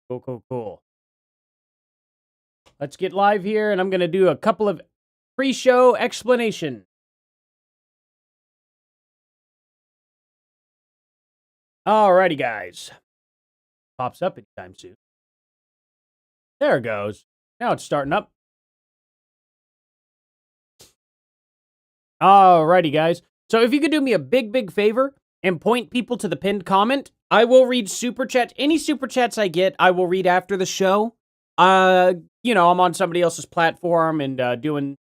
Cool, cool, cool. Let's get live here, and I'm going to do a couple of pre-show explanation. Alrighty, guys. Pops up anytime soon. There it goes. Now it's starting up. Alrighty, guys. So if you could do me a big favor and point people to the pinned comment, I will read super chats. Any super chats I get, I will read after the show. I'm on somebody else's platform and doing,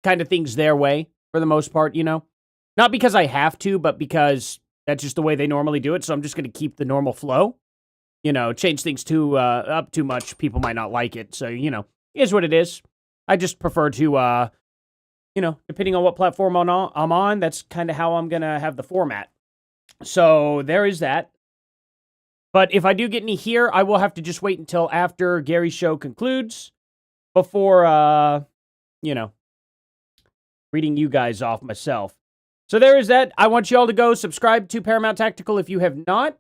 kind of things their way for the most part, Not because I have to, but because that's just the way they normally do it. So I'm just going to keep the normal flow. Change things up too much, people might not like it. So, is what it is. I just prefer to, depending on what platform I'm on, that's kind of how I'm going to have the format. So there is that. But if I do get any here, I will have to just wait until after Gary's show concludes before, reading you guys off myself. So there is that. I want you all to go subscribe to Paramount Tactical if you have not.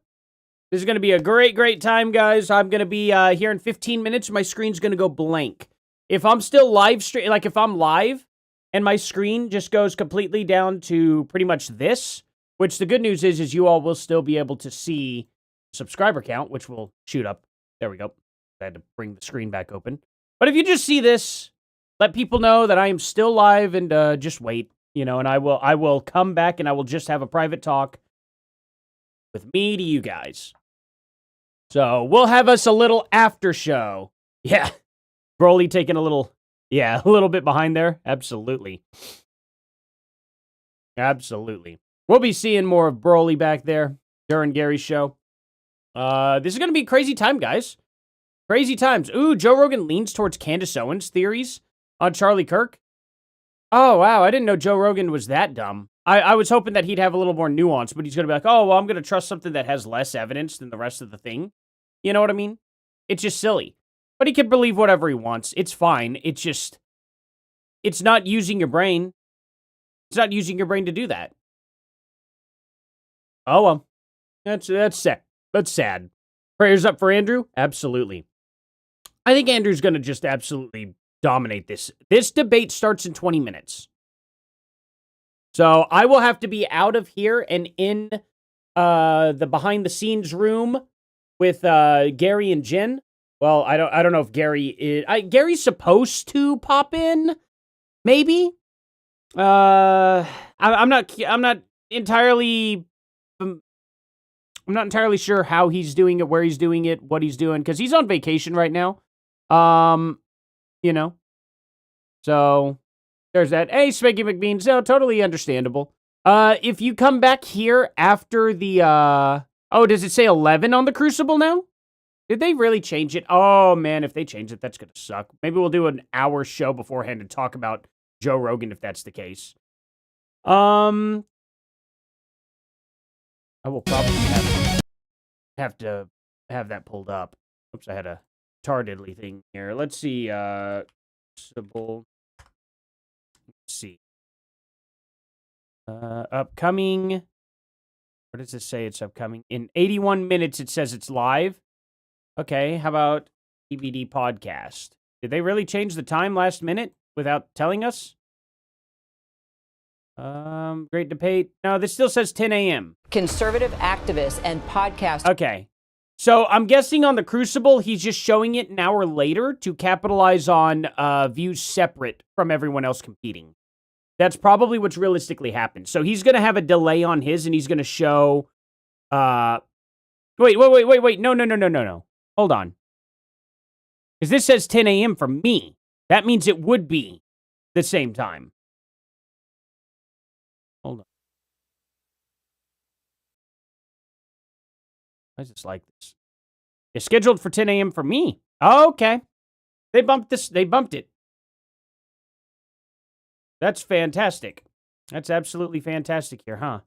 This is going to be a great time, guys. I'm going to be here in 15 minutes. My screen's going to go blank. If I'm still live stream, like if I'm live and my screen just goes completely down to pretty much this, which the good news is you all will still be able to see subscriber count, which will shoot up. There we go. I had to bring the screen back open. But if you just see this, let people know that I am still live and just wait, and I will come back and I will just have a private talk with me to you guys. So we'll have us a little after show. Yeah. Broly taking a little bit behind there. Absolutely. We'll be seeing more of Broly back there during Gary's show. This is going to be a crazy time, guys. Crazy times. Ooh, Joe Rogan leans towards Candace Owens theories on Charlie Kirk. Oh, wow. I didn't know Joe Rogan was that dumb. I was hoping that he'd have a little more nuance, but he's going to be like, oh, well, I'm going to trust something that has less evidence than the rest of the thing. You know what I mean? It's just silly. But he can believe whatever he wants. It's fine. It's not using your brain. It's not using your brain to do that. Oh, well. That's sad. That's sad. Prayers up for Andrew? Absolutely. I think Andrew's going to just absolutely dominate this. This debate starts in 20 minutes. So I will have to be out of here and in the behind-the-scenes room with Gary and Jen. Well, I don't know if Gary is. Gary's supposed to pop in, maybe. I'm not entirely sure how he's doing it, where he's doing it, what he's doing, because he's on vacation right now. So there's that. Hey, Spanky McBean, so totally understandable. If you come back here after the does it say 11 on the Crucible now? Did they really change it? Oh, man, if they change it, that's going to suck. Maybe we'll do an hour show beforehand and talk about Joe Rogan if that's the case. I will probably have to have that pulled up. Oops, I had a tardedly thing here. Let's see. Let's see. Upcoming. What does it say? It's upcoming. In 81 minutes, it says it's live. Okay, how about DVD podcast? Did they really change the time last minute without telling us? Great debate. No, this still says 10 a.m. Conservative activists and podcast. Okay. So I'm guessing on the Crucible, he's just showing it an hour later to capitalize on views separate from everyone else competing. That's probably what's realistically happened. So he's going to have a delay on his, and he's going to show... Wait. No. Hold on. Because this says 10 a.m. for me. That means it would be the same time. Hold on. I just like this. It's scheduled for 10 a.m. for me. Oh, okay. They bumped this. They bumped it. That's fantastic. That's absolutely fantastic here, huh?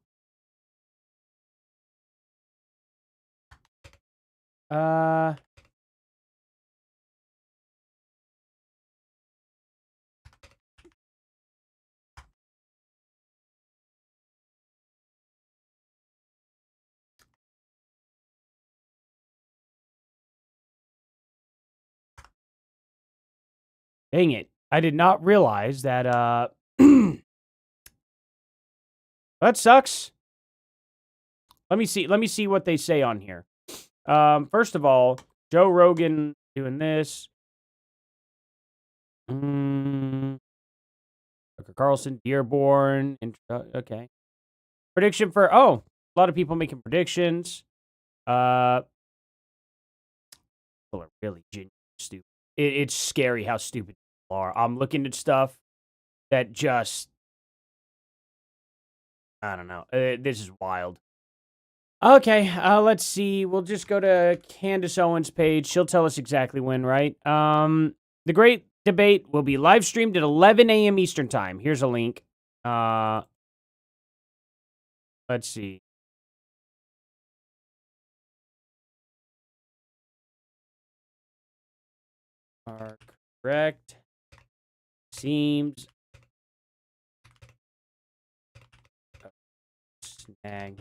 Dang it. I did not realize that, that sucks. Let me see what they say on here. First of all, Joe Rogan doing this. Tucker Carlson, Dearborn. Okay. Prediction for, a lot of people making predictions. People are really genuinely stupid. It's scary how stupid people are. I'm looking at stuff that just, I don't know. This is wild. Okay, let's see. We'll just go to Candace Owens' page. She'll tell us exactly when, right? The great debate will be live streamed at 11 a.m. Eastern time. Here's a link. Let's see. Are correct. Seems. Snag.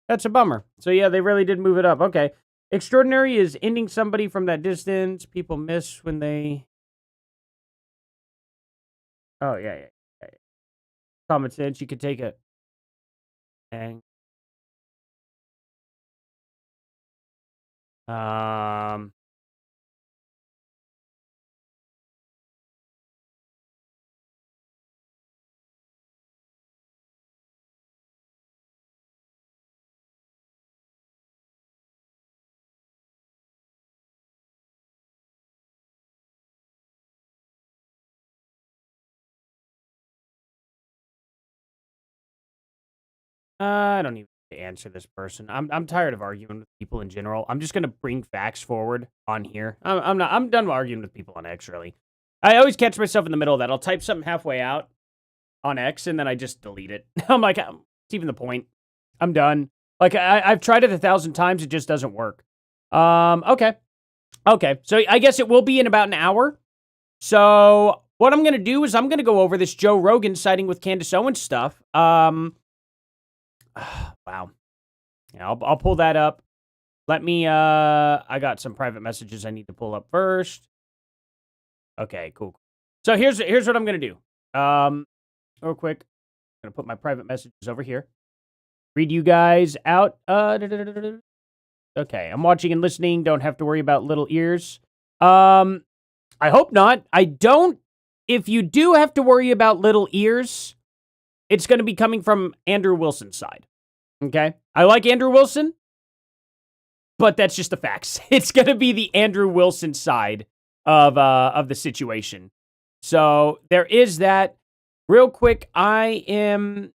That's a bummer. So yeah, they really did move it up. Okay. Extraordinary is ending somebody from that distance. People miss when they... Oh, yeah. Common sense, you could take it. Dang. I don't even need to answer this person. I'm tired of arguing with people in general. I'm just gonna bring facts forward on here. I'm done arguing with people on X, really. I always catch myself in the middle of that. I'll type something halfway out on X and then I just delete it. I'm like, it's even the point. I'm done. Like I've tried it 1,000 times, it just doesn't work. Okay. So I guess it will be in about an hour. So what I'm gonna do is I'm gonna go over this Joe Rogan siding with Candace Owens stuff. Wow. Yeah, I'll pull that up. Let me, I got some private messages I need to pull up first. Okay, cool. So here's what I'm going to do. Real quick. I'm going to put my private messages over here. Read you guys out. Okay, I'm watching and listening. Don't have to worry about little ears. I hope not. I don't. If you do have to worry about little ears, it's going to be coming from Andrew Wilson's side. Okay? I like Andrew Wilson, but that's just the facts. It's going to be the Andrew Wilson side of the situation. So there is that. Real quick, I am...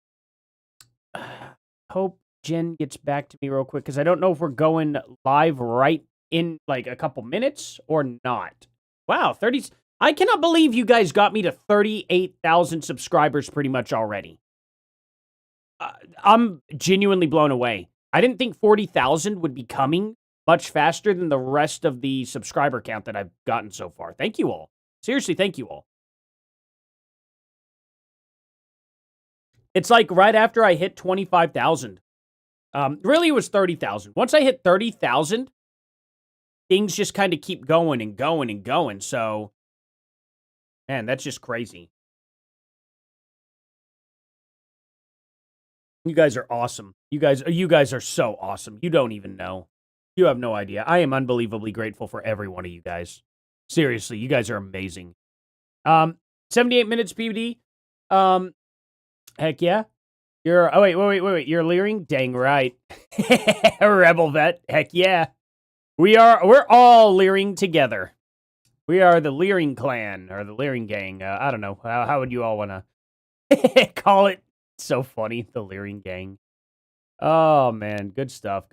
Hope Jen gets back to me real quick, because I don't know if we're going live right in like a couple minutes or not. Wow, 30... I cannot believe you guys got me to 38,000 subscribers pretty much already. I'm genuinely blown away. I didn't think 40,000 would be coming much faster than the rest of the subscriber count that I've gotten so far. Thank you all. Seriously, thank you all. It's like right after I hit 25,000. Really, it was 30,000. Once I hit 30,000, things just kind of keep going and going and going. So, man, that's just crazy. You guys are awesome. You guys are so awesome. You don't even know. You have no idea. I am unbelievably grateful for every one of you guys. Seriously, you guys are amazing. 78 minutes PvD. Heck yeah. Wait. You're leering? Dang right. Rebel vet. Heck yeah. We're all leering together. We are the Leering clan, or the Leering gang. I don't know. How would you all want to call it? So funny, the Leering gang. Oh, man. Good stuff.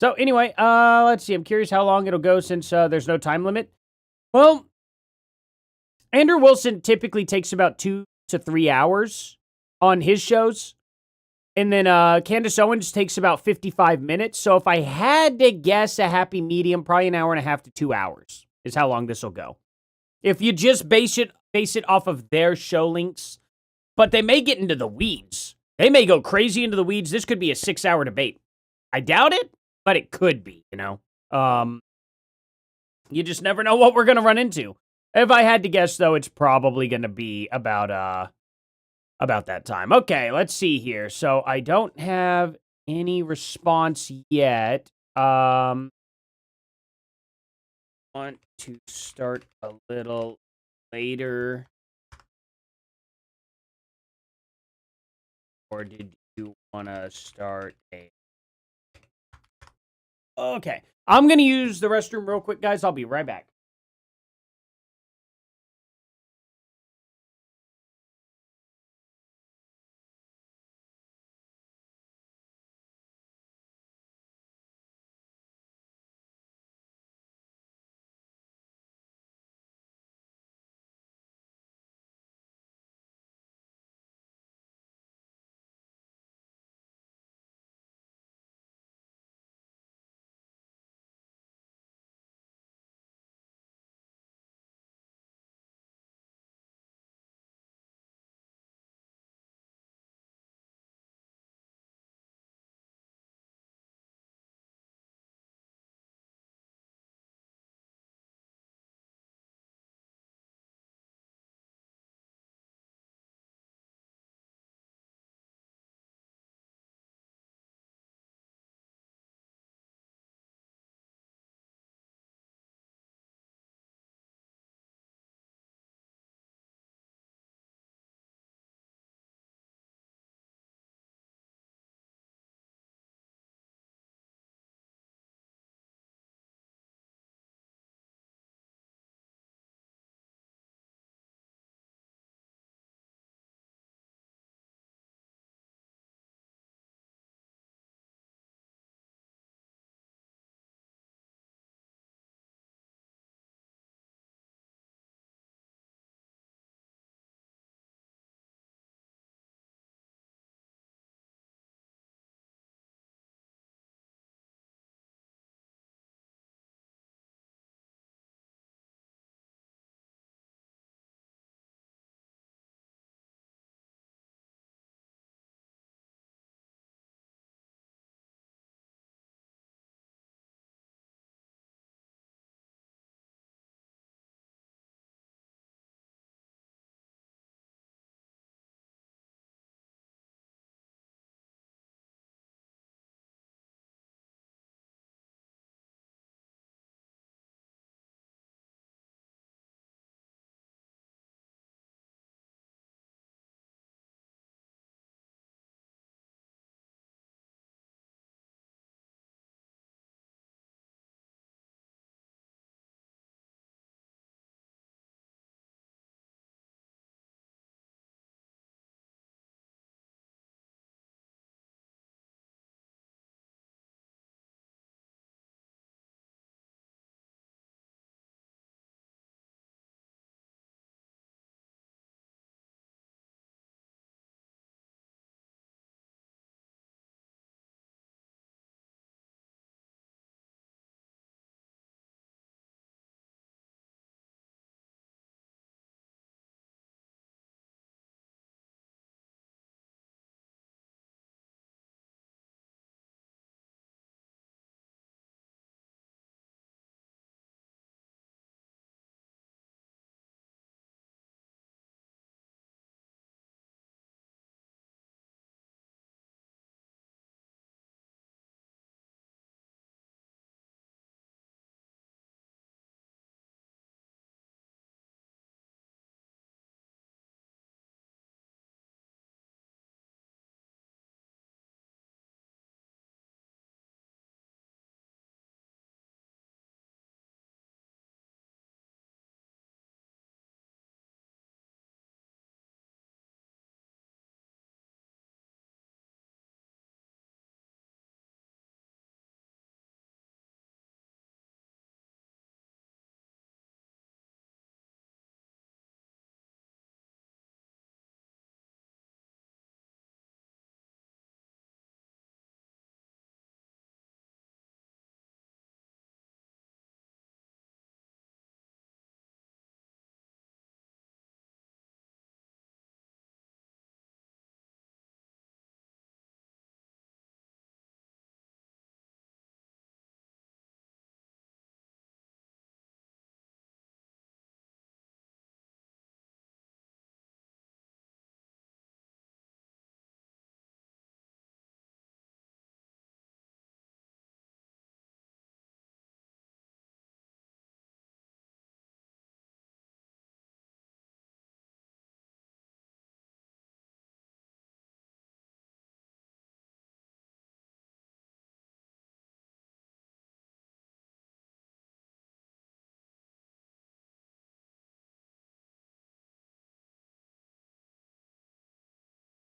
So, anyway, let's see. I'm curious how long it'll go since there's no time limit. Well, Andrew Wilson typically takes about 2 to 3 hours on his shows. And then Candace Owens takes about 55 minutes. So if I had to guess a happy medium, probably an hour and a half to 2 hours is how long this will go. If you just base it off of their show links, but they may get into the weeds. They may go crazy into the weeds. This could be a 6-hour debate. I doubt it, but it could be, you know. You just never know what we're going to run into. If I had to guess, though, it's probably going to be about that time. Okay, let's see here. So I don't have any response yet. Want to start a little later. Or did you want to start a... Okay. I'm going to use the restroom real quick, guys. I'll be right back.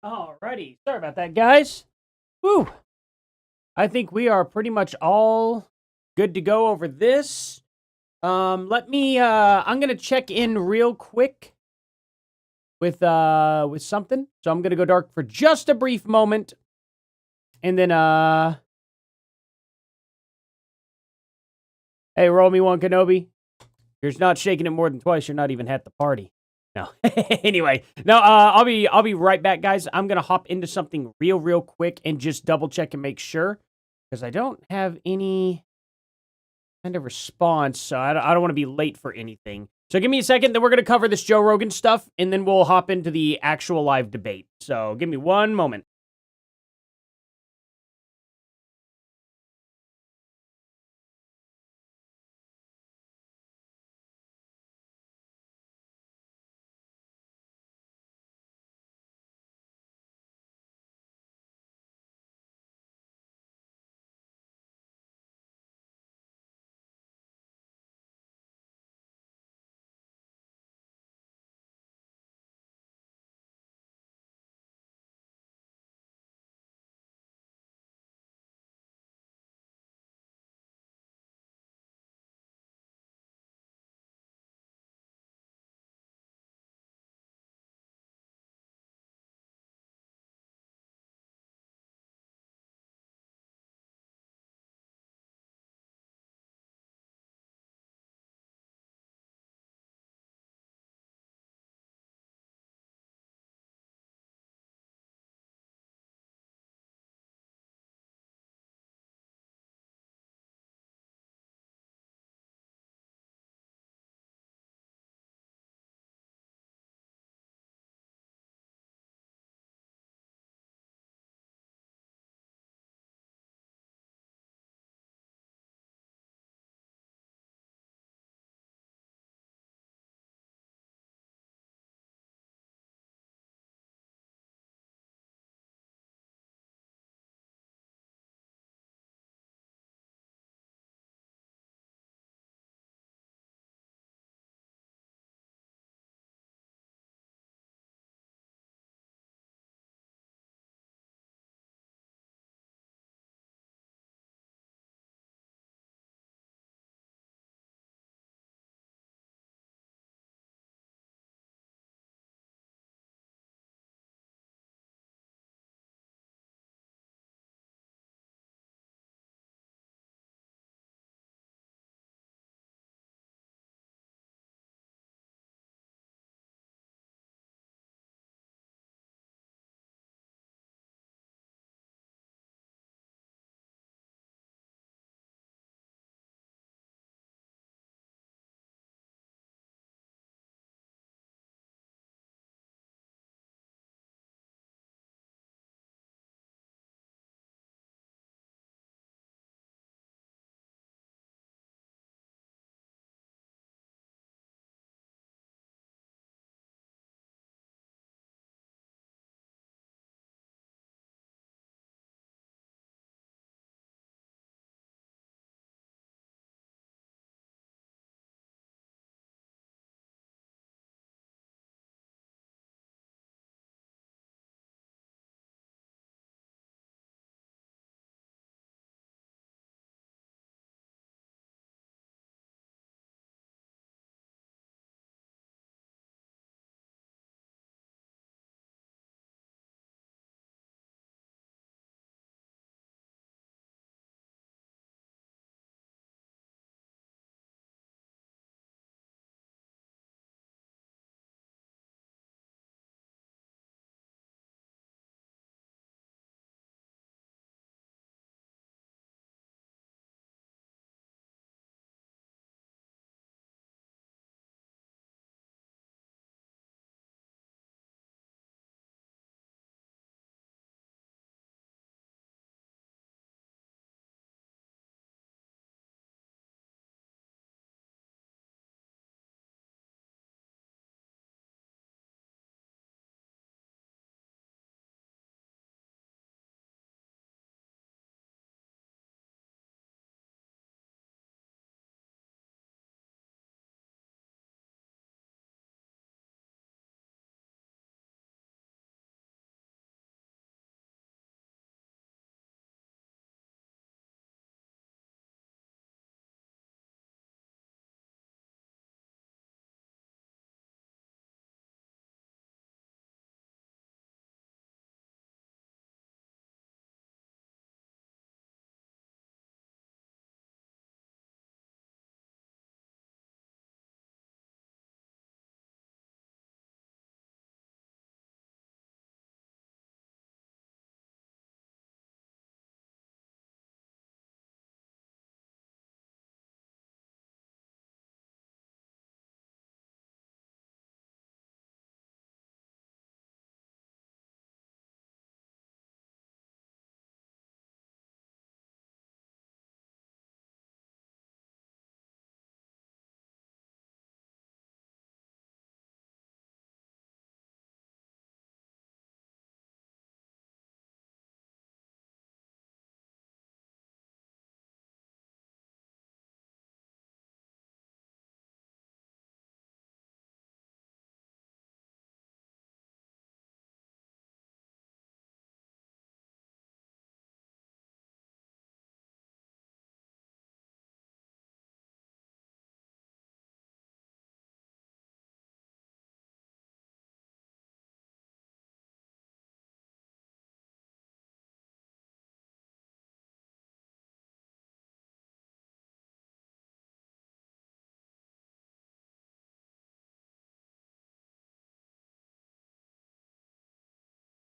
Alrighty. Sorry about that, guys. Woo! I think we are pretty much all good to go over this. I'm gonna check in real quick with something. So I'm gonna go dark for just a brief moment. And then, hey, roll me one, Kenobi. You're not shaking it more than twice. You're not even at the party. No. Anyway, no. I'll be right back, guys. I'm gonna hop into something real quick and just double check and make sure because I don't have any kind of response, so I don't want to be late for anything. So give me a second. Then we're gonna cover this Joe Rogan stuff, and then we'll hop into the actual live debate. So give me one moment.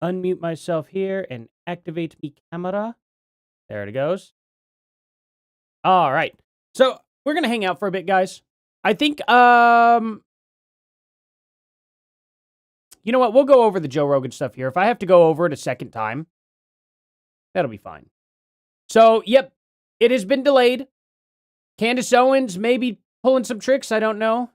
unmute myself here and activate me camera. There it goes. All right. So we're going to hang out for a bit, guys. I think, you know what? We'll go over the Joe Rogan stuff here. If I have to go over it a second time, that'll be fine. So, yep, it has been delayed. Candace Owens may be pulling some tricks. I don't know.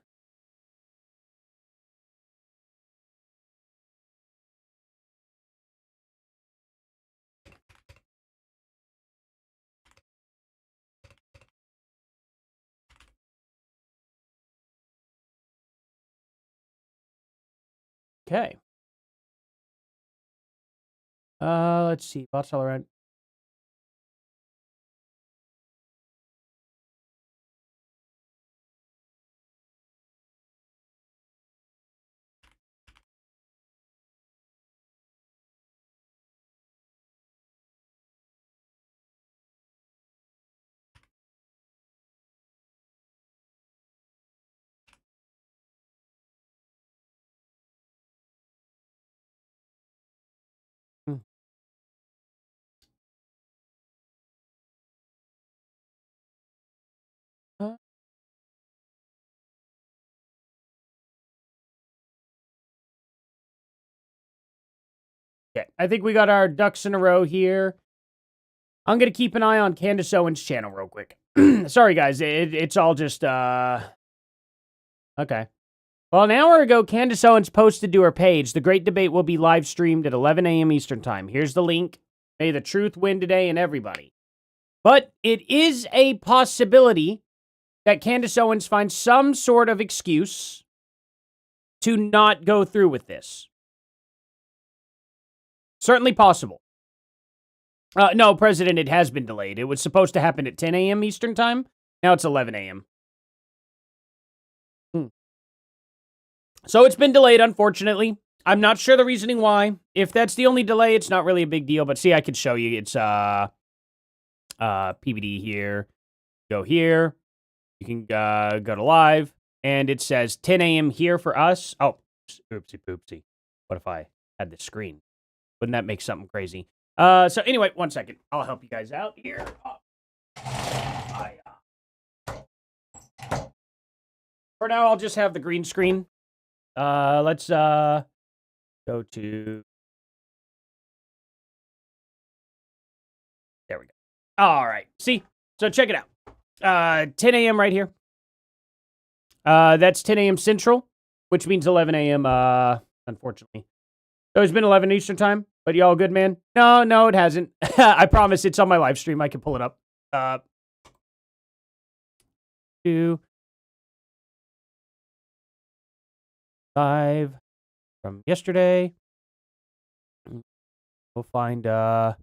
Okay. Let's see. Bots all around. Hmm. Uh, Okay, I think we got our ducks in a row here. I'm going to keep an eye on Candace Owens' channel real quick. Sorry, guys. It's all just, okay. Well, an hour ago, Candace Owens posted to her page, the great debate will be live streamed at 11 a.m. Eastern Time. Here's the link. May the truth win today and everybody. But it is a possibility that Candace Owens finds some sort of excuse to not go through with this. Certainly possible. No, President, it has been delayed. It was supposed to happen at 10 a.m. Eastern Time. Now it's 11 a.m. So it's been delayed, unfortunately. I'm not sure the reasoning why. If that's the only delay, it's not really a big deal. But see, I could show you. It's PBD here. Go here. You can go to live. And it says 10 a.m. here for us. Oh, oopsie poopsie. What if I had the screen? Wouldn't that make something crazy? So anyway, 1 second. I'll help you guys out here. For now, I'll just have the green screen. Let's go to... There we go. All right. See? So check it out. 10 a.m. right here. That's 10 a.m. Central, which means 11 a.m. Unfortunately. So it's been 11 Eastern Time, but y'all good, man? No, it hasn't. I promise it's on my live stream. I can pull it up. 2, 5 from yesterday. We'll find, let's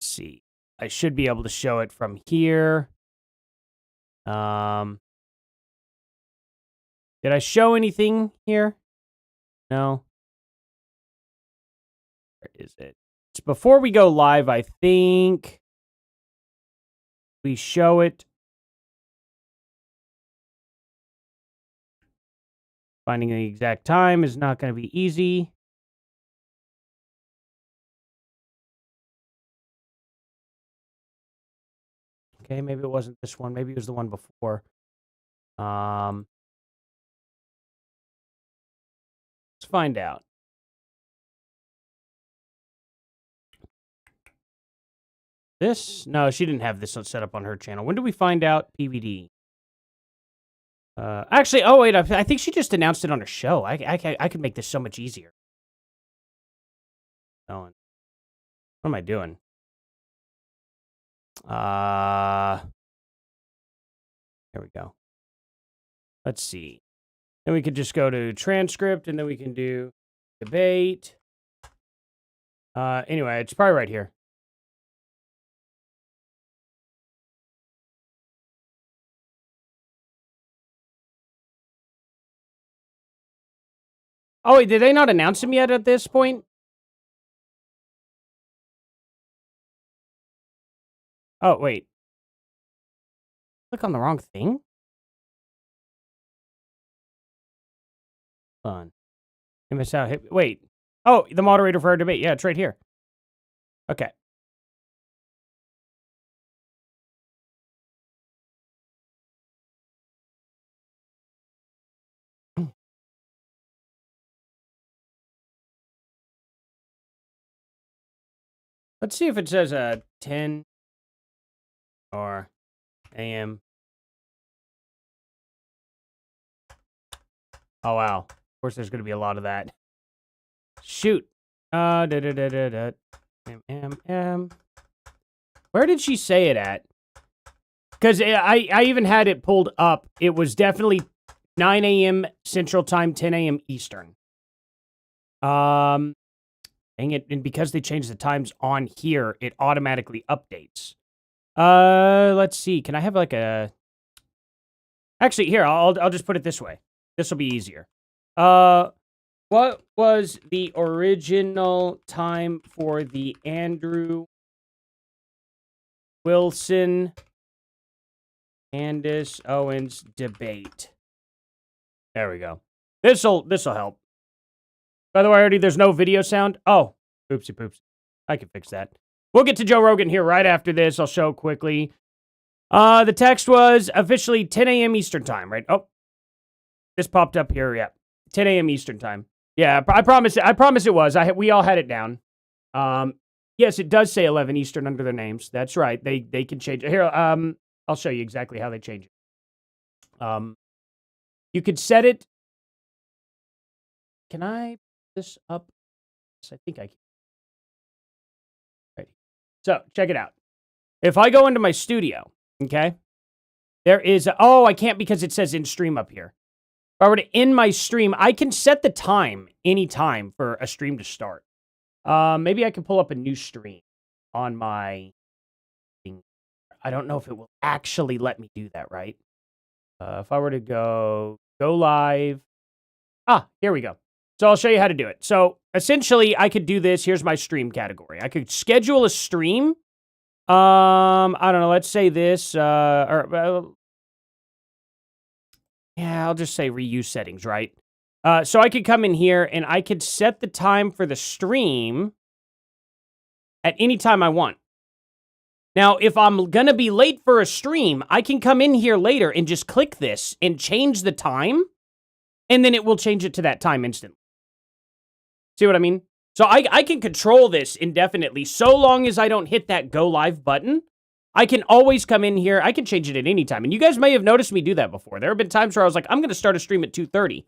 see. I should be able to show it from here. Did I show anything here? No. Where is it? It's before we go live, I think. We show it. Finding the exact time is not going to be easy. Okay, maybe it wasn't this one. Maybe it was the one before. Let's find out. This? No, she didn't have this set up on her channel. When did we find out PVD? Actually, oh wait, I think she just announced it on her show. I could make this so much easier. Oh, what am I doing? There we go. Let's see. Then we could just go to transcript, and then we can do debate. Anyway, it's probably right here. Oh, wait, did they not announce him yet at this point? Oh, wait. Click on the wrong thing? Hold on. I miss out. Wait. Oh, the moderator for our debate. Yeah, it's right here. Okay. Let's see if it says 10 or a.m. Oh, wow. Of course, there's going to be a lot of that. Shoot. M. Where did she say it at? Because I even had it pulled up. It was definitely 9 a.m. Central Time, 10 a.m. Eastern. Dang it. And because they changed the times on here, it automatically updates. Let's see. Can I have like a... Actually, here, I'll just put it this way. This will be easier. What was the original time for the Andrew Wilson Candace Owens debate? There we go. This'll help. By the way, already there's no video sound. Oh, oopsie poops. I can fix that. We'll get to Joe Rogan here right after this. I'll show quickly. The text was officially 10 a.m. Eastern time, right? Oh, this popped up here. Yeah, 10 a.m. Eastern time. Yeah, I promise. I promise it was. We all had it down. Yes, it does say 11 Eastern under their names. That's right. They can change it. Here, I'll show you exactly how they change it. You could set it. Can I put this up? Yes, I think I can. Right. So check it out. If I go into my studio, okay, there is I can't because it says in stream up here. If I were to end my stream, I can set the time anytime for a stream to start. Maybe I can pull up a new stream on my thing. I don't know if it will actually let me do that, right? If I were to go live. Here we go. So I'll show you how to do it. So essentially, I could do this. Here's my stream category. I could schedule a stream. I don't know. Let's say this. Yeah, I'll just say reuse settings, right? So I could come in here and I could set the time for the stream at any time I want. Now, if I'm going to be late for a stream, I can come in here later and just click this and change the time, and then it will change it to that time instantly. See what I mean? So I can control this indefinitely so long as I don't hit that go live button. I can always come in here. I can change it at any time. And you guys may have noticed me do that before. There have been times where I was like, I'm going to start a stream at 2:30.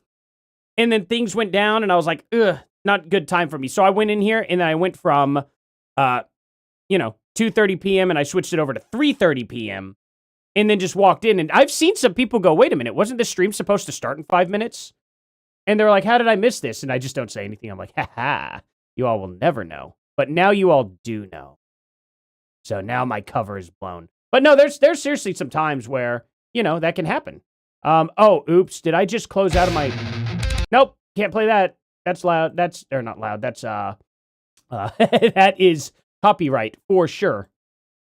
And then things went down and I was like, not good time for me. So I went in here and then I went from, 2:30 p.m. and I switched it over to 3:30 p.m. and then just walked in. And I've seen some people go, wait a minute, wasn't this stream supposed to start in 5 minutes? And they're like, how did I miss this? And I just don't say anything. I'm like, you all will never know. But now you all do know. So now my cover is blown. But no, there's seriously some times where, that can happen. Oops, did I just close out of my... Nope, can't play that. That's loud. Or not loud. That's, that is copyright for sure.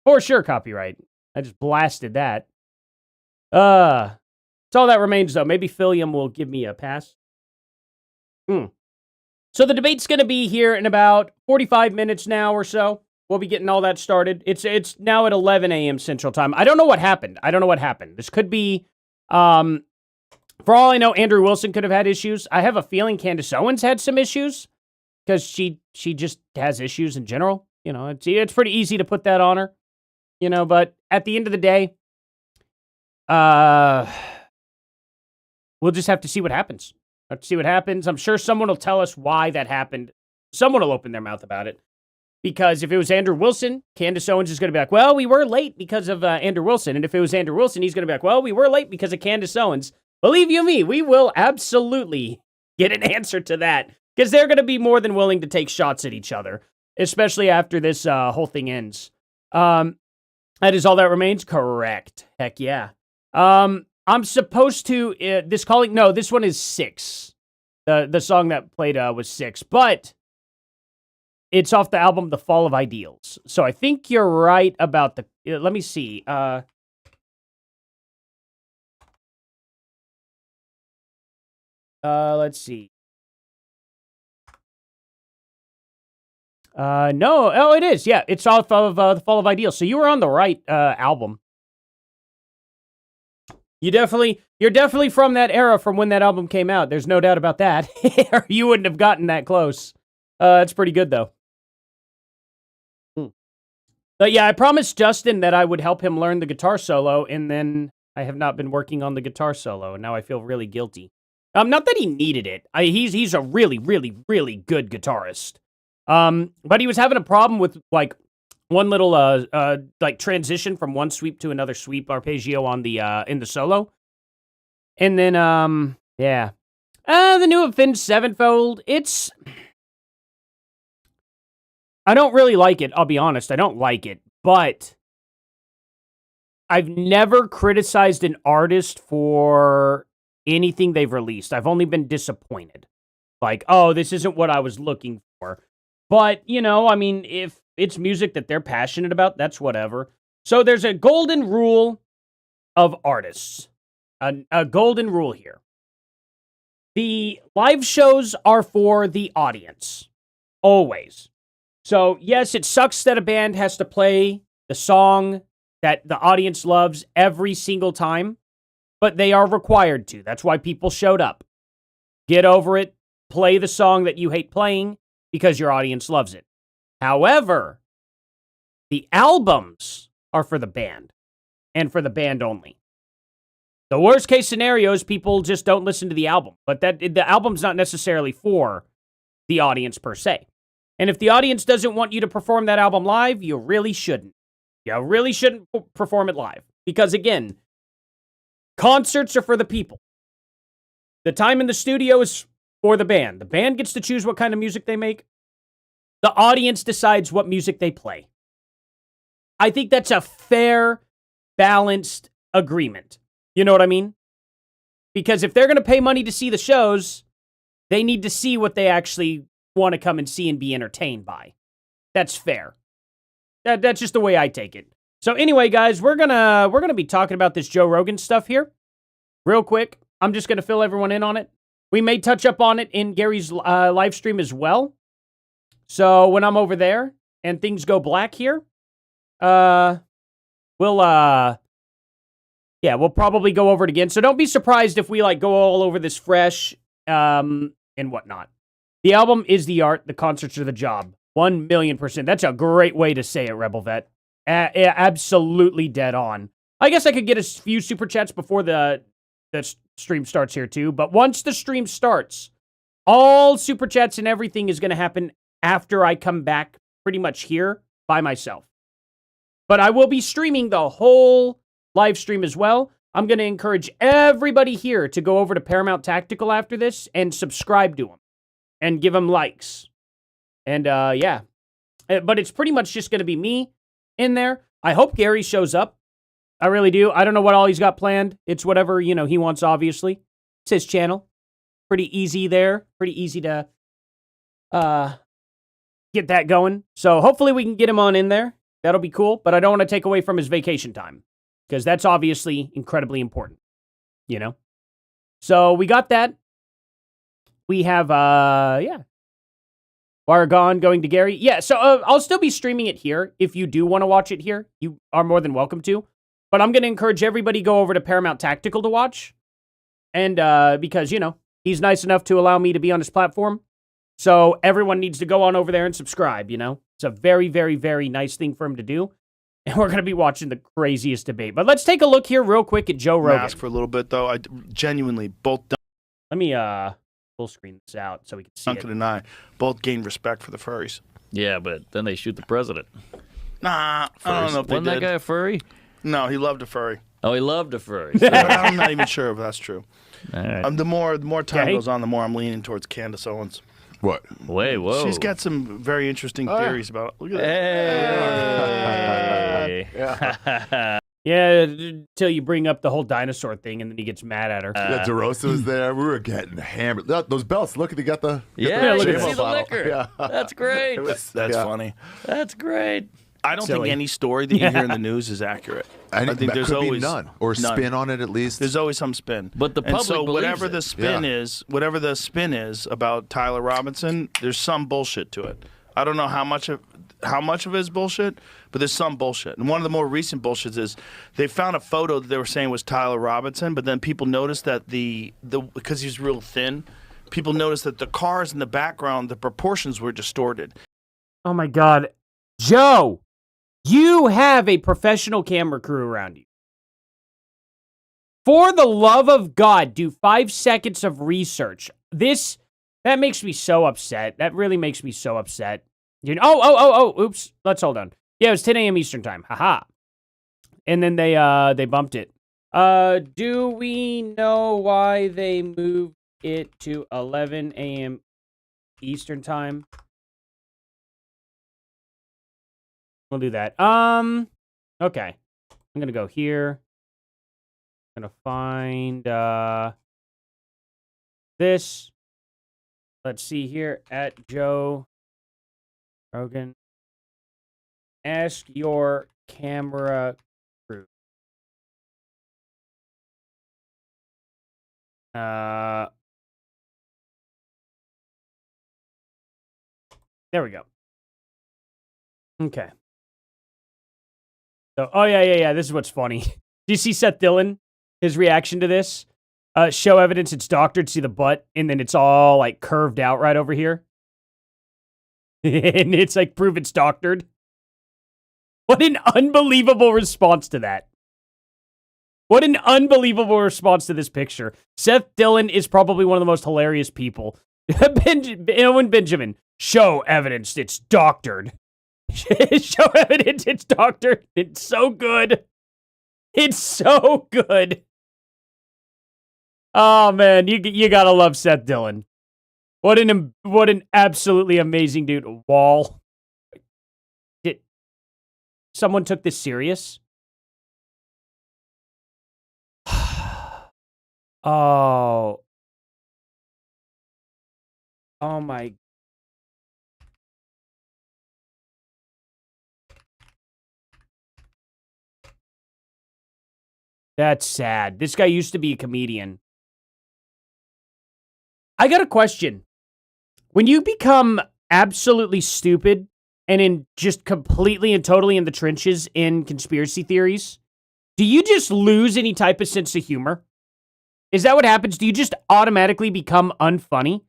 For sure copyright. I just blasted that. That's all that remains, though. Maybe Philium will give me a pass. So the debate's going to be here in about 45 minutes now or so. We'll be getting all that started. It's now at 11 a.m. Central Time. I don't know what happened. This could be, for all I know, Andrew Wilson could have had issues. I have a feeling Candace Owens had some issues because she just has issues in general. It's pretty easy to put that on her. But at the end of the day, we'll just have to see what happens. I'm sure someone will tell us why that happened. Someone will open their mouth about it. Because if it was Andrew Wilson, Candace Owens is going to be like, well, we were late because of Andrew Wilson. And if it was Andrew Wilson, he's going to be like, well, we were late because of Candace Owens. Believe you me, we will absolutely get an answer to that. Because they're going to be more than willing to take shots at each other. Especially after this whole thing ends. That is all that remains? Correct. Heck yeah. I'm supposed to... this one is 6. The song that played was 6. But... it's off the album The Fall of Ideals. So I think you're right about the... let me see. Let's see. No. Oh, it is. Yeah, it's off of The Fall of Ideals. So you were on the right album. You're definitely from that era from when that album came out. There's no doubt about that. Or you wouldn't have gotten that close. It's pretty good, though. But yeah, I promised Justin that I would help him learn the guitar solo, and then I have not been working on the guitar solo, and now I feel really guilty. Not that he needed it. He's a really, really, really good guitarist. But he was having a problem with, like, one little, like, transition from one sweep to another sweep arpeggio on the, in the solo. And then, yeah. The new Finn Sevenfold, I don't really like it, I'll be honest. I don't like it, but I've never criticized an artist for anything they've released. I've only been disappointed. Like, oh, this isn't what I was looking for. But, you know, I mean, if it's music that they're passionate about, that's whatever. So there's a golden rule of artists. A golden rule here. The live shows are for the audience. Always. So, yes, it sucks that a band has to play the song that the audience loves every single time, but they are required to. That's why people showed up. Get over it. Play the song that you hate playing because your audience loves it. However, the albums are for the band and for the band only. The worst case scenario is people just don't listen to the album, but the album's not necessarily for the audience per se. And if the audience doesn't want you to perform that album live, you really shouldn't. You really shouldn't perform it live. Because again, concerts are for the people. The time in the studio is for the band. The band gets to choose what kind of music they make. The audience decides what music they play. I think that's a fair, balanced agreement. You know what I mean? Because if they're going to pay money to see the shows, they need to see what they actually want to come and see and be entertained by. That's fair. That's just the way I take it. So anyway, guys, we're gonna be talking about this Joe Rogan stuff here, real quick. I'm just gonna fill everyone in on it. We may touch up on it in Gary's live stream as well. So when I'm over there and things go black here, we'll probably go over it again. So don't be surprised if we like go all over this fresh and whatnot. The album is the art, the concerts are the job. 1,000,000%. That's a great way to say it, Rebel Vet. Absolutely dead on. I guess I could get a few super chats before the stream starts here too, but once the stream starts, all super chats and everything is going to happen after I come back pretty much here by myself. But I will be streaming the whole live stream as well. I'm going to encourage everybody here to go over to Paramount Tactical after this and subscribe to them and give them likes. And, yeah. But it's pretty much just going to be me in there. I hope Gary shows up. I really do. I don't know what all he's got planned. It's whatever, you know, he wants, obviously. It's his channel. Pretty easy there. Pretty easy to get that going. So hopefully we can get him on in there. That'll be cool. But I don't want to take away from his vacation time, because that's obviously incredibly important, you know? So we got that. We have, Bargon going to Gary. Yeah, so I'll still be streaming it here. If you do want to watch it here, you are more than welcome to. But I'm going to encourage everybody to go over to Paramount Tactical to watch. And because, you know, he's nice enough to allow me to be on his platform. So everyone needs to go on over there and subscribe, you know? It's a very, very, very nice thing for him to do. And we're going to be watching the craziest debate. But let's take a look here real quick at Joe Rogan. Ask for a little bit, though. I genuinely, both Let me full screen this out so we can see Duncan and I both gained respect for the furries. Yeah, but then they shoot the president. Nah, I don't know if they Wasn't did. that guy a furry? No, he loved a furry. Oh, he loved a furry. But I'm not even sure if that's true. All right. The more time Okay. goes on, the more I'm leaning towards Candace Owens. What? Wait, whoa. She's got some very interesting theories about. Look at Hey. Yeah, until you bring up the whole dinosaur thing, and then he gets mad at her. Yeah, DeRosa was there. We were getting hammered. Those belts. Look, they got the. Yeah, look you at can that. see the liquor. Yeah. That's great. That's Yeah. funny. That's great. I don't Silly. think any story that you hear in the news is accurate. I think that there's could always be none or none. spin on it at least. There's always some spin. But the and public so believes whatever it. the spin Yeah. is, whatever the spin is about Tyler Robinson, there's some bullshit to it. I don't know how much of it is bullshit, but there's some bullshit. And one of the more recent bullshits is they found a photo that they were saying was Tyler Robinson, but then people noticed that because he's real thin, people noticed that the cars in the background, the proportions were distorted. Oh my God. Joe, you have a professional camera crew around you. For the love of God, do 5 seconds of research. That makes me so upset. That really makes me so upset. Oops. Let's hold on. Yeah, it was 10 a.m. Eastern time. Haha. And then they bumped it. Do we know why they moved it to 11 a.m. Eastern time? We'll do that. Okay. I'm gonna go here. I'm gonna find this. Let's see here at Joe Rogan. Ask your camera crew. There we go. Okay. So, yeah. This is what's funny. Do you see Seth Dillon? His reaction to this? Show evidence it's doctored. See the butt, and then it's all like curved out right over here. And it's like, prove it's doctored. What an unbelievable response to that. What an unbelievable response to this picture. Seth Dillon is probably one of the most hilarious people. Owen Benjamin, show evidence it's doctored. Show evidence it's doctored. It's so good. It's so good. Oh man, you gotta love Seth Dillon. What an absolutely amazing dude. Wall. Someone took this serious? Oh my. That's sad. This guy used to be a comedian. I got a question. When you become absolutely stupid and in just completely and totally in the trenches in conspiracy theories, do you just lose any type of sense of humor? Is that what happens? Do you just automatically become unfunny?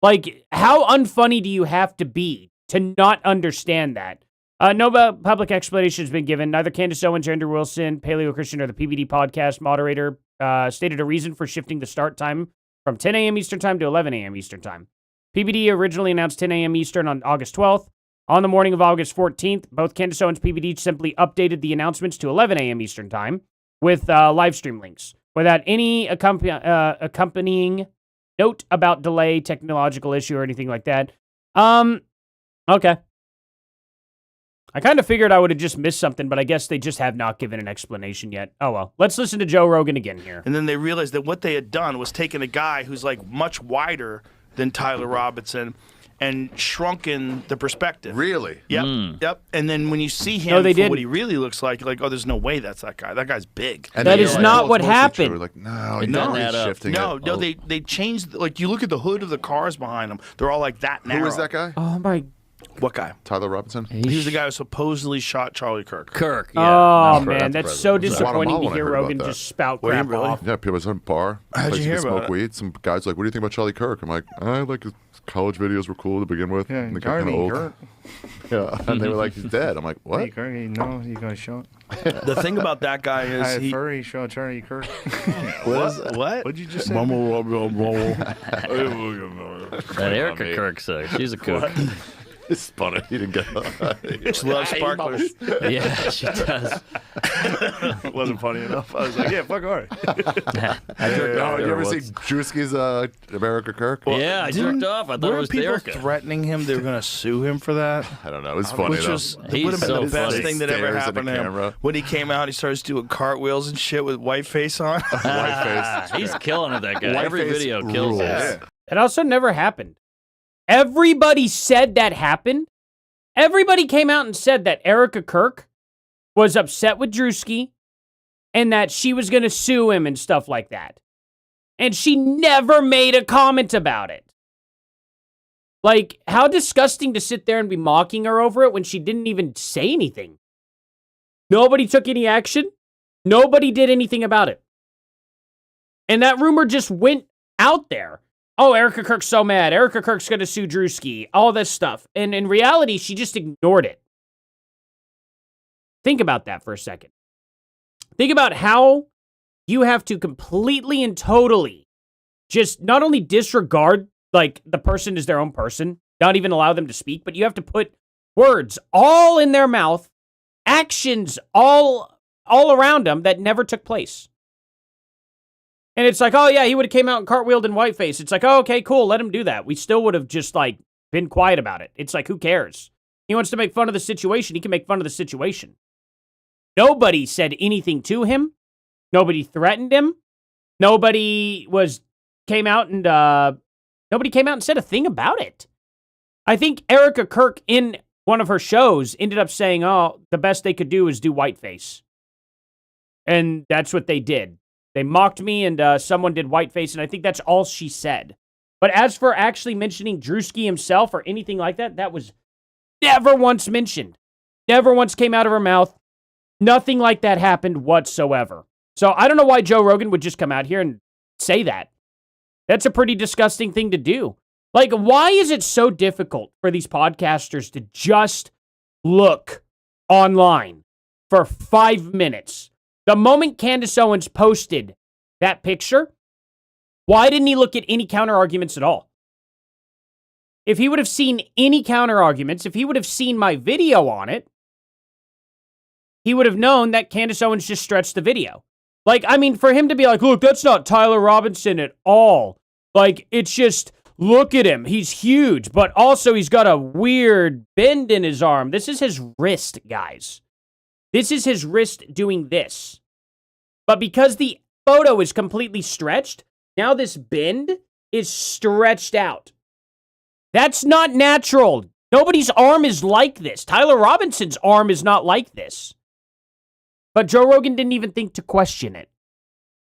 Like, how unfunny do you have to be to not understand that? No public explanation has been given. Neither Candace Owens, Andrew Wilson, Paleo Christian, or the PBD podcast moderator stated a reason for shifting the start time from 10 a.m. Eastern time to 11 a.m. Eastern time. PBD originally announced 10 a.m. Eastern on August 12th. On the morning of August 14th, both Candace Owens and PBD simply updated the announcements to 11 a.m. Eastern time with live stream links without any accompanying note about delay, technological issue, or anything like that. Okay. I kind of figured I would have just missed something, but I guess they just have not given an explanation yet. Oh, well. Let's listen to Joe Rogan again here. And then they realized that what they had done was taken a guy who's like much wider than Tyler Robinson and shrunken the perspective. Really? Yep. And then when you see him for what he really looks like, you're like, oh, there's no way that's that guy. That guy's big. And that is not what happened. True. Like, no, he's shifting no, it. No, they changed. Like, you look at the hood of the cars behind them; they're all like that narrow. Who is that guy? Oh my. What guy? Tyler Robinson? He was the guy who supposedly shot Charlie Kirk. Oh, man, that's so disappointing to hear Rogan just spout crap really? off. Yeah, people was in a bar. How'd you hear about smoke it? weed. Some guys like, what do you think about Charlie Kirk? I'm like, I like his college videos were cool to begin with. Yeah, and they got kind of old. Kirk. Yeah, and they were like, he's dead. I'm like, what? Hey, Kirk, you know you got shot. The thing about that guy is Furry shot Charlie Kirk. What? What'd you just say? That Erica Kirk sucks. She's a kook. It's funny. He didn't get She loves sparklers. Yeah, she does. It wasn't funny enough. I was like, yeah, fuck her. You ever see Drewski's America Kirk? Yeah, I jerked off. I thought it was people Erica. threatening him they were going to sue him for that? I don't know. It was funny, Which though. was, it He's would have been so the best funny. thing that ever Stares at happened the to him. camera. When he came out, he starts doing cartwheels and shit with white face on. White face. He's killing it, that guy. White Every face video kills rules. him. Yeah. That also never happened. Everybody said that happened. Everybody came out and said that Erica Kirk was upset with Drewski and that she was going to sue him and stuff like that. And she never made a comment about it. Like, how disgusting to sit there and be mocking her over it when she didn't even say anything. Nobody took any action. Nobody did anything about it. And that rumor just went out there. Oh, Erica Kirk's so mad. Erica Kirk's going to sue Drewski. All this stuff. And in reality, she just ignored it. Think about that for a second. Think about how you have to completely and totally just not only disregard, like, the person is their own person, not even allow them to speak, but you have to put words all in their mouth, actions all around them that never took place. And it's like, oh yeah, he would have came out and cartwheeled in whiteface. It's like, oh, okay, cool, let him do that. We still would have just, like, been quiet about it. It's like, who cares? He wants to make fun of the situation. He can make fun of the situation. Nobody said anything to him. Nobody threatened him. Nobody came out and said a thing about it. I think Erica Kirk in one of her shows ended up saying, oh, the best they could do is do whiteface. And that's what they did. They mocked me and someone did whiteface, and I think that's all she said. But as for actually mentioning Drewski himself or anything like that, that was never once mentioned. Never once came out of her mouth. Nothing like that happened whatsoever. So I don't know why Joe Rogan would just come out here and say that. That's a pretty disgusting thing to do. Like, why is it so difficult for these podcasters to just look online for 5 minutes? The moment Candace Owens posted that picture, why didn't he look at any counter-arguments at all? If he would have seen any counter-arguments, if he would have seen my video on it, he would have known that Candace Owens just stretched the video. Like, I mean, for him to be like, look, that's not Tyler Robinson at all. Like, it's just, look at him. He's huge, but also he's got a weird bend in his arm. This is his wrist, guys. This is his wrist doing this. But because the photo is completely stretched, now this bend is stretched out. That's not natural. Nobody's arm is like this. Tyler Robinson's arm is not like this. But Joe Rogan didn't even think to question it.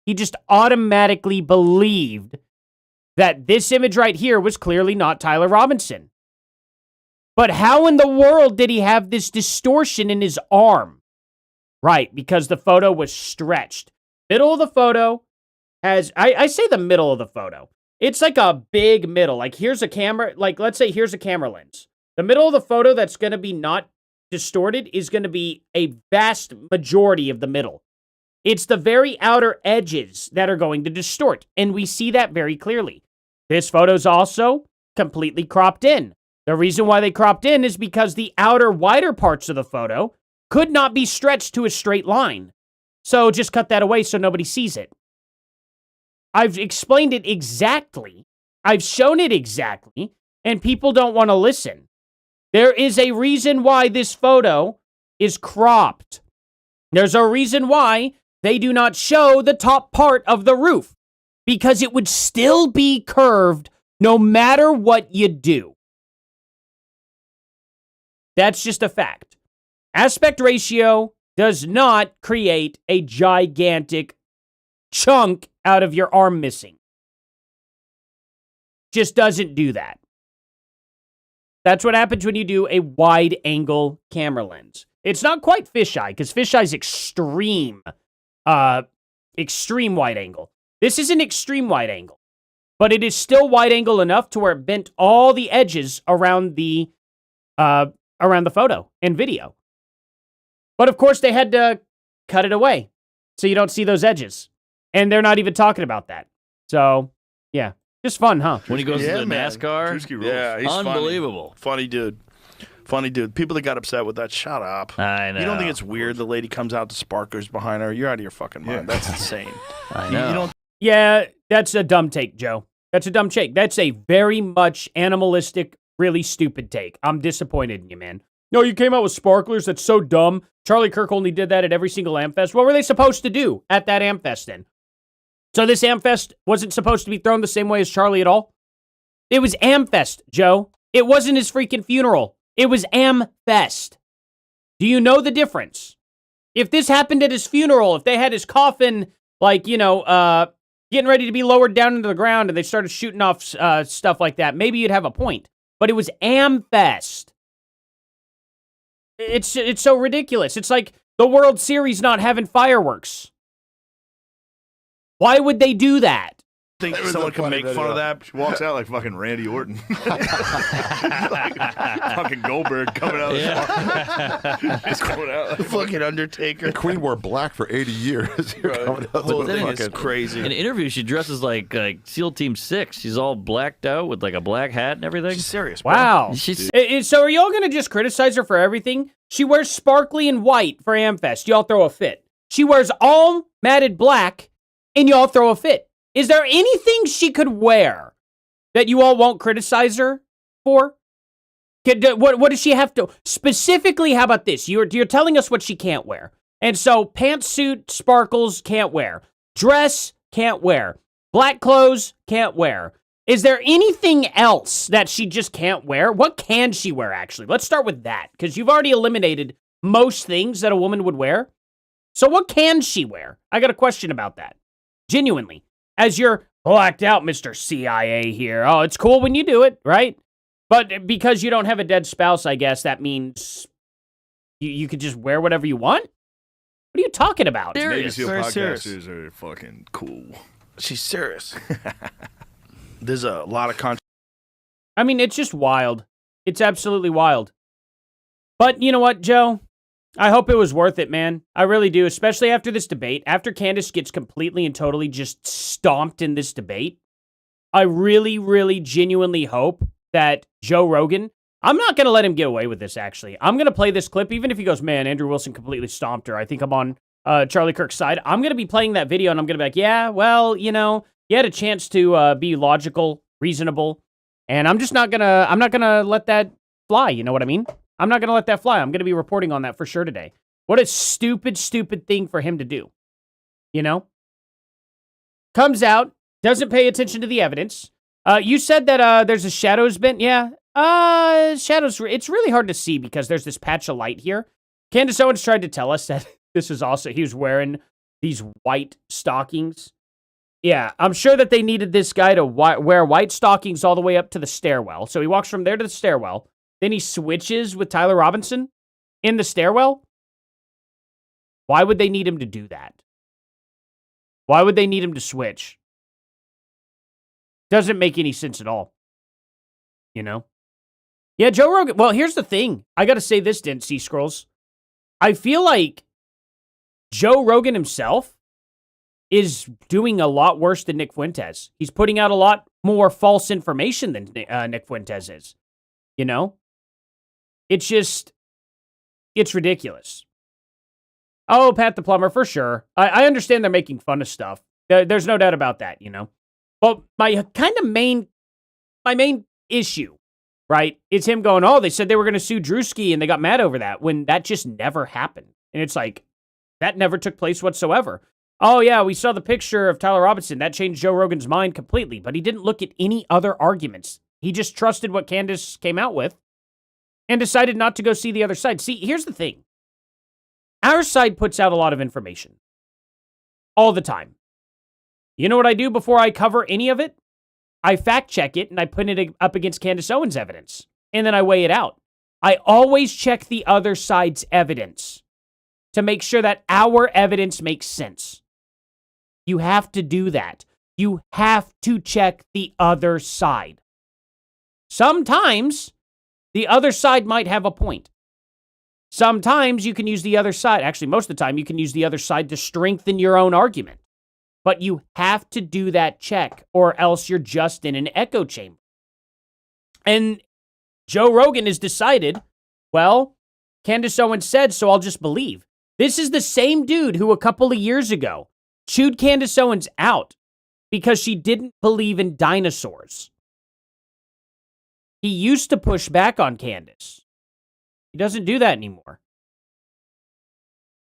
He just automatically believed that this image right here was clearly not Tyler Robinson. But how in the world did he have this distortion in his arm? Right, because the photo was stretched. Middle of the photo has, I say the middle of the photo. It's like a big middle. Like, here's a camera, like, let's say here's a camera lens. The middle of the photo that's going to be not distorted is going to be a vast majority of the middle. It's the very outer edges that are going to distort, and we see that very clearly. This photo's also completely cropped in. The reason why they cropped in is because the outer, wider parts of the photo could not be stretched to a straight line. So just cut that away so nobody sees it. I've explained it exactly. I've shown it exactly, and people don't want to listen. There is a reason why this photo is cropped. There's a reason why they do not show the top part of the roof, because it would still be curved no matter what you do. That's just a fact. Aspect ratio does not create a gigantic chunk out of your arm missing. Just doesn't do that. That's what happens when you do a wide angle camera lens. It's not quite fisheye, because fisheye's extreme wide angle. This is an extreme wide angle, but it is still wide angle enough to where it bent all the edges around the photo and video. But of course, they had to cut it away so you don't see those edges, and they're not even talking about that. So yeah, just fun, huh? When he goes to the man. NASCAR, Drewski rules. Yeah, he's unbelievable. Funny dude. Funny dude. People that got upset with that, shut up. I know. You don't think it's weird the lady comes out to sparklers behind her? You're out of your fucking mind. That's insane. I know. You don't Yeah, that's a dumb take, Joe. That's a dumb take. That's a very much animalistic, really stupid take. I'm disappointed in you, man. No, you came out with sparklers. That's so dumb. Charlie Kirk only did that at every single Amfest. What were they supposed to do at that Amfest then? So this Amfest wasn't supposed to be thrown the same way as Charlie at all? It was Amfest, Joe. It wasn't his freaking funeral. It was Amfest. Do you know the difference? If this happened at his funeral, if they had his coffin, like, getting ready to be lowered down into the ground and they started shooting off stuff like that, maybe you'd have a point. but it was AmFest. It's so ridiculous. It's like the World Series not having fireworks. Why would they do that? Think There was someone a can funny make video. fun of that. She walks out like fucking Randy Orton. Like, fucking Goldberg coming out. Just coming out. Fucking Undertaker. The Queen wore black for 80 years. You're coming out Whole with a thing is fucking- crazy. In interviews, she dresses like SEAL Team 6. She's all blacked out with like a black hat and everything. She's serious, bro. Wow. She's So are y'all going to just criticize her for everything? She wears sparkly and white for AmFest. Y'all throw a fit. She wears all matted black, and y'all throw a fit. Is there anything she could wear that you all won't criticize her for? What does she have to... Specifically, how about this? You're telling us what she can't wear. And so, pantsuit, sparkles, can't wear. Dress, can't wear. Black clothes, can't wear. Is there anything else that she just can't wear? What can she wear, actually? Let's start with that, because you've already eliminated most things that a woman would wear. So what can she wear? I got a question about that. Genuinely. As you're blacked out, Mr. CIA here. Oh, it's cool when you do it, right? But because you don't have a dead spouse, I guess, that means you could just wear whatever you want? What are you talking about? Navy SEAL Very serious. podcasters are fucking cool. She's serious. There's a lot of content. I mean, it's just wild. It's absolutely wild. But you know what, Joe? I hope it was worth it, man. I really do, especially after this debate. After Candace gets completely and totally just stomped in this debate, I really, really genuinely hope that Joe Rogan, I'm not going to let him get away with this, actually. I'm going to play this clip, even if he goes, man, Andrew Wilson completely stomped her. I think I'm on Charlie Kirk's side. I'm going to be playing that video, and I'm going to be like, yeah, well, you know, you had a chance to be logical, reasonable, and I'm not going to let that fly, you know what I mean? I'm not going to let that fly. I'm going to be reporting on that for sure today. What a stupid, stupid thing for him to do. You know? Comes out, doesn't pay attention to the evidence. You said that there's a shadows bent. Yeah. Shadows, it's really hard to see because there's this patch of light here. Candace Owens tried to tell us that this is also, he was wearing these white stockings. Yeah, I'm sure that they needed this guy to wear white stockings all the way up to the stairwell. So he walks from there to the stairwell. Then he switches with Tyler Robinson in the stairwell. Why would they need him to do that? Why would they need him to switch? Doesn't make any sense at all. You know? Yeah, Joe Rogan. Well, here's the thing. I got to say this, Didn't see Scrolls. I feel like Joe Rogan himself is doing a lot worse than Nick Fuentes. He's putting out a lot more false information than Nick Fuentes is. You know? It's ridiculous. Oh, Pat the Plumber, for sure. I understand they're making fun of stuff. There's no doubt about that, you know? But my main issue, right, is him going, oh, they said they were going to sue Drewski and they got mad over that, when that just never happened. And it's like, that never took place whatsoever. Oh, yeah, we saw the picture of Tyler Robinson. That changed Joe Rogan's mind completely. But he didn't look at any other arguments. He just trusted what Candace came out with and decided not to go see the other side. See, here's the thing. Our side puts out a lot of information. All the time. You know what I do before I cover any of it? I fact check it and I put it up against Candace Owens' evidence. And then I weigh it out. I always check the other side's evidence to make sure that our evidence makes sense. You have to do that. You have to check the other side. Sometimes the other side might have a point. Sometimes you can use the other side. Actually, most of the time, you can use the other side to strengthen your own argument. But you have to do that check, or else you're just in an echo chamber. And Joe Rogan has decided, well, Candace Owens said, so I'll just believe. This is the same dude who a couple of years ago chewed Candace Owens out because she didn't believe in dinosaurs. He used to push back on Candace. He doesn't do that anymore.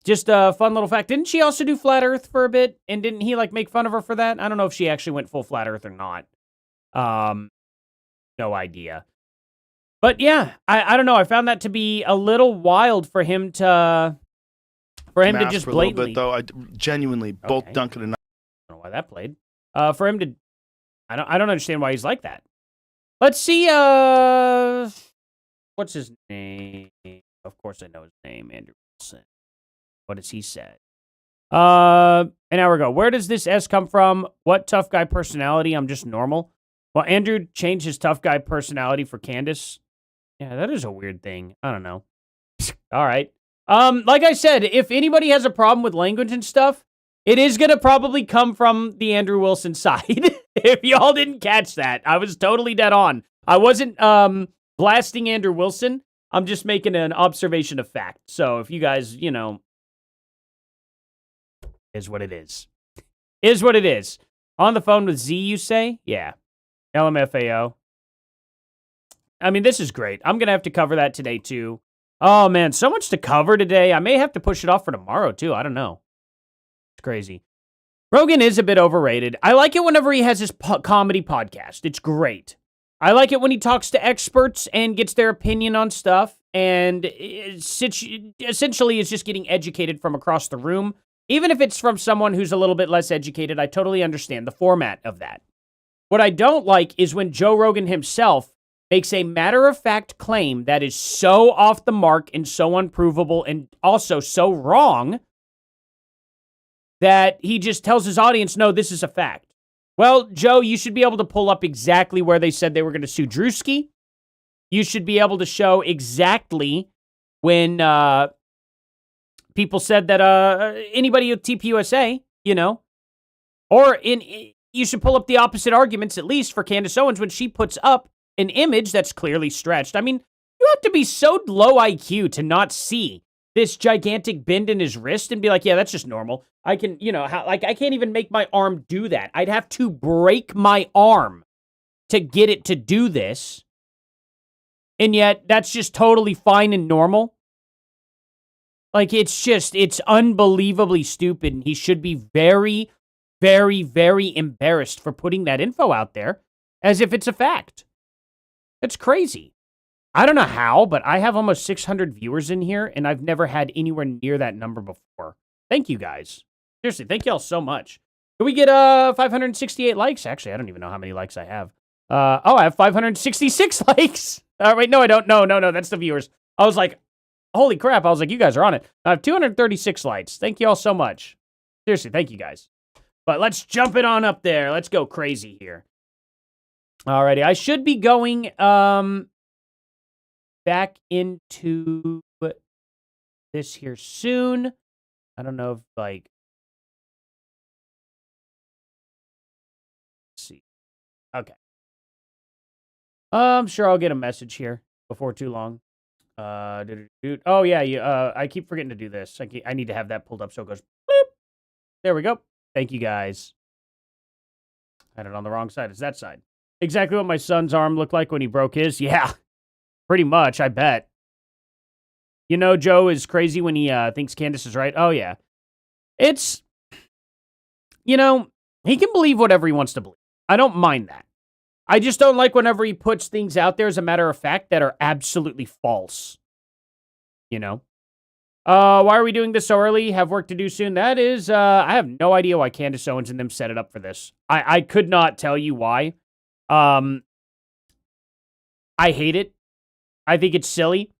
Just a fun little fact. Didn't she also do Flat Earth for a bit? And didn't he make fun of her for that? I don't know if she actually went full Flat Earth or not. No idea. But yeah, I don't know. I found that to be a little wild for him to Mask just for a little blatantly. bit, though. I genuinely, both Okay. Duncan and I don't know why that played. For him to, I don't understand why he's like that. Let's see, what's his name? Of course I know his name, Andrew Wilson. What has he said? An hour ago. Where does this S come from? What tough guy personality? I'm just normal. Well, Andrew changed his tough guy personality for Candace. Yeah, that is a weird thing. I don't know. All right. Like I said, if anybody has a problem with language and stuff, it is going to probably come from the Andrew Wilson side. If y'all didn't catch that, I was totally dead on. I wasn't blasting Andrew Wilson. I'm just making an observation of fact. So if you guys, is what it is. Is what it is. On the phone with Z, you say? Yeah. LMFAO. I mean, this is great. I'm going to have to cover that today, too. Oh, man, so much to cover today. I may have to push it off for tomorrow, too. I don't know. It's crazy. Rogan is a bit overrated. I like it whenever he has his comedy podcast. It's great. I like it when he talks to experts and gets their opinion on stuff, and essentially is just getting educated from across the room. Even if it's from someone who's a little bit less educated, I totally understand the format of that. What I don't like is when Joe Rogan himself makes a matter-of-fact claim that is so off the mark and so unprovable and also so wrong that he just tells his audience, no, this is a fact. Well, Joe, you should be able to pull up exactly where they said they were going to sue Drewski. You should be able to show exactly when people said that anybody with TPUSA, or you should pull up the opposite arguments, at least for Candace Owens, when she puts up an image that's clearly stretched. I mean, you have to be so low IQ to not see this gigantic bend in his wrist and be like, yeah, that's just normal. I can, I can't even make my arm do that. I'd have to break my arm to get it to do this. And yet, that's just totally fine and normal. Like, it's unbelievably stupid. And he should be very, very, very embarrassed for putting that info out there as if it's a fact. It's crazy. I don't know how, but I have almost 600 viewers in here, and I've never had anywhere near that number before. Thank you, guys. Seriously, thank y'all so much. Can we get 568 likes? Actually, I don't even know how many likes I have. I have 566 likes. Wait, no, I don't. No, that's the viewers. I was like, holy crap. I was like, you guys are on it. I have 236 likes. Thank you all so much. Seriously, thank you, guys. But let's jump it on up there. Let's go crazy here. Alrighty, I should be going back into this here soon. I don't know if, let's see. Okay. I'm sure I'll get a message here before too long. Oh, yeah, I keep forgetting to do this. I need to have that pulled up so it goes, bloop. There we go. Thank you, guys. Had it on the wrong side. It's that side. Exactly what my son's arm looked like when he broke his. Yeah, pretty much, I bet. Joe is crazy when he thinks Candace is right. Oh, yeah. It's, he can believe whatever he wants to believe. I don't mind that. I just don't like whenever he puts things out there as a matter of fact that are absolutely false. Why are we doing this so early? Have work to do soon? That is, I have no idea why Candace Owens and them set it up for this. I could not tell you why. I hate it. I think it's silly.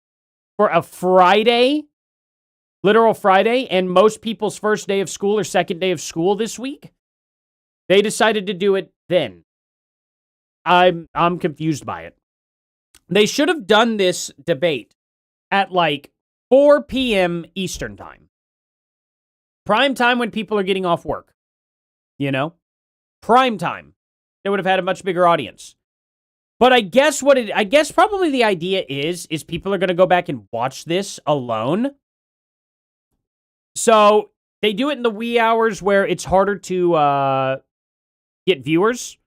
For a Friday, literal Friday, and most people's first day of school or second day of school this week, they decided to do it then. I'm confused by it. They should have done this debate at 4 p.m. Eastern time. Prime time when people are getting off work. Prime time. They would have had a much bigger audience. But I guess probably the idea is people are going to go back and watch this alone. So they do it in the wee hours where it's harder to get viewers.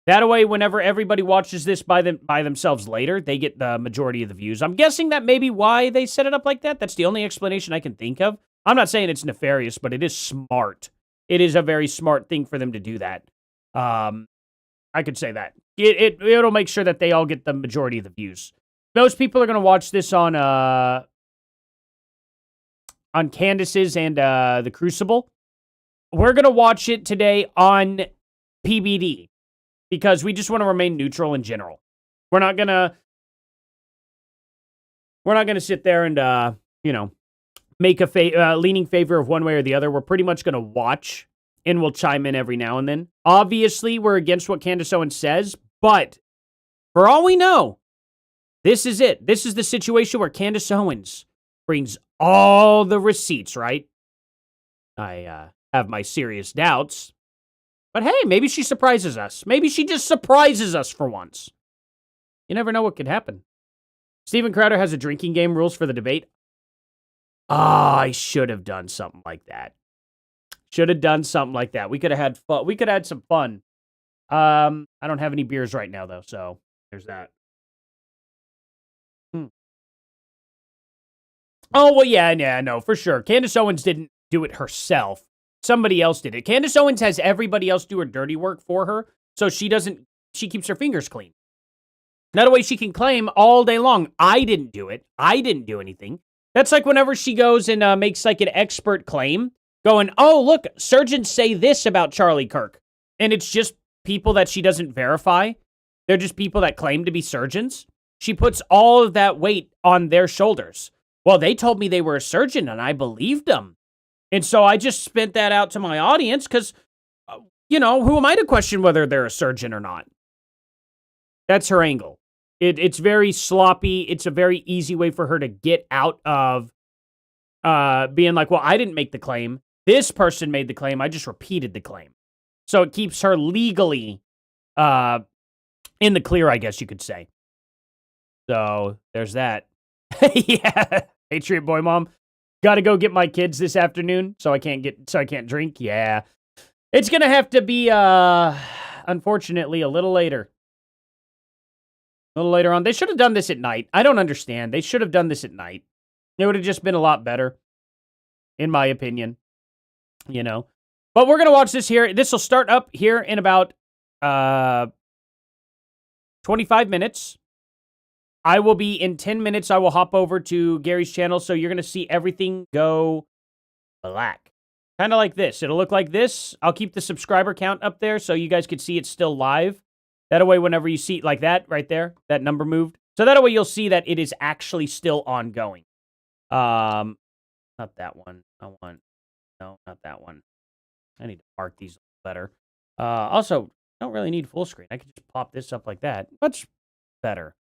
That way, whenever everybody watches this by themselves later, they get the majority of the views. I'm guessing that may be why they set it up like that. That's the only explanation I can think of. I'm not saying it's nefarious, but it is smart. It is a very smart thing for them to do that. I could say that. It'll make sure that they all get the majority of the views. Most people are going to watch this on Candace's and The Crucible. We're going to watch it today on PBD because we just want to remain neutral in general. We're not gonna sit there and make a leaning favor of one way or the other. We're pretty much gonna watch, and we'll chime in every now and then. Obviously, we're against what Candace Owens says, but for all we know, this is it. This is the situation where Candace Owens brings all the receipts, right? I have my serious doubts. But hey, maybe she surprises us. Maybe she just surprises us for once. You never know what could happen. Steven Crowder has a drinking game rules for the debate. I should have done something like that. Should have done something like that. We could have had fun. We could have had some fun. I don't have any beers right now, though, so there's that. Oh, well, yeah, no, for sure. Candace Owens didn't do it herself. Somebody else did it. Candace Owens has everybody else do her dirty work for her, so she keeps her fingers clean. That way she can claim all day long, I didn't do it. I didn't do anything. That's like whenever she goes and makes like an expert claim, going, oh, look, surgeons say this about Charlie Kirk. And it's just people that she doesn't verify. They're just people that claim to be surgeons. She puts all of that weight on their shoulders. Well, they told me they were a surgeon, and I believed them. And so I just spent that out to my audience because, who am I to question whether they're a surgeon or not? That's her angle. It's very sloppy. It's a very easy way for her to get out of being like, well, I didn't make the claim. This person made the claim. I just repeated the claim. So it keeps her legally in the clear, I guess you could say. So there's that. Yeah. Patriot boy mom. Got to go get my kids this afternoon so I can't drink. Yeah. It's going to have to be unfortunately a little later. A little later on. They should have done this at night. I don't understand. They should have done this at night. It would have just been a lot better, in my opinion. But we're going to watch this here. This will start up here in about 25 minutes. I will be in 10 minutes. I will hop over to Gary's channel. So you're going to see everything go black. Kind of like this. It'll look like this. I'll keep the subscriber count up there so you guys can see it's still live. That way, whenever you see like that right there, that number moved. So that way you'll see that it is actually still ongoing. Not that one. No, not that one. I need to mark these better. Also, I don't really need full screen. I could just pop this up like that. Much better.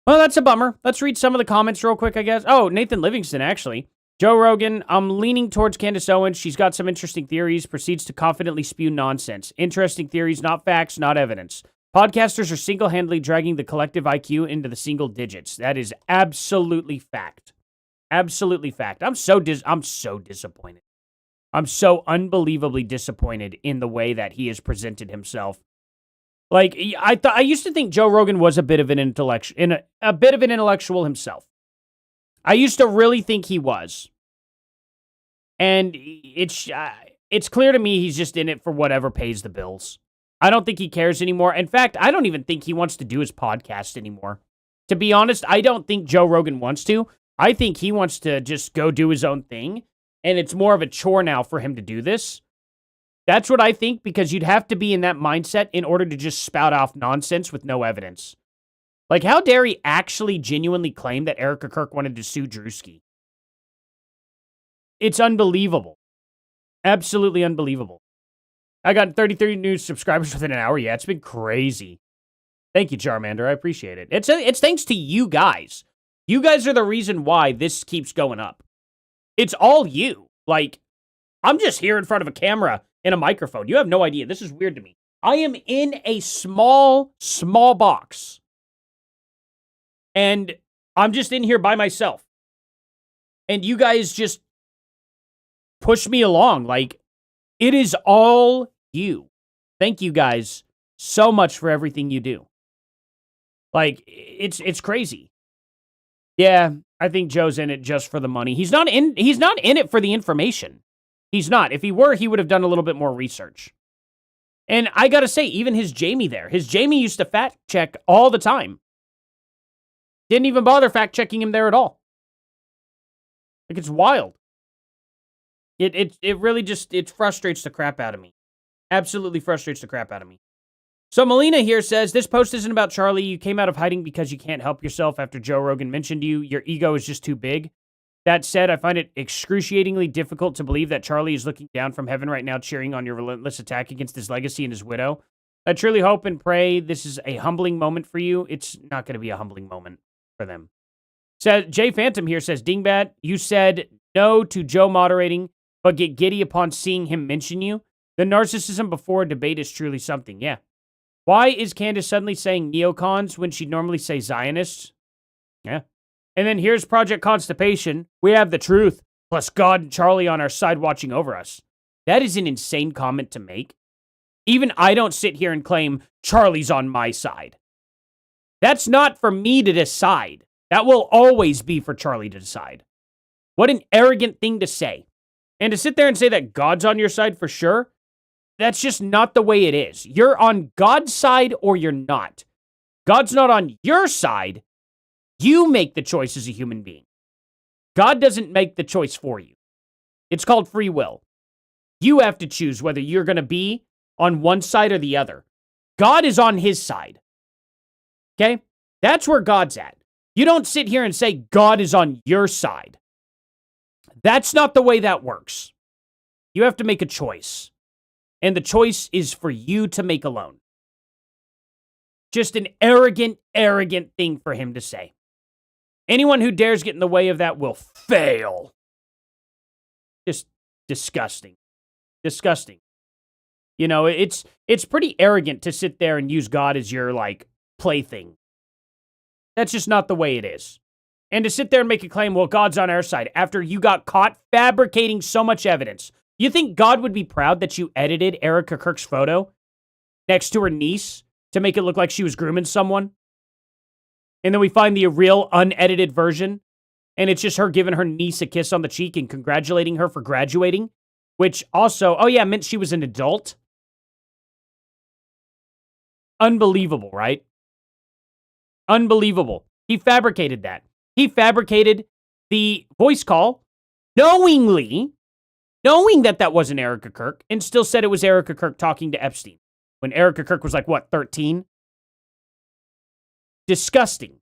Well, that's a bummer. Let's read some of the comments real quick, I guess. Oh, Nathan Livingston, actually. Joe Rogan, I'm leaning towards Candace Owens. She's got some interesting theories, proceeds to confidently spew nonsense. Interesting theories, not facts, not evidence. Podcasters are single-handedly dragging the collective IQ into the single digits. That is absolutely fact. Absolutely fact. I'm so disappointed. I'm so unbelievably disappointed in the way that he has presented himself. Like, I used to think Joe Rogan was a bit of an intellectual himself. I used to really think he was. And it's clear to me he's just in it for whatever pays the bills. I don't think he cares anymore. In fact, I don't even think he wants to do his podcast anymore. To be honest, I don't think Joe Rogan wants to. I think he wants to just go do his own thing. And it's more of a chore now for him to do this. That's what I think, because you'd have to be in that mindset in order to just spout off nonsense with no evidence. Like, how dare he actually genuinely claim that Erica Kirk wanted to sue Drewski? It's unbelievable. Absolutely unbelievable. I got 33 new subscribers within an hour. Yeah, it's been crazy. Thank you, Charmander. I appreciate it. It's thanks to you guys. You guys are the reason why this keeps going up. It's all you. Like, I'm just here in front of a camera and a microphone. You have no idea. This is weird to me. I am in a small box. And I'm just in here by myself. And you guys just push me along. Like, it is all you. Thank you guys so much for everything you do. Like, it's crazy. Yeah, I think Joe's in it just for the money. He's not in it for the information. He's not. If he were, he would have done a little bit more research. And I gotta say, even his Jamie there. His Jamie used to fact check all the time. Didn't even bother fact checking him there at all. Like, it's wild. It really just, it frustrates the crap out of me. Absolutely frustrates the crap out of me. So Melina here says, this post isn't about Charlie. You came out of hiding because you can't help yourself after Joe Rogan mentioned you. Your ego is just too big. That said, I find it excruciatingly difficult to believe that Charlie is looking down from heaven right now, cheering on your relentless attack against his legacy and his widow. I truly hope and pray this is a humbling moment for you. It's not going to be a humbling moment for them. So Jay Phantom here says, Dingbat, you said no to Joe moderating, but get giddy upon seeing him mention you. The narcissism before a debate is truly something, yeah. Why is Candace suddenly saying neocons when she'd normally say Zionists? Yeah. And then here's Project Constipation. We have the truth, plus God and Charlie on our side watching over us. That is an insane comment to make. Even I don't sit here and claim Charlie's on my side. That's not for me to decide. That will always be for Charlie to decide. What an arrogant thing to say. And to sit there and say that God's on your side for sure, that's just not the way it is. You're on God's side or you're not. God's not on your side. You make the choice as a human being. God doesn't make the choice for you. It's called free will. You have to choose whether you're going to be on one side or the other. God is on his side. Okay? That's where God's at. You don't sit here and say God is on your side. That's not the way that works. You have to make a choice. And the choice is for you to make alone. Just an arrogant, arrogant thing for him to say. Anyone who dares get in the way of that will fail. Just disgusting. Disgusting. You know, it's pretty arrogant to sit there and use God as your, like, plaything. That's just not the way it is. And to sit there and make a claim, well, God's on our side, after you got caught fabricating so much evidence. You think God would be proud that you edited Erica Kirk's photo next to her niece to make it look like she was grooming someone? And then we find the real unedited version, and it's just her giving her niece a kiss on the cheek and congratulating her for graduating, which also, oh yeah, meant she was an adult. Unbelievable, right? Unbelievable. He fabricated that. He fabricated the voice call knowing that that wasn't Erica Kirk, and still said it was Erica Kirk talking to Epstein when Erica Kirk was like, what, 13? Disgusting.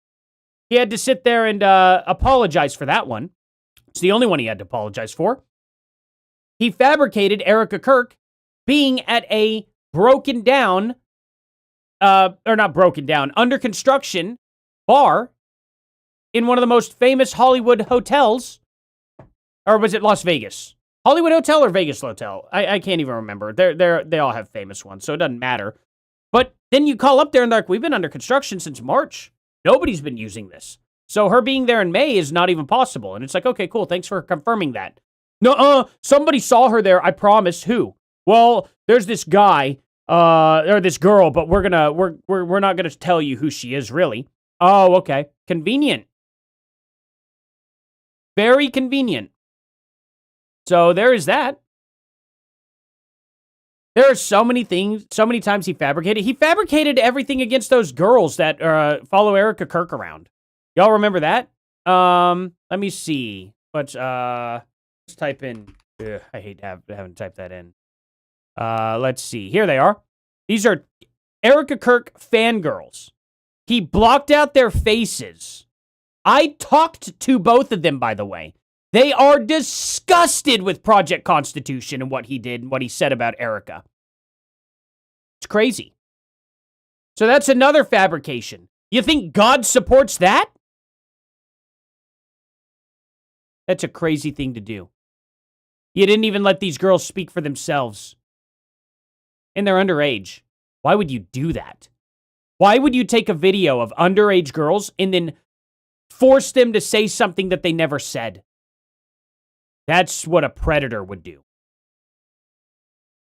He had to sit there and apologize for that one. It's the only one he had to apologize for. He fabricated Erica Kirk being at a broken down, under construction bar in one of the most famous Hollywood hotels. Or was it Las Vegas? Hollywood Hotel or Vegas Hotel? I can't even remember. They all have famous ones, so it doesn't matter. But then you call up there and they're like, we've been under construction since March. Nobody's been using this. So her being there in May is not even possible. And it's like, okay, cool. Thanks for confirming that. No, somebody saw her there. I promise. Who? Well, there's this guy, or this girl, but we're not gonna tell you who she is really. Oh, okay. Convenient. Very convenient. So there is that. There are so many things, so many times he fabricated. He fabricated everything against those girls that follow Erica Kirk around. Y'all remember that? Let me see. But let's type in. I hate having to type that in. Let's see. Here they are. These are Erica Kirk fangirls. He blocked out their faces. I talked to both of them, by the way. They are disgusted with Project Constitution and what he did and what he said about Erica. It's crazy. So that's another fabrication. You think God supports that? That's a crazy thing to do. You didn't even let these girls speak for themselves. And they're underage. Why would you do that? Why would you take a video of underage girls and then force them to say something that they never said? That's what a predator would do.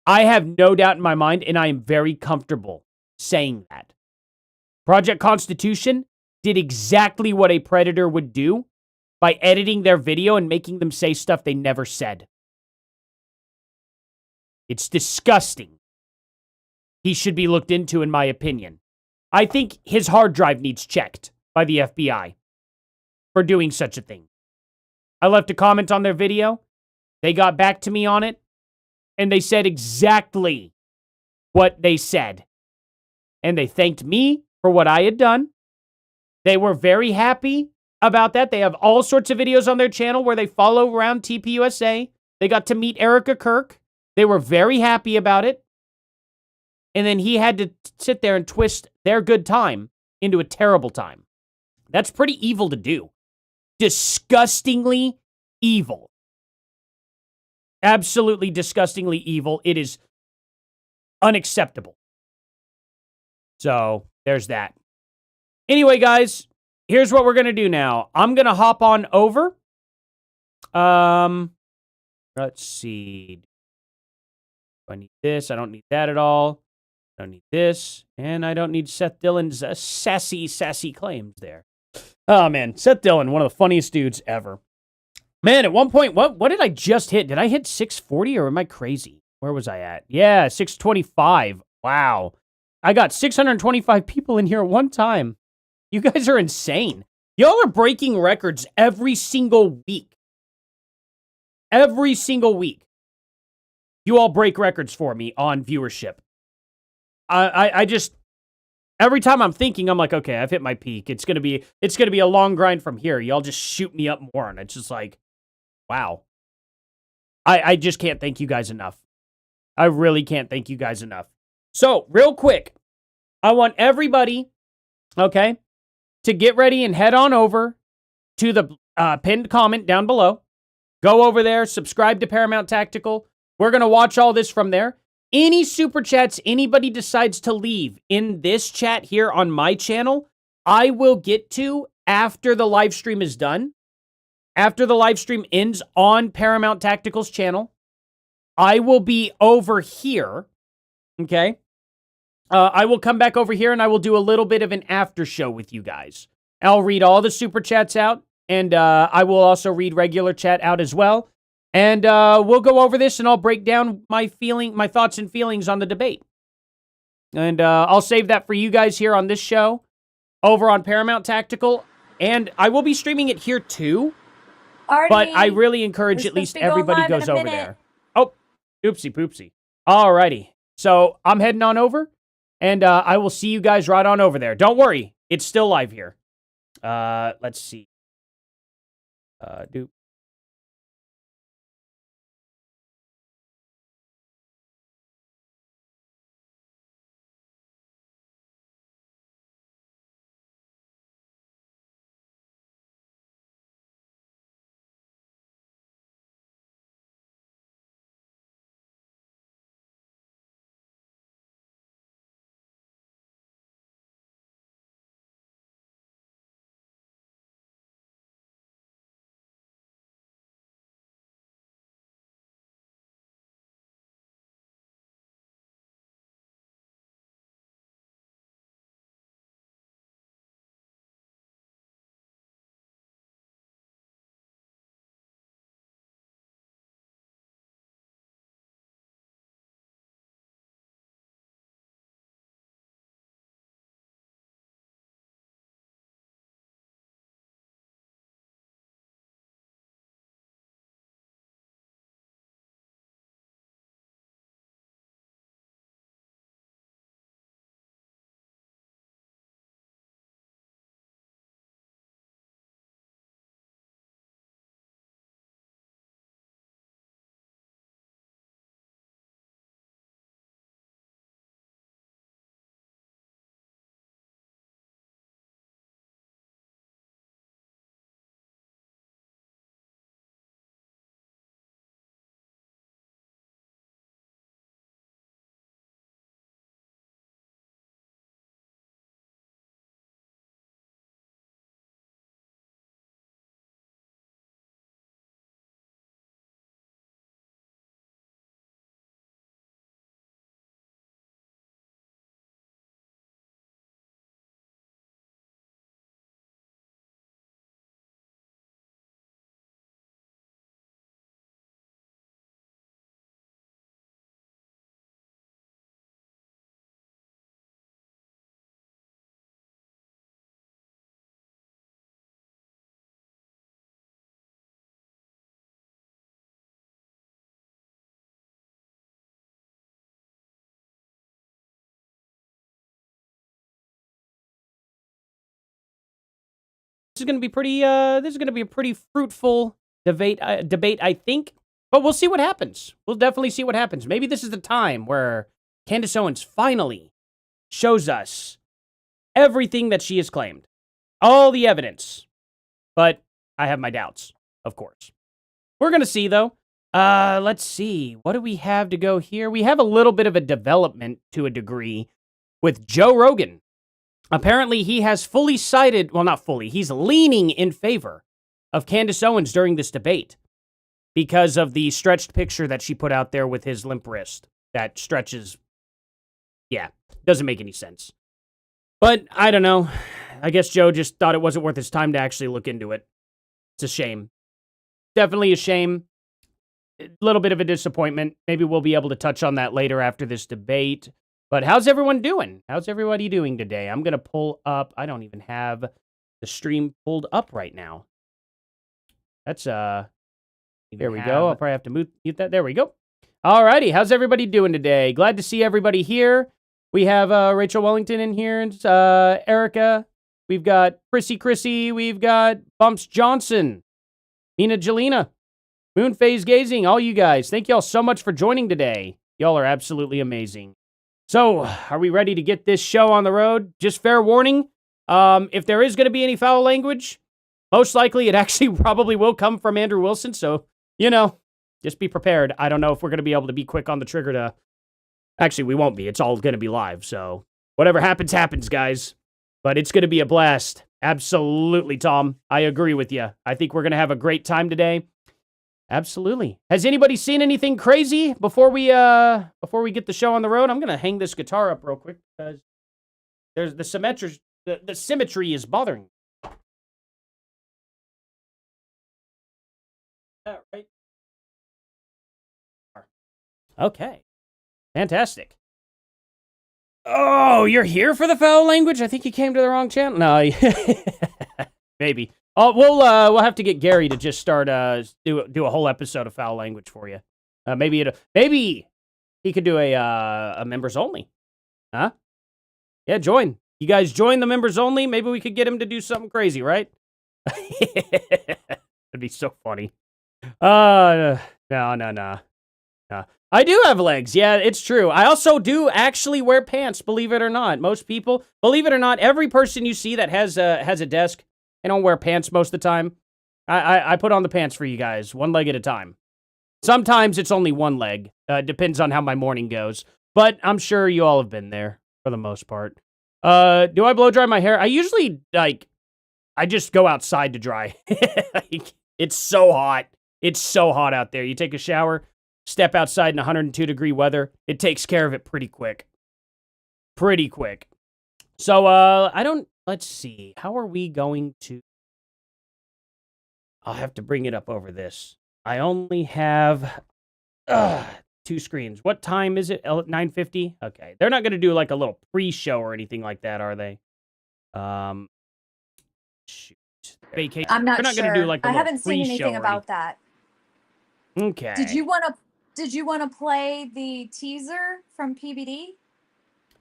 I have no doubt in my mind, and I am very comfortable saying that. Project Constitution did exactly what a predator would do by editing their video and making them say stuff they never said. It's disgusting. He should be looked into, in my opinion. I think his hard drive needs checked by the FBI for doing such a thing. I left a comment on their video. They got back to me on it. And they said exactly what they said. and they thanked me for what I had done. They were very happy about that. They have all sorts of videos on their channel where they follow around TPUSA. They got to meet Erica Kirk. They were very happy about it. And then he had to sit there and twist their good time into a terrible time. That's pretty evil to do. Disgustingly evil. Absolutely disgustingly evil. It is unacceptable. So, there's that. Anyway, guys, here's what we're going to do now. I'm going to hop on over. Let's see. Do I need this? I don't need that at all. I don't need this. And I don't need Seth Dillon's sassy claims there. Oh, man. Seth Dillon, one of the funniest dudes ever. Man, at one point, what did I just hit? Did I hit 640 or am I crazy? Where was I at? Yeah, 625. Wow. I got 625 people in here at one time. You guys are insane. Y'all are breaking records every single week. Every single week. You all break records for me on viewership. I just, every time I'm thinking, I'm like, okay, I've hit my peak. It's gonna be a long grind from here. Y'all just shoot me up more, and it's just like, wow. I just can't thank you guys enough. I really can't thank you guys enough. So, real quick, I want everybody, okay, to get ready and head on over to the pinned comment down below. Go over there, subscribe to Paramount Tactical. We're going to watch all this from there. Any super chats anybody decides to leave in this chat here on my channel, I will get to after the live stream is done. After the live stream ends on Paramount Tactical's channel, I will be over here, okay? I will come back over here and I will do a little bit of an after show with you guys. I'll read all the super chats out, and I will also read regular chat out as well. And we'll go over this, and I'll break down my thoughts and feelings on the debate. And I'll save that for you guys here on this show, over on Paramount Tactical. And I will be streaming it here too. Artie, But I really encourage at least everybody goes over there. Oh, oopsie poopsie. Alrighty. So I'm heading on over, and I will see you guys right on over there. Don't worry, it's still live here. Let's see. This is going to be pretty. This is going to be a pretty fruitful debate. I think. But we'll see what happens. We'll definitely see what happens. Maybe this is the time where Candace Owens finally shows us everything that she has claimed, all the evidence. But I have my doubts, of course. We're going to see, though. Let's see. What do we have to go here? We have a little bit of a development to a degree with Joe Rogan. Apparently, he has fully sided, well, not fully, he's leaning in favor of Candace Owens during this debate because of the stretched picture that she put out there with his limp wrist that stretches. Yeah, doesn't make any sense. But I don't know. I guess Joe just thought it wasn't worth his time to actually look into it. It's a shame. Definitely a shame. A little bit of a disappointment. Maybe we'll be able to touch on that later after this debate. But how's everyone doing? How's everybody doing today? I'm going to pull up. I don't even have the stream pulled up right now. That's, there we go. I'll probably have to mute that. There we go. Alrighty. How's everybody doing today? Glad to see everybody here. We have Rachel Wellington in here, and Erica. We've got Chrissy. We've got Bumps Johnson. Mina Jelena. Moonphase Gazing. All you guys. Thank y'all so much for joining today. Y'all are absolutely amazing. So, are we ready to get this show on the road? Just fair warning, if there is going to be any foul language, most likely it actually probably will come from Andrew Wilson. So, just be prepared. I don't know if we're going to be able to be quick on the trigger to... Actually, we won't be. It's all going to be live. So, whatever happens, guys. But it's going to be a blast. Absolutely, Tom. I agree with you. I think we're going to have a great time today. Absolutely. Has anybody seen anything crazy before we get the show on the road? I'm gonna hang this guitar up real quick because there's the symmetry is bothering me. All right. Okay. Fantastic. Oh, you're here for the foul language? I think you came to the wrong channel. No, maybe. Oh, we'll have to get Gary to just start do a whole episode of foul language for you. Maybe he could do a members only, huh? Yeah, join. You guys join the members only. Maybe we could get him to do something crazy, right? That'd be so funny. No. I do have legs. Yeah, it's true. I also do actually wear pants. Believe it or not, most people. Believe it or not, every person you see that has a desk. I don't wear pants most of the time. I put on the pants for you guys, one leg at a time. Sometimes it's only one leg. Depends on how my morning goes. But I'm sure you all have been there for the most part. Do I blow dry my hair? I usually, I just go outside to dry. It's so hot. It's so hot out there. You take a shower, step outside in 102-degree weather. It takes care of it pretty quick. Pretty quick. So, let's see. How are we going to... I'll have to bring it up over this. I only have 2 screens. What time is it? 9:50? Okay. They're not going to do like a little pre-show or anything like that, are they? Shoot. Vacation. I'm not They're not sure. going to do like a I little haven't seen anything about that. Okay. Did you want to play the teaser from PBD?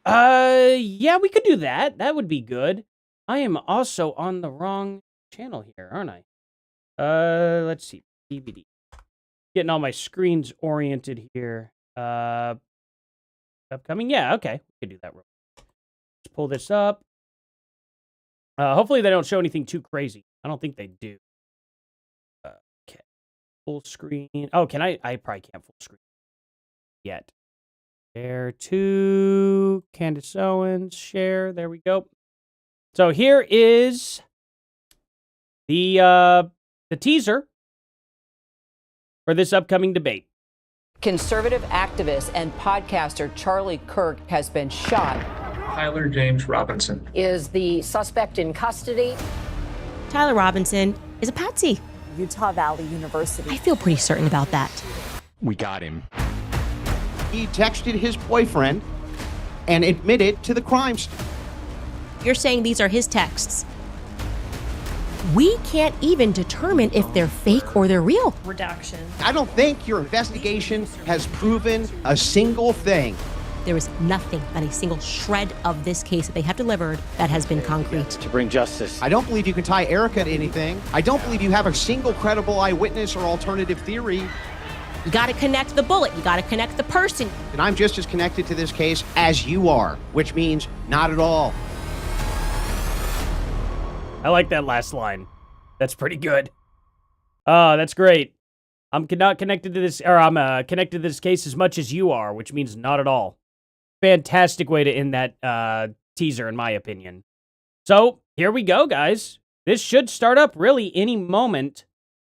Yeah, we could do that. That would be good. I am also on the wrong channel here, aren't I? Let's see. DVD. Getting all my screens oriented here. Upcoming? Yeah, okay. We could do that real quick. Let's pull this up. Hopefully they don't show anything too crazy. I don't think they do. Okay. Full screen. Oh, can I? I probably can't full screen yet. Share to Candace Owens. Share. There we go. So here is the teaser for this upcoming debate. Conservative activist and podcaster Charlie Kirk has been shot. Tyler James Robinson is the suspect in custody. Tyler Robinson is a patsy. Utah Valley University. I feel pretty certain about that. We got him. He texted his boyfriend and admitted to the crimes. You're saying these are his texts. We can't even determine if they're fake or they're real. Redaction. I don't think your investigation has proven a single thing. There is nothing, not a single shred of this case that they have delivered that has been concrete. To bring justice. I don't believe you can tie Erica to anything. I don't believe you have a single credible eyewitness or alternative theory. You got to connect the bullet. You got to connect the person. And I'm just as connected to this case as you are, which means not at all. I like that last line. That's pretty good. Oh, that's great. I'm not connected to this, or I'm connected to this case as much as you are, which means not at all. Fantastic way to end that teaser, in my opinion. So, here we go, guys. This should start up really any moment.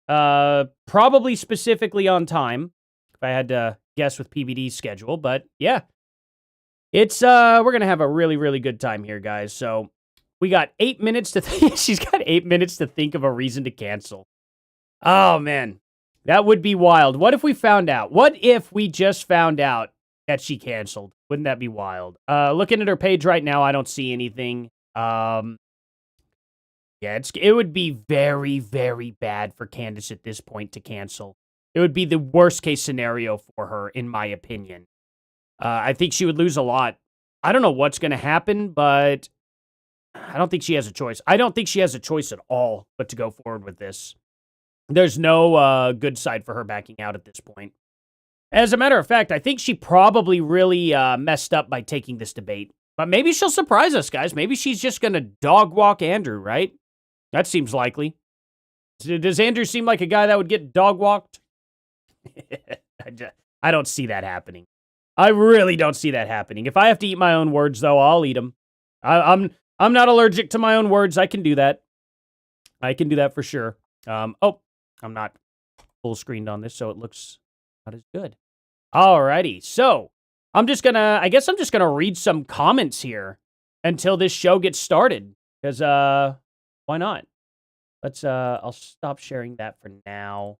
Probably specifically on time, if I had to guess with PBD's schedule, but yeah. It's, we're gonna have a really, really good time here, guys. So, we got 8 minutes to she's got 8 minutes to think of a reason to cancel. Oh, man. That would be wild. What if we found out? What if we just found out that she canceled? Wouldn't that be wild? Looking at her page right now, I don't see anything. Yeah, it would be very, very bad for Candace at this point to cancel. It would be the worst case scenario for her, in my opinion. I think she would lose a lot. I don't know what's going to happen, but I don't think she has a choice. I don't think she has a choice at all but to go forward with this. There's no good side for her backing out at this point. As a matter of fact, I think she probably really messed up by taking this debate. But maybe she'll surprise us, guys. Maybe she's just going to dog walk Andrew, right? That seems likely. Does Andrew seem like a guy that would get dog walked? I don't see that happening. I really don't see that happening. If I have to eat my own words, though, I'll eat them. I'm not allergic to my own words. I can do that. I can do that for sure. Oh, I'm not full screened on this, so it looks not as good. Alrighty, so I guess I'm just gonna read some comments here until this show gets started. Because why not? I'll stop sharing that for now.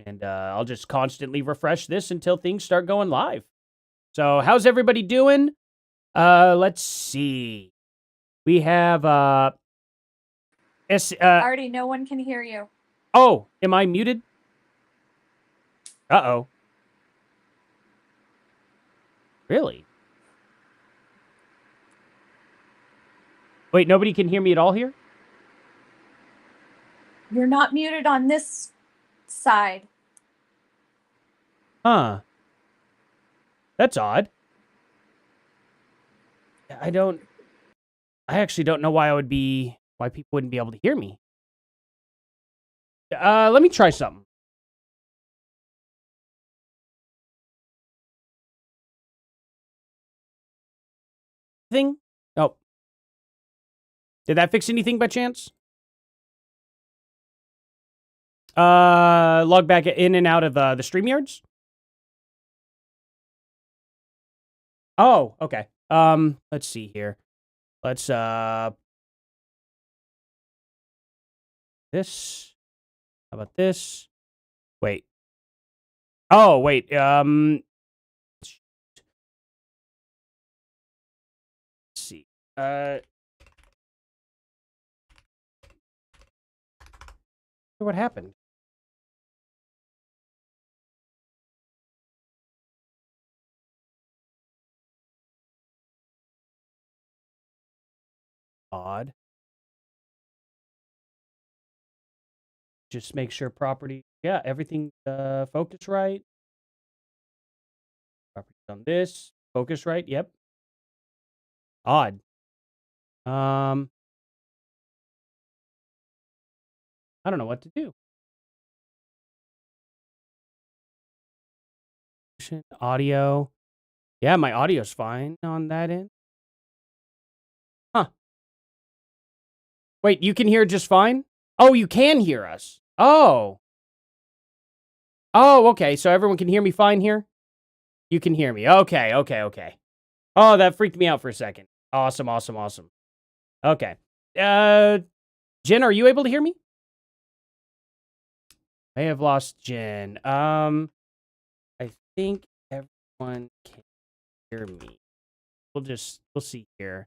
And I'll just constantly refresh this until things start going live. So how's everybody doing? Let's see. We have Artie, no one can hear you. Oh, am I muted? Uh-oh. Really? Wait, nobody can hear me at all here? You're not muted on this side. Huh. That's odd. I actually don't know why people wouldn't be able to hear me. Let me try something. Oh. Did that fix anything by chance? Log back in and out of the StreamYards? Oh, okay. Let's see here. Let's this. How about this? Wait. Oh, wait. Let's see. What happened? Odd. Just make sure property. Yeah, everything focus right. Property on this. Focus right. Yep. Odd. I don't know what to do. Audio. Yeah, my audio's fine on that end. Huh. Wait, you can hear just fine? Oh, you can hear us. Oh. Oh, okay. So everyone can hear me fine here? You can hear me. Okay. Oh, that freaked me out for a second. Awesome. Okay. Jen, are you able to hear me? I have lost Jen. I think everyone can hear me. We'll see here.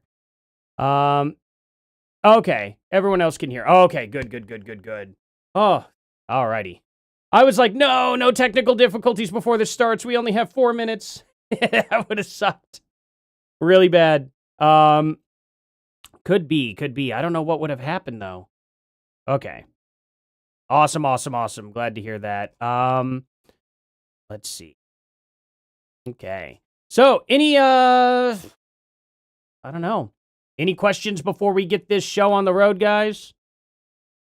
Okay. Everyone else can hear. Okay, good. Oh, alrighty. I was like, no technical difficulties before this starts. We only have 4 minutes. That would have sucked really bad. Could be. I don't know what would have happened though. Okay. Awesome. Glad to hear that. Let's see. Okay. So, I don't know. Any questions before we get this show on the road, guys?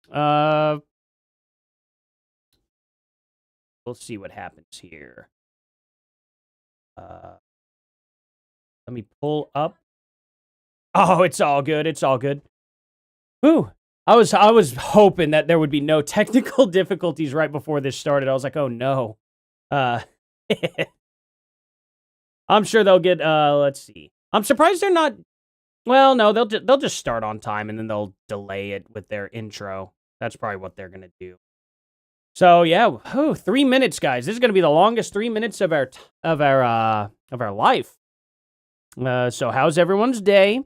We'll see what happens here. Let me pull up. Oh, it's all good. Whew. I was hoping that there would be no technical difficulties right before this started. I was like, oh no. I'm sure they'll get, let's see. I'm surprised they're not, well, no, they'll just start on time and then they'll delay it with their intro. That's probably what they're going to do. So, yeah, 3 minutes, guys. This is going to be the longest 3 minutes of our life. So how's everyone's day?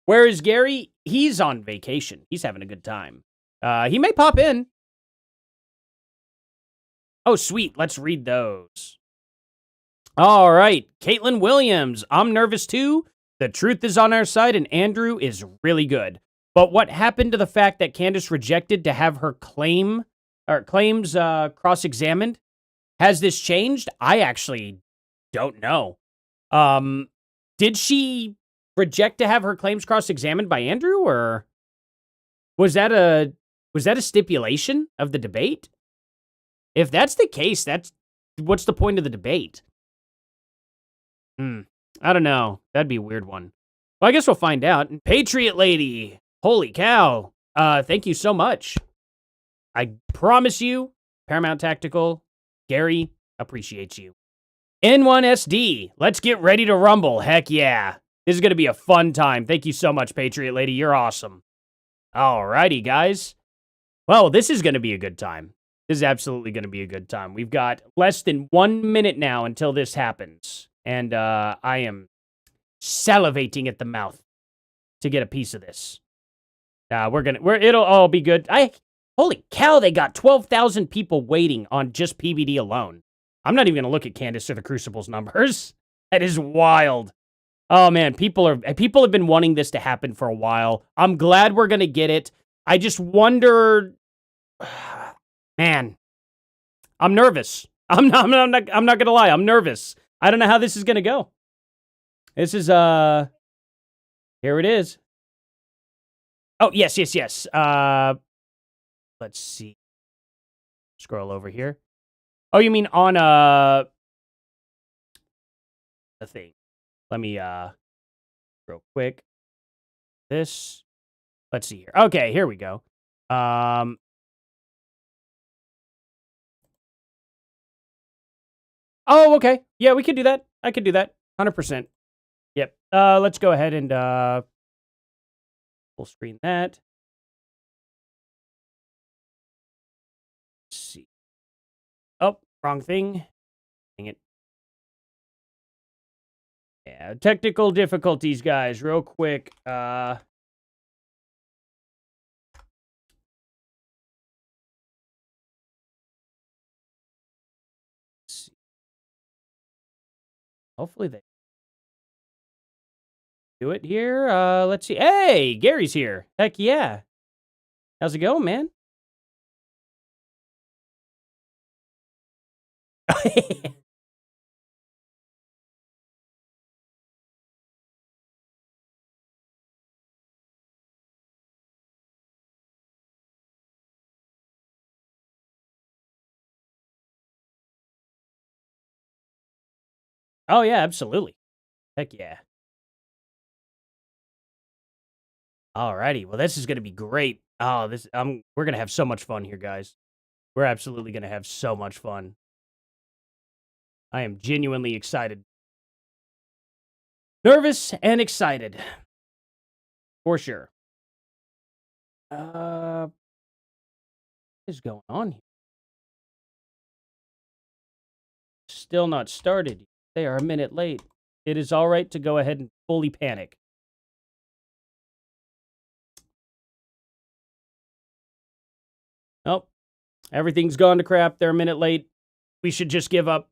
Where is Gary? He's on vacation. He's having a good time. He may pop in. Oh, sweet. Let's read those. All right. Caitlin Williams. I'm nervous too. The truth is on our side, and Andrew is really good. But what happened to the fact that Candace rejected to have her claims cross-examined? Has this changed? I actually don't know. Did she reject to have her claims cross-examined by Andrew, or was that a stipulation of the debate? If that's the case, what's the point of the debate? I don't know. That'd be a weird one. Well, I guess we'll find out. Patriot Lady. Holy cow. Thank you so much. I promise you, Paramount Tactical, Gary, appreciates you. N1SD. Let's get ready to rumble. Heck yeah. This is going to be a fun time. Thank you so much, Patriot Lady. You're awesome. Alrighty, guys. Well, this is going to be a good time. This is absolutely going to be a good time. We've got less than 1 minute now until this happens. And I am salivating at the mouth to get a piece of this. It'll all be good. Holy cow, they got 12,000 people waiting on just PBD alone. I'm not even going to look at Candace or the Crucible's numbers. That is wild. Oh man, people have been wanting this to happen for a while. I'm glad we're going to get it. I just wonder, man, I'm nervous. I'm not going to lie. I'm nervous. I don't know how this is going to go. This is, here it is. Oh, yes. Let's see. Scroll over here. Oh, you mean on, the thing. Let me, real quick. This, let's see here. Okay, here we go. Oh, okay. Yeah, we could do that. I could do that. 100%. Yep. Let's go ahead and full screen that. Let's see. Oh, wrong thing. Dang it. Yeah, technical difficulties, guys. Real quick. Let's see. Hopefully they do it here. Let's see. Hey, Gary's here. Heck yeah. How's it going, man? Oh, yeah, absolutely. Heck yeah. Alrighty. Well, this is going to be great. Oh, we're going to have so much fun here, guys. We're absolutely going to have so much fun. I am genuinely excited. Nervous and excited. For sure. What is going on here? Still not started. They are a minute late. It is all right to go ahead and fully panic. Oh, everything's gone to crap. They're a minute late. We should just give up.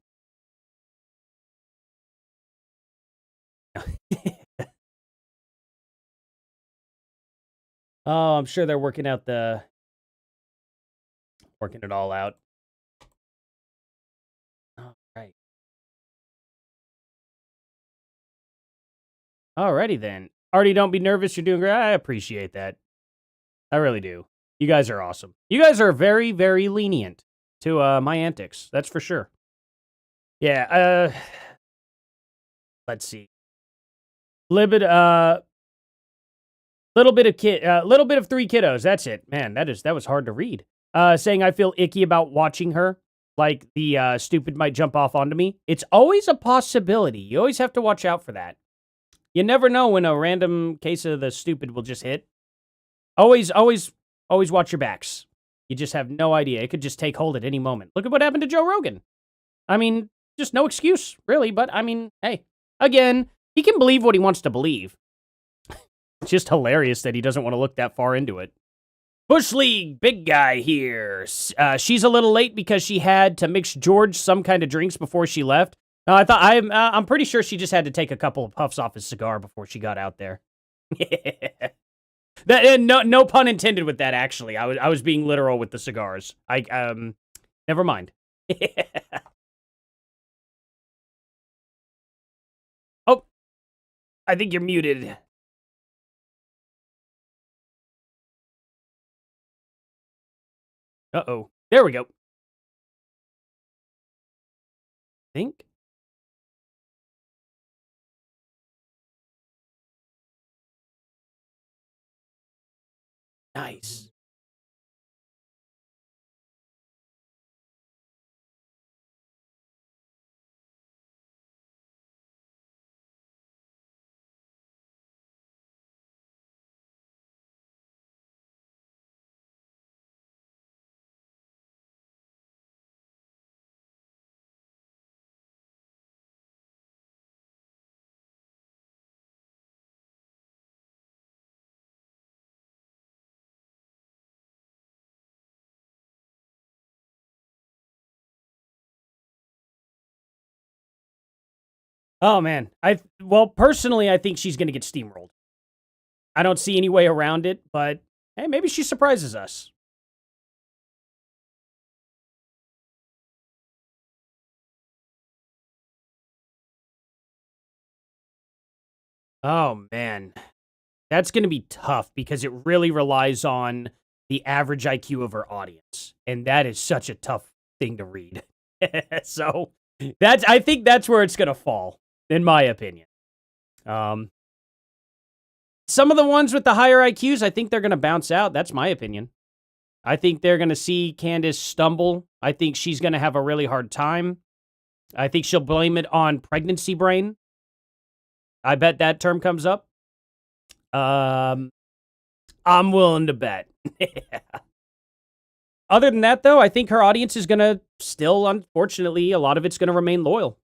Oh, I'm sure they're working it all out. All right. Alrighty then. Artie, don't be nervous. You're doing great. I appreciate that. I really do. You guys are awesome. You guys are very, very lenient to my antics. That's for sure. Yeah. Let's see. Little bit of three kiddos. That's it. Man, that was hard to read. Saying I feel icky about watching her. Like the stupid might jump off onto me. It's always a possibility. You always have to watch out for that. You never know when a random case of the stupid will just hit. Always watch your backs. You just have no idea. It could just take hold at any moment. Look at what happened to Joe Rogan. I mean, just no excuse, really. But, I mean, hey. Again, he can believe what he wants to believe. It's just hilarious that he doesn't want to look that far into it. Bush League, big guy here. She's a little late because she had to mix George some kind of drinks before she left. No, I'm pretty sure she just had to take a couple of puffs off his cigar before she got out there. No pun intended with that. Actually, I was being literal with the cigars. Never mind. Oh, I think you're muted. Uh-oh. There we go. Think. Nice. Oh, man. Personally, I think she's going to get steamrolled. I don't see any way around it, but hey, maybe she surprises us. Oh, man. That's going to be tough because it really relies on the average IQ of our audience. And that is such a tough thing to read. So, I think that's where it's going to fall, in my opinion. Some of the ones with the higher IQs, I think they're going to bounce out. That's my opinion. I think they're going to see Candace stumble. I think she's going to have a really hard time. I think she'll blame it on pregnancy brain. I bet that term comes up. I'm willing to bet. Other than that, though, I think her audience is going to still, unfortunately, a lot of it's going to remain loyal.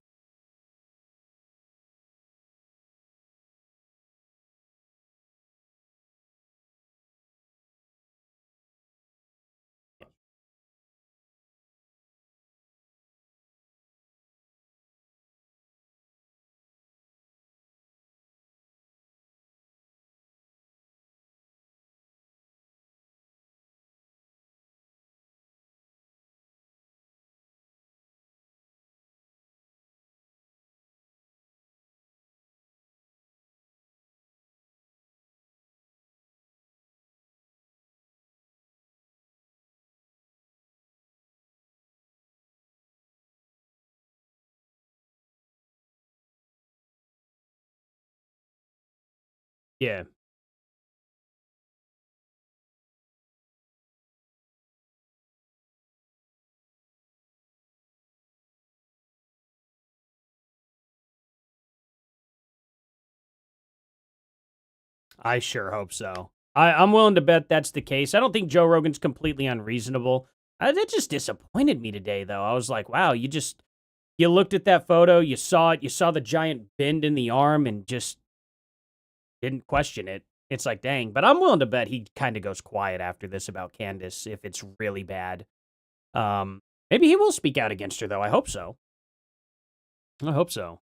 Yeah. I sure hope so. I'm willing to bet that's the case. I don't think Joe Rogan's completely unreasonable. That just disappointed me today, though. I was like, wow, you looked at that photo, you saw it, you saw the giant bend in the arm and just didn't question it. It's like, dang. But I'm willing to bet he kind of goes quiet after this about Candace if it's really bad. Maybe he will speak out against her, though. I hope so. I hope so.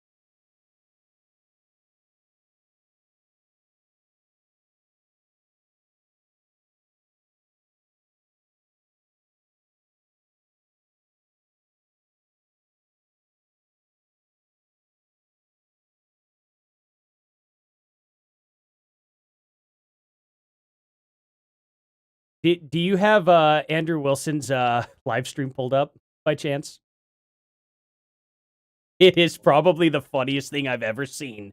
Do you have Andrew Wilson's live stream pulled up by chance? It is probably the funniest thing I've ever seen.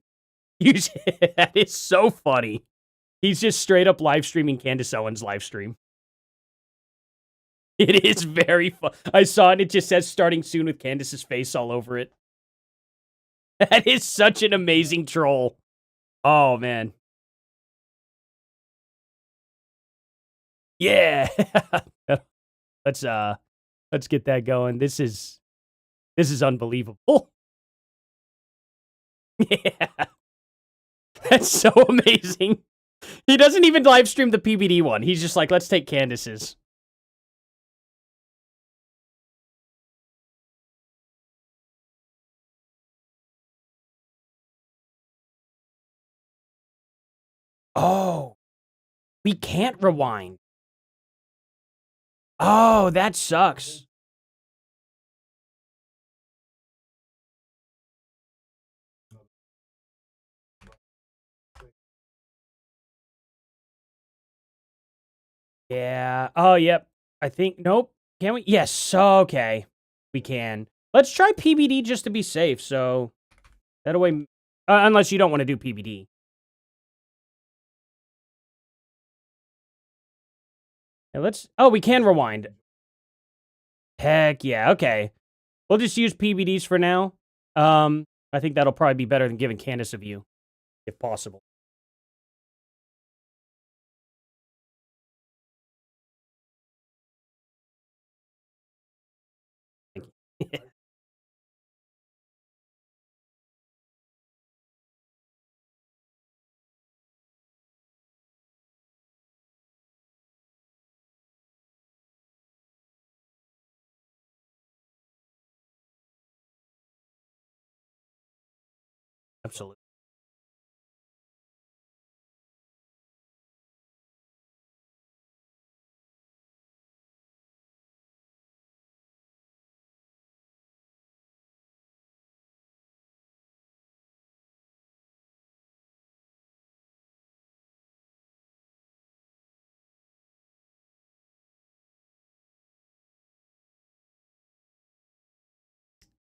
That is so funny. He's just straight up live streaming Candace Owens' live stream. It is very fun. I saw it. It just says starting soon with Candace's face all over it. That is such an amazing troll. Oh, man. Yeah. Let's get that going. This is unbelievable. Yeah. That's so amazing. He doesn't even live stream the PBD one. He's just like, let's take Candace's. Oh, we can't rewind. Oh, that sucks. Yeah. Oh, yep. I think, nope. Can we? Yes. Okay. We can. Let's try PBD just to be safe. So that way, unless you don't want to do PBD. And we can rewind. Heck yeah. Okay. We'll just use PBDs for now. I think that'll probably be better than giving Candace a view, if possible. Thank you. Absolutely.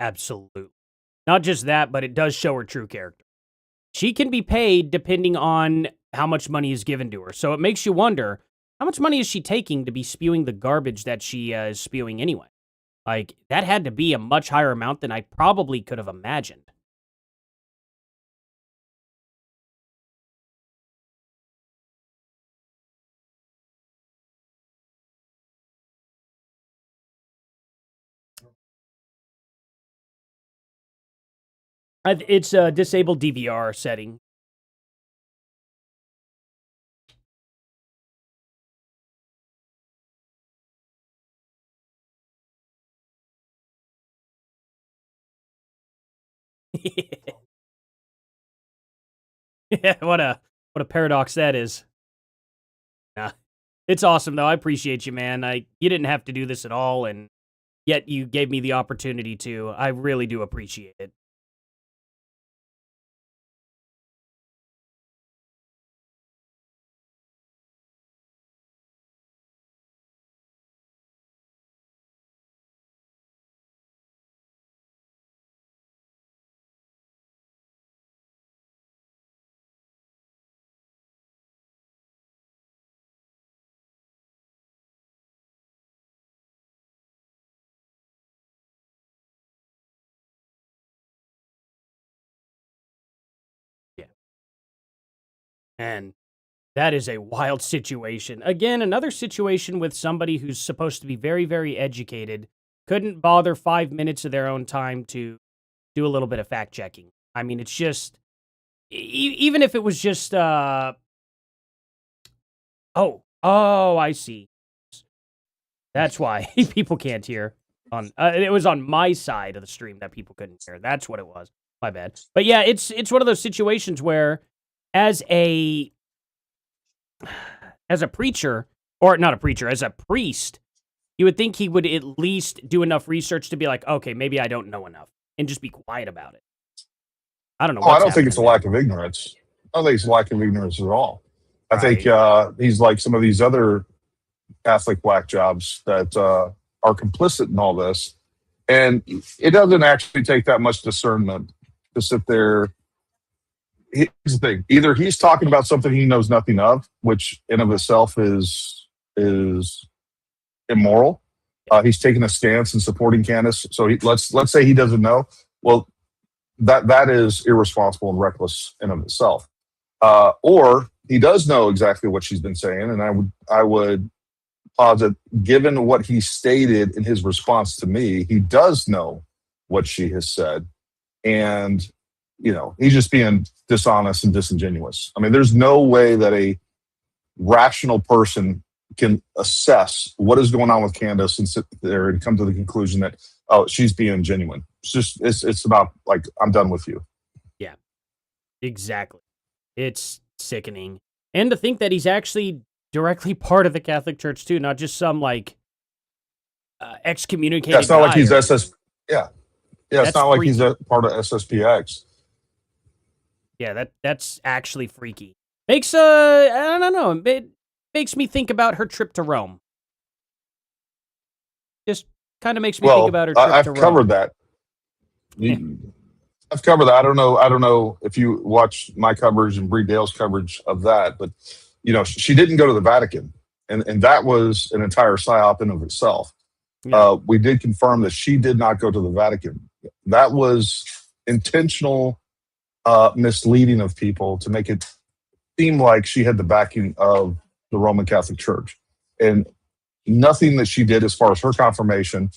Absolutely. Not just that, but it does show her true character. She can be paid depending on how much money is given to her. So it makes you wonder, how much money is she taking to be spewing the garbage that she is spewing anyway? Like, that had to be a much higher amount than I probably could have imagined. It's a disabled DVR setting. Yeah, what a paradox that is. Nah. It's awesome though. I appreciate you, man. You didn't have to do this at all, and yet you gave me the opportunity to. I really do appreciate it. Yeah. And that is a wild situation. Again, another situation with somebody who's supposed to be very, very educated, couldn't bother 5 minutes of their own time to do a little bit of fact checking. I mean, it's just, even if it was just, I see. That's why people can't hear. It was on my side of the stream that people couldn't hear. That's what it was. My bad. But yeah, it's one of those situations where, as a preacher, or not a preacher, as a priest, you would think he would at least do enough research to be like, okay, maybe I don't know enough, and just be quiet about it. I don't know. I don't think it's a lack of ignorance. I don't think it's a lack of ignorance at all. I think he's like some of these other Catholic whack jobs that are complicit in all this. And it doesn't actually take that much discernment to sit there. Here's the thing: either he's talking about something he knows nothing of, which in of itself is immoral. He's taking a stance and supporting Candace. So let's say he doesn't know. Well, that is irresponsible and reckless in of itself. Or he does know exactly what she's been saying, and I would posit, given what he stated in his response to me, he does know what she has said, and he's just being dishonest and disingenuous. I mean, there's no way that a rational person can assess what is going on with Candace and sit there and come to the conclusion that, oh, she's being genuine. It's about like, I'm done with you. Yeah, exactly. It's sickening. And to think that he's actually directly part of the Catholic Church too, not just some excommunicated. Yeah, it's not like he's guy SS. Yeah, it's not like he's a part of SSPX. Yeah, that's actually freaky. Makes I don't know. It makes me think about her trip to Rome. Just kind of makes me think about her trip to Rome. I've covered that. I've covered that. I don't know if you watch my coverage and Bree Dale's coverage of that, but she didn't go to the Vatican, and that was an entire psyop in of itself. Yeah. We did confirm that she did not go to the Vatican. That was intentional misleading of people to make it seem like she had the backing of the Roman Catholic Church, and nothing that she did as far as her confirmation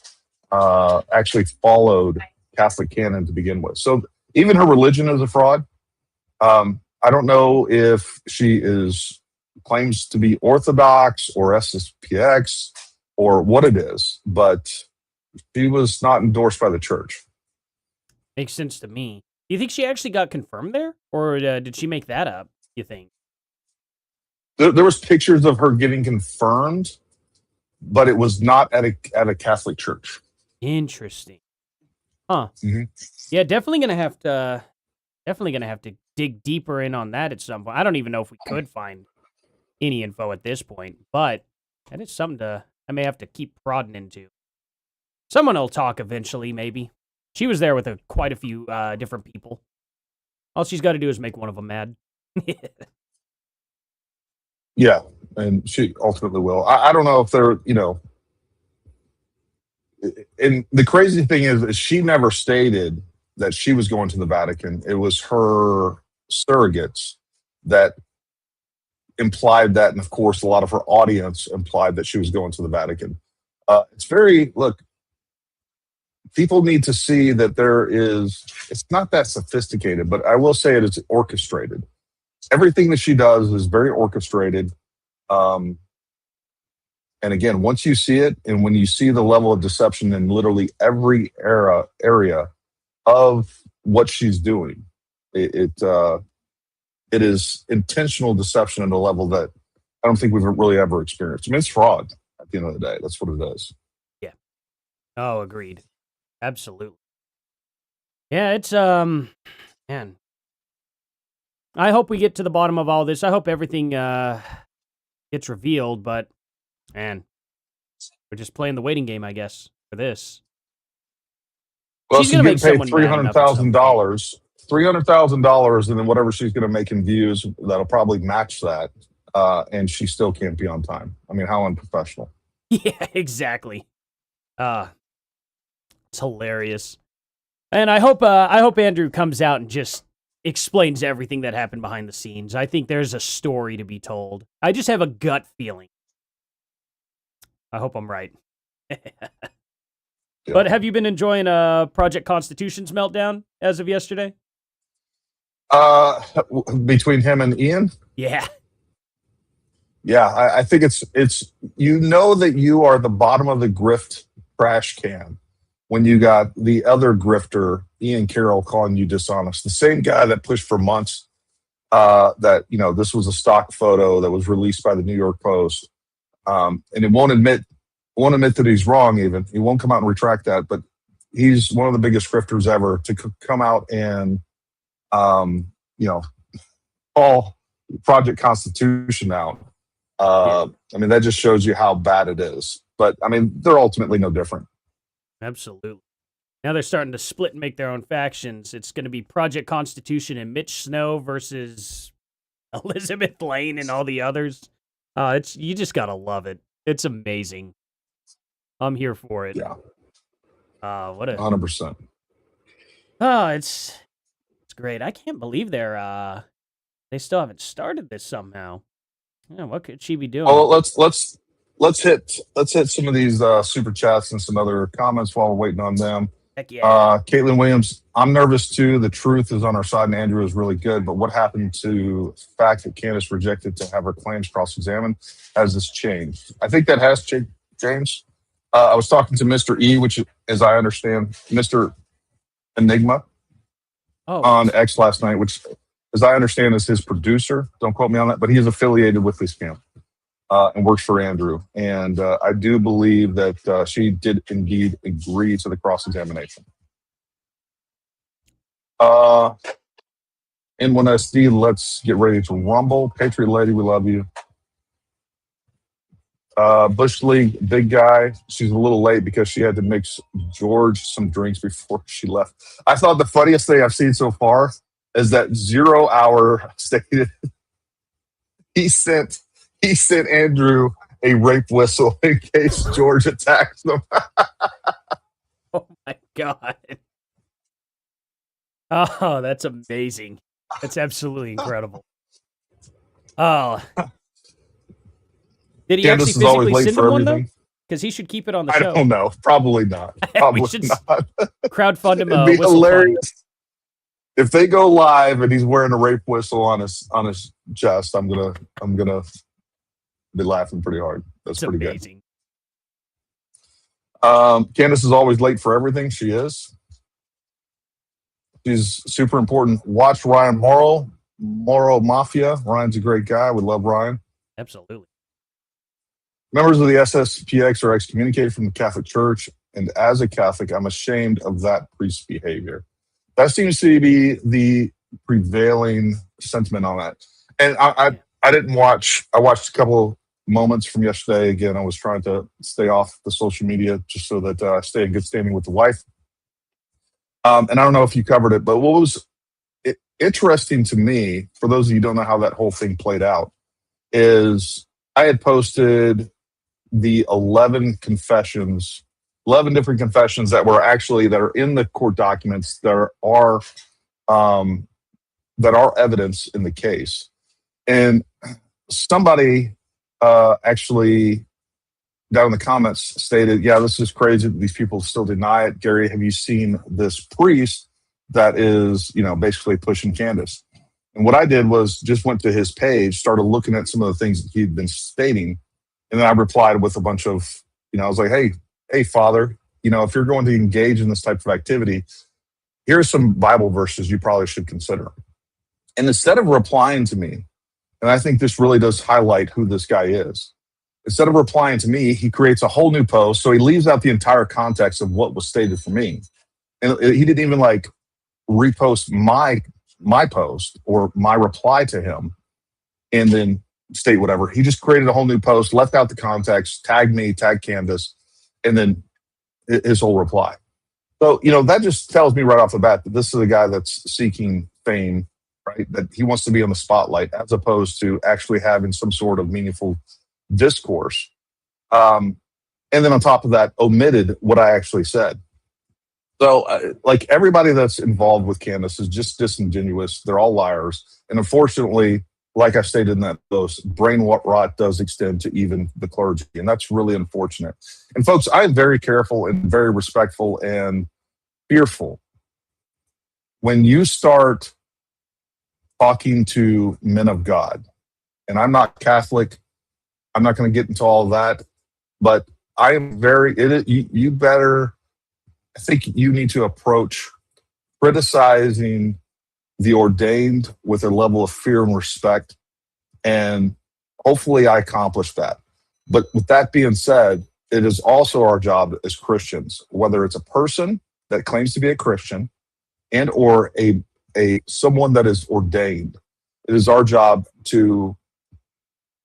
actually followed Catholic canon to begin with. So even her religion is a fraud. I don't know if she claims to be Orthodox or SSPX or what it is, but she was not endorsed by the church. Makes sense to me. Do you think she actually got confirmed there, or did she make that up, you think? There was pictures of her getting confirmed, but it was not at a Catholic church. Interesting. Huh. Mm-hmm. Yeah, definitely gonna have to dig deeper in on that at some point. I don't even know if we could find any info at this point, but that is something I may have to keep prodding into. Someone will talk eventually, maybe. She was there with quite a few different people. All she's got to do is make one of them mad. Yeah, and she ultimately will. I don't know if they're, and the crazy thing is she never stated that she was going to the Vatican. It was her surrogates that implied that, and of course, a lot of her audience implied that she was going to the Vatican. People need to see that it's not that sophisticated, but I will say it is orchestrated. Everything that she does is very orchestrated. And again, once you see it, and when you see the level of deception in literally every area of what she's doing, it is intentional deception at a level that I don't think we've really ever experienced. I mean, it's fraud at the end of the day. That's what it is. Yeah. Oh, agreed. Absolutely. Yeah, it's man. I hope we get to the bottom of all this. I hope everything gets revealed, but man, we're just playing the waiting game, I guess, for this. Well, she's going to pay $300,000, $300,000, and then whatever she's going to make in views, that'll probably match that, and she still can't be on time. I mean, how unprofessional. Yeah, exactly. It's hilarious. And I hope Andrew comes out and just explains everything that happened behind the scenes. I think there's a story to be told. I just have a gut feeling. I hope I'm right. But have you been enjoying Project Constitution's meltdown as of yesterday? Between him and Ian? Yeah. Yeah, I think it's that you are the bottom of the grift trash can when you got the other grifter, Ian Carroll, calling you dishonest. The same guy that pushed for months that, this was a stock photo that was released by the New York Post. And it won't admit that he's wrong even. He won't come out and retract that, but he's one of the biggest grifters ever to come out and, call Project Constitution out I mean, that just shows you how bad it is. But I mean, they're ultimately no different. Absolutely. Now they're starting to split and make their own factions. It's going to be Project Constitution and Mitch Snow versus Elizabeth Lane and all the others. It's you just gotta love it. It's amazing. I'm here for it. Yeah. What a 100%. it's great. I can't believe they still haven't started this somehow. Yeah, what could she be doing? Oh, let's hit some of these super chats and some other comments while we're waiting on them. Heck yeah. Caitlin Williams, I'm nervous too. The truth is on our side, and Andrew is really good. But what happened to the fact that Candace rejected to have her claims cross-examined? Has this changed? I think that has changed. I was talking to Mr. E, which, as I understand, Mr. Enigma on X last night, which, as I understand, is his producer. Don't quote me on that, but he is affiliated with this camp and works for Andrew. And I do believe that she did indeed agree to the cross-examination. N1SD, let's get ready to rumble. Patriot Lady, we love you. Bush League, big guy. She's a little late because she had to mix George some drinks before she left. I thought the funniest thing I've seen so far is that 0 Hour stated he sent Andrew a rape whistle in case George attacks them. Oh my God. Oh, that's amazing. That's absolutely incredible. Oh. Did he Candace actually is always physically late send for him one, though? everything. Because he should keep it on the I show. don't know. Probably not. Probably We should not. crowdfund him a It'd be whistle hilarious if they go live and he's wearing a rape whistle on his chest. I'm gonna be laughing pretty hard. That's It's pretty amazing. good. Candace is always late for everything. She is. She's super important. Watch Ryan Morrow Mafia. Ryan's a great guy. We love Ryan. Absolutely. Members of the SSPX are excommunicated from the Catholic Church, and as a Catholic, I'm ashamed of that priest's behavior. That seems to be the prevailing sentiment on that. And I didn't watch. I watched a couple moments from yesterday. Again, I was trying to stay off the social media just so that I stay in good standing with the wife. And I don't know if you covered it, but what was interesting to me, for those of you who don't know how that whole thing played out, is I had posted the 11 different confessions that are in the court documents that are evidence in the case. And somebody actually down in the comments stated, yeah, this is crazy that these people still deny it. Gary, have you seen this priest that is, basically pushing Candace? And what I did was just went to his page, started looking at some of the things that he'd been stating. And then I replied with a bunch of, I was like, hey, Father, if you're going to engage in this type of activity, here's some Bible verses you probably should consider. And instead of replying to me, and I think this really does highlight who this guy is, instead of replying to me, he creates a whole new post. So he leaves out the entire context of what was stated for me. And he didn't even repost my post or my reply to him and then state whatever. He just created a whole new post, left out the context, tagged me, tagged Candace, and then his whole reply. So, that just tells me right off the bat that this is a guy that's seeking fame, right? That he wants to be on the spotlight as opposed to actually having some sort of meaningful discourse. And then on top of that, omitted what I actually said. So, everybody that's involved with Candace is just disingenuous. They're all liars. And unfortunately, like I stated in that post, brain rot does extend to even the clergy. And that's really unfortunate. And folks, I am very careful and very respectful and fearful when you start talking to men of God. And I'm not Catholic. I'm not going to get into all of that. But I am you better, I think you need to approach criticizing the ordained with a level of fear and respect. And hopefully I accomplish that. But with that being said, it is also our job as Christians, whether it's a person that claims to be a Christian and or a someone that is ordained, it is our job to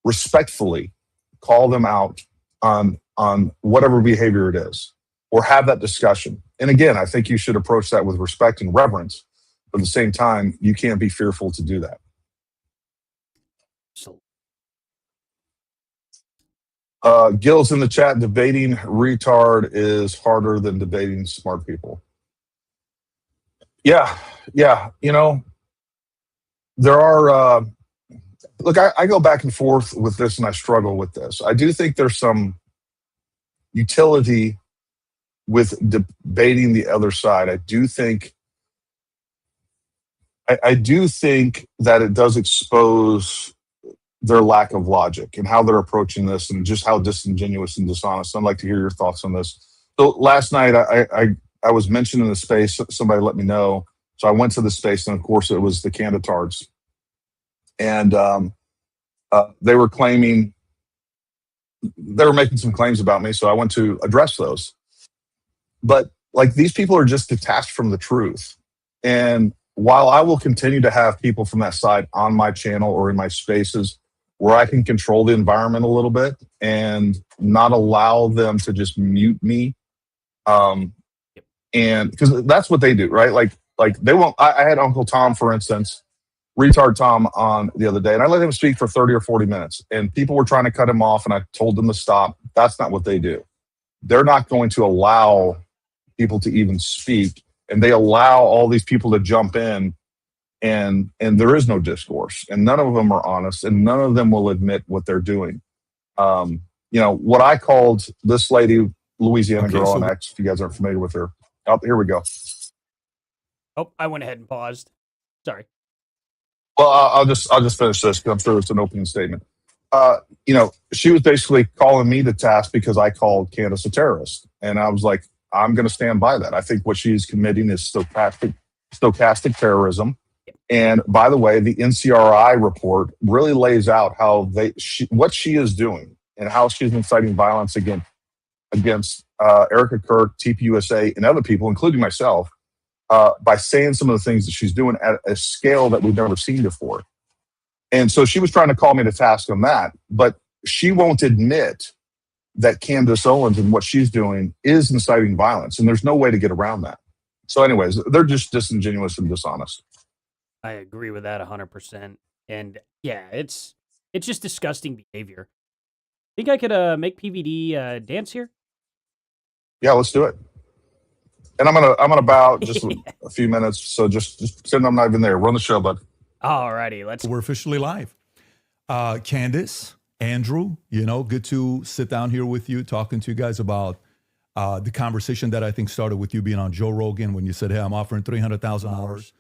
respectfully call them out on whatever behavior it is, or have that discussion. And again, I think you should approach that with respect and reverence. But at the same time, you can't be fearful to do that. So, Gil's in the chat, debating retard is harder than debating smart people. Yeah. You know, there are, look, I go back and forth with this and I struggle with this. I do think there's some utility with debating the other side. I do think that it does expose their lack of logic and how they're approaching this and just how disingenuous and dishonest. I'd like to hear your thoughts on this. So last night I was mentioned in the space, somebody let me know. So I went to the space, and of course it was the Candatards. And they were making some claims about me, so I went to address those. But like, these people are just detached from the truth. And while I will continue to have people from that side on my channel or in my spaces where I can control the environment a little bit and not allow them to just mute me, and because that's what they do, right? Like they won't. I had Uncle Tom, for instance, retard Tom, on the other day, and I let him speak for 30 or 40 minutes, and people were trying to cut him off, and I told them to stop. That's not what they do. They're not going to allow people to even speak, and they allow all these people to jump in, and there is no discourse, and none of them are honest, and none of them will admit what they're doing. You know, what I called this lady, Louisiana girl on X, if you guys aren't familiar with her. Oh, here we go. Oh, I went ahead and paused. Sorry. Well, I'll just finish this, because I'm sure it's an opening statement. You know, she was basically calling me to task because I called Candace a terrorist, and I was like, I'm going to stand by that. I think what she's committing is stochastic terrorism. And by the way, the NCRI report really lays out how what she is doing and how she's inciting violence against Erica Kirk, TPUSA, and other people, including myself, by saying some of the things that she's doing at a scale that we've never seen before. And so she was trying to call me to task on that, but she won't admit that Candace Owens and what she's doing is inciting violence, and there's no way to get around that. So anyways, they're just disingenuous and dishonest. I agree with that 100%. And yeah, it's just disgusting behavior. Think I could make PVD dance here? Yeah, let's do it. And I'm gonna bow just a few minutes, so just pretend I'm not even there. Run the show, bud. Alrighty, We're officially live. Candace, Andrew, you know, good to sit down here with you, talking to you guys about the conversation that I think started with you being on Joe Rogan when you said, hey, I'm offering $300,000.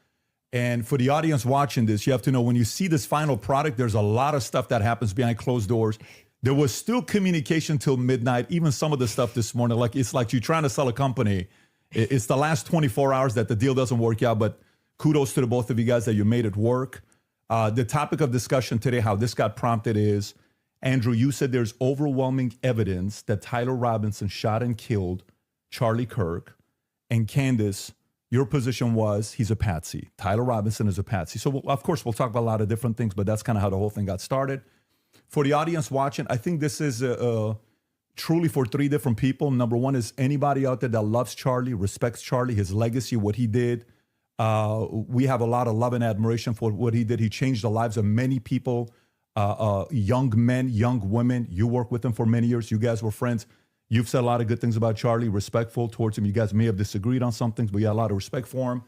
And for the audience watching this, you have to know, when you see this final product, there's a lot of stuff that happens behind closed doors. There was still communication till midnight, even some of the stuff this morning. Like, it's like you're trying to sell a company. It's the last 24 hours that the deal doesn't work out, but kudos to the both of you guys that you made it work. The topic of discussion today, how this got prompted, is, Andrew, you said there's overwhelming evidence that Tyler Robinson shot and killed Charlie Kirk. And Candace, your position was he's a patsy. Tyler Robinson is a patsy. So, of course, we'll talk about a lot of different things, but that's kind of how the whole thing got started. For the audience watching, I think this is truly for three different people. Number one is anybody out there that loves Charlie, respects Charlie, his legacy, what he did. We have a lot of love and admiration for what he did. He changed the lives of many people, young men, young women. You worked with him for many years. You guys were friends. You've said a lot of good things about Charlie, respectful towards him. You guys may have disagreed on some things, but you had a lot of respect for him.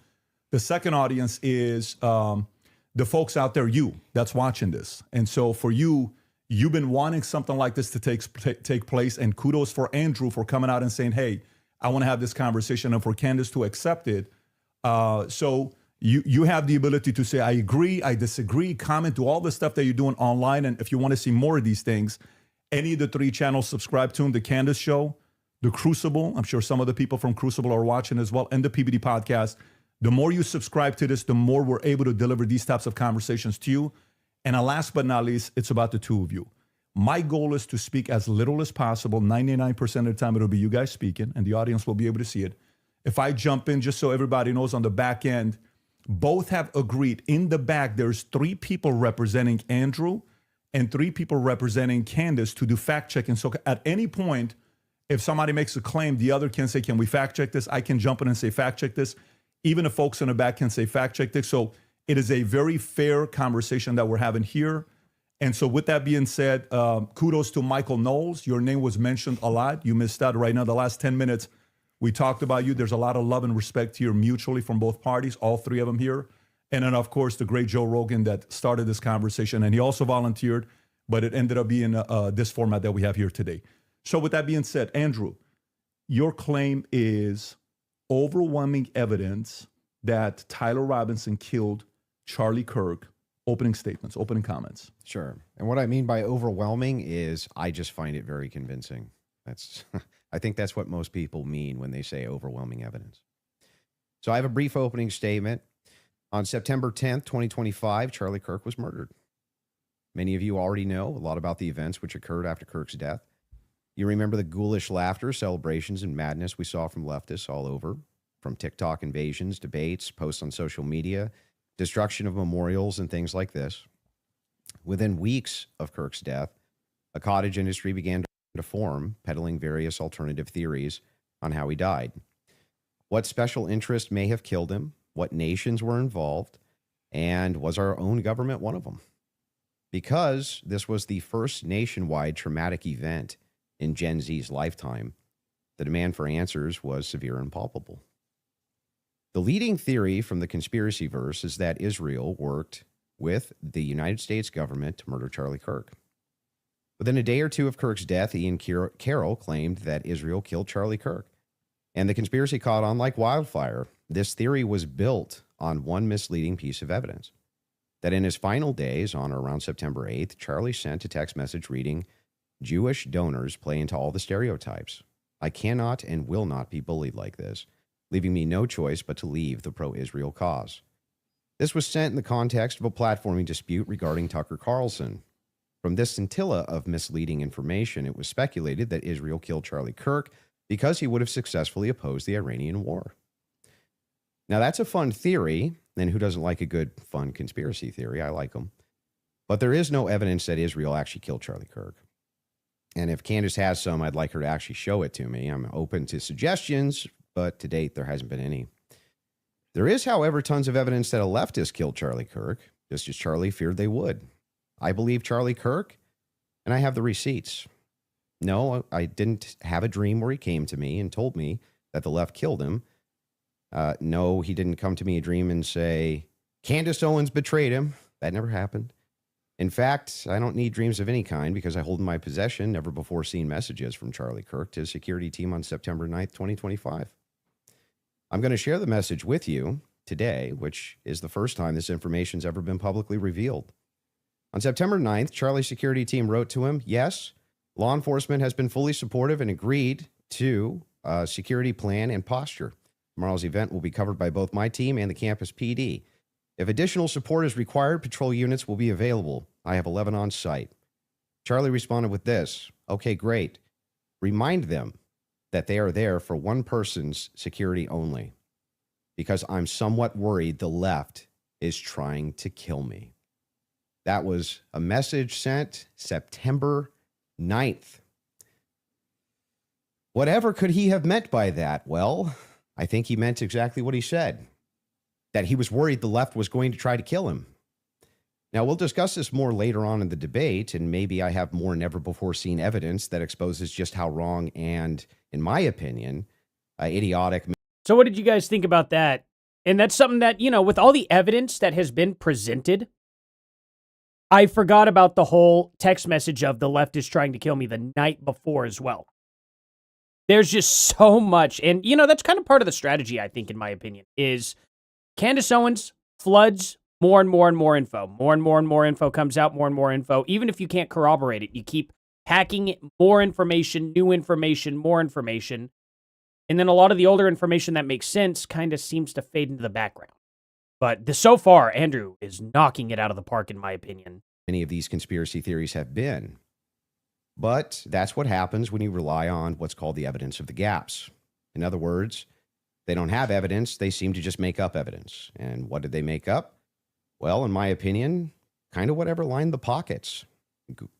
The second audience is the folks out there, you, that's watching this. And so for you, you've been wanting something like this to take place. And kudos for Andrew for coming out and saying, hey, I want to have this conversation, and for Candace to accept it. So you have the ability to say, I agree, I disagree, comment, do all the stuff that you're doing online. And if you want to see more of these things, any of the three channels, subscribe to them: the Candace Show, the Crucible. I'm sure some of the people from Crucible are watching as well, and the PBD Podcast. The more you subscribe to this, the more we're able to deliver these types of conversations to you. And last but not least, it's about the two of you. My goal is to speak as little as possible. 99% of the time, it'll be you guys speaking, and the audience will be able to see it. If I jump in, just so everybody knows, on the back end, both have agreed. In the back, there's three people representing Andrew, and 3 people representing Candace to do fact checking. So at any point, if somebody makes a claim, the other can say, can we fact check this? I can jump in and say, fact check this. Even the folks in the back can say, fact check this. So it is a very fair conversation that we're having here. And so with that being said, kudos to Michael Knowles. Your name was mentioned a lot. You missed out right now. The last 10 minutes, we talked about you. There's a lot of love and respect here mutually from both parties, all 3 of them here. And then, of course, the great Joe Rogan that started this conversation. And he also volunteered, but it ended up being this format that we have here today. So with that being said, Andrew, your claim is overwhelming evidence that Tyler Robinson killed Charlie Kirk. Opening statements, opening comments. Sure. And what I mean by overwhelming is I just find it very convincing. I think that's what most people mean when they say overwhelming evidence. So I have a brief opening statement. On September 10th, 2025, Charlie Kirk was murdered. Many of you already know a lot about the events which occurred after Kirk's death. You remember the ghoulish laughter, celebrations, and madness we saw from leftists all over, from TikTok invasions, debates, posts on social media, destruction of memorials, and things like this. Within weeks of Kirk's death, a cottage industry began to form, peddling various alternative theories on how he died. What special interest may have killed him, what nations were involved, and was our own government one of them? Because this was the first nationwide traumatic event in Gen Z's lifetime, the demand for answers was severe and palpable. The leading theory from the conspiracy verse is that Israel worked with the United States government to murder Charlie Kirk. Within a day or two of Kirk's death, Ian Carroll claimed that Israel killed Charlie Kirk, and the conspiracy caught on like wildfire. This theory was built on one misleading piece of evidence, that in his final days, on or around September 8th, Charlie sent a text message reading, "Jewish donors play into all the stereotypes. I cannot and will not be bullied like this, leaving me no choice but to leave the pro-Israel cause." This was sent in the context of a platforming dispute regarding Tucker Carlson. From this scintilla of misleading information, it was speculated that Israel killed Charlie Kirk because he would have successfully opposed the Iranian war. Now, that's a fun theory, and who doesn't like a good, fun conspiracy theory? I like them. But there is no evidence that Israel actually killed Charlie Kirk. And if Candace has some, I'd like her to actually show it to me. I'm open to suggestions, but to date, there hasn't been any. There is, however, tons of evidence that a leftist killed Charlie Kirk, just as Charlie feared they would. I believe Charlie Kirk, and I have the receipts. No, I didn't have a dream where he came to me and told me that the left killed him. No, he didn't come to me a dream and say, Candace Owens betrayed him. That never happened. In fact, I don't need dreams of any kind because I hold in my possession never before seen messages from Charlie Kirk to his security team on September 9th, 2025. I'm going to share the message with you today, which is the first time this information's ever been publicly revealed. On September 9th, Charlie's security team wrote to him, yes, law enforcement has been fully supportive and agreed to a security plan and posture. Tomorrow's event will be covered by both my team and the campus PD. If additional support is required, patrol units will be available. I have 11 on site. Charlie responded with this, okay, great. Remind them that they are there for one person's security only, because I'm somewhat worried the left is trying to kill me. That was a message sent September 9th. Whatever could he have meant by that? Well, I think he meant exactly what he said, that he was worried the left was going to try to kill him. Now, we'll discuss this more later on in the debate, and maybe I have more never-before-seen evidence that exposes just how wrong and, in my opinion, idiotic. So what did you guys think about that? And that's something that, you know, with all the evidence that has been presented, I forgot about the whole text message of the left is trying to kill me the night before as well. There's just so much. And, you know, that's kind of part of the strategy, I think, in my opinion, is Candace Owens floods more and more and more info. More and more info comes out, more and more info. Even if you can't corroborate it, you keep hacking it, more information, new information, more information. And then a lot of the older information that makes sense kind of seems to fade into the background. But so far, Andrew is knocking it out of the park, in my opinion. Many of these conspiracy theories have been. But that's what happens when you rely on what's called the evidence of the gaps. In other words, they don't have evidence, they seem to just make up evidence. And what did they make up? Well, in my opinion, kind of whatever lined the pockets.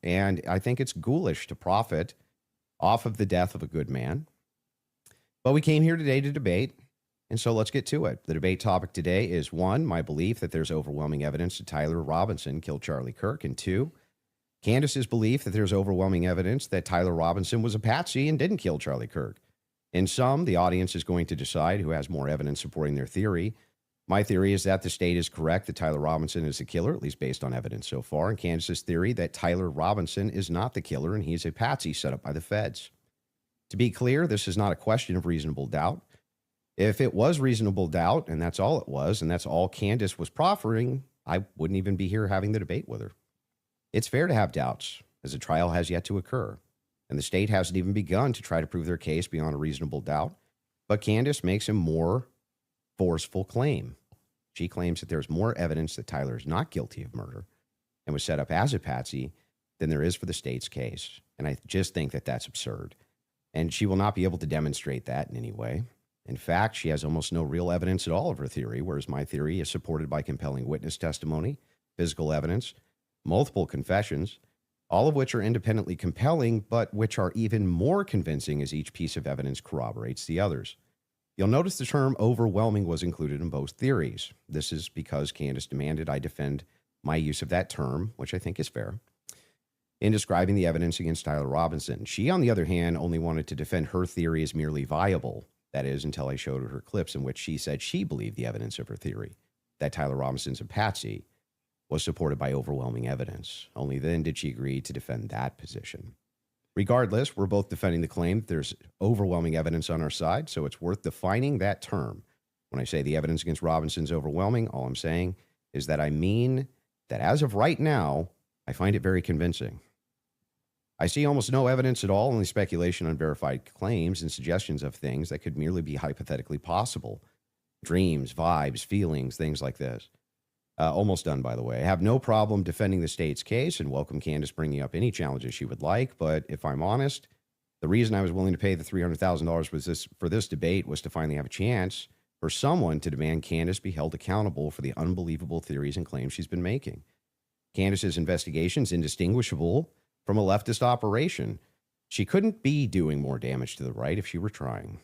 And I think it's ghoulish to profit off of the death of a good man. But we came here today to debate, and so let's get to it. The debate topic today is 1, my belief that there's overwhelming evidence that Tyler Robinson killed Charlie Kirk, and 2, Candace's belief that there's overwhelming evidence that Tyler Robinson was a patsy and didn't kill Charlie Kirk. In sum, the audience is going to decide who has more evidence supporting their theory. My theory is that the state is correct that Tyler Robinson is the killer, at least based on evidence so far, and Candace's theory that Tyler Robinson is not the killer and he's a patsy set up by the feds. To be clear, this is not a question of reasonable doubt. If it was reasonable doubt, and that's all it was, and that's all Candace was proffering, I wouldn't even be here having the debate with her. It's fair to have doubts, as the trial has yet to occur, and the state hasn't even begun to try to prove their case beyond a reasonable doubt, but Candace makes a more forceful claim. She claims that there's more evidence that Tyler is not guilty of murder and was set up as a patsy than there is for the state's case. And I just think that that's absurd. And she will not be able to demonstrate that in any way. In fact, she has almost no real evidence at all of her theory, whereas my theory is supported by compelling witness testimony, physical evidence, multiple confessions, all of which are independently compelling, but which are even more convincing as each piece of evidence corroborates the others. You'll notice the term overwhelming was included in both theories. This is because Candace demanded I defend my use of that term, which I think is fair, in describing the evidence against Tyler Robinson. She, on the other hand, only wanted to defend her theory as merely viable. That is, until I showed her clips in which she said she believed the evidence of her theory, that Tyler Robinson's a patsy, was supported by overwhelming evidence. Only then did she agree to defend that position. Regardless, we're both defending the claim that there's overwhelming evidence on our side, so it's worth defining that term. When I say the evidence against Robinson's overwhelming, all I'm saying is that I mean that as of right now, I find it very convincing. I see almost no evidence at all, only speculation on verified claims and suggestions of things that could merely be hypothetically possible. Dreams, vibes, feelings, things like this. Almost done, by the way. I have no problem defending the state's case and welcome Candace bringing up any challenges she would like. But if I'm honest, the reason I was willing to pay the $300,000 for this debate was to finally have a chance for someone to demand Candace be held accountable for the unbelievable theories and claims she's been making. Candace's investigation is indistinguishable from a leftist operation. She couldn't be doing more damage to the right if she were trying.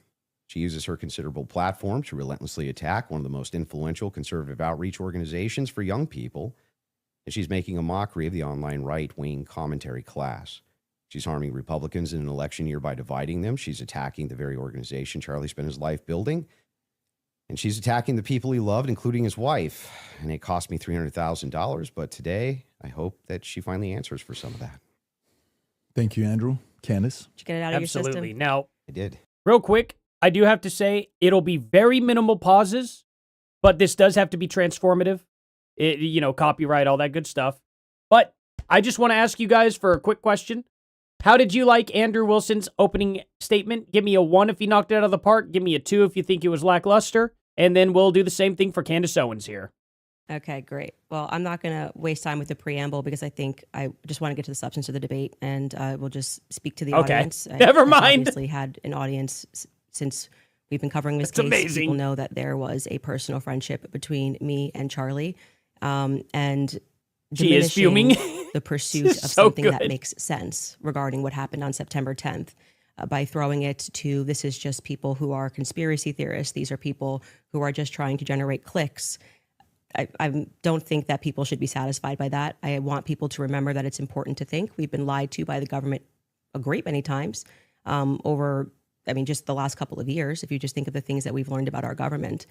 She uses her considerable platform to relentlessly attack one of the most influential conservative outreach organizations for young people, and she's making a mockery of the online right-wing commentary class. She's harming Republicans in an election year by dividing them. She's attacking the very organization Charlie spent his life building, and she's attacking the people he loved, including his wife. And it cost me $300,000, but today I hope that she finally answers for some of that. Thank you, Andrew. Candace? Did you get it out of your Absolutely. system? Now, I did. real quick, I do have to say it'll be very minimal pauses, but this does have to be transformative. Copyright, all that good stuff. But I just want to ask you guys for a quick question. How did you like Andrew Wilson's opening statement? Give me a 1 if you knocked it out of the park. Give me a 2 if you think it was lackluster. And then we'll do the same thing for Candace Owens here. Okay, great. Well, I'm not going to waste time with the preamble because I think I just want to get to the substance of the debate, and we'll just speak to the audience. Never mind. I've obviously had an audience since we've been covering this case. Amazing. People know that there was a personal friendship between me and Charlie, and She is fuming. the pursuit of So something that good. makes sense regarding what happened on September 10th. By throwing it to this is just people who are conspiracy theorists. These are people who are just trying to generate clicks. I don't think that people should be satisfied by that. I want people to remember that it's important to think. We've been lied to by the government a great many times just the last couple of years, if you just think of the things that we've learned about our government.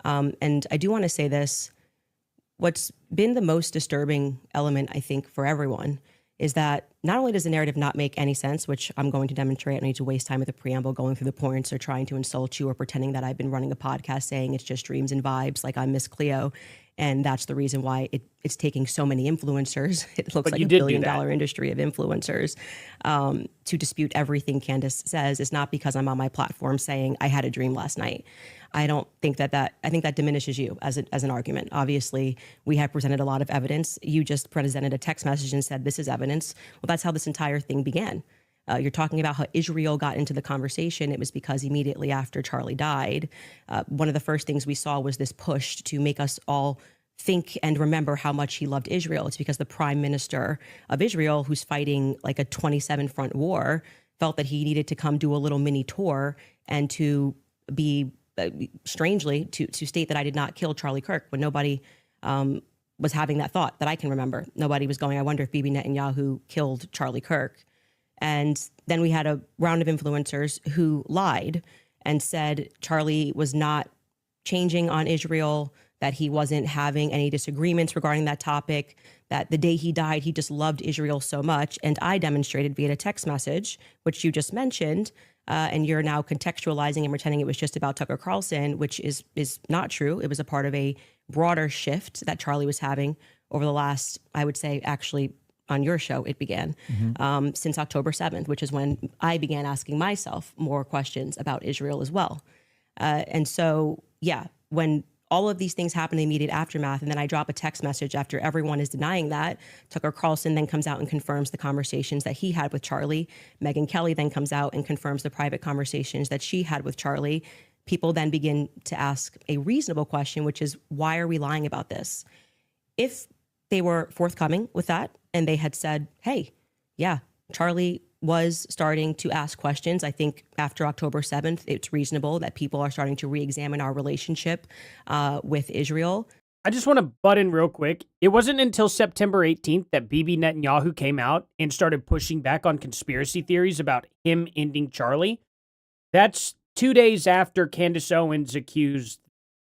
And I do want to say this. What's been the most disturbing element, I think, for everyone is that not only does the narrative not make any sense, which I'm going to demonstrate, I don't need to waste time with the preamble going through the points or trying to insult you or pretending that I've been running a podcast saying it's just dreams and vibes like I'm Miss Cleo. And that's the reason why it's taking so many influencers. It looks like a $1 billion industry of influencers to dispute everything Candace says. Is not because I'm on my platform saying I had a dream last night. I don't think I think that diminishes you as an argument. Obviously, we have presented a lot of evidence. You just presented a text message and said this is evidence. Well, that's how this entire thing began. You're talking about how Israel got into the conversation. It was because immediately after Charlie died, one of the first things we saw was this push to make us all think and remember how much he loved Israel. It's because the prime minister of Israel, who's fighting like a 27 front war, felt that he needed to come do a little mini tour and to be strangely to state that I did not kill Charlie Kirk when nobody was having that thought that I can remember. Nobody was going, I wonder if Bibi Netanyahu killed Charlie Kirk. And then we had a round of influencers who lied and said Charlie was not changing on Israel, that he wasn't having any disagreements regarding that topic, that the day he died, he just loved Israel so much. And I demonstrated via a text message, which you just mentioned, and you're now contextualizing and pretending it was just about Tucker Carlson, which is not true. It was a part of a broader shift that Charlie was having over the last, I would say, actually on your show, it began since October 7th, which is when I began asking myself more questions about Israel as well. And so, yeah, when all of these things happen in the immediate aftermath, and then I drop a text message after everyone is denying that, Tucker Carlson then comes out and confirms the conversations that he had with Charlie. Megyn Kelly then comes out and confirms the private conversations that she had with Charlie. People then begin to ask a reasonable question, which is, why are we lying about this? If they were forthcoming with that and they had said, hey, yeah, Charlie was starting to ask questions. I think after October 7th, it's reasonable that people are starting to re-examine our relationship with Israel. I just want to butt in real quick. It wasn't until September 18th that Bibi Netanyahu came out and started pushing back on conspiracy theories about him ending Charlie. That's 2 days after Candace Owens accused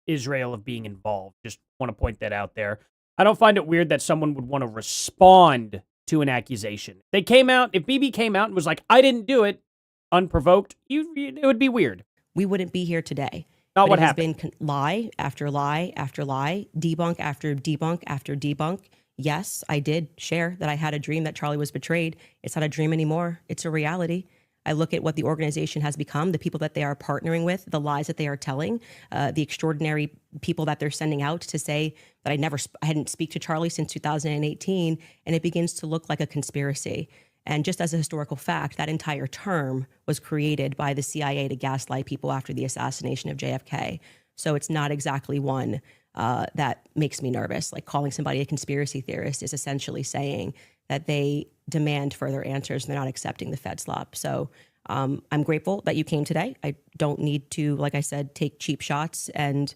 Israel of being involved. Just want to point that out there. I don't find it weird that someone would want to respond to an accusation. They came out, if Bibi came out and was like, I didn't do it, unprovoked, it would be weird. We wouldn't be here today. Not but what it has happened. been lie after lie after lie, debunk after debunk after debunk. Yes, I did share that I had a dream that Charlie was betrayed. It's not a dream anymore. It's a reality. I look at what the organization has become, the people that they are partnering with, the lies that they are telling, the extraordinary people that they're sending out to say that I hadn't speak to Charlie since 2018, and it begins to look like a conspiracy. And just as a historical fact, that entire term was created by the CIA to gaslight people after the assassination of JFK. So it's not exactly one that makes me nervous. Like calling somebody a conspiracy theorist is essentially saying that they demand further answers. They're not accepting the Fed slop. So I'm grateful that you came today. I don't need to, like I said, take cheap shots and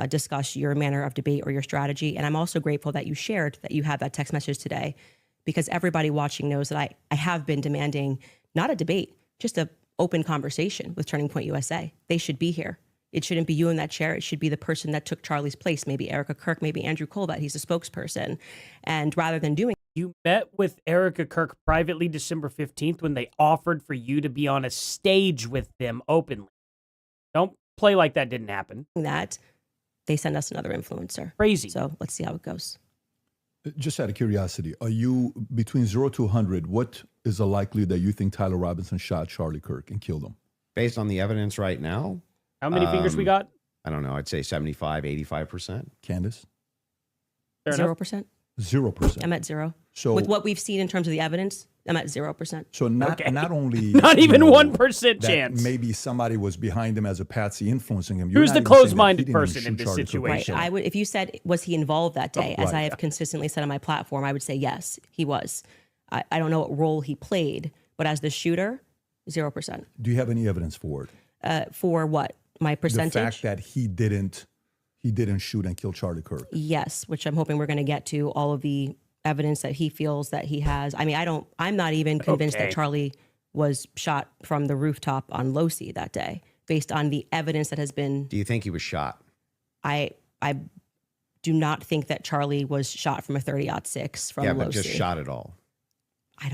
discuss your manner of debate or your strategy. And I'm also grateful that you shared that you had that text message today, because everybody watching knows that I have been demanding not a debate, just an open conversation with Turning Point USA. They should be here. It shouldn't be you in that chair. It should be the person that took Charlie's place, maybe Erica Kirk, maybe Andrew Colbert. He's a spokesperson. And rather than doing You met with Erica Kirk privately December 15th when they offered for you to be on a stage with them openly. Don't play like that didn't happen. that, they send us another influencer. Crazy. So let's see how it goes. Just out of curiosity, are you between 0 to 100? What is the likelihood that you think Tyler Robinson shot Charlie Kirk and killed him? Based on the evidence right now, How many fingers we got? I don't know. I'd say 75, 85%. Candace? Fair enough. 0%. 0%. I'm at 0. So With what we've seen in terms of the evidence, I'm at 0%. So not Okay. not only Not even you know, 1% that chance. maybe somebody was behind him as a patsy influencing him. Who's not the even saying that he closed-minded didn't person shoot in this Charlie Kirk. situation? Right. I would, if you said, was he involved that day, as right. I have consistently said on my platform, I would say yes, he was. I don't know what role he played, but as the shooter, 0%. Do you have any evidence for it? For what? My percentage? The fact that he didn't shoot and kill Charlie Kirk. Yes, which I'm hoping we're going to get to all of the evidence that he feels that he has. I mean, I'm not even convinced Okay. that Charlie was shot from the rooftop on Losi that day, based on the evidence that has been. Do you think he was shot? I do not think that Charlie was shot from a 30-06 from Yeah, Losi. but just shot at all. I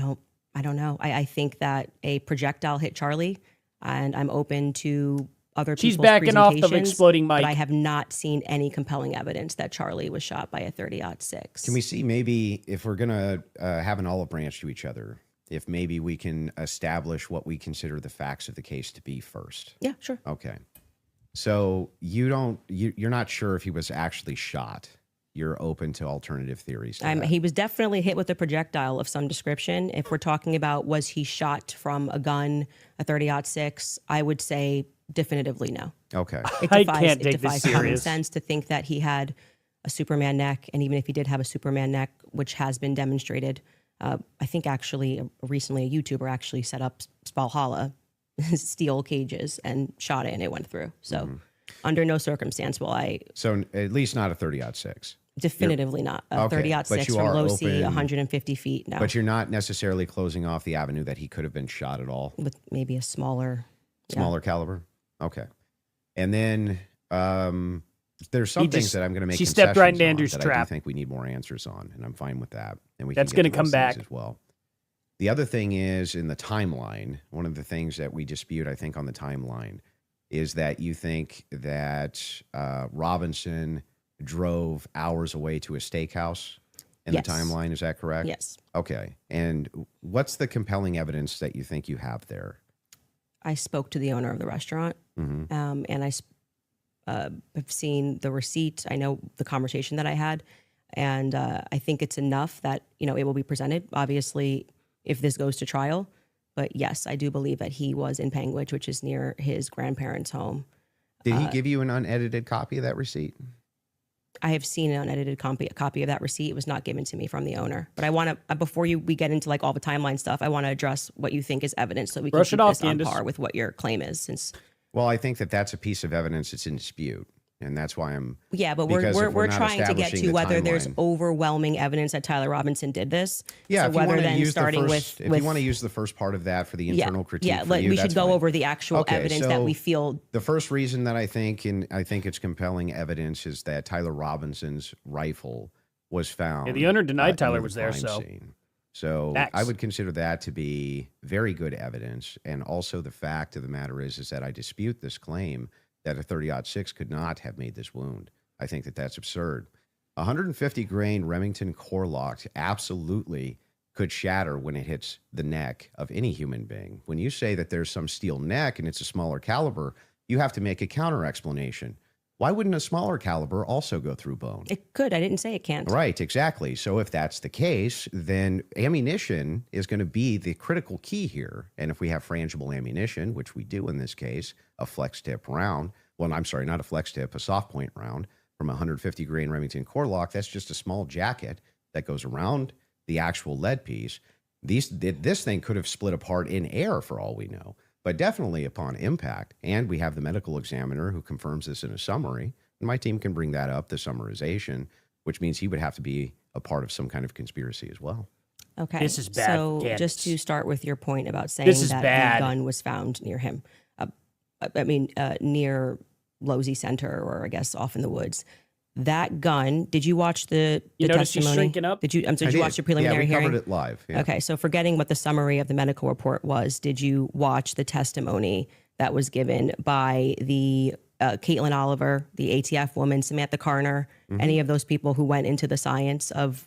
don't know. I think that a projectile hit Charlie, and I'm open to other people's She's backing off the presentations, exploding mic. but I have not seen any compelling evidence that Charlie was shot by a 30-06. Can we see maybe if we're going to have an olive branch to each other, if maybe we can establish what we consider the facts of the case to be first? Yeah, sure. Okay. So you're not sure if he was actually shot. You're open to alternative theories. To that. He was definitely hit with a projectile of some description. If we're talking about was he shot from a gun, a 30-06, I would say definitively no. Okay. It I defies, can't it take this defies common serious. sense to think that he had a Superman neck. And even if he did have a Superman neck, which has been demonstrated, I think actually recently a YouTuber actually set up Valhalla steel cages and shot it and it went through. So under no circumstance will I. So at least not a 30-06. Definitively not. A Okay, 30-06 but you from are low C, open- 150 feet. No. But you're not necessarily closing off the avenue that he could have been shot at all. With maybe a smaller. Smaller caliber? Okay. And then there's some things that I'm going to make she stepped right into concessions on Andrew's that I trap. do think we need more answers on, and I'm fine with that. And we That's going to come back as well. The other thing is in the timeline, one of the things that we dispute, I think, on the timeline is that you think that Robinson drove hours away to a steakhouse in the timeline. Is that correct? Yes. Okay. And what's the compelling evidence that you think you have there? I spoke to the owner of the restaurant, and I have seen the receipt. I know the conversation that I had, and I think it's enough that it will be presented. Obviously, if this goes to trial, but yes, I do believe that he was in Panguitch, which is near his grandparents' home. Did he give you an unedited copy of that receipt? I have seen an unedited copy of that receipt. It was not given to me from the owner. But I want to, before we get into like all the timeline stuff, I want to address what you think is evidence so we can Brush keep it off, this on Candace. par with what your claim is. Since Well, I think that that's a piece of evidence that's in dispute, and that's why I'm. yeah, but because if we're not trying to get establishing to the whether there's timeline- overwhelming evidence that Tyler Robinson did this. Yeah, so if you whether want to then use starting the first, with if you want to use the first part of that for the internal critique, yeah, for you, we that's should go fine. over the actual Okay, evidence that so we feel. The first reason that I think, and I think it's compelling evidence, is that Tyler Robinson's rifle was found. Yeah, the owner denied Tyler near the was there, crime so. scene. So Facts. I would consider that to be very good evidence. And also the fact of the matter is that I dispute this claim that a 30-06 could not have made this wound. I think that that's absurd. 150 grain Remington core lock absolutely could shatter when it hits the neck of any human being. When you say that there's some steel neck and it's a smaller caliber, you have to make a counter explanation. Why wouldn't a smaller caliber also go through bone? It could. I didn't say it can't. Right, exactly. So if that's the case, then ammunition is going to be the critical key here. And if we have frangible ammunition, which we do in this case, a flex tip round, well, I'm sorry, not a flex tip, a soft point round from 150 grain Remington core lock, that's just a small jacket that goes around the actual lead piece. This thing could have split apart in air for all we know, but definitely upon impact. And we have the medical examiner who confirms this in a summary. And my team can bring that up, the summarization, which means he would have to be a part of some kind of conspiracy as well. Okay. This is bad, So Candace. just to start with your point about saying This is that bad. the gun was found near him, near Losey Center, or I guess off in the woods. That gun. Did you watch the notice she's testimony? shrinking up? Did you? Did you watch the preliminary yeah, we hearing? covered it live. Yeah. Okay, so forgetting what the summary of the medical report was, did you watch the testimony that was given by the Caitlin Oliver, the ATF woman, Samantha Carner, any of those people who went into the science of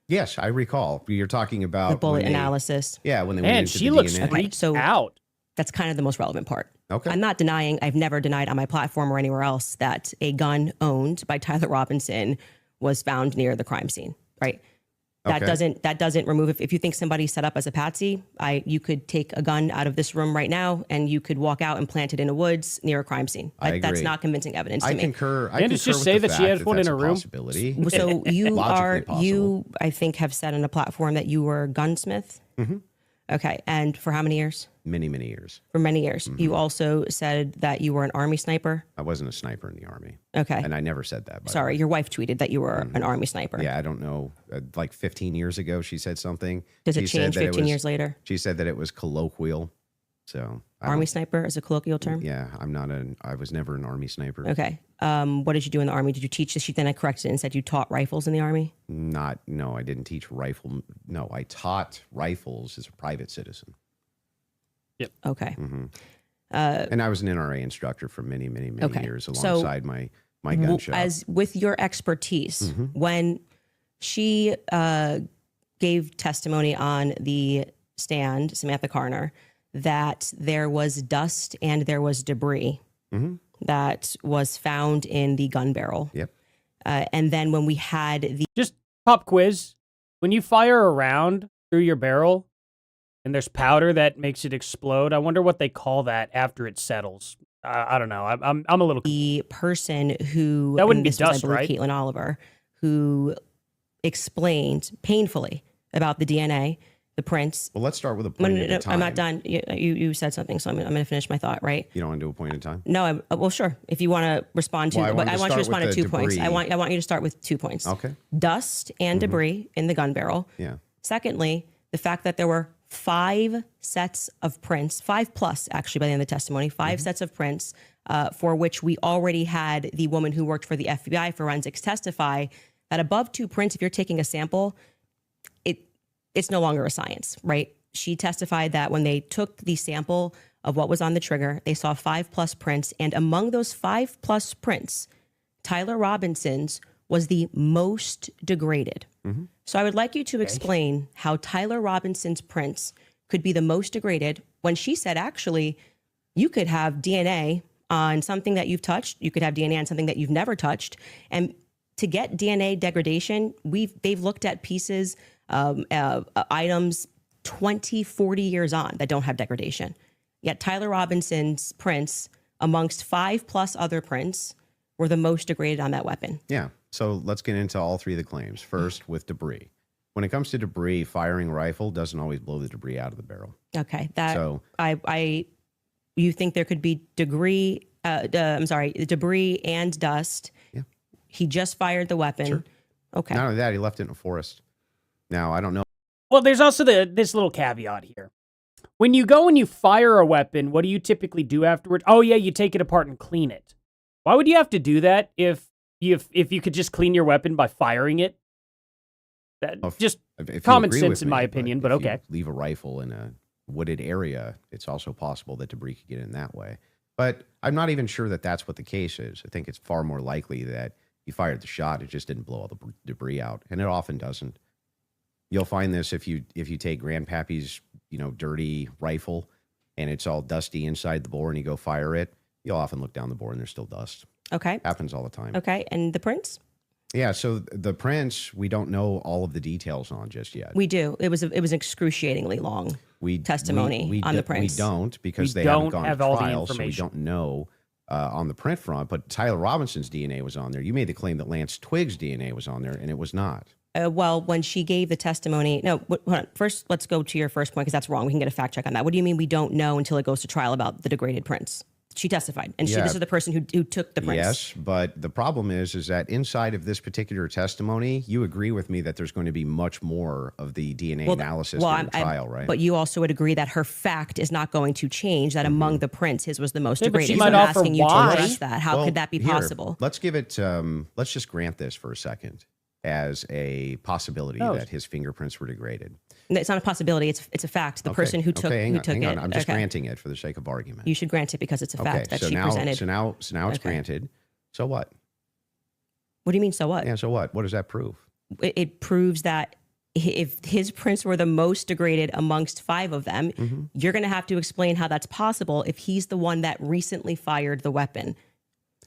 Yes, I recall. You're talking about the bullet when they- analysis? Yeah, when they went Man, into she the looks DNA. freaked so- out. That's kind of the most relevant part. Okay. I'm not denying, I've never denied on my platform or anywhere else that a gun owned by Tyler Robinson was found near the crime scene, right? That Okay. doesn't remove, if you think somebody set up as a patsy, you could take a gun out of this room right now and you could walk out and plant it in the woods near a crime scene. I That's agree. not convincing evidence to I me. concur. I Can't it concur just with say the that she fact has one in that's her a room? possibility. So you Logically possible. I think, have said on a platform that you were a gunsmith. Mm-hmm. Okay. And for how many years? Many, many years. For many years. Mm-hmm. You also said that you were an Army sniper. I wasn't a sniper in the Army. Okay. And I never said that. by the Sorry, way. your wife tweeted that you were an Army sniper. Yeah, I don't know. Like 15 years ago, she said something. Does She it said change that 15 years later? She said that it was colloquial. So I Army don't- sniper is a colloquial term? Yeah, I was never an Army sniper. Okay. What did you do in the Army? Did you teach? She then I corrected it and said you taught rifles in the Army? No, I didn't teach rifle. No, I taught rifles as a private citizen. Okay. Mm-hmm. And I was an NRA instructor for many, many, many Okay. years So, alongside my gun shop. As with your expertise, Mm-hmm. when she gave testimony on the stand, Samantha Carner, that there was dust and there was debris Mhm. that was found in the gun barrel. Yep. And then when we had the Just pop quiz. When you fire a round through your barrel and there's powder that makes it explode, I wonder what they call that after it settles. I don't know. I'm a little. The person who That wouldn't be this was, dust, I believe, right? Caitlin Oliver, who explained painfully about the DNA, the prints. Well, let's start with a point at a time. I'm not done. You said something, so I'm going to finish my thought. Right? You don't want to do a point at a time? No. Well, sure. If you want to respond to, Well, but I want you to respond to 2 points. debris. I want you to start with 2 points. Okay. Dust and debris in the gun barrel. Yeah. Secondly, the fact that there were 5 sets of prints, 5+ actually by the end of the testimony, 5 sets of prints for which we already had the woman who worked for the FBI forensics testify that above 2 prints, if you're taking a sample, it's no longer a science, right? She testified that when they took the sample of what was on the trigger, they saw 5+ prints. And among those 5+ prints, Tyler Robinson's was the most degraded. So I would like you to explain how Tyler Robinson's prints could be the most degraded when she said, actually, you could have DNA on something that you've touched. You could have DNA on something that you've never touched. And to get DNA degradation, they've looked at pieces, items 20, 40 years on that don't have degradation. Yet Tyler Robinson's prints, amongst 5+ other prints, were the most degraded on that weapon. Yeah. So let's get into all 3 of the claims. First, with debris. When it comes to debris, firing rifle doesn't always blow the debris out of the barrel. Okay. So You think there could be debris and dust. Yeah. He just fired the weapon. Sure. Okay. Not only that, he left it in a forest. Now, I don't know. Well, there's also this little caveat here. When you go and you fire a weapon, what do you typically do afterwards? Oh yeah, you take it apart and clean it. Why would you have to do that if you could just clean your weapon by firing it? Just If you common agree sense with in me, my opinion, but if you okay. leave a rifle in a wooded area, it's also possible that debris could get in that way. But I'm not even sure that that's what the case is. I think it's far more likely that you fired the shot, it just didn't blow all the debris out, and it often doesn't. You'll find this if you take Grandpappy's dirty rifle and it's all dusty inside the bore and you go fire it, you'll often look down the bore and there's still dust. Okay. Happens all the time. Okay. And the prints? Yeah, so the prints, we don't know all of the details on just yet. We do. It was excruciatingly long testimony on the prints. We don't because We they haven't don't gone have to all the trial, so we information. don't know on the print front. But Tyler Robinson's DNA was on there. You made the claim that Lance Twiggs' DNA was on there, and it was not. Well, when she gave the testimony, no, hold on. First, let's go to your first point because that's wrong. We can get a fact check on that. What do you mean we don't know until it goes to trial about the degraded prints? She testified, and Yeah. this is the person who took the prints. Yes, but the problem is that inside of this particular testimony, you agree with me that there's going to be much more of the DNA analysis during the trial, right? But you also would agree that her fact is not going to change, that among the prints, his was the most Yeah, but degraded. she So might I'm offer asking you to why. address that. How Well, could that be here, possible? Let's give it, let's just grant this for a second as a possibility that his fingerprints were degraded. It's not a possibility. It's a fact. The person who took hang it. on. I'm just Okay. granting it for the sake of argument. You should grant it because it's a fact that she presented. So now it's Okay. granted. So what? What do you mean? So what? Yeah. So what? What does that prove? It proves that if his prints were the most degraded amongst 5 of them, you're going to have to explain how that's possible if he's the one that recently fired the weapon.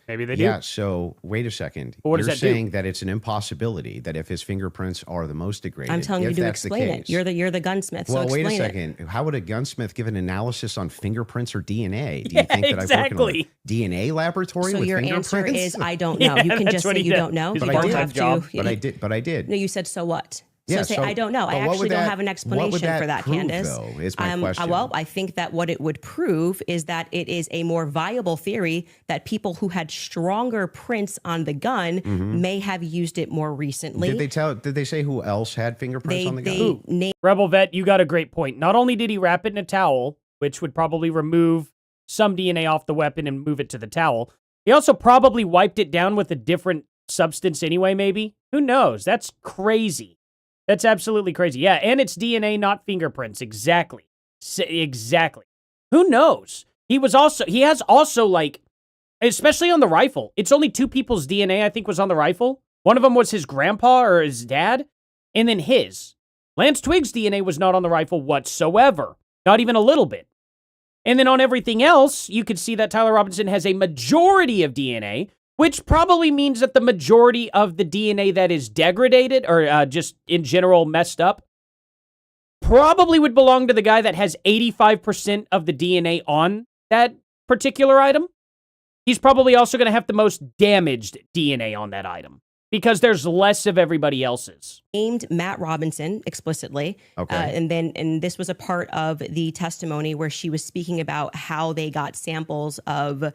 Maybe they do. Yeah, so wait a second. But what does You're that do? saying that it's an impossibility that if his fingerprints are the most degraded, I'm telling you if to that's the explain it. case- You're the gunsmith. Well, so wait a explain it. second. How would a gunsmith give an analysis on fingerprints or DNA? Do Yeah, you think that exactly. I work in a DNA laboratory So with your fingerprints? answer is I don't know. Yeah, You can that's just what say he you did. don't know. His You but I don't did. have job. to. But I did. No, you said so what? Yeah, so say so- I don't know. but I what would actually don't that- have an what would explanation that for that, prove, Candace. though, is my question. Well, I think that what it would prove is that it is a more viable theory that people who had stronger prints on the gun may have used it more recently. Did they say who else had fingerprints on the gun? They named Rebel Vet, you got a great point. Not only did he wrap it in a towel, which would probably remove some DNA off the weapon and move it to the towel, he also probably wiped it down with a different substance anyway, maybe? Who knows? That's crazy. That's absolutely crazy. Yeah, and it's DNA, not fingerprints. Exactly. Exactly. Who knows? He has also, like, especially on the rifle, it's only 2 people's DNA, I think, was on the rifle. One of them was his grandpa or his dad, and then his. Lance Twiggs' DNA was not on the rifle whatsoever. Not even a little bit. And then on everything else, you could see that Tyler Robinson has a majority of DNA, which probably means that the majority of the DNA that is degraded or just in general messed up probably would belong to the guy that has 85% of the DNA on that particular item. he's probably also going to have the most damaged DNA on that item because there's less of everybody else's. Named Matt Robinson explicitly. Okay. And this was a part of the testimony where she was speaking about how they got samples of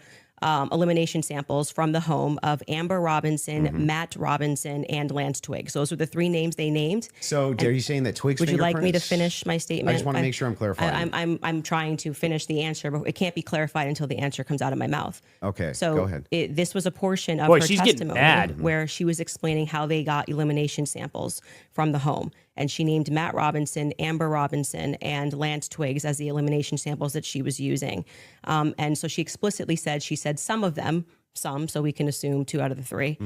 elimination samples from the home of Amber Robinson, Matt Robinson, and Lance Twiggs. Those are the three names they named. So are you saying that Twiggs Would you like me to fingerprints- finish my statement? I just want to make sure I'm clarifying. I'm trying to finish the answer, but it can't be clarified until the answer comes out of my mouth. Okay, So go ahead. This was a portion of Boy, her she's getting testimony mad. where she was explaining how they got elimination samples from the home. And she named Matt Robinson, Amber Robinson, and Lance Twiggs as the elimination samples that she was using. And so she explicitly said, some of them, so we can assume 2 out of the 3,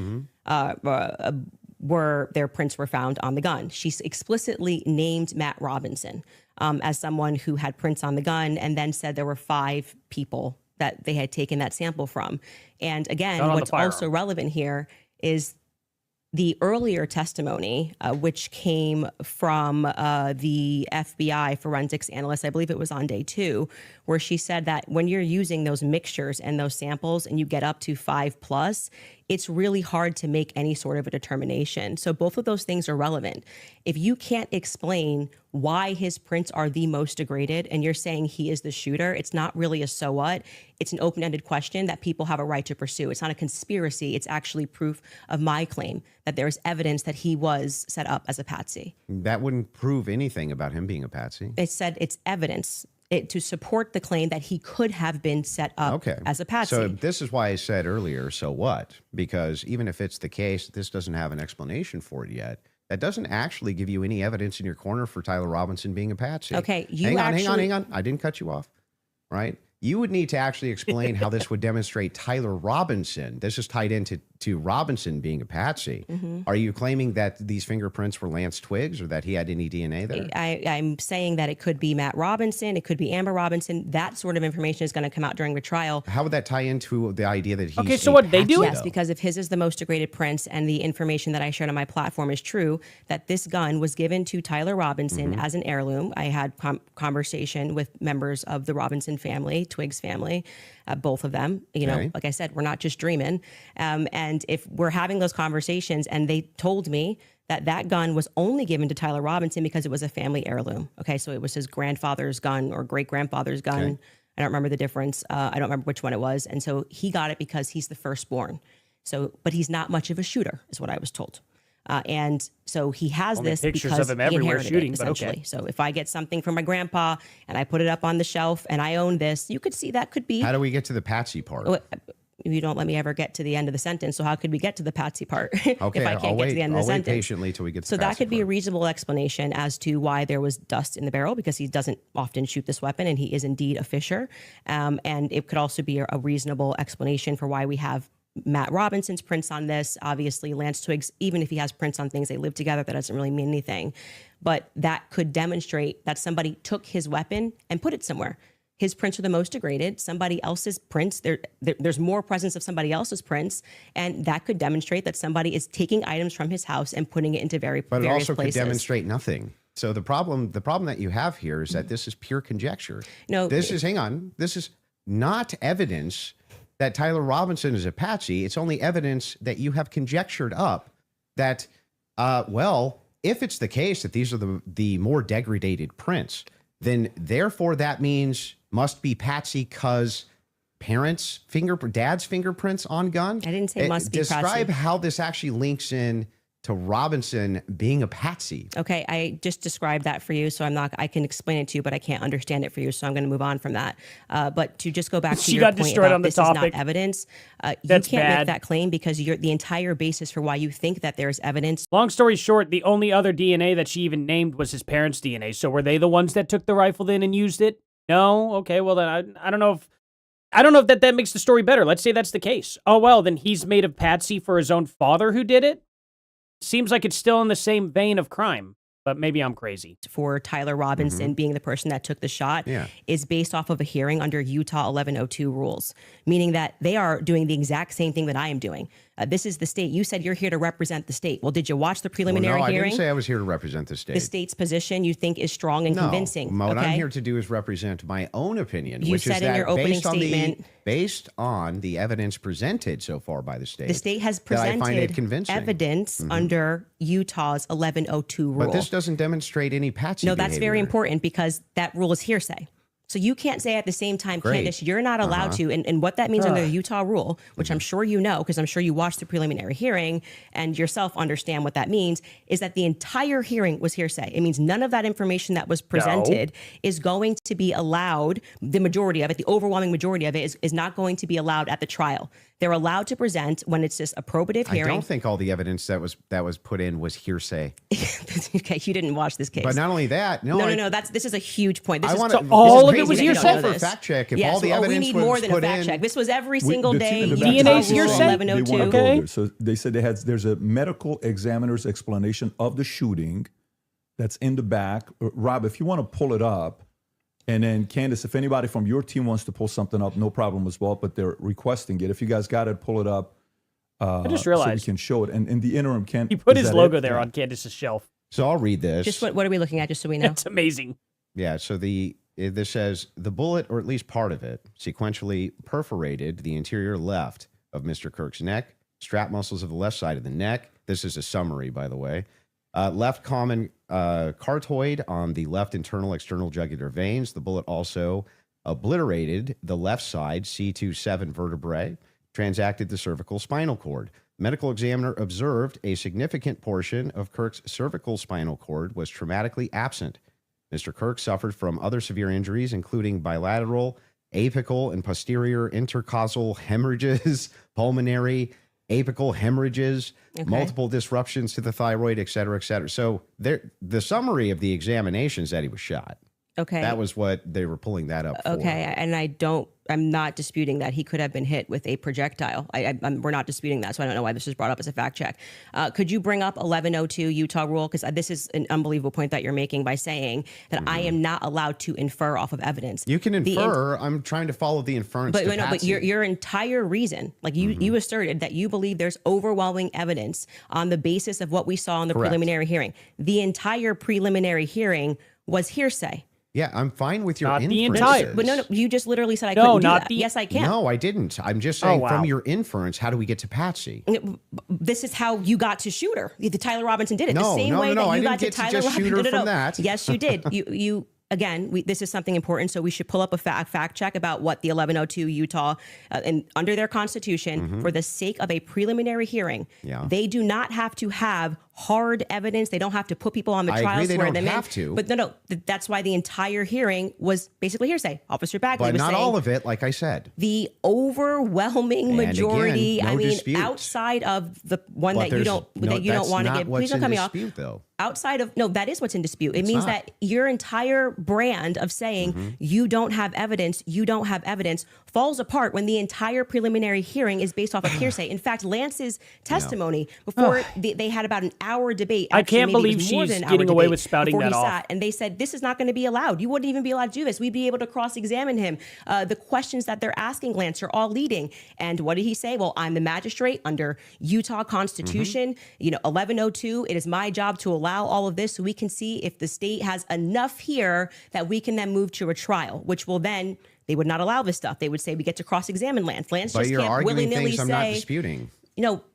were their prints were found on the gun. She explicitly named Matt Robinson as someone who had prints on the gun, and then said there were 5 people that they had taken that sample from. And again, Not on the what's firearm. also relevant here is the earlier testimony, which came from the FBI forensics analyst, I believe it was on day 2, where she said that when you're using those mixtures and those samples and you get up to 5+, it's really hard to make any sort of a determination. So both of those things are relevant. If you can't explain why his prints are the most degraded and you're saying he is the shooter, it's not really a so what. It's an open-ended question that people have a right to pursue. It's not a conspiracy. It's actually proof of my claim that there's evidence that he was set up as a patsy. That wouldn't prove anything about him being a patsy. It said it's evidence to support the claim that he could have been set up as a patsy. So this is why I said earlier, so what? Because even if it's the case, this doesn't have an explanation for it yet. That doesn't actually give you any evidence in your corner for Tyler Robinson being a patsy. Okay, hang on. I didn't cut you off, right? You would need to actually explain how this would demonstrate Tyler Robinson. This is tied into Robinson being a patsy. Are you claiming that these fingerprints were Lance Twiggs or that he had any DNA there? I'm saying that it could be Matt Robinson, it could be Amber Robinson. That sort of information is going to come out during the trial. How would that tie into the idea that he's Okay, so what they do? Yes, because if his is the most degraded prints and the information that I shared on my platform is true, that this gun was given to Tyler Robinson as an heirloom. I had conversation with members of the Robinson family, Twiggs family, both of them. You know, like I said, we're not just dreaming. And if we're having those conversations and they told me that gun was only given to Tyler Robinson because it was a family heirloom. Okay, so it was his grandfather's gun or great-grandfather's gun. Okay. I don't remember the difference. I don't remember which one it was. And so he got it because he's the firstborn. So, but he's not much of a shooter, is what I was told. And so he has Only this pictures because of him he everywhere inherited shooting, it, but okay. essentially. So if I get something from my grandpa and I put it up on the shelf and I own this, you could see that could be. How do we get to the patsy part? You don't let me ever get to the end of the sentence. So how could we get to the patsy part Okay, if I can't get to the end of the I'll wait sentence? patiently till we get to So the that patsy could be a part. reasonable explanation as to why there was dust in the barrel, because he doesn't often shoot this weapon and he is indeed a fisher. And it could also be a reasonable explanation for why we have Matt Robinson's prints on this. Obviously, Lance Twiggs, even if he has prints on things, they live together. That doesn't really mean anything. But that could demonstrate that somebody took his weapon and put it somewhere. His prints are the most degraded. Somebody else's prints, there's more presence of somebody else's prints, and that could demonstrate that somebody is taking items from his house and putting it into various But it places. also could demonstrate nothing. So the problem that you have here is that this is pure conjecture. No, this is not evidence that Tyler Robinson is a patsy. It's only evidence that you have conjectured up that, well, if it's the case that these are the more degraded prints, then therefore that means must be patsy because dad's fingerprints on gun. I didn't say must be patsy. Describe how this actually links in to Robinson being a patsy. Okay, I just described that for you, so I can explain it to you, but I can't understand it for you, so I'm going to move on from that. But to just go back to She your got point destroyed about on the this topic. is not evidence, you That's can't bad. make that claim because the entire basis for why you think that there's evidence. Long story short, the only other DNA that she even named was his parents' DNA. So were they the ones that took the rifle then and used it? No? Okay, well then I don't know if that makes the story better. Let's say that's the case. Oh well, then he's made of patsy for his own father who did it? Seems like it's still in the same vein of crime, but maybe I'm crazy. For Tyler Robinson being the person that took the shot is based off of a hearing under Utah 1102 rules, meaning that they are doing the exact same thing that I am doing. This is the state. You said you're here to represent the state. Well, did you watch the Well, preliminary no, I hearing? didn't say I was here to represent the state. The state's position you think is strong and No, convincing. what okay? I'm here to do is represent my own opinion. You which said is in that your opening based on statement- based on the evidence presented so far by the state. The state has that I find it presented convincing. evidence under Utah's 1102 rule. But this doesn't demonstrate any patsy No, that's very behavior. important because that rule is hearsay. So you can't say at the same time, Great. Candace, you're not allowed to. And what that means under the Utah rule, which I'm sure you know, because I'm sure you watched the preliminary hearing and yourself understand what that means, is that the entire hearing was hearsay. It means none of that information that was presented is going to be allowed. The majority of it, the overwhelming majority of it is not going to be allowed at the trial. They're allowed to present when it's just a probative hearing. I don't think all the evidence that was put in was hearsay. Okay, you didn't watch this case. But not only that, no. This is a huge point. This I is want so all of it crazy was that you don't hearsay? know For a this. fact check, if Yes, all the evidence we need was more than a put fact in- check. This was every single The team day. in the Utah back DNA's rule hearsay? They 1102. want to go Okay. there. So they said there's a medical examiner's explanation of the shooting that's in the back. Rob, if you want to pull it up, and then Candace, if anybody from your team wants to pull something up, no problem as well. But they're requesting it. If you guys got it, pull it up. I just so realized we can show it. And in the interim, he put is his that logo it? there Yeah. on Candace's shelf. So I'll read this. Just what are we looking at, just so we know? It's amazing. Yeah, so this says the bullet, or at least part of it, sequentially perforated the interior left of Mr. Kirk's neck, strap muscles of the left side of the neck. This is a summary, by the way. Left common cartoid on the left internal external jugular veins. The bullet also obliterated the left side C27 vertebrae, transacted the cervical spinal cord. Medical examiner observed a significant portion of Kirk's cervical spinal cord was traumatically absent. Mr. Kirk suffered from other severe injuries, including bilateral, apical, and posterior intercausal hemorrhages, pulmonary, apical hemorrhages, multiple disruptions to the thyroid, et cetera, et cetera. So the summary of the examination is that he was shot. Okay. That was what they were pulling that up for. Okay, and I'm not disputing that he could have been hit with a projectile. We're not disputing that, so I don't know why this was brought up as a fact check. Could you bring up 1102 Utah rule? Because this is an unbelievable point that you're making by saying that I am not allowed to infer off of evidence. You can infer. I'm trying to follow the inference. But your entire reason, like you asserted that you believe there's overwhelming evidence on the basis of what we saw in the preliminary hearing. The entire preliminary hearing was hearsay. Yeah, I'm fine with your Not the inferences. entire. But no, you just literally said I No, couldn't do not that. the- Yes, I can. No, I didn't. I'm just saying wow. from your inference, how do we get to Patsy? This is how you got to Shooter. The Tyler Robinson did it. No, the same no, way no, that I you didn't got to get to Tyler just Robinson. shoot her No, no, from no. that. Yes, you did. You again, this is something important, so we should pull up a fact check about what the 1102 Utah, and under their constitution, for the sake of a preliminary hearing, they do not have to have hard evidence. They don't have to put people on the I trial. agree they swear don't them have in. to. But no, that's why the entire hearing was basically hearsay. Officer Bagley But was not saying all of it, like I said. the overwhelming And majority. again, no I mean, dispute. outside of the one But that you there's don't no- that you don't that's want to not give. what's Please don't in cut me off. dispute, though. Outside of no, that is what's in dispute. It It's means not. that your entire brand of saying you don't have evidence, falls apart when the entire preliminary hearing is based off of hearsay. In fact, Lance's testimony before they had about an hour debate. I actually, can't maybe it believe was more she's than an hour getting away debate with spouting before he that off. sat, and they said this is not going to be allowed. You wouldn't even be allowed to do this. We'd be able to cross-examine him. The questions that they're asking Lance are all leading. And what did he say? Well, I'm the magistrate under Utah Constitution. 1102. It is my job to allow all of this so we can see if the state has enough here that we can then move to a trial, which will then. They would not allow this stuff. They would say we get to cross-examine Lance. Lance But just you're can't arguing willy-nilly things I'm say. not disputing.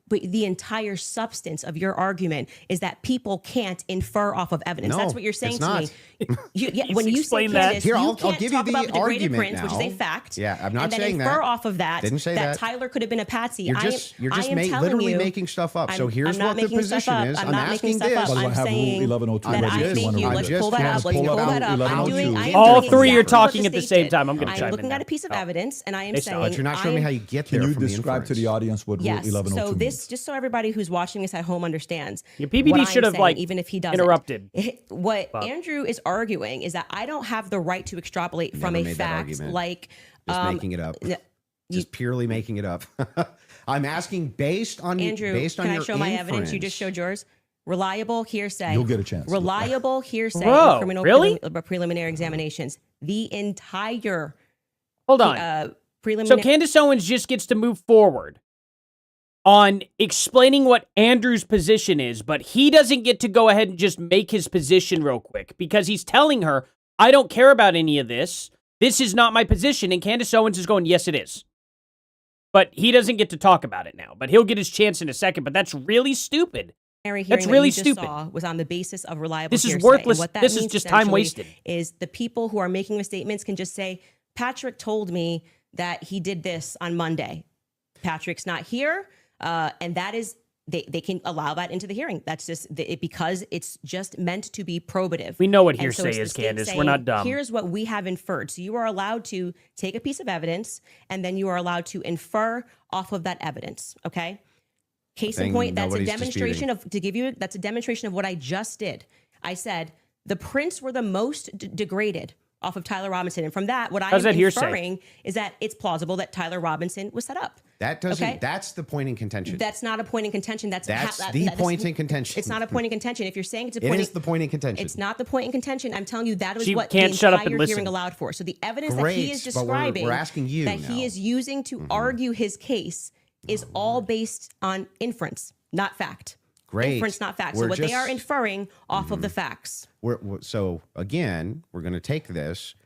But the entire substance of your argument is that people can't infer off of evidence. No, That's what you're saying it's to not. me. When you say explain that. Candace, Here, you I'll can't give you talk the about the degraded argument prince, which is a now. fact. Yeah, I'm not and then saying infer that. off of that Didn't say that. Tyler could have been a patsy. You're I just am telling literally you, making stuff up. So here's I'm not what the making stuff position up. is. I'm I'm not making asking stuff this. up. By the way, I'm I have Rule saying 1102 that ready I if you thank wanna you. read Let's it. pull that up. Let's pull pull up that up. I'm 1102. doing All doing three are exactly what talking the at the state same did. time. I'm going to I'm chime in looking now. at a piece of evidence, and I am They stop. saying. But you're not showing me how you get there Can you from the describe to the inference. audience what Rule Yes. 1102 So means? just so everybody who's watching this at home understands. Your PBD what I'm should have, saying, like, even if he doesn't. interrupted. What Andrew is arguing is that I don't have the right to extrapolate from Never a made that fact argument. like Just making it up. Just purely making it up. I'm asking based on Andrew. based on Can I your show my evidence? You just showed yours. Reliable hearsay. You'll get a chance. Reliable hearsay Bro, in criminal really? preliminary examinations. The entire Hold on. So preliminary. Candace Owens just gets to move forward. on explaining what Andrew's position is, but he doesn't get to go ahead and just make his position real quick because he's telling her, I don't care about any of this. This is not my position. And Candace Owens is going, yes, it is. But he doesn't get to talk about it now. But he'll get his chance in a second. But that's really stupid. That's really that stupid. Saw was on the basis of reliable This is hearsay. worthless. And what that This is means just time essentially wasted. Is the people who are making the statements can just say, Patrick told me that he did this on Monday. Patrick's not here. And that is, they can allow that into the hearing. That's just because it's just meant to be probative. We know what And so hearsay it's the is, state Candace. We're saying, not dumb. Here's what we have inferred. So you are allowed to take a piece of evidence and then you are allowed to infer off of that evidence. Okay. Case in point, that's a demonstration that's a demonstration of what I just did. I said the prints were the most degraded off of Tyler Robinson. And from that, what I am inferring is that it's plausible that Tyler Robinson was set up. That doesn't, that's the point in contention. That's not a point in contention. That's the point in contention. It's not a point in contention. If you're saying it's a point, it is the point in contention. It's not the point in contention. I'm telling you that is what can't the shut up and entire listen. hearing allowed for. So the evidence that he is describing, we're asking you that now. he is using to argue his case is all based on inference, not fact. Great. Inference, not fact. So what they are inferring off of the facts. So again, we're going to take this,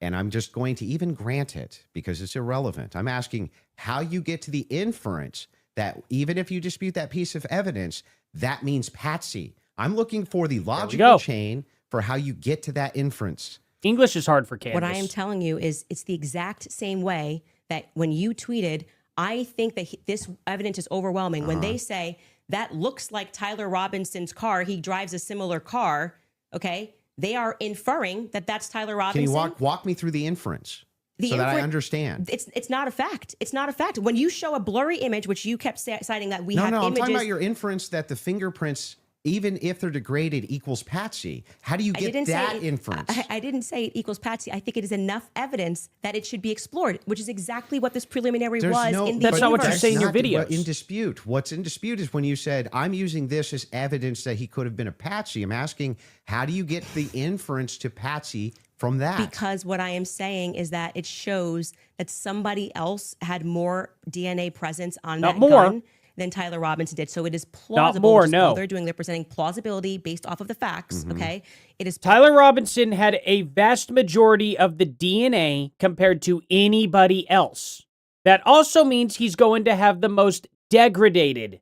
and I'm just going to even grant it because it's irrelevant. I'm asking how you get to the inference that even if you dispute that piece of evidence, that means Patsy. I'm looking for the logical chain for how you get to that inference. English is hard for Candace. What I am telling you is it's the exact same way that when you tweeted, I think that this evidence is overwhelming. When they say that looks like Tyler Robinson's car, he drives a similar car, okay? They are inferring that that's Tyler Robinson. Can you walk me through the inference so that I understand? It's not a fact. It's not a fact. When you show a blurry image, which you kept citing that we have images. I'm talking about your inference that the fingerprints, even if they're degraded, equals Patsy. How do you get that inference? I didn't say it equals Patsy. I think it is enough evidence that it should be explored, which is exactly what this preliminary was in the That's not what you're saying in your videos. In dispute. What's in dispute is when you said, I'm using this as evidence that he could have been a Patsy. I'm asking, how do you get the inference to Patsy from that? Because what I am saying is that it shows that somebody else had more DNA presence on that gun than Tyler Robinson did. So it is plausible. All they're doing, they're presenting plausibility based off of the facts, okay? It is Tyler Robinson had a vast majority of the DNA compared to anybody else. That also means he's going to have the most degraded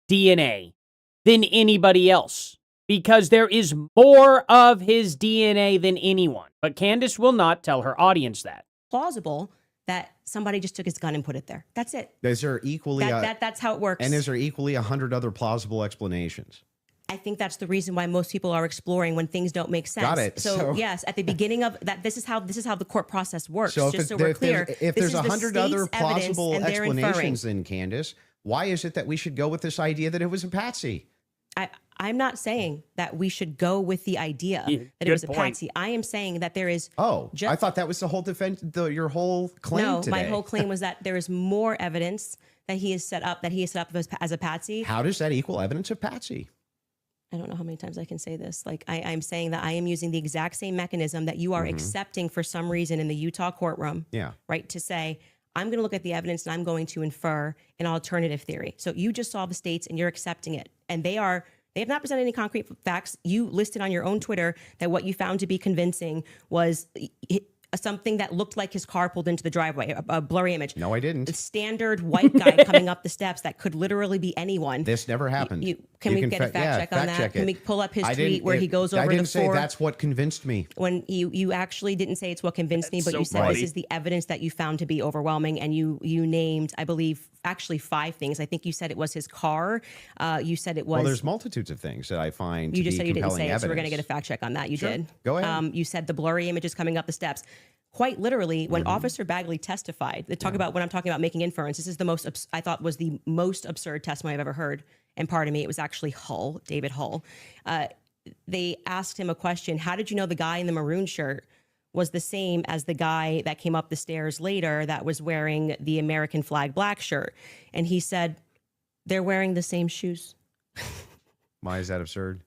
DNA than anybody else because there is more of his DNA than anyone. But Candace will not tell her audience that. Plausible that somebody just took his gun and put it there. That's it. Is there equally that's how it works. And is there equally 100 other plausible explanations? I think that's the reason why most people are exploring when things don't make sense. Got it. So yes, at the beginning of that, this is how the court process works. So just so we're clear, if there's 100 other plausible explanations, then Candace, why is it that we should go with this idea that it was a Patsy? I'm not saying that we should go with the idea that it was a Patsy. I am saying that there is. I thought that was the whole defense. Your whole claim today. My whole claim was that there is more evidence that he is set up as a Patsy. How does that equal evidence of Patsy? I don't know how many times I can say this. Like I'm saying that I am using the exact same mechanism that you are accepting for some reason in the Utah courtroom. Yeah. Right. To say, I'm going to look at the evidence and I'm going to infer an alternative theory. So you just saw the states and you're accepting it. And they have not presented any concrete facts. You listed on your own Twitter that what you found to be convincing was something that looked like his car pulled into the driveway, a blurry image. No, I didn't. A standard white guy coming up the steps that could literally be anyone. This never happened. Can we get a fact check on that? Can we pull up his tweet where he goes over the I didn't say that's what convinced me. When you actually didn't say it's what convinced me, but you said this is the evidence that you found to be overwhelming, and you named, I believe, actually 5 things. I think you said it was his car. You said it was. Well, there's multitudes of things that I find. You just to be said you didn't say evidence. it, so we're going to get a fact check on that. You did. Go ahead. You said the blurry images coming up the steps. Quite literally, when Officer Bagley testified, they talk about when I'm talking about making inference. This is the most I thought was the most absurd testimony I've ever heard. And pardon me, it was actually David Hull. They asked him a question. How did you know the guy in the maroon shirt was the same as the guy that came up the stairs later that was wearing the American flag black shirt? And he said, they're wearing the same shoes. Why is that absurd?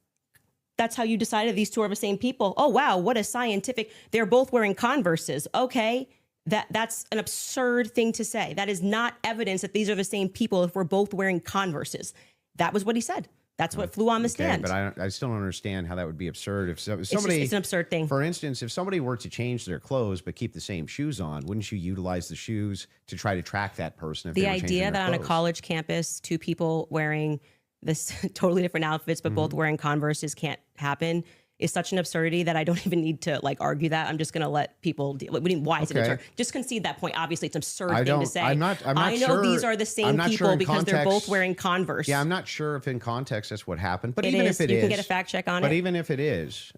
That's how you decided these two are the same people. Oh, wow. What a scientific. They're both wearing Converses. Okay. That's an absurd thing to say. That is not evidence that these are the same people if we're both wearing Converses. That was what he said. That's what flew on the stand. But I still don't understand how that would be absurd. If somebody, it's an absurd thing. For instance, if somebody were to change their clothes but keep the same shoes on, wouldn't you utilize the shoes to try to track that person? If The they were changing idea their that on a clothes? college campus, two people wearing this totally different outfits, but both wearing Converses can't happen is such an absurdity that I don't even need to like argue that. I'm just going to let people deal. Why is it absurd? Just concede that point. Obviously, it's an absurd thing to say. I'm not I know sure, these are the same people because they're both wearing Converse. Yeah, I'm not sure if in context that's what happened. But It even is. if it is, You can get a fact check on it. But even if it is,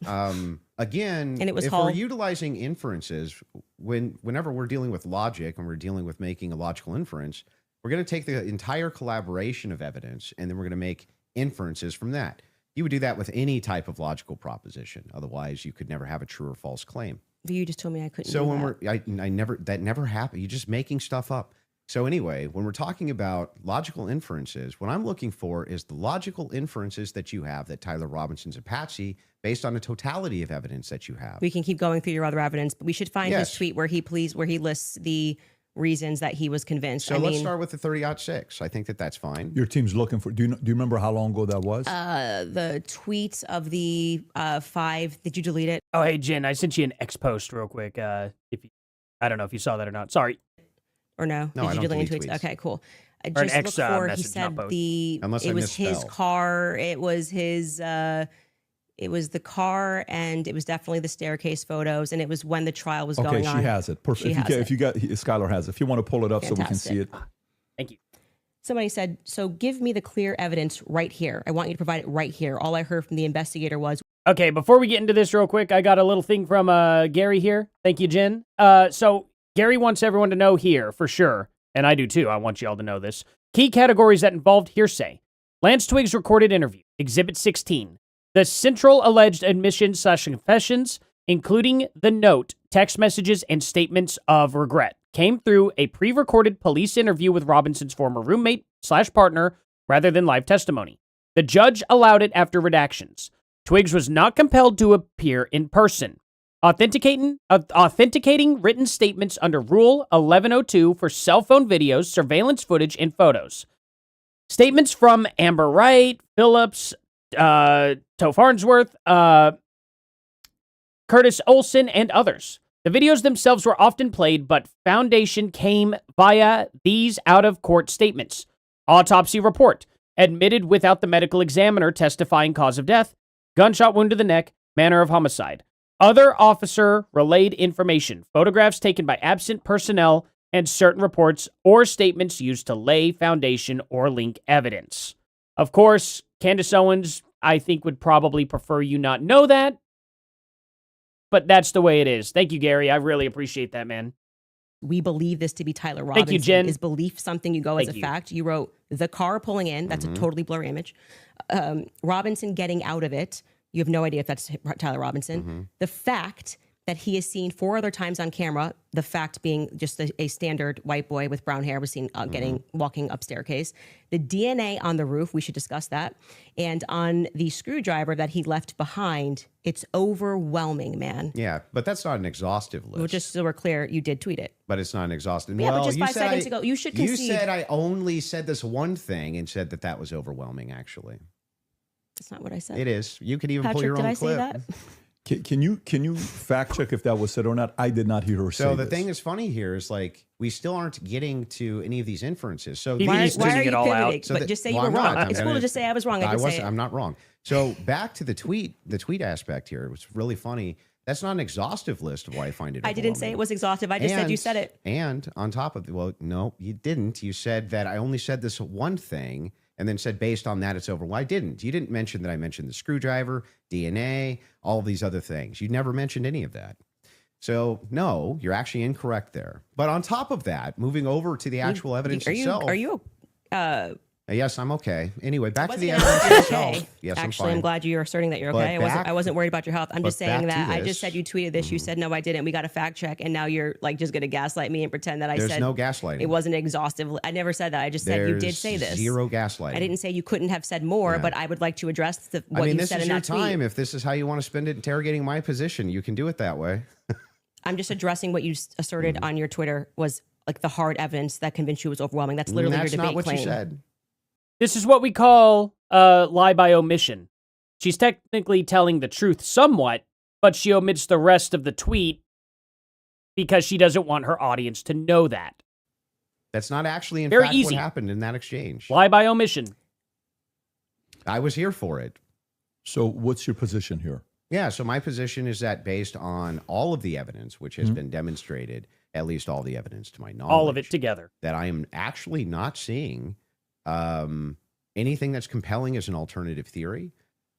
again, And it was if Hull. we're utilizing inferences, whenever we're dealing with logic and we're dealing with making a logical inference, we're going to take the entire collaboration of evidence and then we're going to make inferences from that. You would do that with any type of logical proposition. Otherwise, you could never have a true or false claim. But you just told me I couldn't. So do when that. that never happened. You're just making stuff up. So anyway, when we're talking about logical inferences, what I'm looking for is the logical inferences that you have that Tyler Robinson's a patsy based on the totality of evidence that you have. We can keep going through your other evidence, but we should find Yes. his tweet where he lists the reasons that he was convinced. So let's start with the 30-06. I think that's fine. Your team's looking for. Do you remember how long ago that was? The tweet of the 5. Did you delete it? Oh, hey, Jen, I sent you an X post real quick. I don't know if you saw that or not. Sorry. Or no? No, I Did you don't delete delete tweets? tweets. Okay, cool. Or an Just X, look for. He message, said not post. Unless I it was his misspell. car. It was his. It was the car, and it was definitely the staircase photos, and it was when the trial was Okay, going on. she has it. Perfect. If you got, Skylar has it. If you want to pull it up so we can see it. Thank you. Somebody said, so give me the clear evidence right here. I want you to provide it right here. All I heard from the investigator was, Okay, before we get into this real quick, I got a little thing from Gary here. Thank you, Jen. So Gary wants everyone to know here, for sure, and I do too. I want you all to know this. Key categories that involved hearsay. Lance Twiggs recorded interview, Exhibit 16. The central alleged admissions/confessions, including the note, text messages, and statements of regret, came through a pre-recorded police interview with Robinson's former roommate/partner rather than live testimony. The judge allowed it after redactions. Twiggs was not compelled to appear in person. Authenticating written statements under Rule 1102 for cell phone videos, surveillance footage, and photos. Statements from Amber Wright, Phillips, Toph Farnsworth, Curtis Olson, and others. The videos themselves were often played, but foundation came via these out-of-court statements. Autopsy report, admitted without the medical examiner testifying cause of death, gunshot wound to the neck, manner of homicide. Other officer-relayed information, photographs taken by absent personnel, and certain reports or statements used to lay foundation or link evidence. Of course, Candace Owens, I think, would probably prefer you not know that, but that's the way it is. Thank you, Gary. I really appreciate that, man. we believe this to be Tyler Robinson. Thank you, Jen. Is belief something you go as a fact? You wrote the car pulling in. That's a totally blurry image. Robinson getting out of it. You have no idea if that's Tyler Robinson. The fact that he is seen 4 other times on camera, the fact being just a standard white boy with brown hair was seen walking up staircase. The DNA on the roof, we should discuss that. And on the screwdriver that he left behind, it's overwhelming, man. Yeah, but that's not an exhaustive list. Well, just so we're clear, you did tweet it. But it's not an exhaustive. Yeah, well, but just you 5 said seconds ago, you should concede. You said I only said this one thing and said that was overwhelming, actually. That's not what I said. It is. You could even pull Patrick, your own did I clip. say that? Can you fact check if that was said or not? I did not hear her say So the this. thing is funny here is like we still aren't getting to any of these inferences. So Why Why are you pivoting? So but that- just say well, you were I'm wrong. not. I'm It's cool gonna- to just say I was wrong. I did say it. I'm not wrong. So back to the tweet aspect here. It was really funny. That's not an exhaustive list of why I find it. I didn't say it was exhaustive. I just said you said it. And on top of it, well, no, you didn't. You said that I only said this one thing and then said based on that it's over. Well, I didn't. You didn't mention that I mentioned the screwdriver, DNA, all of these other things. You never mentioned any of that. So no, you're actually incorrect there. But on top of that, moving over to the actual evidence itself. Are you? Yes, I'm okay. Anyway, back to the Wasn't evidence you're itself. okay. Yes, Actually, I'm I'm fine. glad you're asserting that you're But okay. back- I wasn't worried about your health. I'm just but saying back to that I this. just said you tweeted this. You said no, I didn't. We got a fact check, and now you're like just gonna gaslight me and pretend that I There's said no gaslighting. It wasn't exhaustive. I never said that. I just said you did There's say this. Zero gaslighting. I didn't say you couldn't have said more, Yeah. but I would like to address what I mean, you this said is in your that tweet. time. If this is how you want to spend it interrogating my position, you can do it that way. I'm just addressing what you asserted on your Twitter was like the hard evidence that convinced you was overwhelming. That's literally your That's debate not what claim. you said. This is what we call lie by omission. She's technically telling the truth somewhat, but she omits the rest of the tweet because she doesn't want her audience to know that. That's not actually, in Very fact, easy. what happened in that exchange. Lie by omission. I was here for it. So what's your position here? Yeah, so my position is that based on all of the evidence, which has been demonstrated, at least all the evidence to my knowledge. All of it together. That I am actually not seeing anything that's compelling as an alternative theory.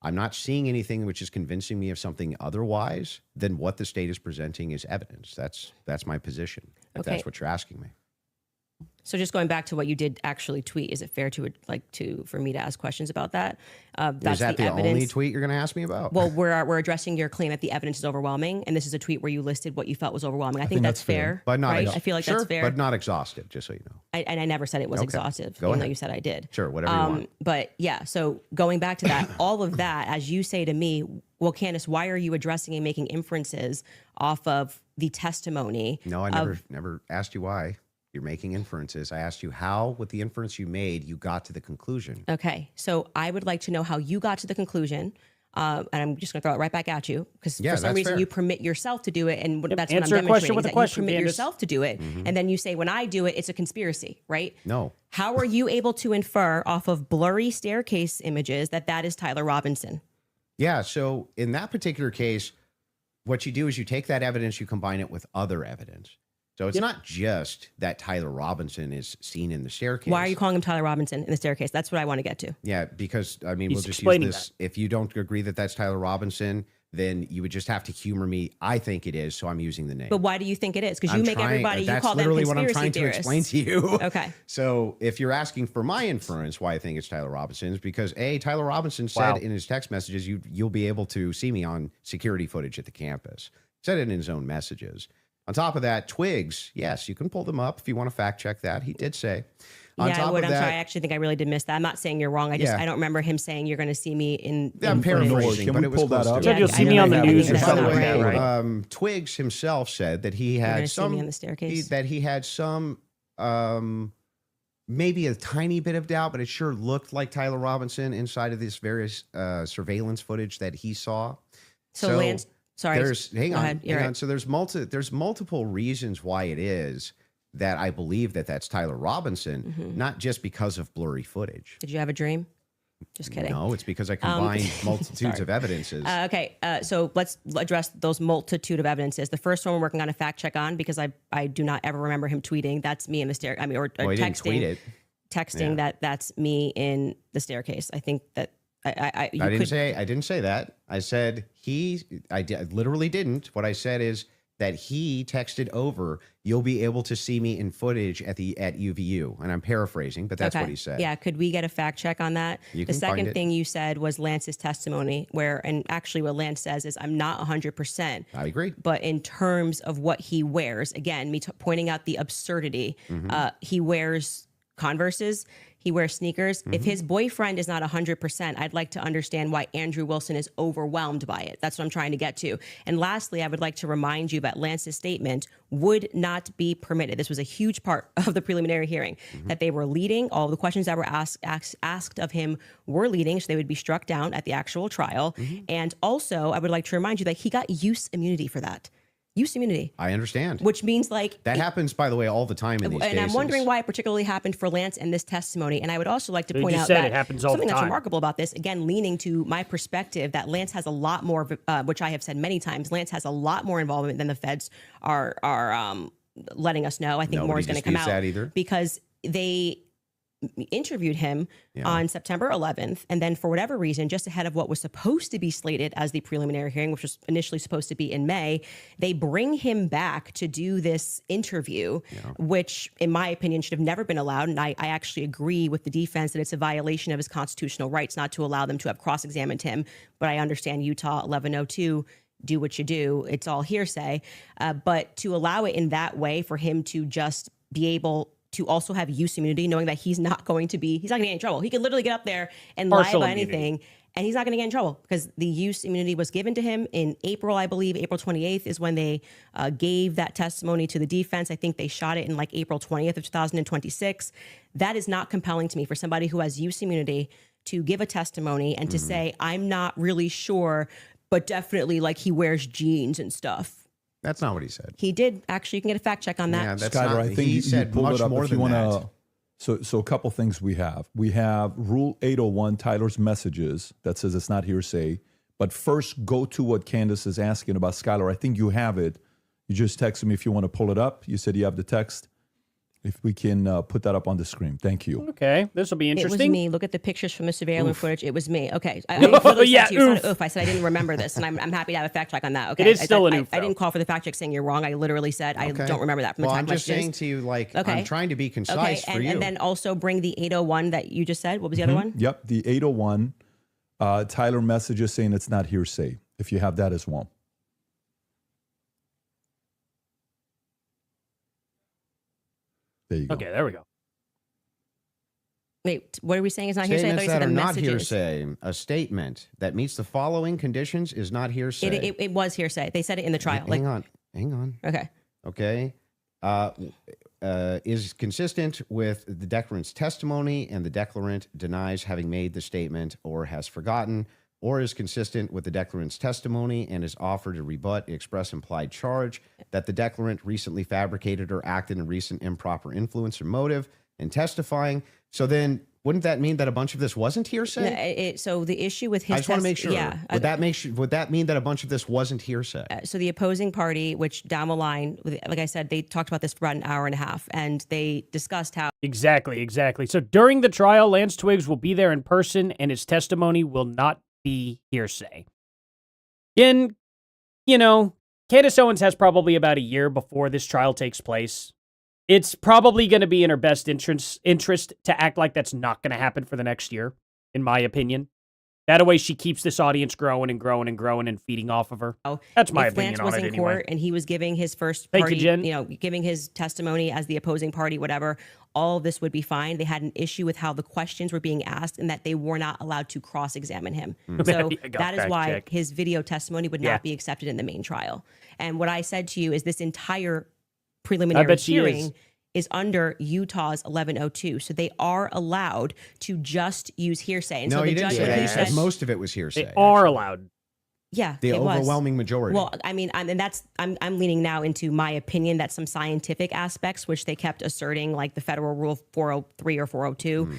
I'm not seeing anything which is convincing me of something otherwise than what the state is presenting as evidence. That's my position, if that's what you're asking me. So just going back to what you did actually tweet, is it fair for me to ask questions about that? Is that the only tweet you're going to ask me about? Well, we're addressing your claim that the evidence is overwhelming, and this is a tweet where you listed what you felt was overwhelming. I think that's fair, but not right? I feel like that's fair, but not exhaustive. Just so you know. I never said it was exhaustive, Go even ahead. though you said I did. Sure, whatever you want. But yeah, so going back to that, all of that, as you say to me, well, Candace, why are you addressing and making inferences off of the testimony? No, I never asked you why. You're making inferences. I asked you how, with the inference you made, you got to the conclusion. Okay, so I would like to know how you got to the conclusion, and I'm just going to throw it right back at you because for some reason you permit yourself to do it, and that's what I'm demonstrating. Is that you permit yourself to do it, and then you say when I do it, it's a conspiracy, right? No. How are you able to infer off of blurry staircase images that is Tyler Robinson? Yeah. So in that particular case, what you do is you take that evidence, you combine it with other evidence. So it's not just that Tyler Robinson is seen in the staircase. Why are you calling him Tyler Robinson in the staircase? That's what I want to get to. Yeah, because, I mean, He's we'll just use explaining this. If you don't agree that that's Tyler Robinson, then you would just have to humor me. I think it is, so I'm using the name. But why do you think it is? Because you make everybody, you call them literally conspiracy what I'm trying theorists. to explain to you. Okay. So if you're asking for my inference why I think it's Tyler Robinson, is because Tyler Robinson said in his text messages, you'll be able to see me on security footage at the campus. Said it in his own messages. On top of that, Twigs, yes, you can pull them up if you want to fact check that. He did say. On Yeah, top I would. of I'm that, sorry. I actually think I really did miss that. I'm not saying you're wrong. I don't remember him saying you're going to see me in. I'm paraphrasing, Can but we it was pull that close up? to it. You'll see me on the news or that's something not like that, right. right? Twigs himself said that he You're had gonna see some me on the staircase? that he had some maybe a tiny bit of doubt, but it sure looked like Tyler Robinson inside of this various surveillance footage that he saw. So Lance, sorry. Hang on. Right. So there's multiple reasons why it is that I believe that that's Tyler Robinson, not just because of blurry footage. Did you have a dream? Just kidding. No, it's because I combined multitudes of evidences. Okay, so let's address those multitude of evidences. The first one we're working on a fact check on because I do not ever remember him tweeting. That's me in the stair. I mean, or He didn't tweet it. Texting that's me in the staircase. I think that I didn't say that. I said I literally didn't. What I said is that he texted over, "You'll be able to see me in footage at UVU," and I'm paraphrasing, but that's what he said. Yeah, could we get a fact check on that? You the can find second it. thing you said was Lance's testimony, and actually what Lance says is, I'm not 100%. I agree. But in terms of what he wears, again, pointing out the absurdity, he wears Converses, he wears sneakers. If his boyfriend is not 100%, I'd like to understand why Andrew Wilson is overwhelmed by it. That's what I'm trying to get to. And lastly, I would like to remind you that Lance's statement would not be permitted. This was a huge part of the preliminary hearing, that they were leading. All the questions that were asked of him were leading, so they would be struck down at the actual trial. And also, I would like to remind you that he got use immunity for that. Use immunity. I understand. Which means that happens, by the way, all the time in these cases. And I'm wondering why it particularly happened for Lance in this testimony. And I would also like to point out it that happens all something the that's time. remarkable about this, again, leaning to my perspective, that Lance has a lot more, which I have said many times, Lance has a lot more involvement than the feds are letting us know. I think more is going to come out that either. because they interviewed him on September 11th, and then for whatever reason, just ahead of what was supposed to be slated as the preliminary hearing, which was initially supposed to be in May, they bring him back to do this interview, which in my opinion should have never been allowed. And I actually agree with the defense that it's a violation of his constitutional rights not to allow them to have cross-examined him. But I understand Utah 1102, do what you do. It's all hearsay. But to allow it in that way, for him to just be able to also have use immunity, knowing that he's not going to get any trouble. He could literally get up there and lie about anything. And he's not going to get in trouble because the use immunity was given to him in April, I believe. April 28th is when they gave that testimony to the defense. I think they shot it in like April 20th of 2026. That is not compelling to me for somebody who has use immunity to give a testimony and to say, I'm not really sure, but definitely like he wears jeans and stuff. That's not what he said. He did. Actually, you can get a fact check on that. Yeah, that's Skyler, not, I think he you said pulled much it up more if you than wanna, that. So a couple things we have. We have Rule 801, Tyler's messages, that says it's not hearsay. But first, go to what Candace is asking about, Skylar. I think you have it. You just texted me if you want to pull it up. You said you have the text. If we can put that up on the screen. Thank you. Okay, this will be interesting. It was me. Look at the pictures from the surveillance footage. It was me. Okay. I Yeah, said to you, it's not an oof. I said I didn't remember this, and I'm happy to have a fact check on that. Okay. It is still an oof, I didn't call for the fact check saying you're wrong. I literally said I don't remember that from the Well, text I'm just messages. saying to you, like, Okay. I'm trying to be concise for you. And then also bring the 801 that you just said. What was the other one? Yep, the 801, Tyler messages saying it's not hearsay, if you have that as well. There you go. Okay, there we go. Wait, what are we saying is not hearsay? I thought Statements you said that are the not messages. hearsay. A statement that meets the following conditions is not hearsay. It was hearsay. They said it in the trial. Hang on. Okay. Okay. Is consistent with the declarant's testimony and the declarant denies having made the statement or has forgotten, or is consistent with the declarant's testimony and is offered to rebut the express implied charge that the declarant recently fabricated or acted in recent improper influence or motive in testifying. So then wouldn't that mean that a bunch of this wasn't hearsay? So the issue with his I just want to make sure. Yeah. Would that mean that a bunch of this wasn't hearsay? So the opposing party, which down the line, like I said, they talked about this for about an hour and a half, and they discussed how Exactly. So during the trial, Lance Twiggs will be there in person, and his testimony will not be hearsay. Again, Candace Owens has probably about a year before this trial takes place. It's probably going to be in her best interest to act like that's not going to happen for the next year, in my opinion. That way she keeps this audience growing and growing and growing and feeding off of her. That's my opinion on it anyway. Lance was in court and he was giving his first Thank party, you, Jen. giving his testimony as the opposing party, whatever, all of this would be fine. They had an issue with how the questions were being asked and that they were not allowed to cross-examine him. So that is why his video testimony would not be accepted in the main trial. And what I said to you is this entire preliminary hearing is under Utah's 1102. So they are allowed to just use hearsay. And No, so the you didn't judge say that. You said, said most of it was hearsay. They are allowed. Yeah, The it was. overwhelming majority. Well, I mean, I'm leaning now into my opinion that some scientific aspects, which they kept asserting, like the federal rule 403 or 402,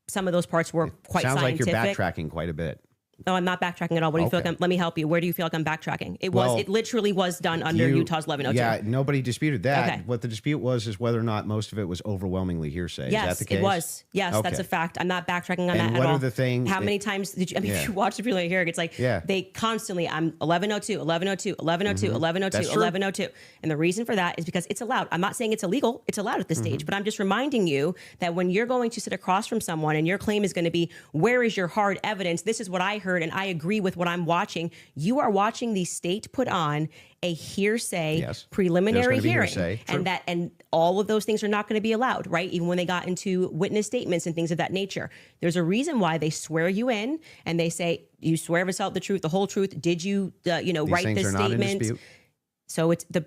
some of those parts were quite Sounds scientific. like you're backtracking quite a bit. No, I'm not backtracking at all. What do you feel like let me help you. Where do you feel like I'm backtracking? It literally was done under Utah's 1102. Yeah, nobody disputed that. Okay. What the dispute was is whether or not most of it was overwhelmingly hearsay. Yes, is that the case? it was. Yes, Okay. that's a fact. I'm not backtracking on And that what at are all. the things How that- many times did you? I mean, if you watch the preliminary hearing, it's like they constantly. I'm 1102, 1102, 1102, 1102, That's true. 1102, and the reason for that is because it's allowed. I'm not saying it's illegal. It's allowed at this stage, but I'm just reminding you that when you're going to sit across from someone and your claim is going to be, "Where is your hard evidence? This is what I heard, and I agree with what I'm watching." You are watching the state put on a hearsay preliminary There's gonna be hearing, hearsay. True. and all of those things are not going to be allowed, right? Even when they got into witness statements and things of that nature. There's a reason why they swear you in and they say, "You swear to tell the truth, the whole truth. Did you, These write things this are not in statement?" dispute. So it's the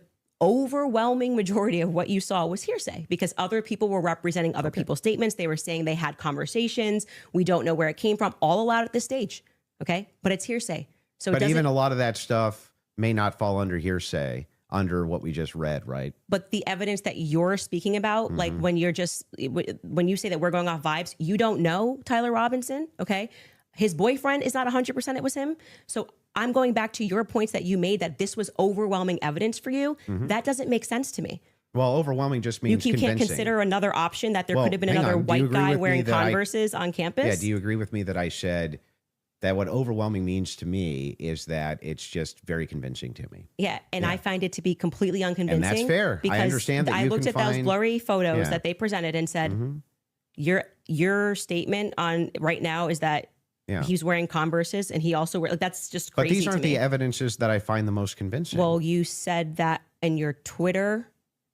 overwhelming majority of what you saw was hearsay because other people were representing other people's statements. They were saying they had conversations. We don't know where it came from. All allowed at this stage, okay? But it's hearsay. So it But doesn't, even a lot of that stuff may not fall under hearsay under what we just read, right? but the evidence that you're speaking about, like when you're just, when you say that we're going off vibes, you don't know Tyler Robinson, okay? His boyfriend is not 100% it was him. So I'm going back to your points that you made that this was overwhelming evidence for you. That doesn't make sense to me. Well, overwhelming just means You can't convincing. consider another option that there Well, could have been hang another on. Do you white agree guy with me wearing that I- Converses on campus? Yeah, do you agree with me that I said that what overwhelming means to me is that it's just very convincing to me? Yeah, and I find it to be completely unconvincing. And that's fair. I Because understand that I you looked can at those find- blurry photos Yeah. that they presented and said, your statement on right now is that he's wearing Converses and he also wear, that's just But crazy these aren't to me. the evidences that I find the most convincing. Well, you said that in your Twitter.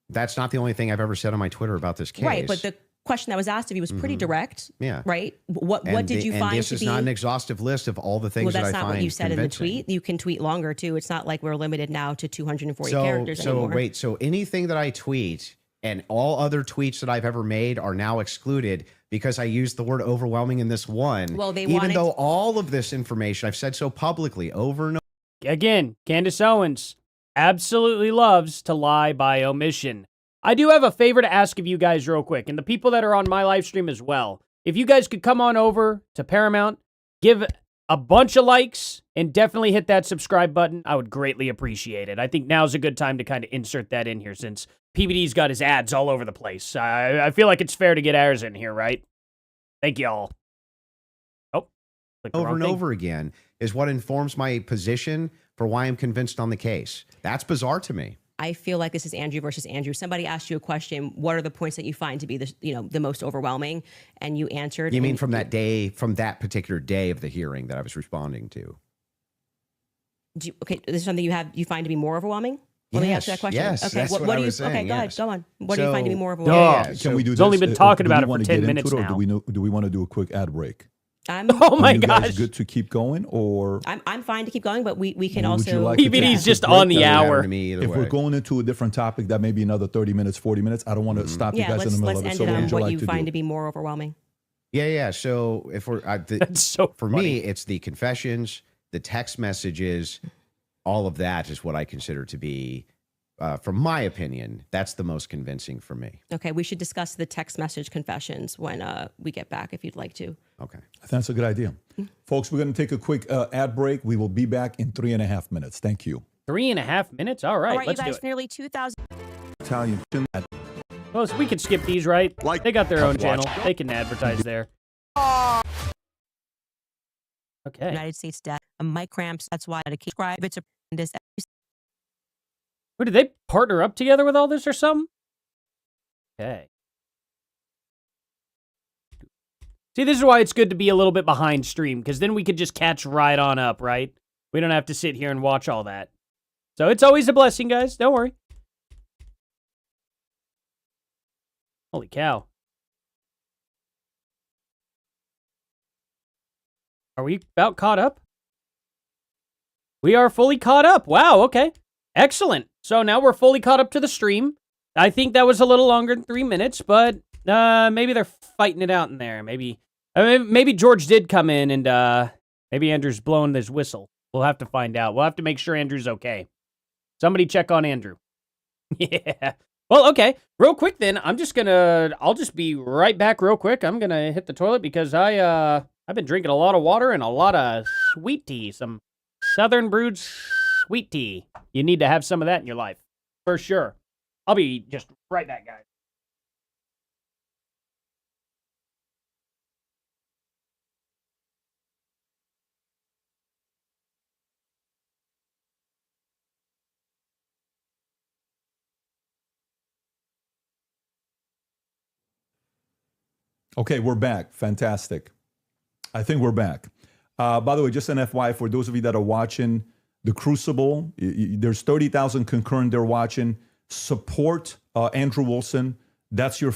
That's not the only thing I've ever said on my Twitter about this case. Right, but the question that was asked of you was pretty direct. Yeah. Right. What did you and find this to is be? not an exhaustive list of all the things Well, that's that I not find what you said convincing. in the tweet. You can tweet longer too. It's not like we're limited now to 240 So, characters anymore. wait, so anything that I tweet and all other tweets that I've ever made are now excluded because I used the word overwhelming in this one. Well, they even wanted- though all of this information I've said so publicly over and over. Again, Candace Owens absolutely loves to lie by omission. I do have a favor to ask of you guys real quick, and the people that are on my live stream as well. If you guys could come on over to Paramount, give a bunch of likes, and definitely hit that subscribe button, I would greatly appreciate it. I think now's a good time to kind of insert that in here since PBD's got his ads all over the place. I feel like it's fair to get ours in here, right? Thank y'all. Oh, clicked the Over wrong and thing. over again is what informs my position for why I'm convinced on the case. That's bizarre to me. I feel like this is Andrew versus Andrew. Somebody asked you a question. What are the points that you find to be the most overwhelming? And you answered. You mean from that day, from that particular day of the hearing that I was responding to? Okay, this is something you find to be more overwhelming? Let me ask you that question. Yes, okay, that's what do I you? was saying, Okay, go ahead. yes. Go on. What do you find to be more overwhelming? Yeah, Can we do He's this? only been talking Do we about it for wanna 10 get into minutes it, or now. do we want to do a quick ad break? Oh my Are you guys gosh. good to keep going, or I'm fine to keep going, but we can would you also. like to take PBD's a just quick break? on the Doesn't hour. To me either If way. we're going into a different topic, that may be another 30 minutes, 40 minutes. I don't want to stop you Yeah, guys in the let's middle of it. end So it what on would you what like you to find do? to be more overwhelming. Yeah. So if we're That's so for funny. me, it's the confessions, the text messages, all of that is what I consider to be, from my opinion, that's the most convincing for me. Okay, we should discuss the text message confessions when we get back, if you'd like to. Okay. I think that's a good idea. Folks, we're going to take a quick ad break. We will be back in 3.5 minutes. Thank you. 3.5 minutes? All right, All right, you let's do guys, it. nearly 2,000. Italian. Well, so we can skip these, right? They got their own channel. They can advertise there. Okay. United States debt, mic cramps. That's why I subscribe. It's a this. Wait, did they partner up together with all this or something? Okay. See, this is why it's good to be a little bit behind stream, because then we could just catch right on up, right? We don't have to sit here and watch all that. So it's always a blessing, guys. Don't worry. Holy cow. Are we about caught up? We are fully caught up. Wow, okay. Excellent. So now we're fully caught up to the stream. I think that was a little longer than 3 minutes, but maybe they're fighting it out in there. Maybe George did come in and maybe Andrew's blowing his whistle. We'll have to find out. We'll have to make sure Andrew's okay. Somebody check on Andrew. Yeah. Well, okay. Real quick then, I'll just be right back real quick. I'm going to hit the toilet because I've been drinking a lot of water and a lot of sweet tea, some Southern brewed sweet tea. You need to have some of that in your life, for sure. I'll be just right back, guys. Okay, we're back. Fantastic. I think we're back. By the way, just an FYI, for those of you that are watching The Crucible, there's 30,000 concurrent there watching. Support Andrew Wilson. That's your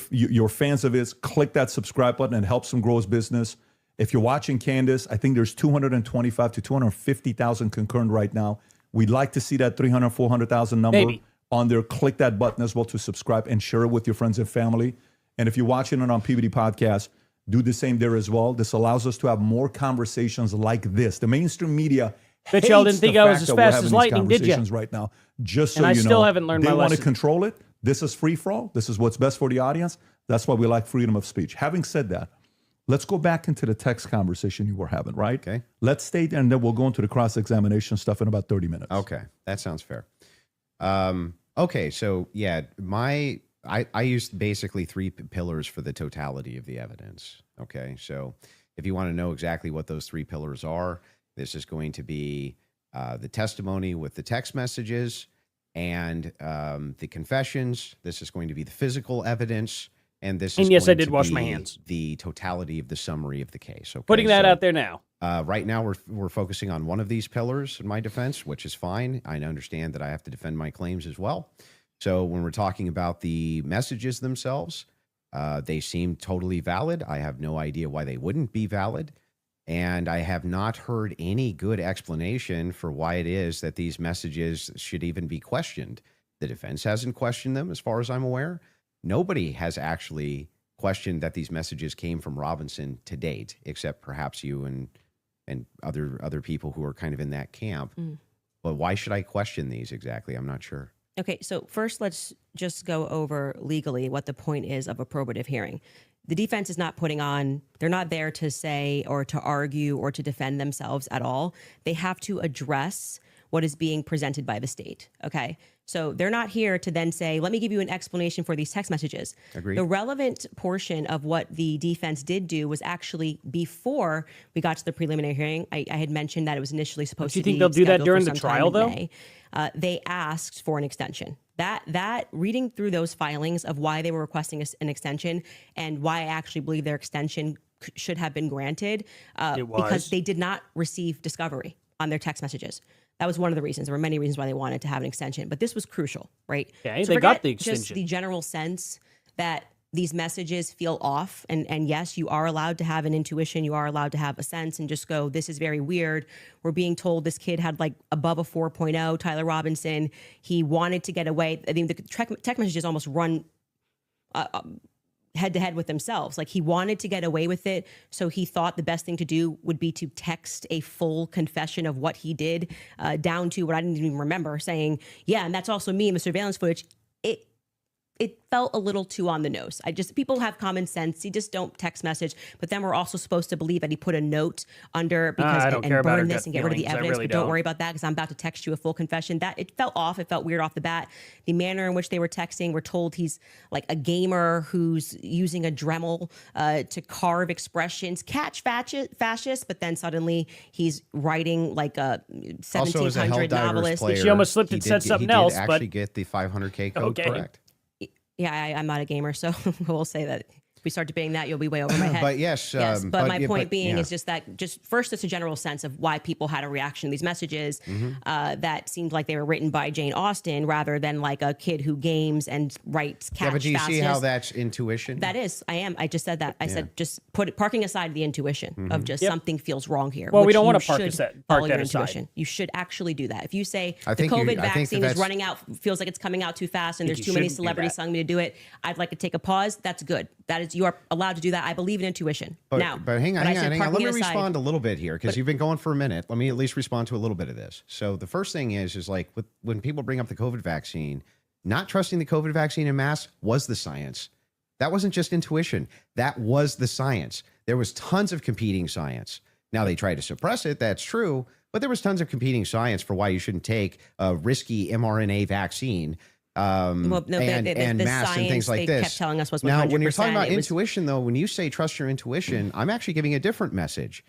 fans of his. Click that subscribe button and helps him grow his business. If you're watching Candace, I think there's 225 to 250,000 concurrent right now. We'd like to see that 300, 400,000 number Maybe. on there. Click that button as well to subscribe and share it with your friends and family. And if you're watching it on PBD Podcast, do the same there as well. This allows us to have more conversations like this. The mainstream media Bet y'all hates didn't think the I was fact as that we're fast having as these lightning, did ya? conversations right now. Just so And I you know, still haven't learned they my want to lesson. control it. This is free for all. This is what's best for the audience. That's why we like freedom of speech. Having said that, let's go back into the text conversation you were having, right? Okay. Let's stay there, and then we'll go into the cross-examination stuff in about 30 minutes. Okay, that sounds fair. Okay, so yeah, I used basically three pillars for the totality of the evidence. Okay, so if you want to know exactly what those three pillars are, this is going to be the testimony with the text messages and the confessions. This is going to be the physical evidence, and this is yes, I going did to wash my be hands. the totality of the summary of the case. Okay, Putting that so, out there now. right now, we're focusing on one of these pillars in my defense, which is fine. I understand that I have to defend my claims as well. So when we're talking about the messages themselves, They seem totally valid. I have no idea why they wouldn't be valid. And I have not heard any good explanation for why it is that these messages should even be questioned. The defense hasn't questioned them, as far as I'm aware. Nobody has actually questioned that these messages came from Robinson to date, except perhaps you and other people who are kind of in that camp. But why should I question these exactly? I'm not sure. Okay, so first let's just go over legally what the point is of a probative hearing. The defense is not they're not there to say or to argue or to defend themselves at all. They have to address what is being presented by the state, okay? So they're not here to then say, let me give you an explanation for these text messages. Agreed. The relevant portion of what the defense did do was actually before we got to the preliminary hearing. I had mentioned that it was initially supposed to be. Do you think they'll do that scheduled during for the sometime trial, in though? May. They asked for an extension. That reading through those filings of why they were requesting an extension and why I actually believe their extension should have been granted because they did not receive discovery on their text messages. That was one of the reasons. There were many reasons why they wanted to have an extension, but this was crucial, right? Okay, so they got the Just extension. the general sense that these messages feel off, and yes, you are allowed to have an intuition, you are allowed to have a sense, and just go, this is very weird. We're being told this kid had like above a 4.0, Tyler Robinson. He wanted to get away. I mean, the text messages almost run head to head with themselves. Like he wanted to get away with it. So he thought the best thing to do would be to text a full confession of what he did down to what I didn't even remember, saying, yeah, and that's also me in the surveillance footage. It felt a little too on the nose. People have common sense. You just don't text message. But then we're also supposed to believe that he put a note under because I don't care about burn her this gut and get rid of the feelings. I evidence. really But don't don't. worry about that because I'm about to text you a full confession. That it felt off. It felt weird off the bat. The manner in which they were texting, we're told he's like a gamer who's using a Dremel to carve expressions, catch fascist, but then suddenly he's writing like a Also, as a 1700 Helldivers novelist. player, She almost slipped he and said did- something he else, did but- actually get the 500K code Okay. correct. Yeah, I'm not a gamer, so we'll say that if we start debating that, you'll be way over my head. But yes, but my point being yeah. is just that, first, it's a general sense of why people had a reaction to these messages that seemed like they were written by Jane Austen rather than like a kid who games and writes catch Yeah, but do you see how fascist. that's intuition? That is, I just said that. I said just parking aside the intuition of just something feels wrong here. Well, we which don't you wanna park should that follow your aside. intuition. You should actually do that. If you say I the think you- COVID I think vaccine that is that's- running out, feels like it's coming out too fast, and think there's you too many shouldn't do celebrities that. telling me to do it, I'd like to take a pause. That's good. That is, you are allowed to do that. I believe in intuition. But hang on, I hang said on. Let parking me it aside. respond a little bit here because you've been going for a minute. Let me at least respond to a little bit of this. So the first thing is like when people bring up the COVID vaccine, not trusting the COVID vaccine en masse was the science. That wasn't just intuition. That was the science. There was tons of competing science. Now they tried to suppress it. That's true. But there was tons of competing science for why you shouldn't take a risky mRNA vaccine. And the masks and things science like they this. kept telling us was 100%. Now, when you're talking about It was- intuition, though, when you say trust your intuition, I'm actually giving a different message.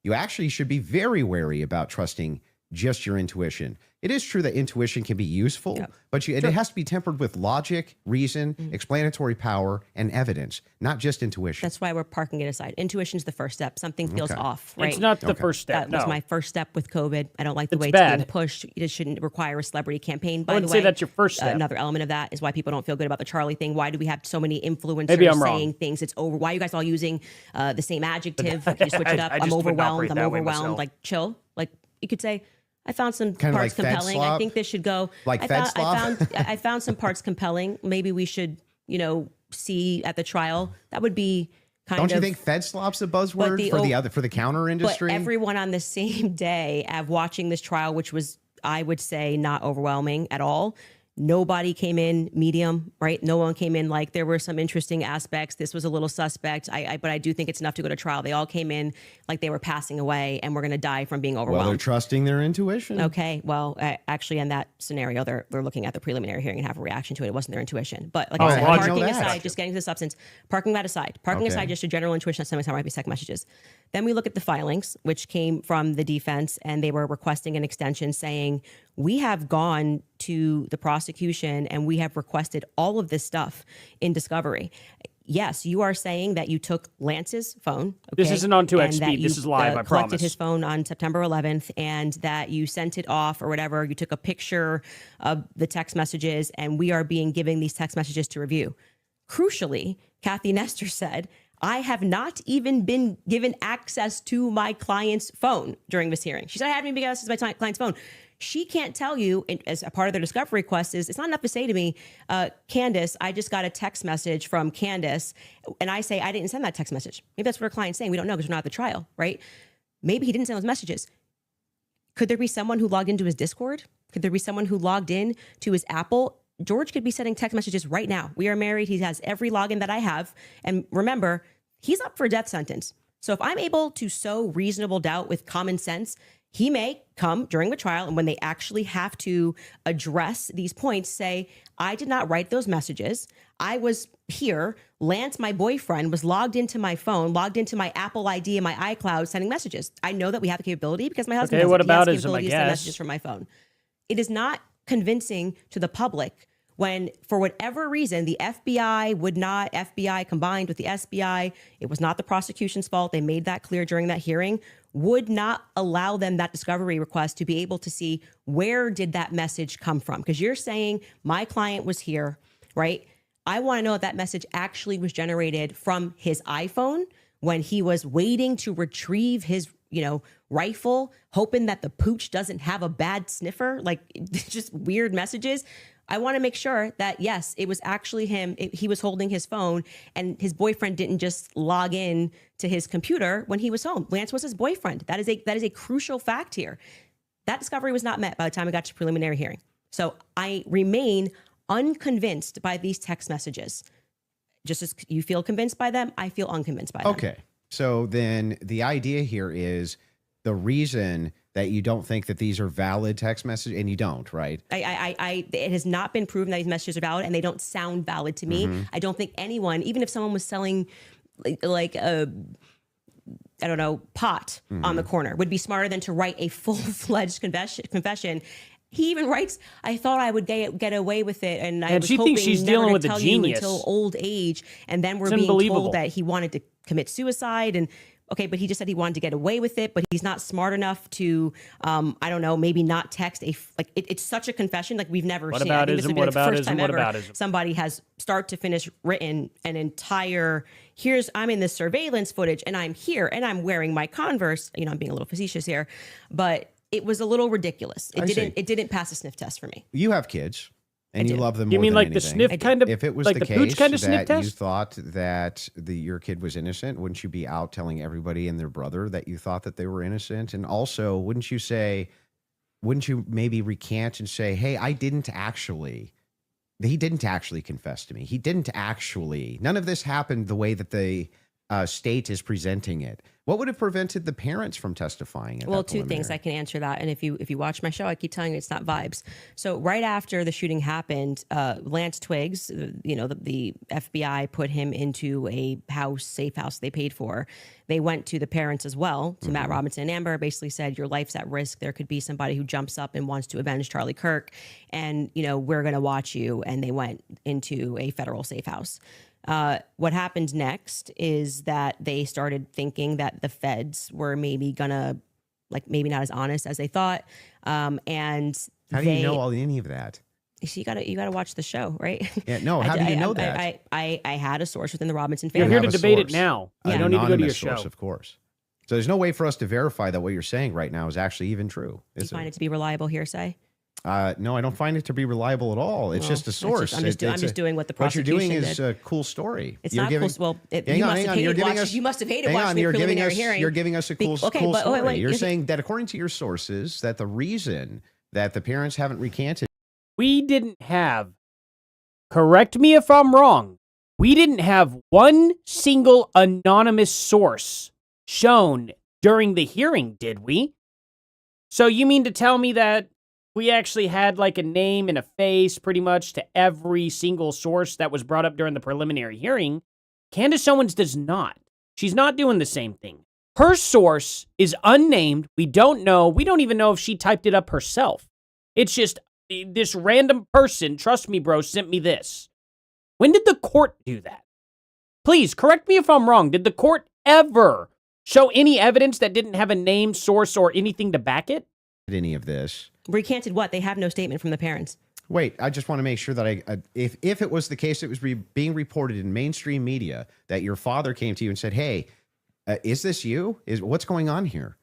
You actually should be very wary about trusting just your intuition. It is true that intuition can be useful, but it has to be tempered with logic, reason, explanatory power, and evidence, not just intuition. That's why we're parking it aside. Intuition's the first step. Something feels Okay. off, right? It's not the first step. That was no. my first step with COVID. I don't like the It's way bad. it's being pushed. It shouldn't require a celebrity campaign. By wouldn't the way, say that's your first step. Another element of that is why people don't feel good about the Charlie thing. Why do we have so many influencers Maybe I'm wrong. saying things? It's over. Why are you guys all using the same adjective? Can you switch it up? I I'm just wouldn't overwhelmed. operate I'm that way overwhelmed. myself. Like chill. Like you could say, I found some Kinda parts like Fed compelling. I slop? think this should go. Like I Fed found, slop? I found some parts compelling. Maybe we should, see at the trial. That would be kind Don't of. you think Fed slop's a buzzword for the counter industry? But everyone on the same day of watching this trial, which was, I would say, not overwhelming at all. Nobody came in medium, right? No one came in like there were some interesting aspects. This was a little suspect. But I do think it's enough to go to trial. They all came in like they were passing away and we're going to die from being Well, overwhelmed. they're trusting their intuition. Okay, well, actually, in that scenario, they're looking at the preliminary hearing and have a reaction to it. It wasn't their intuition. But like Oh, I said, I didn't know parking that. aside, just getting to the substance, parking that aside, parking Okay. aside just a general intuition that some might be second messages. Then we look at the filings, which came from the defense, and they were requesting an extension saying, we have gone to the prosecution and we have requested all of this stuff in discovery. Yes, you are saying that you took Lance's phone. This okay, isn't on 2X and that speed. This you, is live, I collected promise. his phone on September 11th and that you sent it off or whatever. You took a picture of the text messages and we are being given these text messages to review. Crucially, Kathy Nestor said, I have not even been given access to my client's phone during this hearing. She said, I haven't even been given access to my client's phone. She can't tell you, as a part of their discovery request, is it's not enough to say to me, Candace, I just got a text message from Candace, and I say, I didn't send that text message. Maybe that's what her client's saying. We don't know because we're not at the trial, right? Maybe he didn't send those messages. Could there be someone who logged into his Discord? Could there be someone who logged in to his Apple? George could be sending text messages right now. We are married. He has every login that I have. And remember, he's up for a death sentence. So if I'm able to sow reasonable doubt with common sense, he may come during the trial, and when they actually have to address these points, say, I did not write those messages. I was here. Lance, my boyfriend, was logged into my phone, logged into my Apple ID and my iCloud, sending messages. I know that we have the capability because my husband has, what he has the aboutism, capability I to send guess. messages from my phone. It is not convincing to the public when, for whatever reason, the FBI combined with the SBI, it was not the prosecution's fault. They made that clear during that hearing, would not allow them that discovery request to be able to see where did that message come from. Because you're saying my client was here, right? I want to know if that message actually was generated from his iPhone when he was waiting to retrieve his, rifle, hoping that the pooch doesn't have a bad sniffer, like just weird messages. I want to make sure that, yes, it was actually him. He was holding his phone, and his boyfriend didn't just log in to his computer when he was home. Lance was his boyfriend. That is a crucial fact here. That discovery was not met by the time I got to preliminary hearing. So I remain unconvinced by these text messages. Just as you feel convinced by them, I feel unconvinced by them. Okay. So then the idea here is the reason that you don't think that these are valid text messages, and you don't, right? It has not been proven that these messages are valid, and they don't sound valid to me. Mm-hmm. I don't think anyone, even if someone was selling like a, I don't know, pot on the corner, would be smarter than to write a full-fledged confession. He even writes, I thought I would get away with it, and I was she hoping thinks she's never dealing to with a tell you genius. until old age, and then we're It's being unbelievable. told that he wanted to commit suicide, and okay, but he just said he wanted to get away with it, but he's not smart enough to, I don't know, maybe not text it's such a confession like we've never seen. I think this would be like the first time ever somebody has start to finish written an entire, I'm in this surveillance footage and I'm here and I'm wearing my Converse. I'm being a little facetious here, but it was a little ridiculous. It didn't pass a sniff test for me. You have kids, and I you do. love them You more mean than like the anything. sniff kind of, If it was like the the pooch case kind of sniff that you test? thought that your kid was innocent, wouldn't you be out telling everybody and their brother that you thought that they were innocent? And also, wouldn't you maybe recant and say, hey, he didn't actually confess to me. He didn't actually, none of this happened the way that the state is presenting it. What would have prevented the parents from testifying? Well, two things I can answer that. And if you watch my show, I keep telling you it's not vibes. So right after the shooting happened, Lance Twiggs, the FBI put him into a safe house they paid for. They went to the parents as well, to Matt Robinson and Amber, basically said, your life's at risk. There could be somebody who jumps up and wants to avenge Charlie Kirk. And, we're going to watch you. And they went into a federal safe house. What happened next is that they started thinking that the feds were maybe gonna, maybe not as honest as they thought. And how do you know any of that? So you gotta watch the show, right? Yeah, no. How do you know that? I had a source within the Robinson You're family. here to debate it now. You don't need to go to your show. Of course. So there's no way for us to verify that what you're saying right now is actually even true. Do you find it to be reliable hearsay? No, I don't find it to be reliable at all. It's just a source. I'm just doing what the prosecution What you're doing did. is a cool story. It's not cool. Well, you must have hated watching the preliminary hearing. You're giving us a cool story. Wait, you're saying that according to your sources, that the reason that the parents haven't recanted. We didn't have, correct me if I'm wrong, we didn't have one single anonymous source shown during the hearing, did we? So you mean to tell me that we actually had a name and a face pretty much to every single source that was brought up during the preliminary hearing? Candace Owens does not. She's not doing the same thing. Her source is unnamed. We don't know. We don't even know if she typed it up herself. It's just this random person, trust me, bro, sent me this. When did the court do that? Please, correct me if I'm wrong. Did the court ever show any evidence that didn't have a name, source, or anything to back it? Any of this. Recanted what? They have no statement from the parents. Wait, I just want to make sure that if it was the case, it was being reported in mainstream media that your father came to you and said, "Hey, is this you? What's going on here?"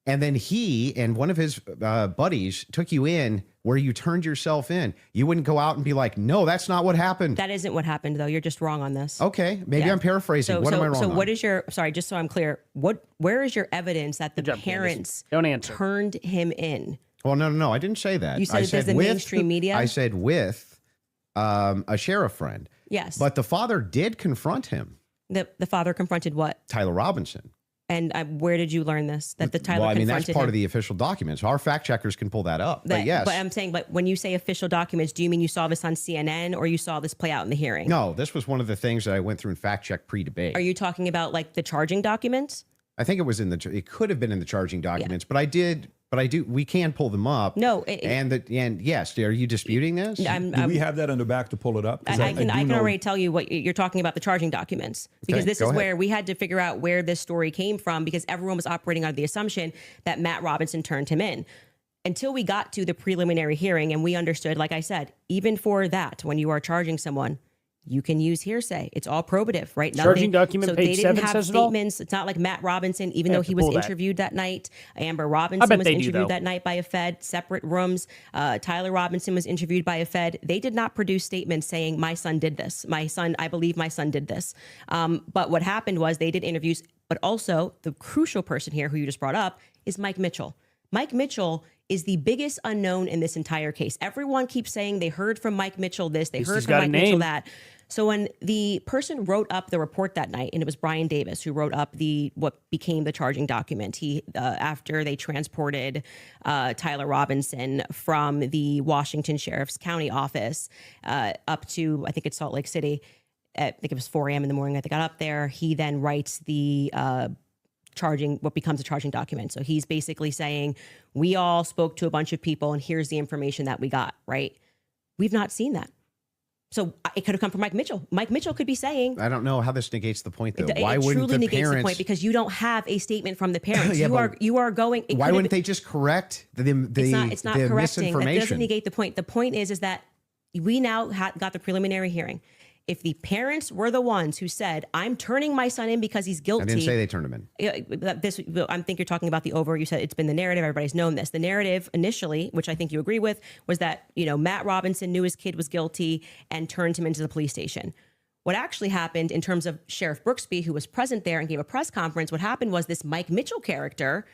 And then he and one of his buddies took you in where you turned yourself in. You wouldn't go out and be like, "No, that's not what happened." That isn't what happened, though. You're just wrong on this. Okay, maybe I'm paraphrasing. What am I wrong So on? what is your, sorry, just so I'm clear, where is your evidence that the Good job, parents Candace. Don't answer. turned him in? Well, no, I didn't say that. You said it does the mainstream media? I said with a sheriff friend. Yes. But the father did confront him, The father confronted what? Tyler Robinson. And where did you learn this? That the Tyler Well, I mean, confronted that's part him? of the official documents. Our fact checkers can pull that up. But yes. But I'm saying, but when you say official documents, do you mean you saw this on CNN or you saw this play out in the hearing? No, this was one of the things that I went through and fact checked pre-debate. Are you talking about like the charging documents? I think it was it could have been in the charging documents, but I do. We can pull them up. No, and yes, are you disputing this? Do we have that in the back to pull it up? 'Cause I can do know- already tell you what you're talking about, the charging documents, because this is where we had to figure out where this story came from, because everyone was operating under the assumption that Matt Robinson turned him in. Until we got to the preliminary hearing and we understood, like I said, even for that, when you are charging someone, you can use hearsay. It's all probative, right? Charging document, so page they 7 didn't have says it all? statements. It's not like Matt Robinson, even They though have he to was pull that. interviewed that night. Amber Robinson bet was they do, interviewed though. that night by a Fed, separate rooms. Tyler Robinson was interviewed by a Fed. They did not produce statements saying, my son did this. I believe my son did this. But what happened was they did interviews, but also the crucial person here who you just brought up is Mike Mitchell. Mike Mitchell is the biggest unknown in this entire case. Everyone keeps saying they heard from Mike Mitchell this, they heard from Mike Mitchell that. So when the person wrote up the report that night, and it was Brian Davis who wrote up what became the charging document, he after they transported Tyler Robinson from the Washington Sheriff's County office up to, I think it's Salt Lake City. I think it was 4 a.m. in the morning that they got up there. He then writes the what becomes a charging document. So he's basically saying, we all spoke to a bunch of people and here's the information that we got, right? We've not seen that. So it could have come from Mike Mitchell. Mike Mitchell could be saying, I don't know how this negates the point, though. Why it wouldn't truly the negates parents? the point, because you don't have a statement from the parents. Yeah, you are going. Why wouldn't they just correct the it's not the correcting. That misinformation? doesn't negate the point. The point is that we now got the preliminary hearing. If the parents were the ones who said, I'm turning my son in because he's guilty. I didn't say they turned him in. I think you're talking about you said it's been the narrative. Everybody's known this. The narrative initially, which I think you agree with, was that, Matt Robinson knew his kid was guilty and turned him into the police station. What actually happened in terms of Sheriff Brooksby, who was present there and gave a press conference, what happened was this Mike Mitchell character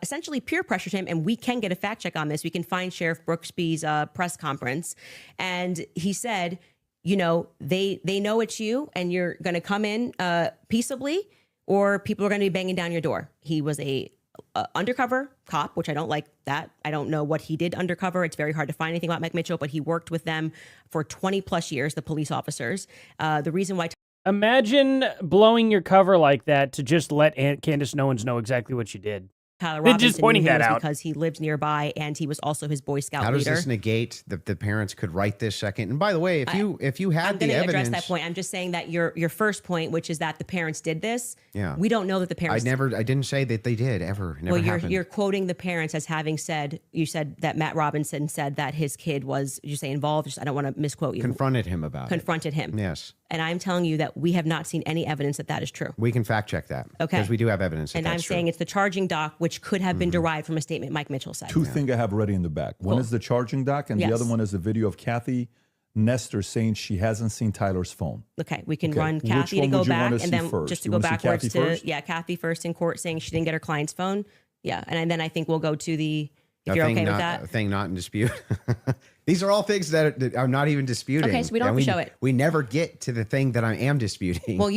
essentially peer pressured him, and we can get a fact check on this. We can find Sheriff Brooksby's press conference. And he said, they know it's you and you're going to come in peaceably, or people are going to be banging down your door. He was a undercover cop, which I don't like that. I don't know what he did undercover. It's very hard to find anything about Mike Mitchell, but he worked with them for 20 plus years, the police officers. The reason why... Imagine blowing your cover like that to just let Candace Owens know exactly what you did. Tyler Robinson just pointing knew that him out because he lived nearby and he was also his Boy Scout How does leader. this negate that the parents could write this second? And by the way, if you had the I'm going to evidence, address that point. I'm just saying that your first point, which is that the parents did this. Yeah. We don't know that the parents. I didn't say that they did ever. Never Well, happened. you're quoting the parents as having said. You said that Matt Robinson said that his kid was. Did you say involved? I don't want to misquote you. Confronted him about Confronted him. Yes. And I'm telling you that we have not seen any evidence that that is true. We can fact check that. Okay. Because we do have evidence. And I'm saying it's the charging doc, which could have been derived from a statement Mike Mitchell said. Two things I have ready in the back. One is the charging doc, and the other one is the video of Kathy Nestor saying she hasn't seen Tyler's phone. Okay, we can run Kathy to go back, and then just to go backwards to Kathy first in court saying she didn't get her client's phone. Yeah, and then I think we'll go to the. If you're okay with that, a thing not in dispute. These are all things that are not even disputing. Okay, so we don't have to show it. We never get to the thing that I am disputing. Well,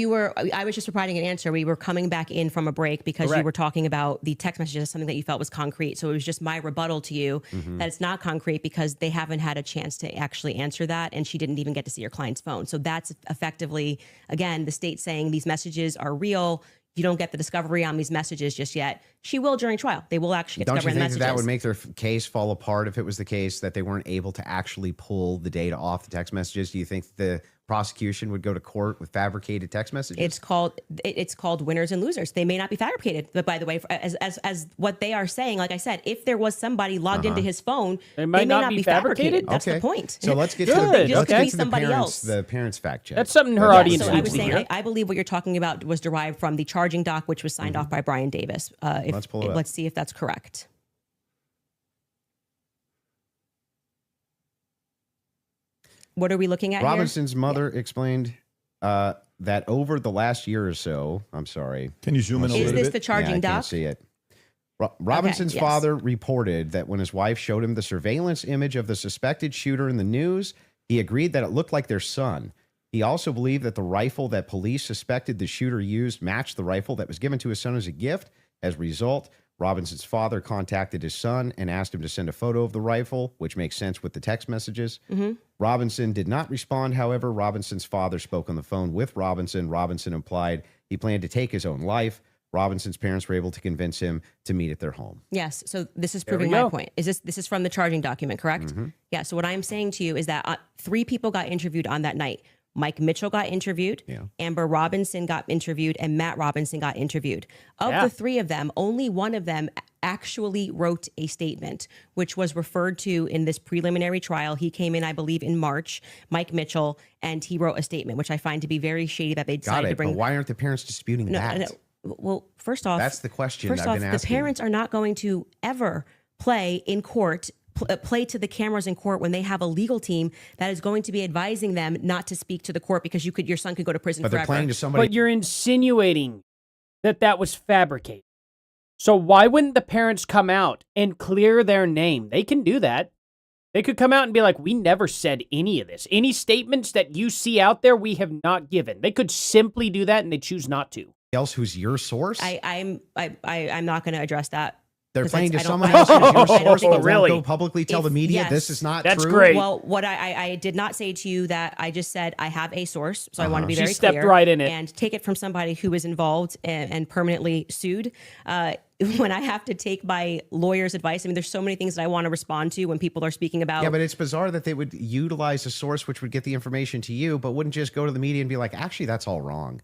I was just providing an answer. We were coming back in from a break because you were talking about the text messages as something that you felt was concrete. So it was just my rebuttal to you that it's not concrete because they haven't had a chance to actually answer that. And she didn't even get to see your client's phone. So that's effectively, again, the state saying these messages are real. You don't get the discovery on these messages just yet. She will during trial. They will actually get discovery on the messages. Don't you think that would make their case fall apart if it was the case that they weren't able to actually pull the data off the text messages? Do you think prosecution would go to court with fabricated text messages? It's called winners and losers. They may not be fabricated, but by the way, as what they are saying, like I said, if there was somebody logged into his phone, they may not be fabricated. That's the point. So let's get Good. to the, Just let's be get to somebody else. the parents fact check. That's something her Yeah, audience so I needs was to hear. saying, I believe what you're talking about was derived from the charging doc, which was signed off by Brian Davis. Let's pull it up. Let's see if that's correct. What are we looking at Robinson's mother explained that over the last year or so, I'm sorry. Can you zoom in a here? little bit? Is this the charging I doc? can't see it. Robinson's yes. father reported that when his wife showed him the surveillance image of the suspected shooter in the news, he agreed that it looked like their son. He also believed that the rifle that police suspected the shooter used matched the rifle that was given to his son as a gift. As a result, Robinson's father contacted his son and asked him to send a photo of the rifle, which makes sense with the text messages. Robinson did not respond. However, Robinson's father spoke on the phone with Robinson. Robinson implied he planned to take his own life. Robinson's parents were able to convince him to meet at their home. Yes. So this is proving my point. This is from the charging document, correct? Yeah. So what I'm saying to you is that 3 people got interviewed on that night. Mike Mitchell got interviewed, Amber Robinson got interviewed, and Matt Robinson got interviewed. Of the 3 of them, only one of them actually wrote a statement, which was referred to in this preliminary trial. He came in, I believe, in March, Mike Mitchell, and he wrote a statement, which I find to be very shady that they decided to bring. But why aren't the parents disputing that? No. Well, first off, that's the question First I've off, been the asking. parents are not going to ever play in court, play to the cameras in court when they have a legal team that is going to be advising them not to speak to the court because your son could go to prison But forever. they're playing to somebody. But you're insinuating that was fabricated. So why wouldn't the parents come out and clear their name? They can do that. They could come out and be like, we never said any of this. Any statements that you see out there, we have not given. They could simply do that, and they choose not to. Else who's your source? I'm not going to address that. They're playing to I don't- someone I else don't- who's your I don't source, think- but really? won't go publicly tell the media yes. this is not That's true. great. Well, what I did not say to you that I just said I have a source, so I want to be She very stepped clear right in it. and take it from somebody who is involved and permanently sued. When I have to take my lawyer's advice, I mean, there's so many things that I want to respond to when people are speaking about. Yeah, but it's bizarre that they would utilize a source which would get the information to you, but wouldn't just go to the media and be like, actually, that's all wrong.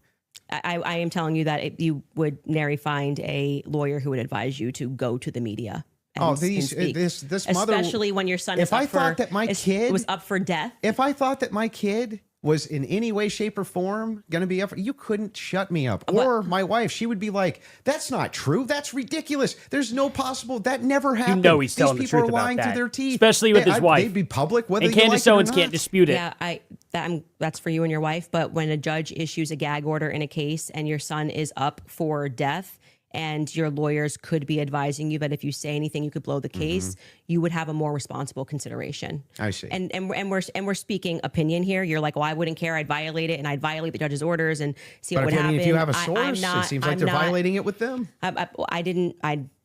I am telling you that you would nary find a lawyer who would advise you to go to the media. And, This mother, especially when your son is if I thought that my kid was up for death. If I thought that my kid was in any way, shape, or form going to be up for, you couldn't shut me up. Or my wife, she would be like, that's not true. That's ridiculous. There's no possible, that never happened. You know he's telling the These people truth are about lying that. through their teeth. Especially with his wife. They'd be public, whether And you Candace like it or Owens not. can't dispute it. Yeah, that's for you and your wife. But when a judge issues a gag order in a case and your son is up for death, and your lawyers could be advising you that if you say anything, you could blow the case, you would have a more responsible consideration. I see. And we're speaking opinion here. You're like, well, I wouldn't care. I'd violate it, and I'd violate the judge's orders and see what would happen. If you have a source, it seems like they're violating it with them.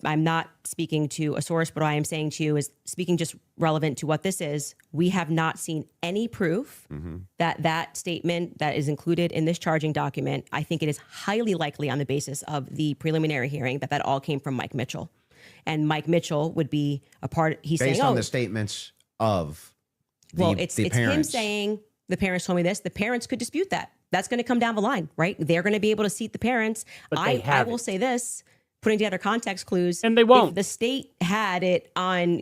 I'm not speaking to a source, but what I am saying to you is speaking just relevant to what this is. We have not seen any proof that statement that is included in this charging document. I think it is highly likely on the basis of the preliminary hearing that all came from Mike Mitchell. And Mike Mitchell would be a part. He's based saying, on the statements of the, it's parents. him saying the parents told me this. The parents could dispute that. That's going to come down the line, right? They're going to be able to seat the parents. But I will say this, putting together context clues. And they won't. If the state had it on,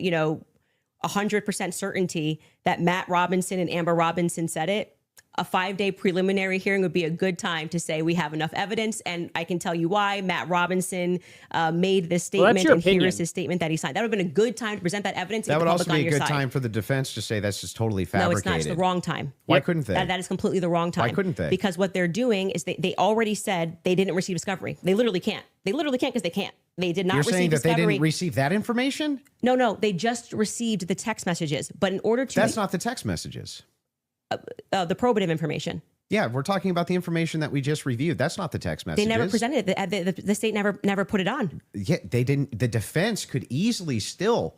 100% certainty that Matt Robinson and Amber Robinson said it, a 5-day preliminary hearing would be a good time to say we have enough evidence. And I can tell you why Matt Robinson made this statement, your and here opinion. is his statement that he signed. That would have been a good time to present that evidence. That and would the also public be a on your good side. time for the defense to say that's just totally No, fabricated. it's not. It's the wrong time. Why couldn't they? That is completely the wrong time. Why couldn't they? Because what they're doing is they already said they didn't receive discovery. They literally can't. They literally can't because they can't. They did not You're receive saying that discovery. they didn't receive that information? No, they just received the text messages. But in order to... That's not the text messages. The probative information. Yeah, we're talking about the information that we just reviewed. That's not the text messages. They never presented it. The state never put it on. Yeah, they didn't. The defense could easily still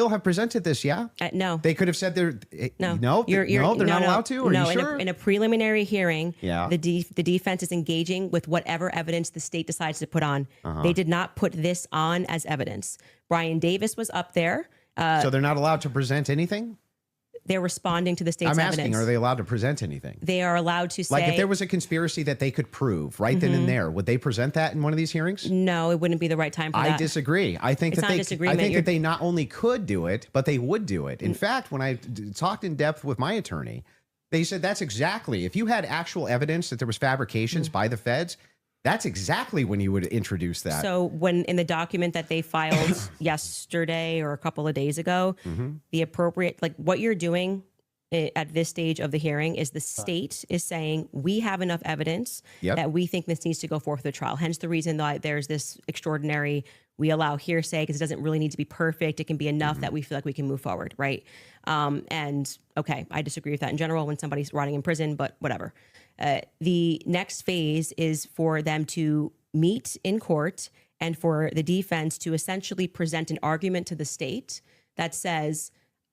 have presented this. Yeah, no, they could have said they're no, they're not allowed to. Are you sure? In a preliminary hearing, yeah. the defense is engaging with whatever evidence the state decides to put on. They did not put this on as evidence. Brian Davis was up there. So they're not allowed to present anything? They're responding to the state's I'm evidence. asking, are they allowed to present anything? They are allowed to say... Like if there was a conspiracy that they could prove right then and there, would they present that in one of these hearings? No, it wouldn't be the right time for that. I disagree. I think It's that not a they, disagreement. I think You're- that they not only could do it, but they would do it. In fact, when I talked in depth with my attorney, they said that's exactly, if you had actual evidence that there was fabrications by the feds, that's exactly when you would introduce that. So when in the document that they filed yesterday or a couple of days ago, the appropriate, like what you're doing at this stage of the hearing is the state is saying we have enough evidence that we think this needs to go forth to trial. Hence the reason that there's this extraordinary, we allow hearsay because it doesn't really need to be perfect. It can be enough that we feel like we can move forward, right? And okay, I disagree with that in general when somebody's rotting in prison, but whatever. The next phase is for them to meet in court and for the defense to essentially present an argument to the state that says,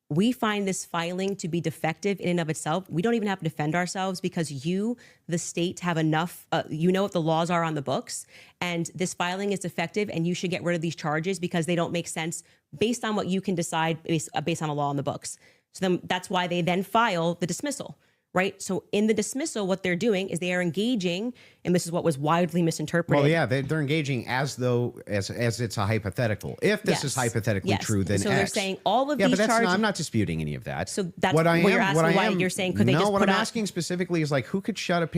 we find this filing to be defective in and of itself. We don't even have to defend ourselves because you, the state, have enough, you know what the laws are on the books, and this filing is defective and you should get rid of these charges because they don't make sense based on what you can decide based on a law on the books. So then that's why they then file the dismissal. Right. So in the dismissal, what they're doing is they are engaging, and this is what was widely misinterpreted. Well, yeah, they're engaging as though as it's a hypothetical. If this is hypothetically true, then so X. they're saying all of yeah, these but charges. I'm not disputing any of that. So that's what you're asking. Why you're saying could they just what put I'm out? asking specifically is like who could shut.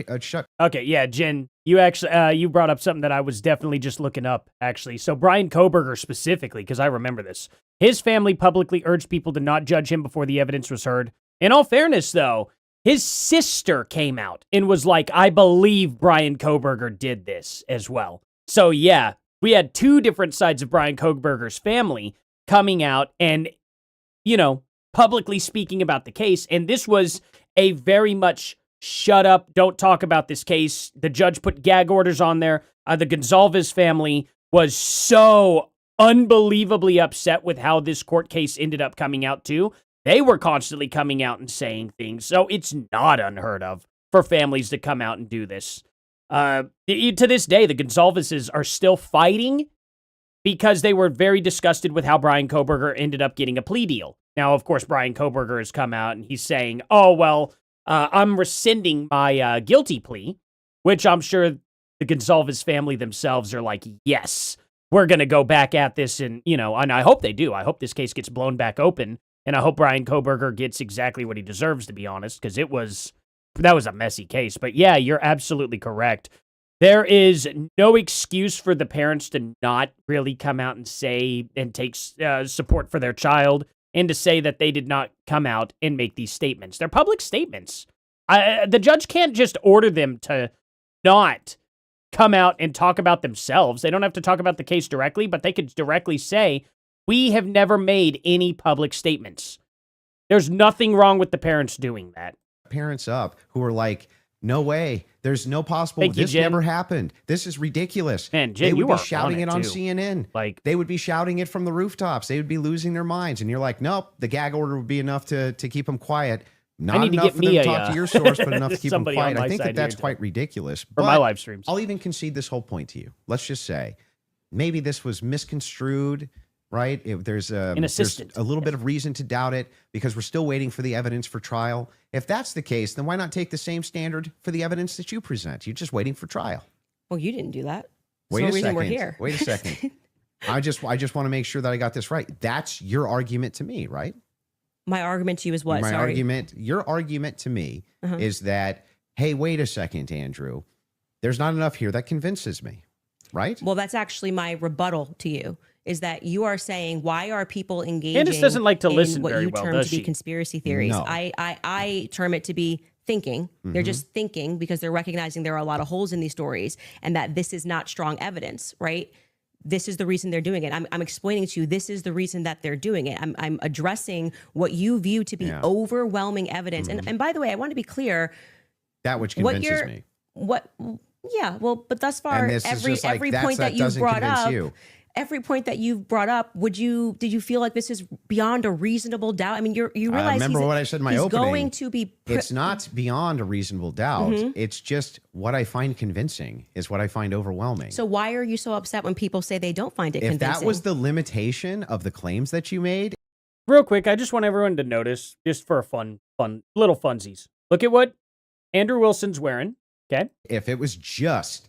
Okay, yeah, Jen, you actually you brought up something that I was definitely just looking up, actually. So Brian Koberger specifically, because I remember this. His family publicly urged people to not judge him before the evidence was heard. In all fairness, though, his sister came out and was like, I believe Brian Koberger did this as well. So yeah, we had two different sides of Brian Koberger's family coming out and, you know, publicly speaking about the case. And this was a very much shut up, don't talk about this case. The judge put gag orders on there. The Gonzalez family was so unbelievably upset with how this court case ended up coming out too. They were constantly coming out and saying things. So it's not unheard of for families to come out and do this. To this day, the Gonzalez's are still fighting because they were very disgusted with how Brian Koberger ended up getting a plea deal. Now, of course, Brian Koberger has come out and he's saying, oh, well, I'm rescinding my guilty plea, which I'm sure the Gonzalez family themselves are like, yes, we're going to go back at this. And, you know, and I hope they do. I hope this case gets blown back open. And I hope Brian Koberger gets exactly what he deserves, to be honest, because that was a messy case. But yeah, you're absolutely correct. There is no excuse for the parents to not really come out and say and take support for their child and to say that they did not come out and make these statements. They're public statements. The judge can't just order them to not come out and talk about themselves. They don't have to talk about the case directly, but they could directly say, we have never made any public statements. There's nothing wrong with the parents doing that. Parents up who are like, no way. There's no possible. This never happened. This is ridiculous. Man, Jen, they would you be are shouting it on too. CNN. Like they would be shouting it from the rooftops. They would be losing their minds. And you're like, nope, the gag order would be enough to keep them quiet. Not enough for them to talk to your source, but enough to keep them quiet. I think that's quite ridiculous. For my live streams. I'll even concede this whole point to you. Let's just say maybe this was misconstrued. Right? If there's a little bit of reason to doubt it because we're still waiting for the evidence for trial. If that's the case, then why not take the same standard for the evidence that you present? You're just waiting for trial. Well, you didn't do that. Wait no a reason second. We're here. Wait a second. I just want to make sure that I got this right. That's your argument to me, right? My argument to you is what? Your argument to me is that, hey, wait a second, Andrew. There's not enough here that convinces me, right? Well, that's actually my rebuttal to you. Is that you are saying, why are people engaging Candace doesn't like to in listen what very you well, term does to be she? conspiracy theories? No. I term it to be thinking. They're just thinking because they're recognizing there are a lot of holes in these stories and that this is not strong evidence, right? This is the reason they're doing it. I'm explaining to you, this is the reason that they're doing it. I'm addressing what you view to be overwhelming evidence. And by the way, I want to be clear. That which convinces me. Yeah, well, but thus far, every point that you've brought up, every point that you've brought up, did you feel like this is beyond a reasonable doubt? I mean, you realize remember what I said in my opening. Going to be. It's not beyond a reasonable doubt. It's just what I find convincing is what I find overwhelming. So why are you so upset when people say they don't find it convincing? If that was the limitation of the claims that you made, Real quick, I just want everyone to notice, just for a fun little funsies. Look at what Andrew Wilson's wearing. Okay. If it was just,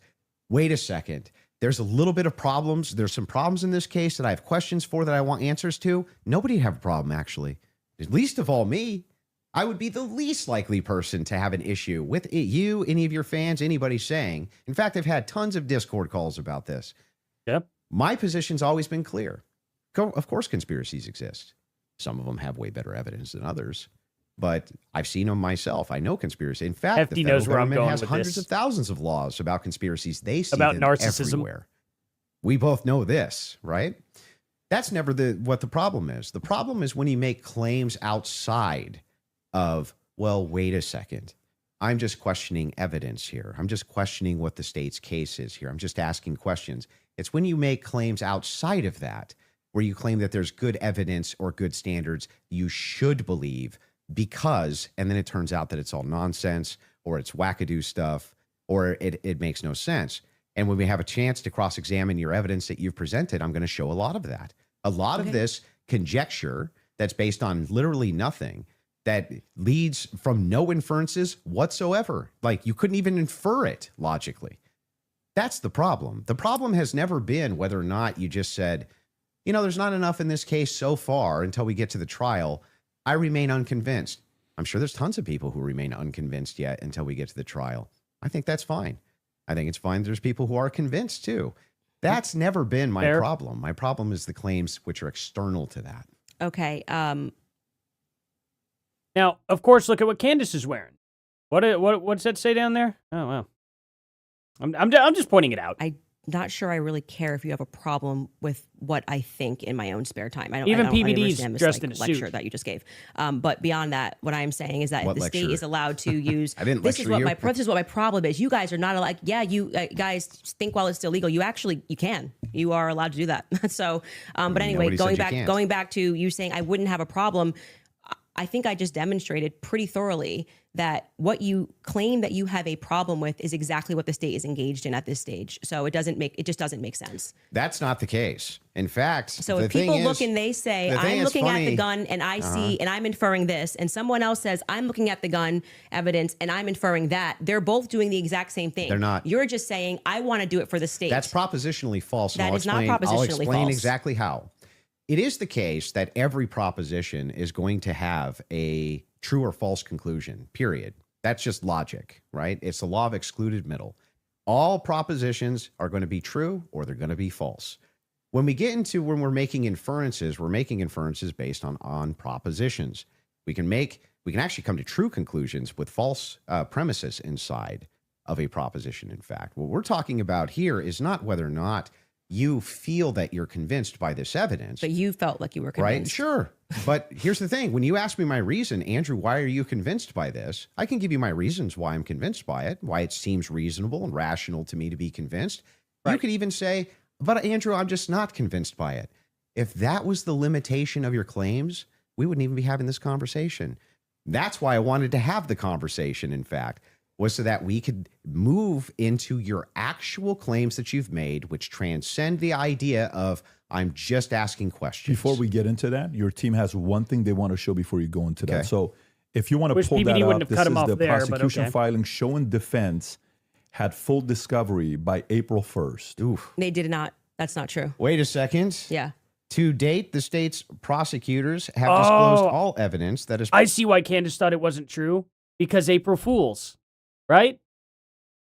wait a second, there's a little bit of problems. There's some problems in this case that I have questions for that I want answers to. Nobody'd have a problem, actually. Least of all me. I would be the least likely person to have an issue with you, any of your fans, anybody saying. In fact, I've had tons of Discord calls about this. Yep. My position's always been clear. Of course, conspiracies exist. Some of them have way better evidence than others, but I've seen them myself. I know conspiracy. In fact, Hefty the federal knows where I'm government going has with hundreds this. of thousands of laws about conspiracies. They see About them narcissism. everywhere. We both know this, right? That's never what the problem is. The problem is when you make claims outside of, well, wait a second. I'm just questioning evidence here. I'm just questioning what the state's case is here. I'm just asking questions. It's when you make claims outside of that, where you claim that there's good evidence or good standards you should believe because, and then it turns out that it's all nonsense or it's wackadoo stuff or it makes no sense. And when we have a chance to cross-examine your evidence that you've presented, I'm going to show a lot of that. A lot of this conjecture that's based on literally nothing, that leads from no inferences whatsoever. Like you couldn't even infer it logically. That's the problem. The problem has never been whether or not you just said, you know, there's not enough in this case so far until we get to the trial. I remain unconvinced. I'm sure there's tons of people who remain unconvinced yet until we get to the trial. I think that's fine. I think it's fine. There's people who are convinced too. That's never been my problem. My problem is the claims which are external to that. Okay. Now, of course, look at what Candace is wearing. What's that say down there? Oh, wow. I'm just pointing it out. I'm not sure I really care if you have a problem with what I think in my own spare time. I don't Even I don't PBD's understand this, dressed in a lecture suit. that you just gave. But beyond that, what I'm saying is that What the lecture? state is allowed to use. I didn't this is lecture what you. this is what my problem is. You guys are not allowed. Yeah, you guys think while it's still legal. You can. You are allowed to do that. So, but anyway, Nobody said you can't. going back to you saying I wouldn't have a problem. I think I just demonstrated pretty thoroughly that what you claim that you have a problem with is exactly what the state is engaged in at this stage. So it just doesn't make sense. That's not the case. In fact, So the if people thing look is, and they say, the thing I'm is looking at the funny. gun and I see and I'm inferring this, and someone else says, I'm looking at the gun evidence and I'm inferring that, they're both doing the exact same thing. They're not. You're just saying, I want to do it for the state. That's propositionally false. And That I'll is not explain, I'll propositionally explain false. exactly how. It is the case that every proposition is going to have a true or false conclusion, period. That's just logic, right? It's the law of excluded middle. All propositions are going to be true or they're going to be false. When we get into when we're making inferences based on propositions. We can actually come to true conclusions with false premises inside of a proposition, in fact. What we're talking about here is not whether or not you feel that you're convinced by this evidence. But you felt like you were Right? convinced. Sure. But here's the thing. When you ask me my reason, Andrew, why are you convinced by this? I can give you my reasons why I'm convinced by it, why it seems reasonable and rational to me to be convinced. You Right. could even say, but Andrew, I'm just not convinced by it. If that was the limitation of your claims, we wouldn't even be having this conversation. That's why I wanted to have the conversation, in fact, was so that we could move into your actual claims that you've made, which transcend the idea of I'm just asking questions. Before we get into that, your team has one thing they want to show before you go into Okay. that. So if you want to Wish pull PBD that wouldn't up, have this cut is him off the there, but prosecution okay. filing showing defense had full discovery by April 1st. Oof. They did not. That's not true. Wait a second. Yeah. To date, the state's prosecutors have disclosed all evidence that is I see why Candace thought it wasn't true. Because April Fools, right?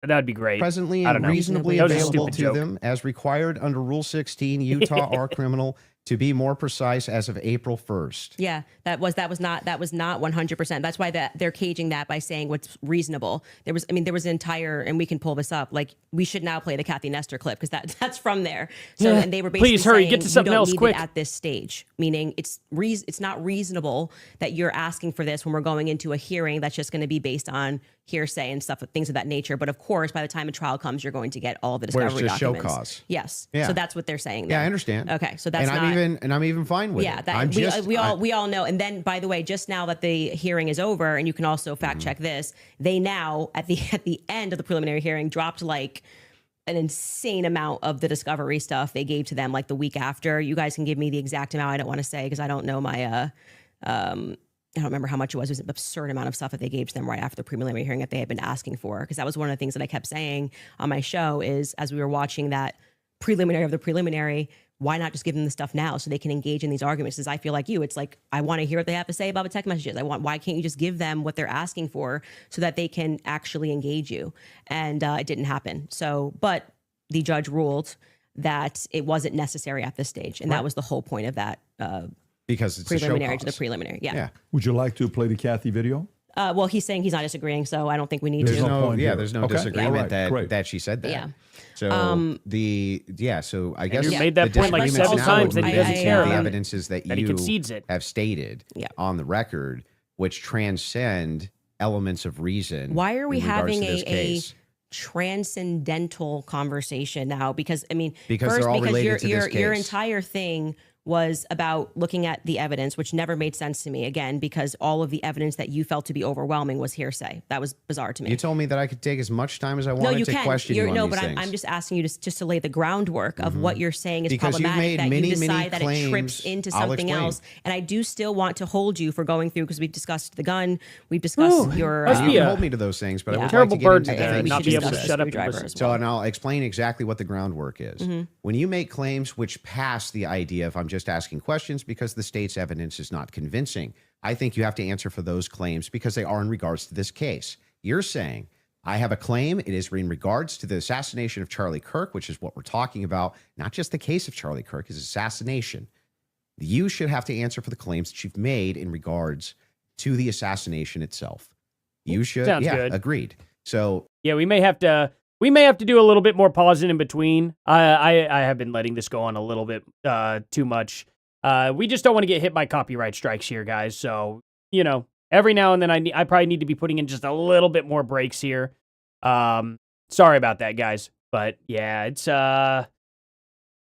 That'd be great. presently I don't and know. reasonably That was a available stupid to joke. them as required under Rule 16, Utah are criminal, to be more precise, as of April 1st. Yeah, that was not 100%. That's why they're caging that by saying what's reasonable. There was an entire, and we can pull this up. Like we should now play the Kathy Nestor clip because that's from there. So and they were basically Please hurry, saying, get to something you don't else need quick. it at this stage. Meaning it's not reasonable that you're asking for this when we're going into a hearing that's just going to be based on hearsay and stuff, things of that nature. But of course, by the time a trial comes, you're going to get all of the Where it's discovery just show documents. cause. Yes. Yeah. So that's what they're saying. Yeah, there. I understand. Okay, so that's and I'm even fine with yeah, it. that we all know. And then, by the way, just now that the hearing is over, and you can also fact check this, they now at the end of the preliminary hearing dropped like an insane amount of the discovery stuff they gave to them like the week after. You guys can give me the exact amount. I don't want to say because I don't know my I don't remember how much it was. It was an absurd amount of stuff that they gave to them right after the preliminary hearing that they had been asking for. Because that was one of the things that I kept saying on my show is as we were watching that preliminary of the preliminary, why not just give them the stuff now so they can engage in these arguments? Because I feel like you, it's like, I want to hear what they have to say about the text messages. Why can't you just give them what they're asking for so that they can actually engage you? And it didn't happen. So, but the judge ruled that it wasn't necessary at this stage. And that was the whole point of that because it's preliminary a show to the preliminary. Yeah. Would you like to play the Kathy video? Well, he's saying he's not disagreeing, so I don't think we need There's to. no, there's no Okay. disagreement All right, that she said that. Yeah. So so I guess you made that point like 7 times that he doesn't care. The evidences that he you concedes it. have stated on the record, which transcend elements of reason. Why are we in regards having to this a case. transcendental conversation now? Because I mean, Because first, they're all because related to this your case. entire thing was about looking at the evidence, which never made sense to me, again, because all of the evidence that you felt to be overwhelming was hearsay. That was bizarre to me. You told me that I could take as much time as I wanted No, you to can. question you on No, these but things. I'm just asking you just to lay the groundwork of what you're saying is Because you've problematic, made that many, you many decide that it trips claims. into I'll something explain. else. And I do still want to hold you for going through, because we've discussed the gun, we've discussed your... must you be can a hold me to those things, but I would terrible like to get burden into the to things not you be able to said. shut up and Screwdriver listen. as So, well. and I'll explain exactly what the groundwork is. When you make claims which pass the idea of I'm just asking questions because the state's evidence is not convincing, I think you have to answer for those claims because they are in regards to this case. You're saying, I have a claim. It is in regards to the assassination of Charlie Kirk, which is what we're talking about, not just the case of Charlie Kirk, his assassination. You should have to answer for the claims that you've made in regards to the assassination itself. You should. Sounds yeah, good. agreed. So Yeah, we may have to do a little bit more pausing in between. I have been letting this go on a little bit too much. We just don't want to get hit by copyright strikes here, guys. So, every now and then I probably need to be putting in just a little bit more breaks here. Sorry about that, guys. But yeah, it's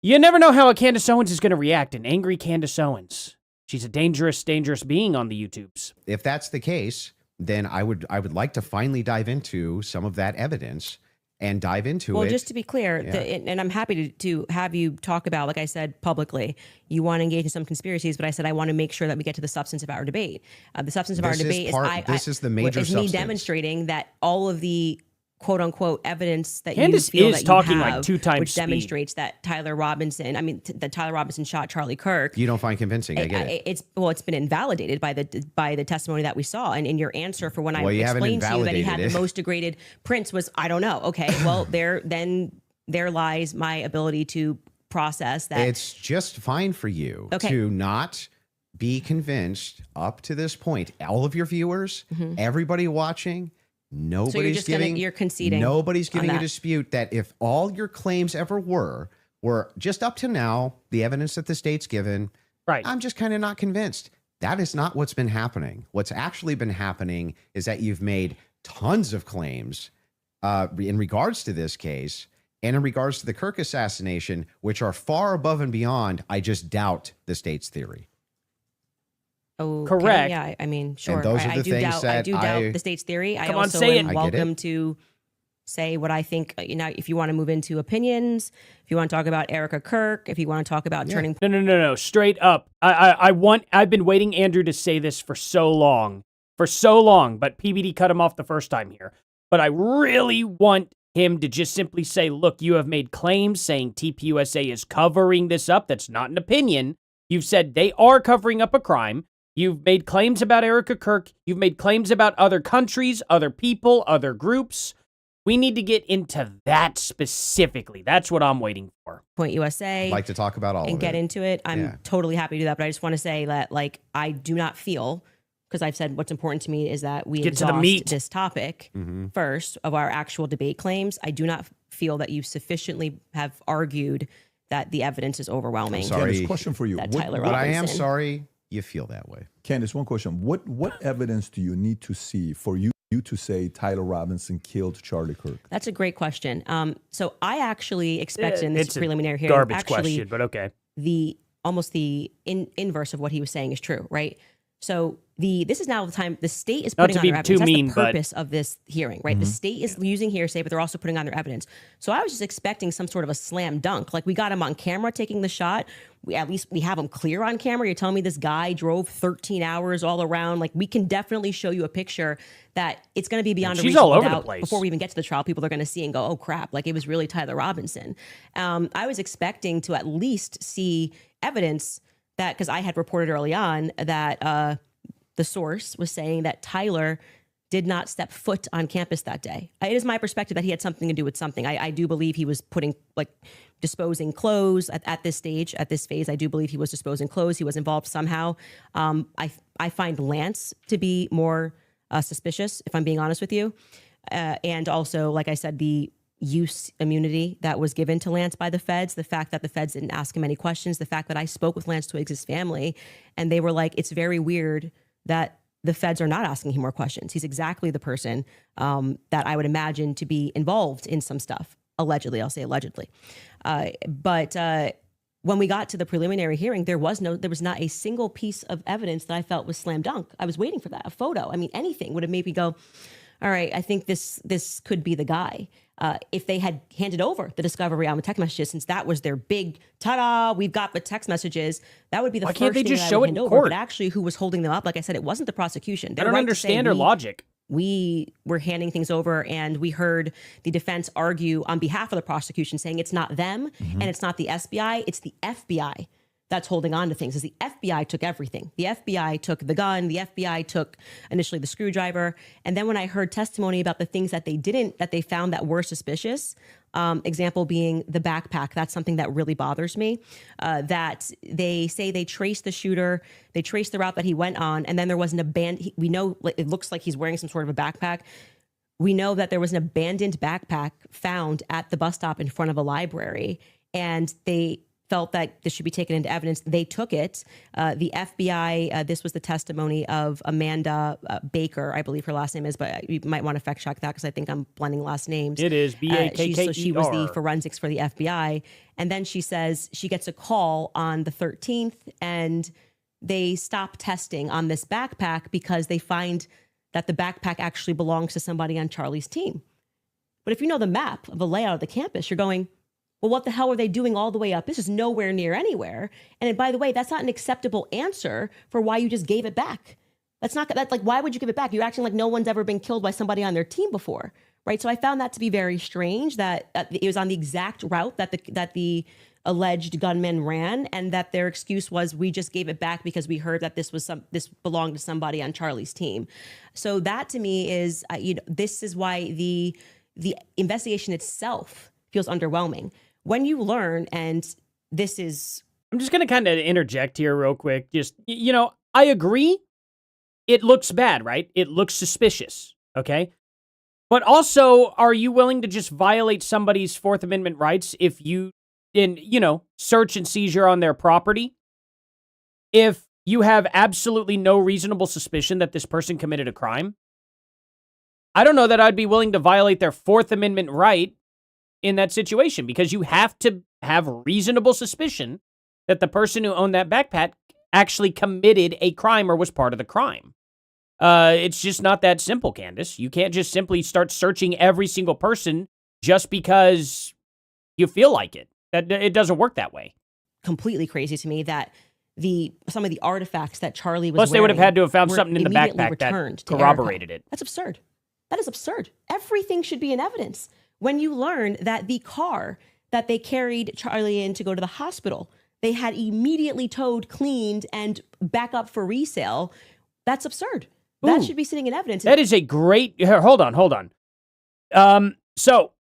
you never know how a Candace Owens is going to react. An angry Candace Owens. She's a dangerous, dangerous being on the YouTubes. if that's the case, then I would like to finally dive into some of that evidence and dive into it. Well, just to be clear, and I'm happy to have you talk about, like I said, publicly, you want to engage in some conspiracies, but I said I want to make sure that we get to the substance of our debate. The substance of our This is debate this is the major is me substance. demonstrating that all of the quote unquote evidence that Candace you feel is that you talking have, like 2 times which speed. demonstrates that that Tyler Robinson shot Charlie Kirk. You don't find convincing. I get it. It's been invalidated by the testimony that we saw, and in your answer for when I Well, you haven't explained to you that he had invalidated the it. most degraded prints was I don't know. Okay, well there lies my ability to process that. It's just fine for you to not be convinced up to this point. All of your viewers, everybody watching, nobody's you're conceding. Nobody's giving on a that. dispute that if all your claims ever were just up to now, the evidence that the state's given, Right. I'm just kind of not convinced. That is not what's been happening. What's actually been happening is that you've made tons of claims in regards to this case and in regards to the Kirk assassination, which are far above and beyond, I just doubt, the state's theory. Okay, Correct. Yeah, I mean, sure. those are I the do things doubt. I that do doubt the state's theory. I Come on, also say am it. I get it. welcome to say what I think. If you want to move into opinions, if you want to talk about Erica Kirk, if you want to talk about turning. No. Straight up. I've been waiting Andrew to say this for so long, but PBD cut him off the first time here. But I really want him to just simply say, look, you have made claims saying TPUSA is covering this up. That's not an opinion. You've said they are covering up a crime. You've made claims about Erica Kirk. You've made claims about other countries, other people, other groups. We need to get into that specifically. That's what I'm waiting for. Point USA. I'd like to talk about all and of get it. into it. I'm totally happy to do that, but I just want to say that, I do not feel, because I've said what's important to me is that we Get to the exhaust meat. this topic first of our actual debate claims. I do not feel that you sufficiently have argued that the evidence is overwhelming. Sorry. Candace, question for you. That What- Tyler But I am Robinson. sorry you feel that way. Candace, one question. What evidence do you need to see for you to say Tyler Robinson killed Charlie Kirk? That's a great question. So I actually expected in this It's a preliminary hearing, garbage actually, question, but okay. the inverse of what he was saying is true, right? So this is now the time the state is Not putting to on be their too evidence. mean, That's the but- purpose of this hearing, right? The state is using hearsay, but they're also putting on their evidence. So I was just expecting some sort of a slam dunk. Like, we got him on camera taking the shot. At least we have him clear on camera. You're telling me this guy drove 13 hours all around. Like, we can definitely show you a picture that it's going to be beyond a She's all reasonable over the doubt place. before we even get to the trial. People are going to see and go, oh crap, like it was really Tyler Robinson. I was expecting to at least see evidence that, because I had reported early on that the source was saying that Tyler did not step foot on campus that day. It is my perspective that he had something to do with something. I do believe he was disposing clothes at this stage, at this phase. I do believe he was disposing clothes. He was involved somehow. I find Lance to be more suspicious, if I'm being honest with you. And also, like I said, the use immunity that was given to Lance by the feds, the fact that the feds didn't ask him any questions, the fact that I spoke with Lance Twiggs' family, and they were like, it's very weird that the feds are not asking him more questions. He's exactly the person that I would imagine to be involved in some stuff. Allegedly, I'll say allegedly. But when we got to the preliminary hearing, there was not a single piece of evidence that I felt was slam dunk. I was waiting for that, a photo. I mean, anything would have made me go, all right, I think this could be the guy. If they had handed over the discovery on the text messages, since that was their big ta-da, we've got the text messages, that would be the Why first can't they thing just that I show would it in hand over. court? But actually, who was holding them up? Like I said, it wasn't the prosecution. I They're don't right to say understand their logic. We were handing things over, and we heard the defense argue on behalf of the prosecution, saying it's not them and it's not the SBI, it's the FBI that's holding on to things. As the FBI took everything. The FBI took the gun. The FBI took initially the screwdriver. And then when I heard testimony about the things that they found that were suspicious, example being the backpack, that's something that really bothers me, that they say they traced the shooter, they traced the route that he went on, and then there was an we know it looks like he's wearing some sort of a backpack. We know that there was an abandoned backpack found at the bus stop in front of a library, and they felt that this should be taken into evidence. They took it. The FBI, this was the testimony of Amanda Baker, I believe her last name is, but you might want to fact check that because I think I'm blending last names. It is B-A-K-K-E-R. So she was the forensics for the FBI. And then she says she gets a call on the 13th and they stop testing on this backpack because they find that the backpack actually belongs to somebody on Charlie's team. But if you know the map of the layout of the campus, you're going, well, what the hell are they doing all the way up? This is nowhere near anywhere. And by the way, that's not an acceptable answer for why you just gave it back. That's like, why would you give it back? You're acting like no one's ever been killed by somebody on their team before, right? So I found that to be very strange that it was on the exact route that the alleged gunman ran, and that their excuse was, we just gave it back because we heard that this belonged to somebody on Charlie's team. So that to me is, this is why the investigation itself feels underwhelming. When you learn, and this is... I'm just going to kind of interject here real quick. Just, I agree. It looks bad, right? It looks suspicious, okay? But also, are you willing to just violate somebody's Fourth Amendment rights if you, search and seizure on their property? If you have absolutely no reasonable suspicion that this person committed a crime? I don't know that I'd be willing to violate their Fourth Amendment right in that situation, because you have to have reasonable suspicion that the person who owned that backpack actually committed a crime or was part of the crime. It's just not that simple, Candace. You can't just simply start searching every single person just because you feel like it. It doesn't work that way. Completely crazy to me that some of the artifacts that Charlie was Plus, they would have wearing had to have found were something in the immediately backpack returned that to corroborated Erica. it. That's absurd. That is absurd. Everything should be in evidence. When you learn that the car that they carried Charlie in to go to the hospital, they had immediately towed, cleaned, and back up for resale, that's absurd. That should be sitting in evidence. That is a great... Hold on. So,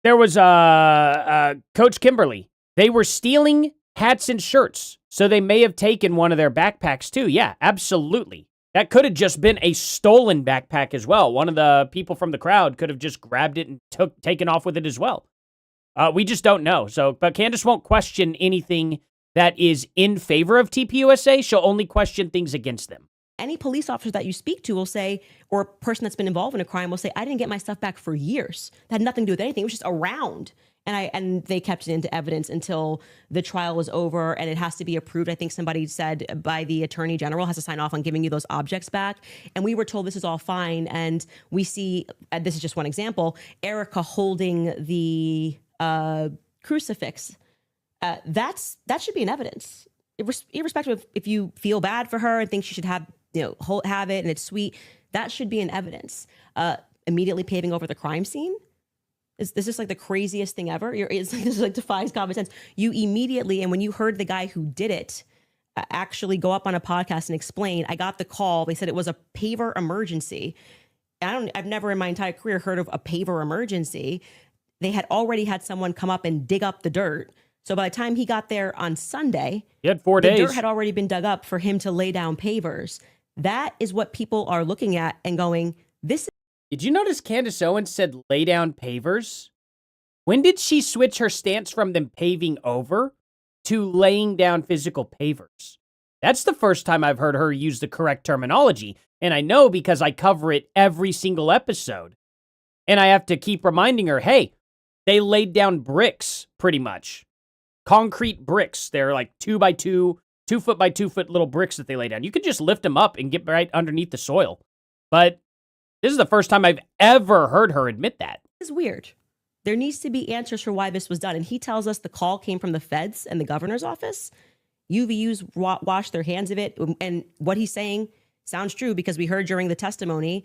there was Coach Kimberly. They were stealing hats and shirts, so they may have taken one of their backpacks too. Yeah, absolutely. That could have just been a stolen backpack as well. One of the people from the crowd could have just grabbed it and taken off with it as well. We just don't know. But Candace won't question anything that is in favor of TPUSA. She'll only question things against them. Any police officer that you speak to will say, or a person that's been involved in a crime will say, I didn't get my stuff back for years. That had nothing to do with anything. It was just around. And they kept it into evidence until the trial was over and it has to be approved. I think somebody said by the attorney general has to sign off on giving you those objects back. And we were told this is all fine. And we see, this is just one example, Erica holding the crucifix. That should be in evidence. Irrespective of if you feel bad for her and think she should have it and it's sweet, that should be in evidence. Immediately paving over the crime scene. This is like the craziest thing ever. This like defies common sense. You immediately, and when you heard the guy who did it actually go up on a podcast and explain, I got the call. They said it was a paver emergency. I've never in my entire career heard of a paver emergency. They had already had someone come up and dig up the dirt. So by the time he got there on Sunday, he had 4 days. The dirt had already been dug up for him to lay down pavers. That is what people are looking at and going, this. Did you notice Candace Owens said lay down pavers? When did she switch her stance from them paving over to laying down physical pavers? That's the first time I've heard her use the correct terminology. And I know because I cover it every single episode. And I have to keep reminding her, hey, they laid down bricks, pretty much. Concrete bricks. They're like 2 by 2, 2 foot by 2 foot little bricks that they lay down. You could just lift them up and get right underneath the soil. But this is the first time I've ever heard her admit that. It's weird. There needs to be answers for why this was done. And he tells us the call came from the feds and the governor's office. UVU's washed their hands of it. And what he's saying sounds true because we heard during the testimony,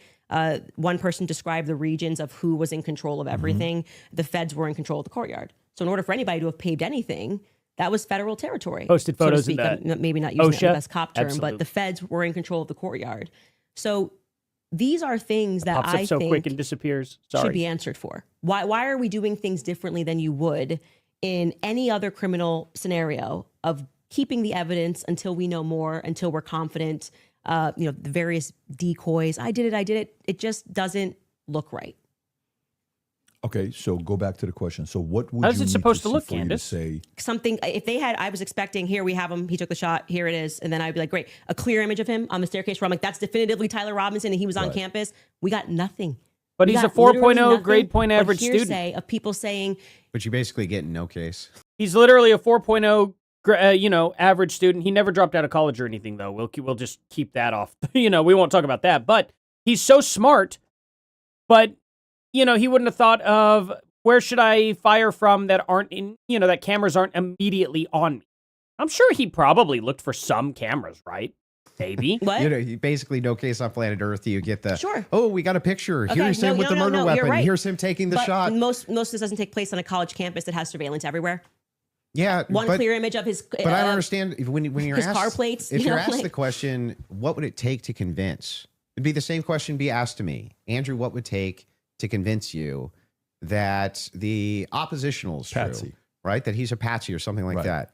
one person described the regions of who was in control of everything. The feds were in control of the courtyard. So in order for anybody to have paved anything, that was federal territory. Posted photos so to speak. Maybe not using the best cop term, Absolutely. but the feds were in control of the courtyard. So these are things that Pops up I so think quick and disappears. should be answered for. Why are we doing things differently than you would in any other criminal scenario of keeping the evidence until we know more, until we're confident, the various decoys. I did it. It just doesn't look right. Okay, so go back to the question. So what would How's you it need supposed to see look, for you Candace? say? Something, if they had, I was expecting, here we have him, he took the shot, here it is. And then I'd be like, great, a clear image of him on the staircase where I'm like, that's definitively Tyler Robinson and he was on campus. We got nothing. But We he's a got literally 4.0 nothing grade point but average hearsay student. of people saying, But you basically get no case. He's literally a 4.0, average student. He never dropped out of college or anything, though. We'll just keep that off. We won't talk about that. But he's so smart. But, he wouldn't have thought of where should I fire from that aren't in, that cameras aren't immediately on me. I'm sure he probably looked for some cameras, right? Maybe. What? You basically no case on planet Earth. You get the Sure. Oh, we got a picture. Okay, Here's him with the murder you're weapon. right. Here's him taking the But shot. Most of this doesn't take place on a college campus that has surveillance everywhere. Yeah, One but, clear image of his. But I don't understand when you're his asked car plates. If you're asked the question, what would it take to convince? It'd be the same question be asked to me, Andrew. What would it take to convince you that the oppositional is Patsy. true, right? That he's a patsy or something like Right. that.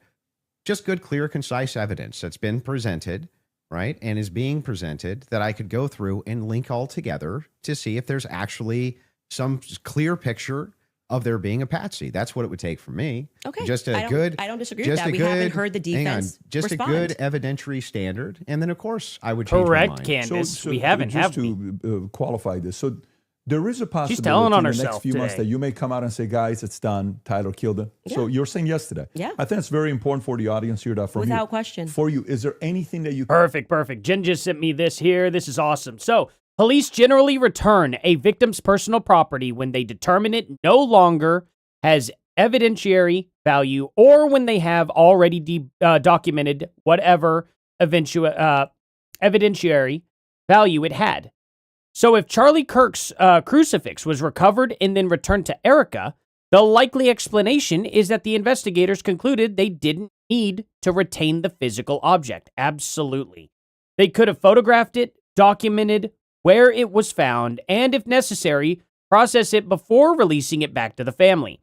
Just good, clear, concise evidence that's been presented, right? And is being presented that I could go through and link all together to see if there's actually some clear picture of there being a patsy. That's what it would take from me. Okay. Just I a don't- good. I don't disagree just with that. a We good, haven't heard the hang on, defense just respond. a good evidentiary standard, and then of course I would change my Correct, mind. Candace. We haven't, just have we? to qualify this. So there is a possibility telling on in the next herself few months today. that you may come out and say, guys, it's done. Tyler killed him. So you're saying yes to that. Yeah. I think it's very important for the audience here that from Without you. question. For you, is there anything that you Perfect. Jen just sent me this here. This is awesome. So, police generally return a victim's personal property when they determine it no longer has evidentiary value or when they have already documented whatever evidentiary value it had. So if Charlie Kirk's crucifix was recovered and then returned to Erica, the likely explanation is that the investigators concluded they didn't need to retain the physical object. Absolutely. They could have photographed it, documented where it was found, and if necessary, process it before releasing it back to the family.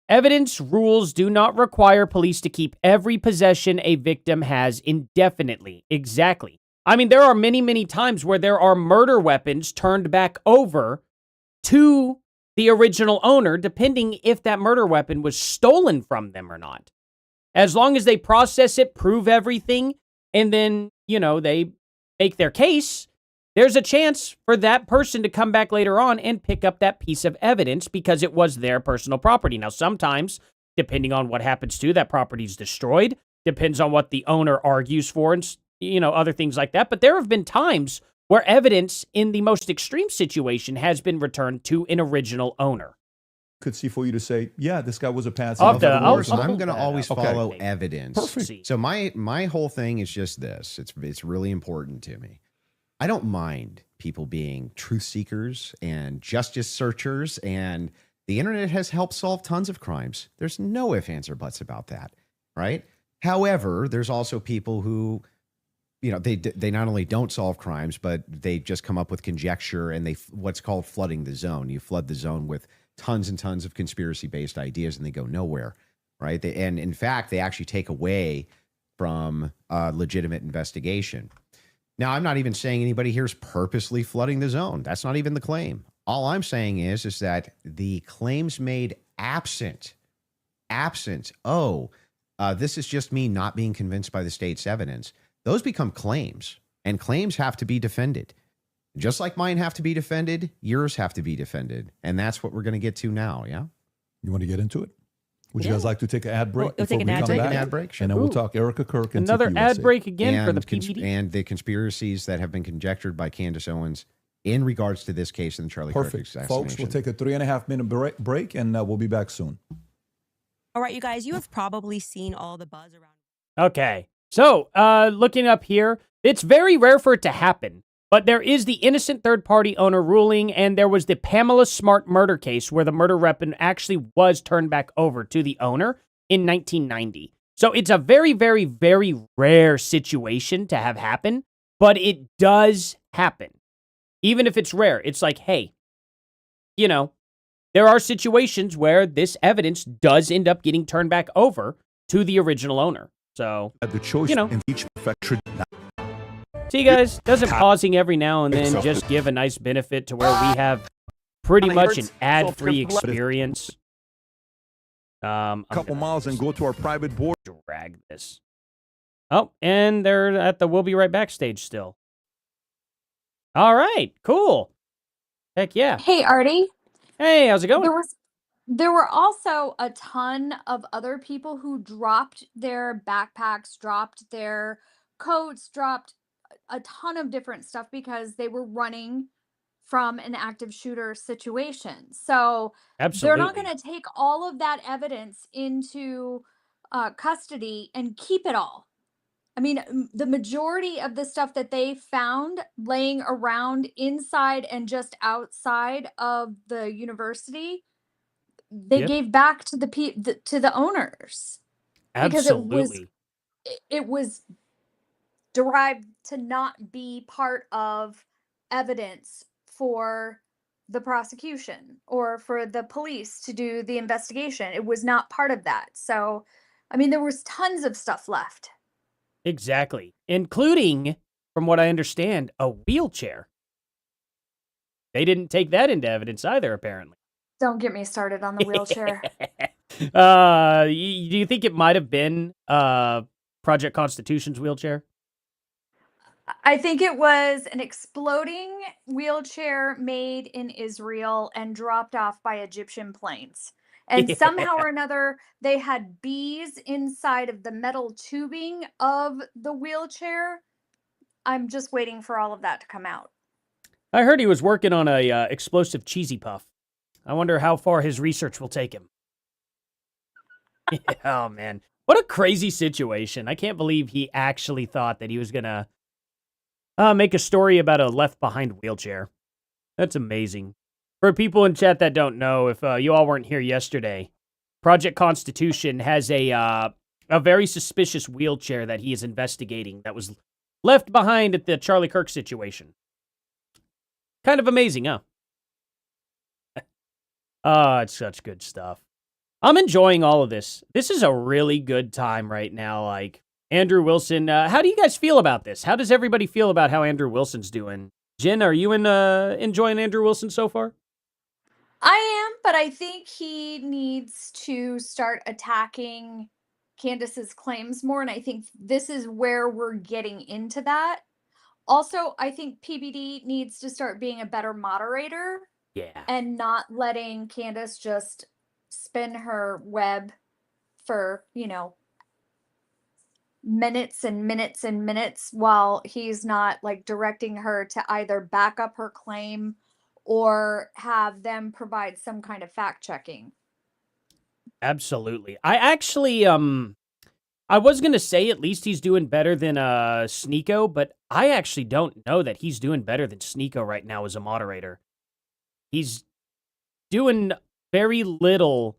Evidence rules do not require police to keep every possession a victim has indefinitely. Exactly. I mean, there are many, many times where there are murder weapons turned back over to the original owner, depending if that murder weapon was stolen from them or not. As long as they process it, prove everything, and then, they make their case, there's a chance for that person to come back later on and pick up that piece of evidence because it was their personal property. Now, sometimes, depending on what happens to that property's destroyed, depends on what the owner argues for and, other things like that. But there have been times where evidence in the most extreme situation has been returned to an original owner. Could see for you to say, yeah, this guy was a patsy. I'm going to always follow Okay. evidence. Perfect. So my whole thing is just this. It's really important to me. I don't mind people being truth seekers and justice searchers, and the internet has helped solve tons of crimes. There's no ifs, ands, or buts about that, right? However, there's also people who, they not only don't solve crimes, but they just come up with conjecture and what's called flooding the zone. You flood the zone with tons and tons of conspiracy-based ideas, and they go nowhere, right? And in fact, they actually take away from legitimate investigation. Now, I'm not even saying anybody here is purposely flooding the zone. That's not even the claim. All I'm saying is that the claims made absent, this is just me not being convinced by the state's evidence, those become claims, and claims have to be defended. Just like mine have to be defended, yours have to be defended. And that's what we're going to get to now, yeah? You want to get into it? Would you guys like to take an ad break? We'll take an ad Take break. an ad break, sure. And then we'll talk Erica Kirk and Another ad TPUSA. break again for the And PBD. and the conspiracies that have been conjectured by Candace Owens in regards to this case in the Charlie Kirk Perfect. assassination. Folks, we'll take a 3.5 minute break and we'll be back soon. All right, you guys, you have probably seen all the buzz around. Okay. So, looking up here, it's very rare for it to happen, but there is the innocent third-party owner ruling, and there was the Pamela Smart murder case where the murder weapon actually was turned back over to the owner in 1990. So it's a very, very, very rare situation to have happen, but it does happen. Even if it's rare, it's like, hey, there are situations where this evidence does end up getting turned back over to the original owner. So, The choice in each perfection. see, guys, doesn't pausing every now and then just give a nice benefit to where we have pretty much an ad-free experience? Couple miles and go to our private board. Drag this. Oh, and they're at the We'll Be Right Back stage still. All right, cool. Heck yeah. Hey, Artie. Hey, how's it going? There were also a ton of other people who dropped their backpacks, dropped their coats, dropped a ton of different stuff because they were running from an active shooter situation. So they're not going to take all of that evidence into custody and keep it all. I mean, the majority of the stuff that they found laying around inside and just outside of the university, they gave back to the owners because Absolutely. it was derived to not be part of evidence for the prosecution or for the police to do the investigation. It was not part of that. So, I mean, there was tons of stuff left. Exactly. Including, from what I understand, a wheelchair. They didn't take that into evidence either, apparently. Don't get me started on the wheelchair. Do you think it might have been Project Constitution's wheelchair? I think it was an exploding wheelchair made in Israel and dropped off by Egyptian planes. And somehow or another, they had bees inside of the metal tubing of the wheelchair. I'm just waiting for all of that to come out. I heard he was working on a explosive cheesy puff. I wonder how far his research will take him. Oh, man. What a crazy situation. I can't believe he actually thought that he was going to make a story about a left-behind wheelchair. That's amazing. For people in chat that don't know, if you all weren't here yesterday, Project Constitution has a very suspicious wheelchair that he is investigating that was left behind at the Charlie Kirk situation. Kind of amazing, huh? Oh, it's such good stuff. I'm enjoying all of this. This is a really good time right now. Like, Andrew Wilson, how do you guys feel about this? How does everybody feel about how Andrew Wilson's doing? Jen, are you enjoying Andrew Wilson so far? I am, but I think he needs to start attacking Candace's claims more. And I think this is where we're getting into that. Also, I think PBD needs to start being a better moderator Yeah. and not letting Candace just spin her web for, minutes and minutes and minutes while he's not like directing her to either back up her claim or have them provide some kind of fact checking. Absolutely. I actually, I was gonna say at least he's doing better than Sneeko, but I actually don't know that he's doing better than Sneeko right now as a moderator. He's doing very little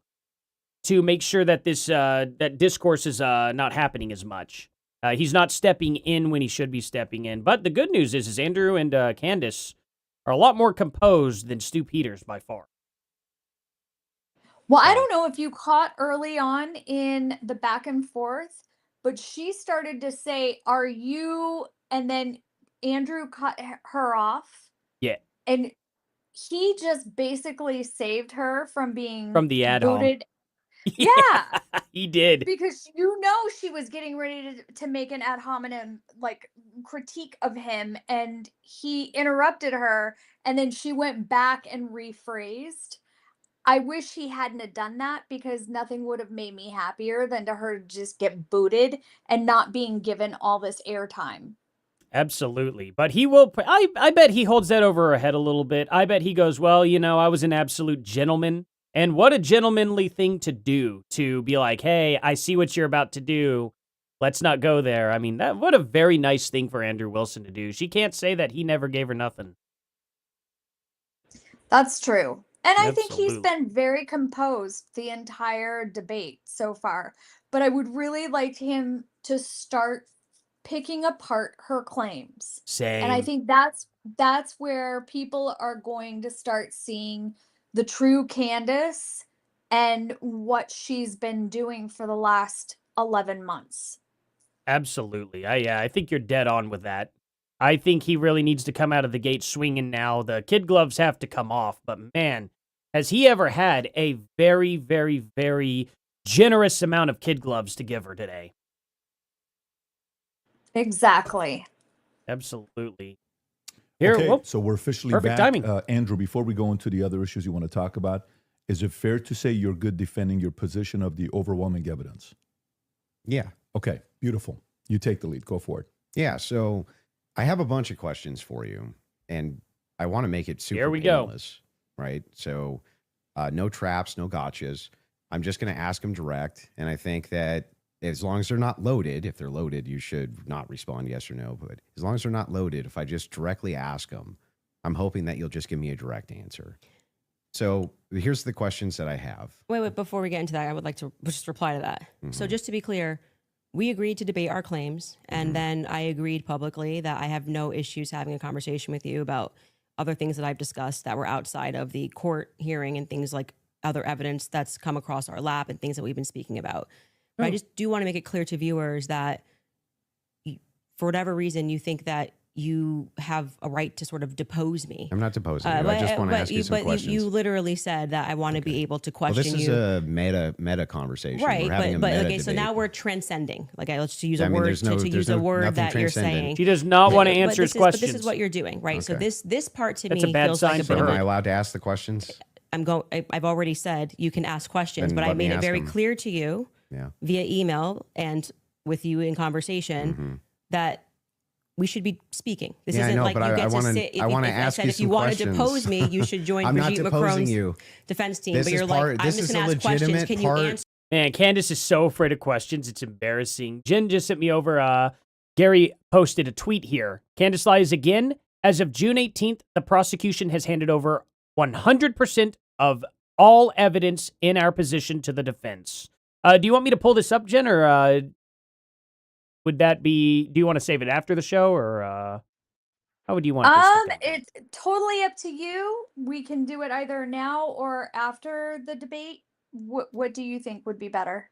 to make sure that this that discourse is not happening as much. He's not stepping in when he should be stepping in. But the good news is Andrew and Candace are a lot more composed than Stu Peters by far. Well, I don't know if you caught early on in the back and forth, but she started to say, "Are you?" And then Andrew cut her off. Yeah. And he just basically saved her from being From the ad hom. booted. Yeah. He did. Because she was getting ready to make an ad hominem like critique of him, and he interrupted her, and then she went back and rephrased. I wish he hadn't have done that because nothing would have made me happier than to her just get booted and not being given all this airtime. Absolutely. But he will, I bet he holds that over her head a little bit. I bet he goes, well, I was an absolute gentleman. And what a gentlemanly thing to do, to be like, hey, I see what you're about to do. Let's not go there. I mean, what a very nice thing for Andrew Wilson to do. She can't say that he never gave her nothing. That's true. And I think he's Absolutely. been very composed the entire debate so far. But I would really like him to start picking apart her claims. And I Same. think that's where people are going to start seeing the true Candace and what she's been doing for the last 11 months. Absolutely. I think you're dead on with that. I think he really needs to come out of the gate swinging now. The kid gloves have to come off. But man, has he ever had a very, very, very generous amount of kid gloves to give her today. Exactly. Absolutely. Okay, so we're officially perfect back. timing. Andrew, before we go into the other issues you want to talk about, is it fair to say you're good defending your position of the overwhelming evidence? Yeah. Okay, beautiful. You take the lead. Go for it. Yeah. So I have a bunch of questions for you, and I want to make it super Here we go. painless, right? So no traps, no gotchas. I'm just going to ask them direct, and I think that as long as they're not loaded, if they're loaded, you should not respond yes or no. But as long as they're not loaded, if I just directly ask them, I'm hoping that you'll just give me a direct answer. So here's the questions that I have. Wait, before we get into that, I would like to just reply to that. So just to be clear, we agreed to debate our claims, and then I agreed publicly that I have no issues having a conversation with you about other things that I've discussed that were outside of the court hearing and things like other evidence that's come across our lap and things that we've been speaking about. But I just do want to make it clear to viewers that for whatever reason, you think that you have a right to sort of depose me. I'm not deposing you. I just want to ask you some questions. You literally said that I want to be able to question you. This is a meta conversation. Right, we're having but a meta okay, so debate. now we're transcending. Like, let's use a I mean, word there's no- to there's use a no- word nothing that you're transcendent. saying. She does not want to But answer his But questions. this is what you're doing, right? So Okay. this part to That's me a bad feels sign like a for bit Am of I a allowed to ask the questions? I've already said you can ask questions, Then but I let me made it ask very them. clear to you Yeah. via email and with you in conversation that we should be speaking. This Yeah, I isn't know, like but you I get to wanna- sit. I wanna if ask said you if you some wanted questions. to depose me, you should join I'm not Brigitte deposing Macron's you. defense team. This But is you're part- like, I'm this just is going a to ask questions. legitimate Can you part- answer? Man, Candace is so afraid of questions. It's embarrassing. Jen just sent me over. Gary posted a tweet here. Candace lies again. As of June 18th, the prosecution has handed over 100% of all evidence in our position to the defense. Do you want me to pull this up, Jen, or would that be? Do you want to save it after the show, or how would you want this to go? It's totally up to you. We can do it either now or after the debate. What do you think would be better?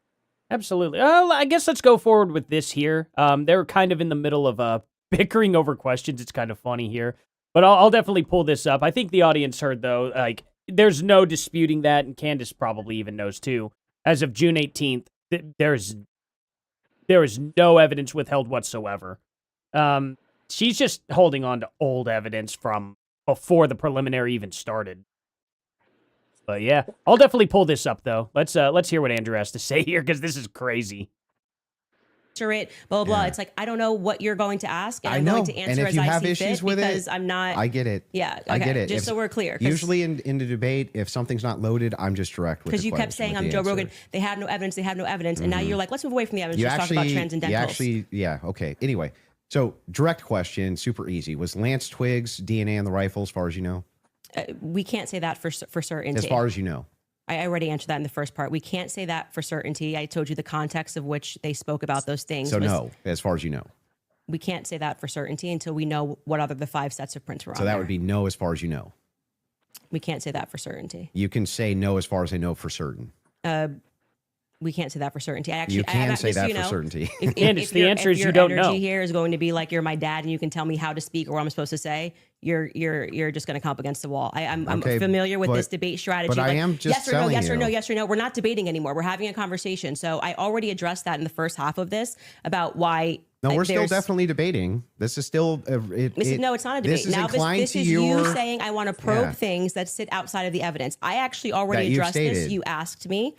Absolutely. I guess let's go forward with this here. They're kind of in the middle of bickering over questions. It's kind of funny here, but I'll definitely pull this up. I think the audience heard though. Like, there's no disputing that, and Candace probably even knows too. As of June 18th, there is no evidence withheld whatsoever. she's just holding on to old evidence from before the preliminary even started. But yeah, I'll definitely pull this up though. Let's hear what Andrew has to say here because this is crazy. It, blah, blah, blah. It's like, I don't know what you're going to ask, and I'm going to answer and if as you I have see issues fit with because it, I'm not. I get it. Yeah, okay. I get it. Just so we're clear. Usually in the debate, if something's not loaded, I'm just direct with the because you kept saying I'm Joe Rogan. They have no evidence. They have no evidence, and now you're like, let's move away from the evidence. You Just actually, talk about transcendentals. yeah, okay. Anyway, so direct question, super easy. Was Lance Twiggs DNA on the rifle, as far as you know? We can't say that for certainty. As far as you know. I already answered that in the first part. We can't say that for certainty. I told you the context of which they spoke about those things. So no, as far as you know. We can't say that for certainty until we know what other the 5 sets of prints were on. So that would be no as far as you know. We can't say that for certainty. You can say no as far as I know for certain. We can't say that for certainty. You can say that for certainty. Candace, the answer is you don't know. Your energy here is going to be like you're my dad and you can tell me how to speak or what I'm supposed to say. You're just going to come up against the wall. I'm familiar with this debate strategy. But I am just yes or no, yes or no, you. yes or no. We're not debating anymore. We're having a conversation. So I already addressed that in the first half of this about why. No, we're still definitely debating. This is still no, it's not a debate. This is now inclined this to is your, you saying I want to probe things that sit outside of the evidence. I actually already addressed this. You asked me.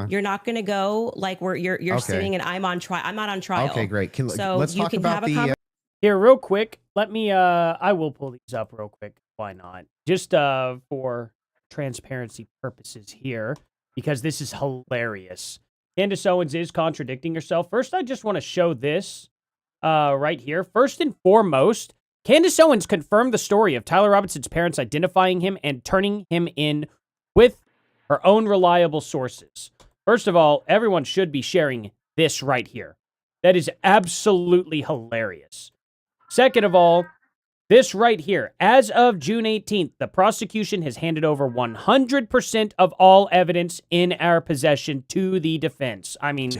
You're not going to go like you're sitting and I'm on trial. I'm not on trial. Okay, great. So let's you talk can about have a Here, real quick. Let me. I will pull these up real quick. Why not? Just for transparency purposes here, because this is hilarious. Candace Owens is contradicting herself. First, I just want to show this. Right here. First and foremost, Candace Owens confirmed the story of Tyler Robinson's parents identifying him and turning him in with her own reliable sources. First of all, everyone should be sharing this right here. That is absolutely hilarious. Second of all, this right here. As of June 18th, the prosecution has handed over 100% of all evidence in our possession to the defense. I mean...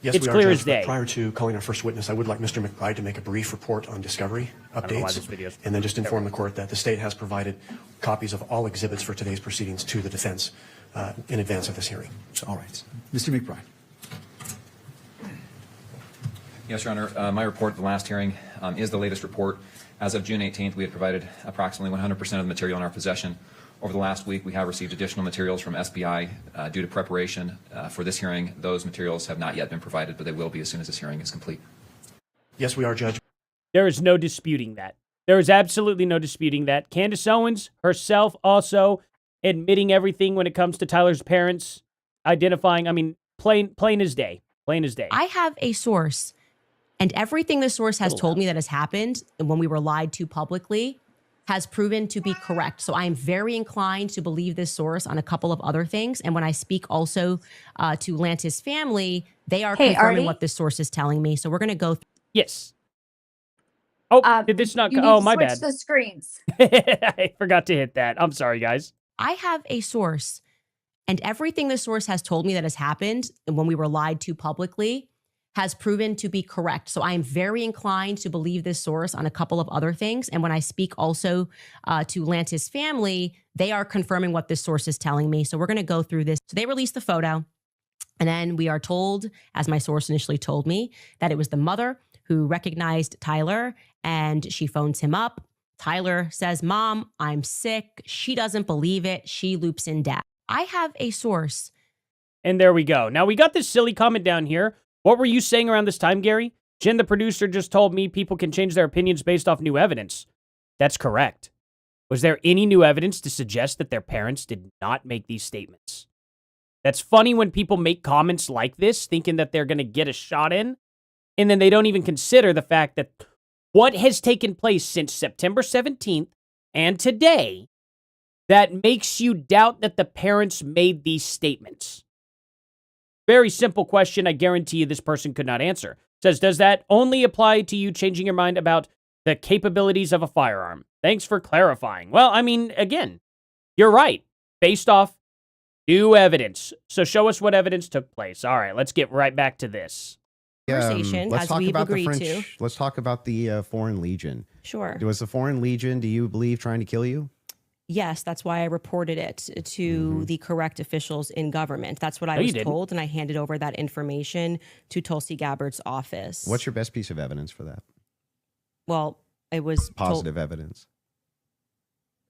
Yes, it's we are, clear Judge, as day. Prior to calling our first witness, I would like Mr. McBride to make a brief report on discovery updates, and then just inform the court that the state has provided copies of all exhibits for today's proceedings to the defense in advance of this hearing. All right. Mr. McBride. Yes, Your Honor. My report at the last hearing is the latest report. As of June 18th, we had provided approximately 100% of the material in our possession. Over the last week, we have received additional materials from SBI due to preparation for this hearing. Those materials have not yet been provided, but they will be as soon as this hearing is complete. Yes, we are, Judge. There is no disputing that. There is absolutely no disputing that. Candace Owens herself also admitting everything when it comes to Tyler's parents, identifying, I mean, plain as day. Plain as day. I have a source, and everything the source has told me that has happened when we were lied to publicly has proven to be correct. So I am very inclined to believe this source on a couple of other things. And when I speak also to Lance's family, they are confirming what this source is telling me. So we're going to go. Yes. Oh, did this not? Oh, my bad. Switch the screens. I forgot to hit that. I'm sorry, guys. I have a source, and everything the source has told me that has happened when we were lied to publicly has proven to be correct. So I am very inclined to believe this source on a couple of other things. And when I speak also to Lance's family, they are confirming what this source is telling me. So we're going to go through this. So they released the photo. And then we are told, as my source initially told me, that it was the mother who recognized Tyler and she phones him up. Tyler says, "Mom, I'm sick." She doesn't believe it. She loops in dad. I have a source. And there we go. Now we got this silly comment down here. What were you saying around this time, Gary? Jen, the producer, just told me people can change their opinions based off new evidence. That's correct. Was there any new evidence to suggest that their parents did not make these statements? That's funny when people make comments like this, thinking that they're going to get a shot in, and then they don't even consider the fact that what has taken place since September 17th and today that makes you doubt that the parents made these statements. Very simple question. I guarantee you this person could not answer. It says, does that only apply to you changing your mind about the capabilities of a firearm? Thanks for clarifying. Well, I mean, again, you're right. Based off new evidence. So show us what evidence took place. All right, let's get right back to this. Conversation, let's as talk we've about the agreed French. to. Let's talk about the Foreign Legion. Sure. Was the Foreign Legion, do you believe, trying to kill you? Yes, that's why I reported it to the correct officials in government. That's what I was told, and I handed over that information to Tulsi Gabbard's office. What's your best piece of evidence for that? Well, It was positive evidence.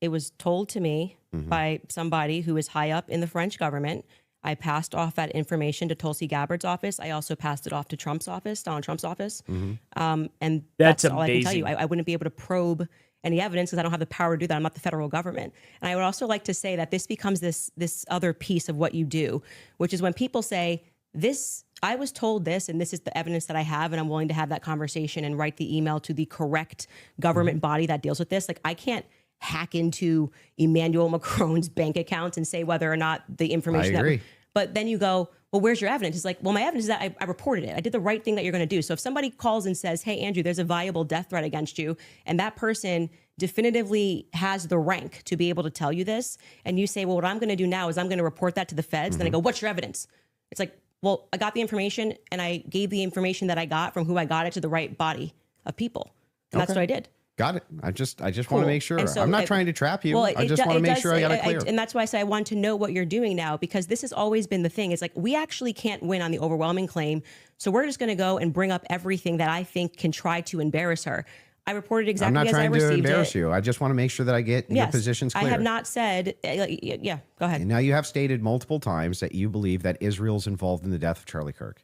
It was told to me Mm-hmm. by somebody who is high up in the French government. I passed off that information to Tulsi Gabbard's office. I also passed it off to Trump's office, Donald Trump's office. Mm-hmm. And That's that's all I can tell you. amazing. I wouldn't be able to probe any evidence because I don't have the power to do that. I'm not the federal government. And I would also like to say that this becomes this other piece of what you do, which is when people say, this, I was told this, and this is the evidence that I have, and I'm willing to have that conversation and write the email to the correct government body that deals with this. Like, I can't hack into Emmanuel Macron's bank accounts and say whether or not the information I agree. but then you go, well, where's your evidence? It's like, well, my evidence is that I reported it. I did the right thing that you're going to do. So if somebody calls and says, hey, Andrew, there's a viable death threat against you, and that person definitively has the rank to be able to tell you this, and you say, well, what I'm going to do now is I'm going to report that to the feds. Then I go, what's your evidence? It's like, well, I got the information, and I gave the information that I got from who I got it to the right body of people. And that's Okay. what I did. Got it. I just want Cool. to make sure. And so I'm not it- trying to trap you. Well, I just want to make sure I got it clear. and that's why I say I want to know what you're doing now, because this has always been the thing. It's like, we actually can't win on the overwhelming claim. So we're just going to go and bring up everything that I think can try to embarrass her. I reported I'm exactly not as I trying to received embarrass it. you. I just want to make sure that I get your Yes, positions clear. I have not said, yeah, go ahead. And now you have stated multiple times that you believe that Israel's involved in the death of Charlie Kirk.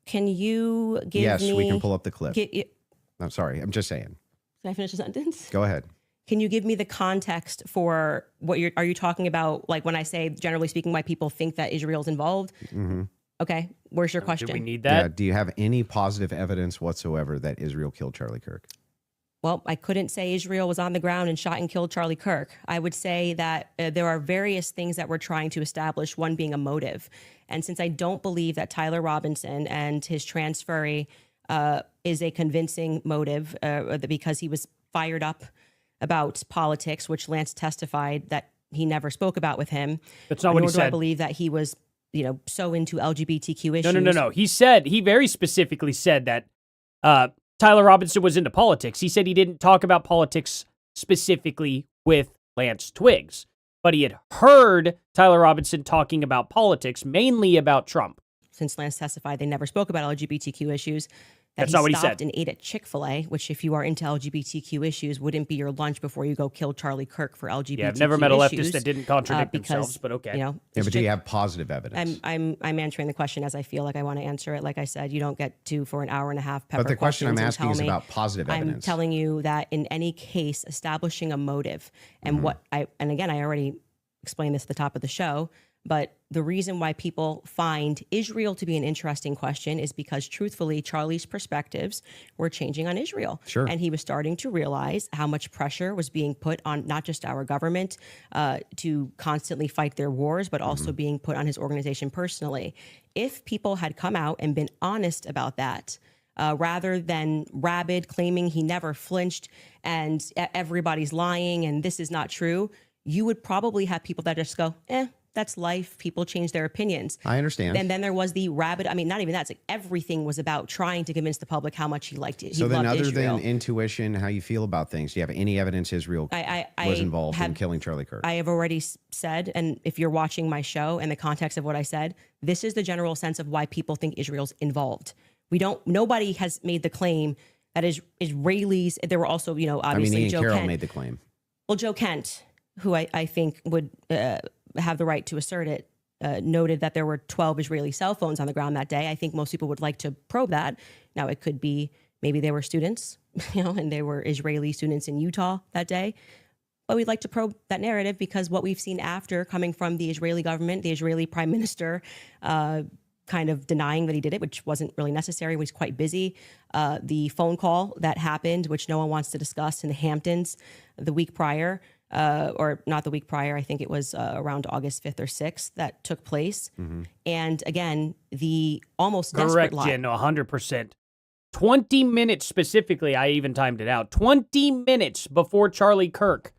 Can you give Yes, me... we can pull up the clip. Can I'm sorry. I'm just saying. I finish the sentence? Go ahead. Can you give me the context for what are you talking about? Like when I say, generally speaking, why people think that Israel's involved? Mm-hmm. Okay. Where's your question? Do we need Yeah. that? Do you have any positive evidence whatsoever that Israel killed Charlie Kirk? Well, I couldn't say Israel was on the ground and shot and killed Charlie Kirk. I would say that there are various things that we're trying to establish, one being a motive. And since I don't believe that Tyler Robinson and his transferee is a convincing motive because he was fired up about politics, which Lance testified that he never spoke about with him. That's not what he Nor do I said. believe that he was, so into LGBTQ issues. No. He very specifically said that Tyler Robinson was into politics. He said he didn't talk about politics specifically with Lance Twiggs, but he had heard Tyler Robinson talking about politics, mainly about Trump. Since Lance testified they never spoke about LGBTQ issues, that That's not what he stopped said. and ate at Chick-fil-A, which if you are into LGBTQ issues, wouldn't be your lunch before you go kill Charlie Kirk for LGBTQ Yeah, I've never met a issues, leftist that didn't contradict because, themselves, but okay. Yeah, it's but do you just- have positive evidence? I'm answering the question as I feel like I want to answer it. Like I said, you don't get to for an hour and a half pepper But the question I'm questions and asking is tell me- about positive I'm evidence. telling you that in any case, establishing a motive and and again, I already explained this at the top of the show, but the reason why people find Israel to be an interesting question is because truthfully, Charlie's perspectives were changing on Israel. Sure. And he was starting to realize how much pressure was being put on not just our government to constantly fight their wars, but also being put on his organization personally. If people had come out and been honest about that, rather than rabid claiming he never flinched and everybody's lying and this is not true, you would probably have people that just go, that's life. People change their opinions. I understand. And then there was the rabid, not even that. It's like everything was about trying to convince the public how much he liked it. He So then, loved other Israel. than intuition, how you feel about things, do you have any evidence Israel I was involved in have- killing Charlie Kirk? I have already said, and if you're watching my show and the context of what I said, this is the general sense of why people think Israel's involved. Nobody has made the claim that Israelis, there were also, obviously Ian Joe Carroll Kent. made the claim. Well, Joe Kent, who I think would have the right to assert it, noted that there were 12 Israeli cell phones on the ground that day. I think most people would like to probe that. Now, it could be maybe they were students, and they were Israeli students in Utah that day. But we'd like to probe that narrative because what we've seen after coming from the Israeli government, the Israeli prime minister, kind of denying that he did it, which wasn't really necessary. He was quite busy. The phone call that happened, which no one wants to discuss in the Hamptons the week prior, or not the week prior, I think it was around August 5th or 6th that took place. And again, the almost desperate Correct, lie. Jen, 100%. 20 minutes specifically, I even timed it out. 20 minutes before Charlie Kirk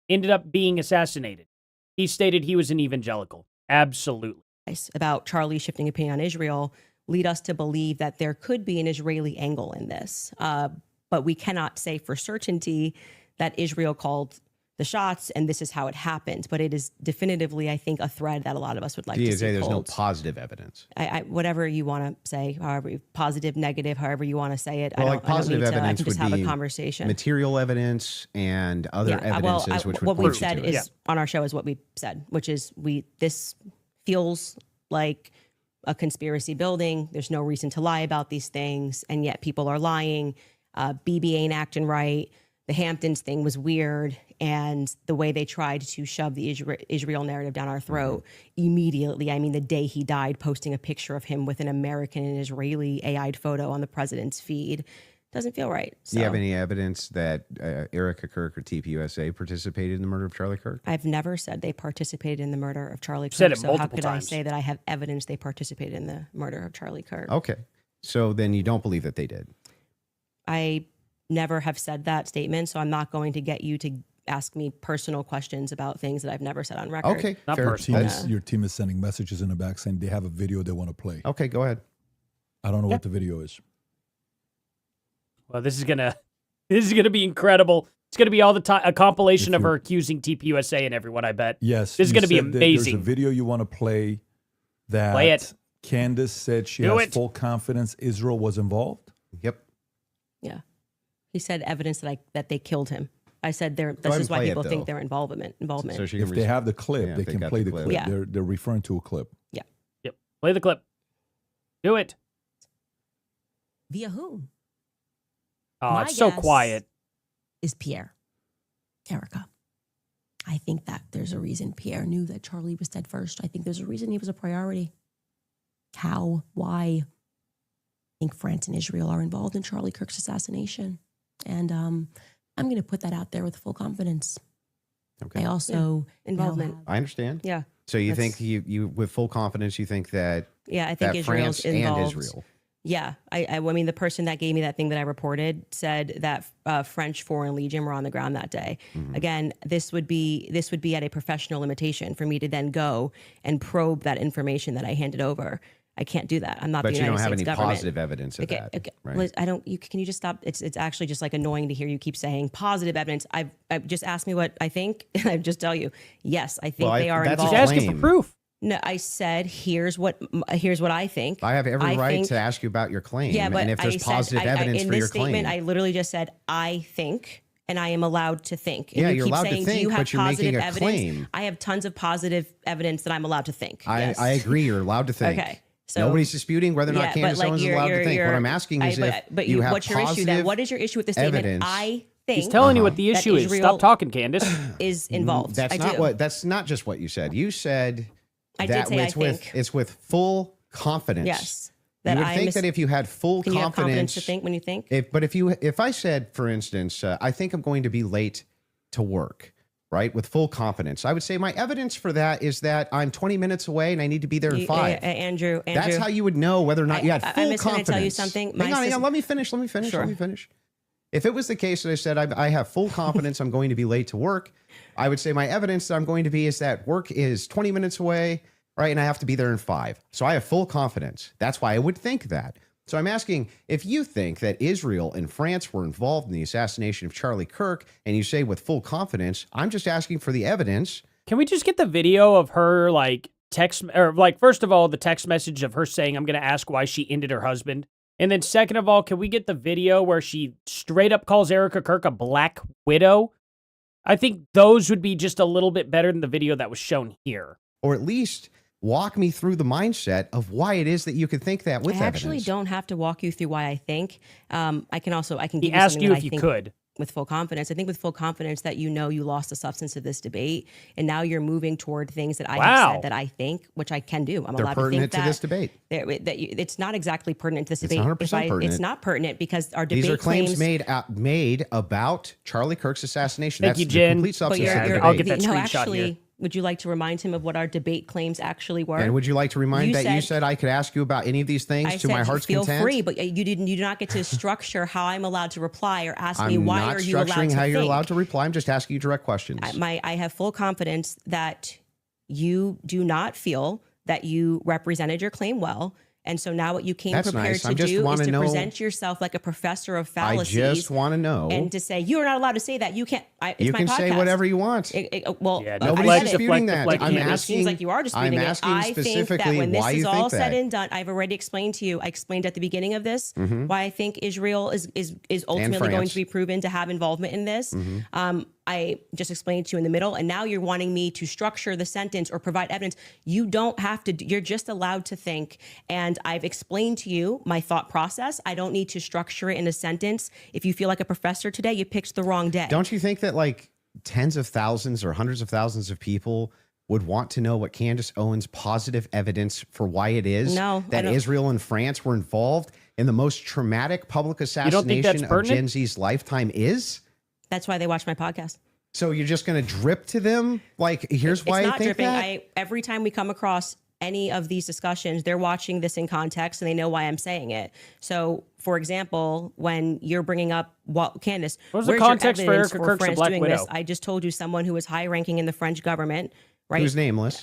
ended up being assassinated, he stated he was an evangelical. Absolutely. About Charlie's shifting opinion on Israel lead us to believe that there could be an Israeli angle in this. But we cannot say for certainty that Israel called the shots, and this is how it happened. But it is definitively, I think, a thread that a lot of us would like to see there's no pulled. positive evidence. Whatever you want to say, however positive, negative, however you want to say it. Well, like positive evidence I can just would have be a conversation. material evidence and other evidences, which would what we've point said to it. is on our show is what we said, which is this feels like a conspiracy building. There's no reason to lie about these things, and yet people are lying. BB ain't acting right. The Hamptons thing was weird, and the way they tried to shove the Israel narrative down our throat immediately. I mean, the day he died, posting a picture of him with an American and Israeli AI'd photo on the president's feed doesn't feel right. So, Do you have any evidence that Erica Kirk or TPUSA participated in the murder of Charlie Kirk? I've never said they participated in the murder of Charlie Kirk. Said it so how multiple could times. I say that I have evidence they participated in the murder of Charlie Kirk? Okay. So then you don't believe that they did? I never have said that statement, so I'm not going to get you to ask me personal questions about things that I've never said on record. Okay. Not fair. personal. Your team is sending messages in the back saying they have a video they want to play. Okay, go ahead. I don't know what the video is. Well, this is gonna be incredible. It's gonna be all the time a compilation of her accusing TPUSA and everyone. I bet. Yes. This is you gonna be said that There's a amazing. video you want to play that Play it. Candace said she Do has it. full confidence Israel was involved. Yep. Yeah. He said evidence that they killed him. I said this ahead is and why play it, people though. think their involvement. So she If they have the clip, Yeah, they if they can got play the the clip. clip. Yeah. They're referring to a clip. Yeah. Yep. Play the clip. Do it. Via whom? Oh, My it's so guess quiet. Is Pierre. Erica. I think that there's a reason Pierre knew that Charlie was dead first. I think there's a reason he was a priority. How? Why? I think France and Israel are involved in Charlie Kirk's assassination. And I'm going to put that out there with full confidence. Okay. I also Involvement. now have- I understand. Yeah. So you That's- think you with full confidence, you think that Yeah, I think that Israel's France involved. and Israel. Yeah, I mean, the person that gave me that thing that I reported said that French Foreign Legion were on the ground that day. Again, this would be at a professional limitation for me to then go and probe that information that I handed over. I can't do that. I'm not But the you United don't have States any government. positive evidence of Okay, that. okay. Right? Liz, can you just stop? It's actually just like annoying to hear you keep saying positive evidence. I've just asked me what I think, and I just tell you, yes, I think they are that's involved. a She's asking for claim. proof. No, I said here's what I think. I have every right think- to ask you about your claim. Yeah, but and if there's I said, positive evidence in for this your statement, claim. I literally just said I think, and I am allowed to think. And Yeah, you you're keep allowed to saying, think, do you have but you're making positive a evidence? claim. I have tons of positive evidence that I'm allowed to think. Yes. I agree. You're allowed to think. Okay. So, Nobody's disputing whether or not yeah, but Candace like Owens is allowed to think. What I'm asking is but you have what's your issue positive then? What is your issue with the statement? evidence. I think He's telling you what the that issue is. Israel Stop talking, Candace. is involved. That's I not do. what. That's not just what you said. You said I did that say I with think. it's with full confidence. Yes. You would think that if you had full Can you have confidence confidence, to think when you think? if I said, for instance, I think I'm going to be late to work, right, with full confidence, I would say my evidence for that is that I'm 20 minutes away and I need to be there in 5. Andrew, That's how you would know whether or not you had full I'm just going confidence. to tell you something. Hang on, sister- let me finish. Sure. If it was the case that I said I have full confidence I'm going to be late to work, I would say my evidence that I'm going to be is that work is 20 minutes away, right, and I have to be there in 5. So I have full confidence. That's why I would think that. So I'm asking, if you think that Israel and France were involved in the assassination of Charlie Kirk, and you say with full confidence, I'm just asking for the evidence. Can we just get the video of her, like, text, or, like, first of all, the text message of her saying, I'm going to ask why she ended her husband? And then second of all, can we get the video where she straight up calls Erica Kirk a black widow? I think those would be just a little bit better than the video that was shown here. Or at least walk me through the mindset of why it is that you could think that with I actually evidence. don't have to walk you through why I think. I can He give you asked something you that if I you think could. with full confidence. I think with full confidence that you know you lost the substance of this debate, and now you're moving toward things that I have Wow. said that I think, which I can do. I'm They're allowed to think pertinent to this debate. It's not exactly pertinent to this It's debate. 100% pertinent. It's not pertinent because our debate These are claims claims made about Charlie Kirk's assassination. Thank That's you, the Jen. complete But substance of the I'll debate. get that no, screenshot actually, here. would you like to remind him of what our debate claims actually were? And would you like to remind You that you said- said I could ask you about any of these things I to my said heart's feel content? free, but you do not get to structure how I'm allowed to reply or ask me I'm why not are you allowed structuring to how you're think. allowed to reply. I'm just asking you direct questions. I have full confidence that you do not feel that you represented your claim well, And so now what you came That's prepared nice. to I just do is wanna to know- present yourself like a professor of I fallacies. just want to know. And to say, you're not allowed to say that. You can't. It's You my can podcast. say whatever you want. Well, Yeah, Nobody's I said it. disputing that. I'm It asking. seems like you are disputing I'm it. asking I think that specifically when this why is you all think said that. and done, I've already explained to you. I explained at the beginning of this Mhm. why I think Israel is ultimately going France. to be proven to have involvement in this. I just explained to you in the middle, and now you're wanting me to structure the sentence or provide evidence. You don't have to. You're just allowed to think. And I've explained to you my thought process. I don't need to structure it in a sentence. If you feel like a professor today, you picked the wrong day. Don't you think that like tens of thousands or hundreds of thousands of people would want to know what Candace Owens' positive evidence for why it is No, I that don't- Israel and France were involved in the most traumatic public don't think assassination that's of pertinent? Gen Z's lifetime is? That's why they watch my podcast. So you're just going to drip to them? Like, here's why It's I not think dripping. that? Every time we come across any of these discussions, they're watching this in context and they know why I'm saying it. So, for example, when you're bringing up, Candace, What was the where's your context for evidence Erica Kirk's The France Black doing Widow? this? I just told you someone who was high ranking in the French government, right? Who's nameless?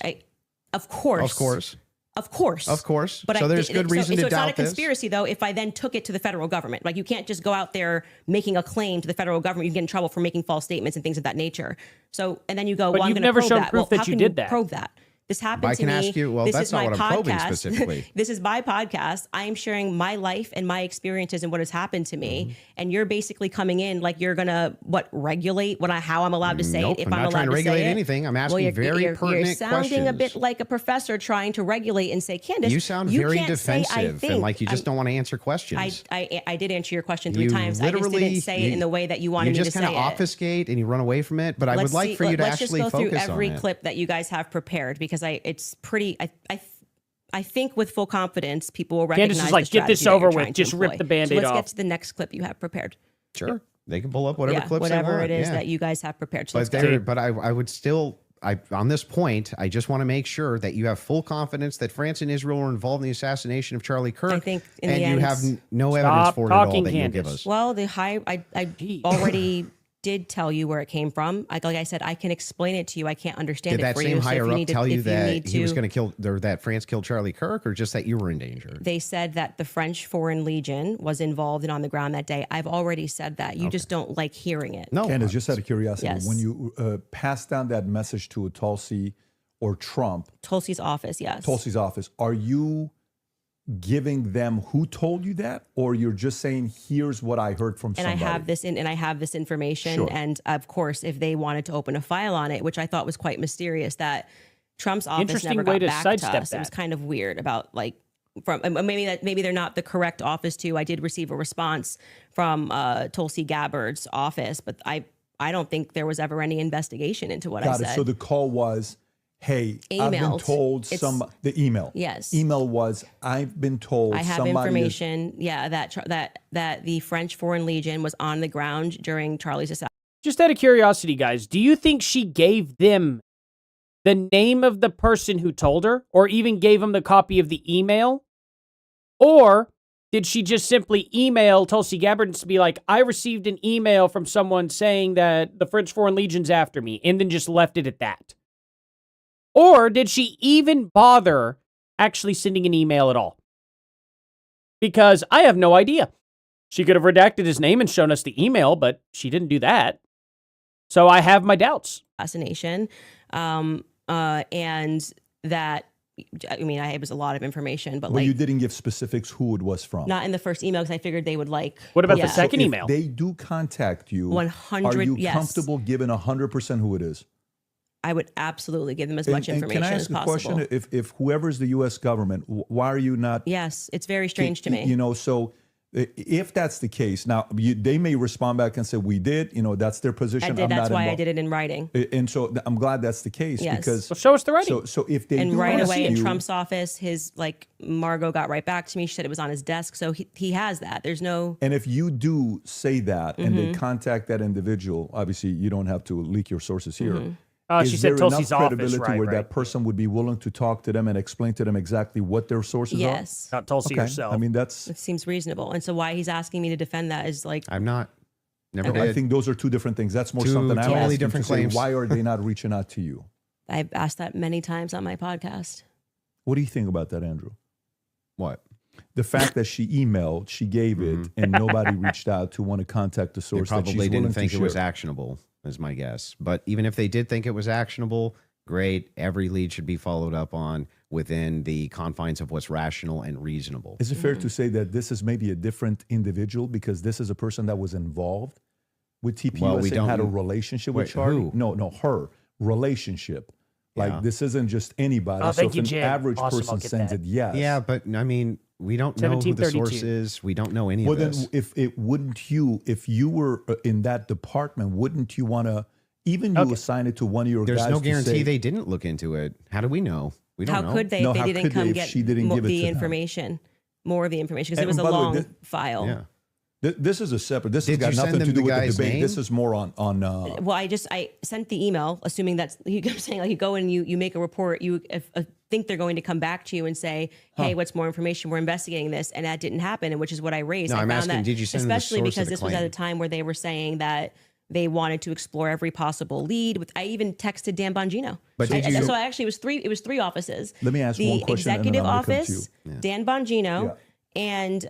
Of course. Of course. Of course. Of course. But So there's good reason to so it's not a doubt this. conspiracy, though, if I then took it to the federal government. Like, you can't just go out there making a claim to the federal government. You can get in trouble for making false statements and things of that nature. So, and then you go, But well, I'm you've going to never probe shown that. proof Well, that how you can did that. probe that? This happened I to can me. ask you, well, this that's is not my what I'm probing podcast. specifically. This is my podcast. I am sharing my life and my experiences and what has happened to me. Mm-hmm. And you're basically coming in like you're going to, regulate how I'm allowed to say Nope, it, if I'm I'm not trying allowed to to say regulate it. anything. I'm asking you're, very you're pertinent sounding a bit questions. like a professor trying to regulate and say, Candace, You sound very can't say, I defensive think. and like you just don't want to answer questions. I did answer your question 3 You times. I just didn't literally- say it in the way that you wanted you me to just say kind it. of obfuscate and you run away from it. But I would like for you to actually let's just go focus through every on it. clip that you guys have prepared because it's pretty. I think with full confidence, people will recognize. Candace is like, the "Get this strategy that over you're with. trying to Just rip employ." the Band-Aid so let's off. get to the next clip you have prepared. Sure, they can pull up whatever clips whatever they want. it is yeah. that you guys have prepared. So let's But, go. but I would still, on this point, I just want to make sure that you have full confidence that France and Israel were involved in the assassination of Charlie Kirk. I think in and the you end- have no Stop evidence for it at all talking, that you'll give Candace. us. Well, I already did tell you where it came from. Like I said, I can explain it to you. I can't understand Did it that for same you. So if higher you up need tell to, you if that need he was to- going to kill, or that France killed Charlie Kirk, or just that you were in danger? They said that the French Foreign Legion was involved and on the ground that day. I've already said that. You just don't like hearing it. No, Candace, just out of curiosity, Yes. when you pass down that message to Tulsi or Trump, Tulsi's office, yes. Tulsi's office, are you giving them who told you that, or you're just saying, "Here's what I heard from And somebody"? I have this information. Sure. And of course, if they wanted to open a file on it, which I thought was quite mysterious, that Trump's office Interesting never way got to back to sidestep us. It was that. kind of weird about maybe they're not the correct office too. I did receive a response from Tulsi Gabbard's office, but I don't think there was ever any investigation into what I Got said. it. So the call was, "Hey, I've been Emailed. told It's- the email." Yes. Email was, "I've been told I have somebody is-" information, that the French Foreign Legion was on the ground during Charlie's assassination. Just out of curiosity, guys, do you think she gave them the name of the person who told her, or even gave them the copy of the email? Or did she just simply email Tulsi Gabbard and be like, "I received an email from someone saying that the French Foreign Legion's after me," and then just left it at that? Or did she even bother actually sending an email at all? Because I have no idea. She could have redacted his name and shown us the email, but she didn't do that. So I have my doubts. Assassination, and that, I mean, it was a lot of information, but Well, like you didn't give specifics who it was from. not in the first email because I figured they would like. What about yeah. the second If email? they do contact you, 100, are you yes. comfortable giving 100% who it is? I would absolutely give them as much information can I as ask a possible. question? If whoever's the U.S. government, why are you not? Yes, it's very strange to me. You know, so if that's the case, now they may respond back and say, "We did." You know, that's their position. I did. I'm That's not why I involved. did it in writing. And so I'm glad that's the case Yes. because. Well, show us the writing. So if they And do right ask away in you- Trump's office, Margot got right back to me. She said it was on his desk. So he has that. There's no. And if you do say that and Mm-hmm. they contact that individual, obviously you don't have to leak your sources here. Mm-hmm. Is She said there Tulsi's enough office, credibility right, where right. that person would be willing to talk to them and explain to them exactly what their sources Yes. Not Tulsi are? herself. I mean, that's. It seems reasonable. And so why he's asking me to defend that is like, I'm not. Never Okay. did. I think those are two different things. That's more Two something I'm totally asking different to say, claims. why are they not reaching out to you? I've asked that many times on my podcast. What do you think about that, Andrew? What? The fact that she emailed, she gave it, and nobody reached out to want to contact the They source that she's probably willing didn't to think it was share. actionable, is my guess. But even if they did think it was actionable, great. Every lead should be followed up on within the confines of what's rational and reasonable. Is it fair to say that this is maybe a different individual because this is a person that was involved with TPUS Well, we and don't- had a relationship with Wait, Charlie? who? No, her relationship. Like Yeah. this isn't just anybody. Oh, so thank if you, an Jim. average Awesome, person I'll get sends that. it, yes. Yeah, but I mean, we don't know who the 1732. source is. We don't know any Well, of then, this. if you were in that department, wouldn't you want to, even you assign it to one of your There's guys no to guarantee say, they didn't look into it. How do we know? We don't How know. could they No, if how they didn't could they come if get she didn't give it the to them? information, more of the information, because it And was a by the way, long file. Yeah. This is a separate, this has Did got you send nothing them to do the with the guy's debate. name? This is more on Well, I sent the email, assuming that's I'm saying like you go and you make a report. You think they're going to come back to you and say, "Hey, what's more information? We're investigating this," and that didn't happen, and which is what I raised. No, I I'm found asking, that, did you send them the especially source of because the this was at claim? a time where they were saying that they wanted to explore every possible lead. I even texted Dan Bongino. But did you- So actually, it was three offices. Let me ask the one question and then executive I'm gonna come to office, you. Dan Bongino, and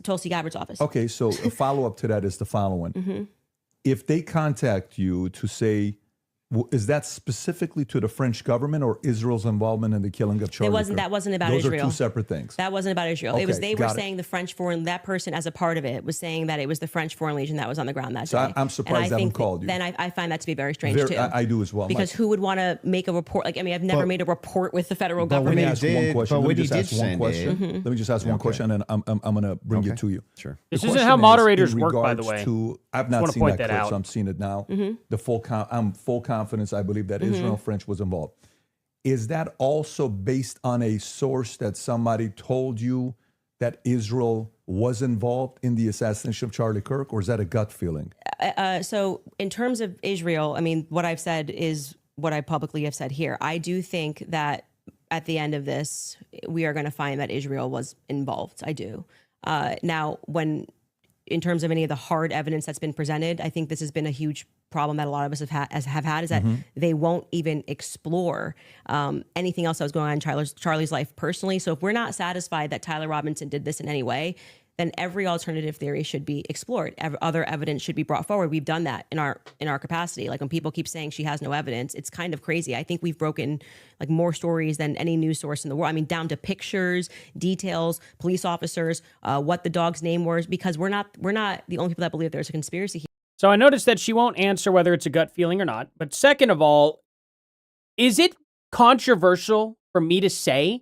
Tulsi Gabbard's office. Okay, so a follow-up to that is the following. Mm-hmm. If they contact you to say, is that specifically to the French government or Israel's involvement in the killing of Charlie Kirk? That wasn't about Those Israel. are two separate things. That wasn't about Israel. It was Okay, they were got it. saying the French foreign, that person as a part of it was saying that it was the French Foreign Legion that was on the ground that So day. I'm surprised And they haven't think called you. Then I find that to be very strange too. I do as well. Because who would want to make a report? Like, I mean, I've never But- made a report with the federal but when government. Let me you ask did- one question. but Let me when you just did ask one send question. it- Let me just ask one Okay. question, and I'm going to bring Okay. it to you. Sure. This The isn't question how is moderators in work, by the regards way. To, I've Just not wanna seen point that that clip, out. so I'm seeing it now. Mm-hmm. I'm full confidence. I believe that Israel and French was involved. Is that also based on a source that somebody told you that Israel was involved in the assassination of Charlie Kirk, or is that a gut feeling? So in terms of Israel, I mean, what I've said is what I publicly have said here. I do think that at the end of this, we are going to find that Israel was involved. I do. Now, in terms of any of the hard evidence that's been presented, I think this has been a huge problem that a lot of us have had is that they won't even explore anything else that was going on in Charlie's life personally. So if we're not satisfied that Tyler Robinson did this in any way, then every alternative theory should be explored. Other evidence should be brought forward. We've done that in our capacity. Like when people keep saying she has no evidence, it's kind of crazy. I think we've broken like more stories than any news source in the world. I mean, down to pictures, details, police officers, what the dog's name was, because we're not the only people that believe there's a conspiracy here. So I noticed that she won't answer whether it's a gut feeling or not. But second of all, is it controversial for me to say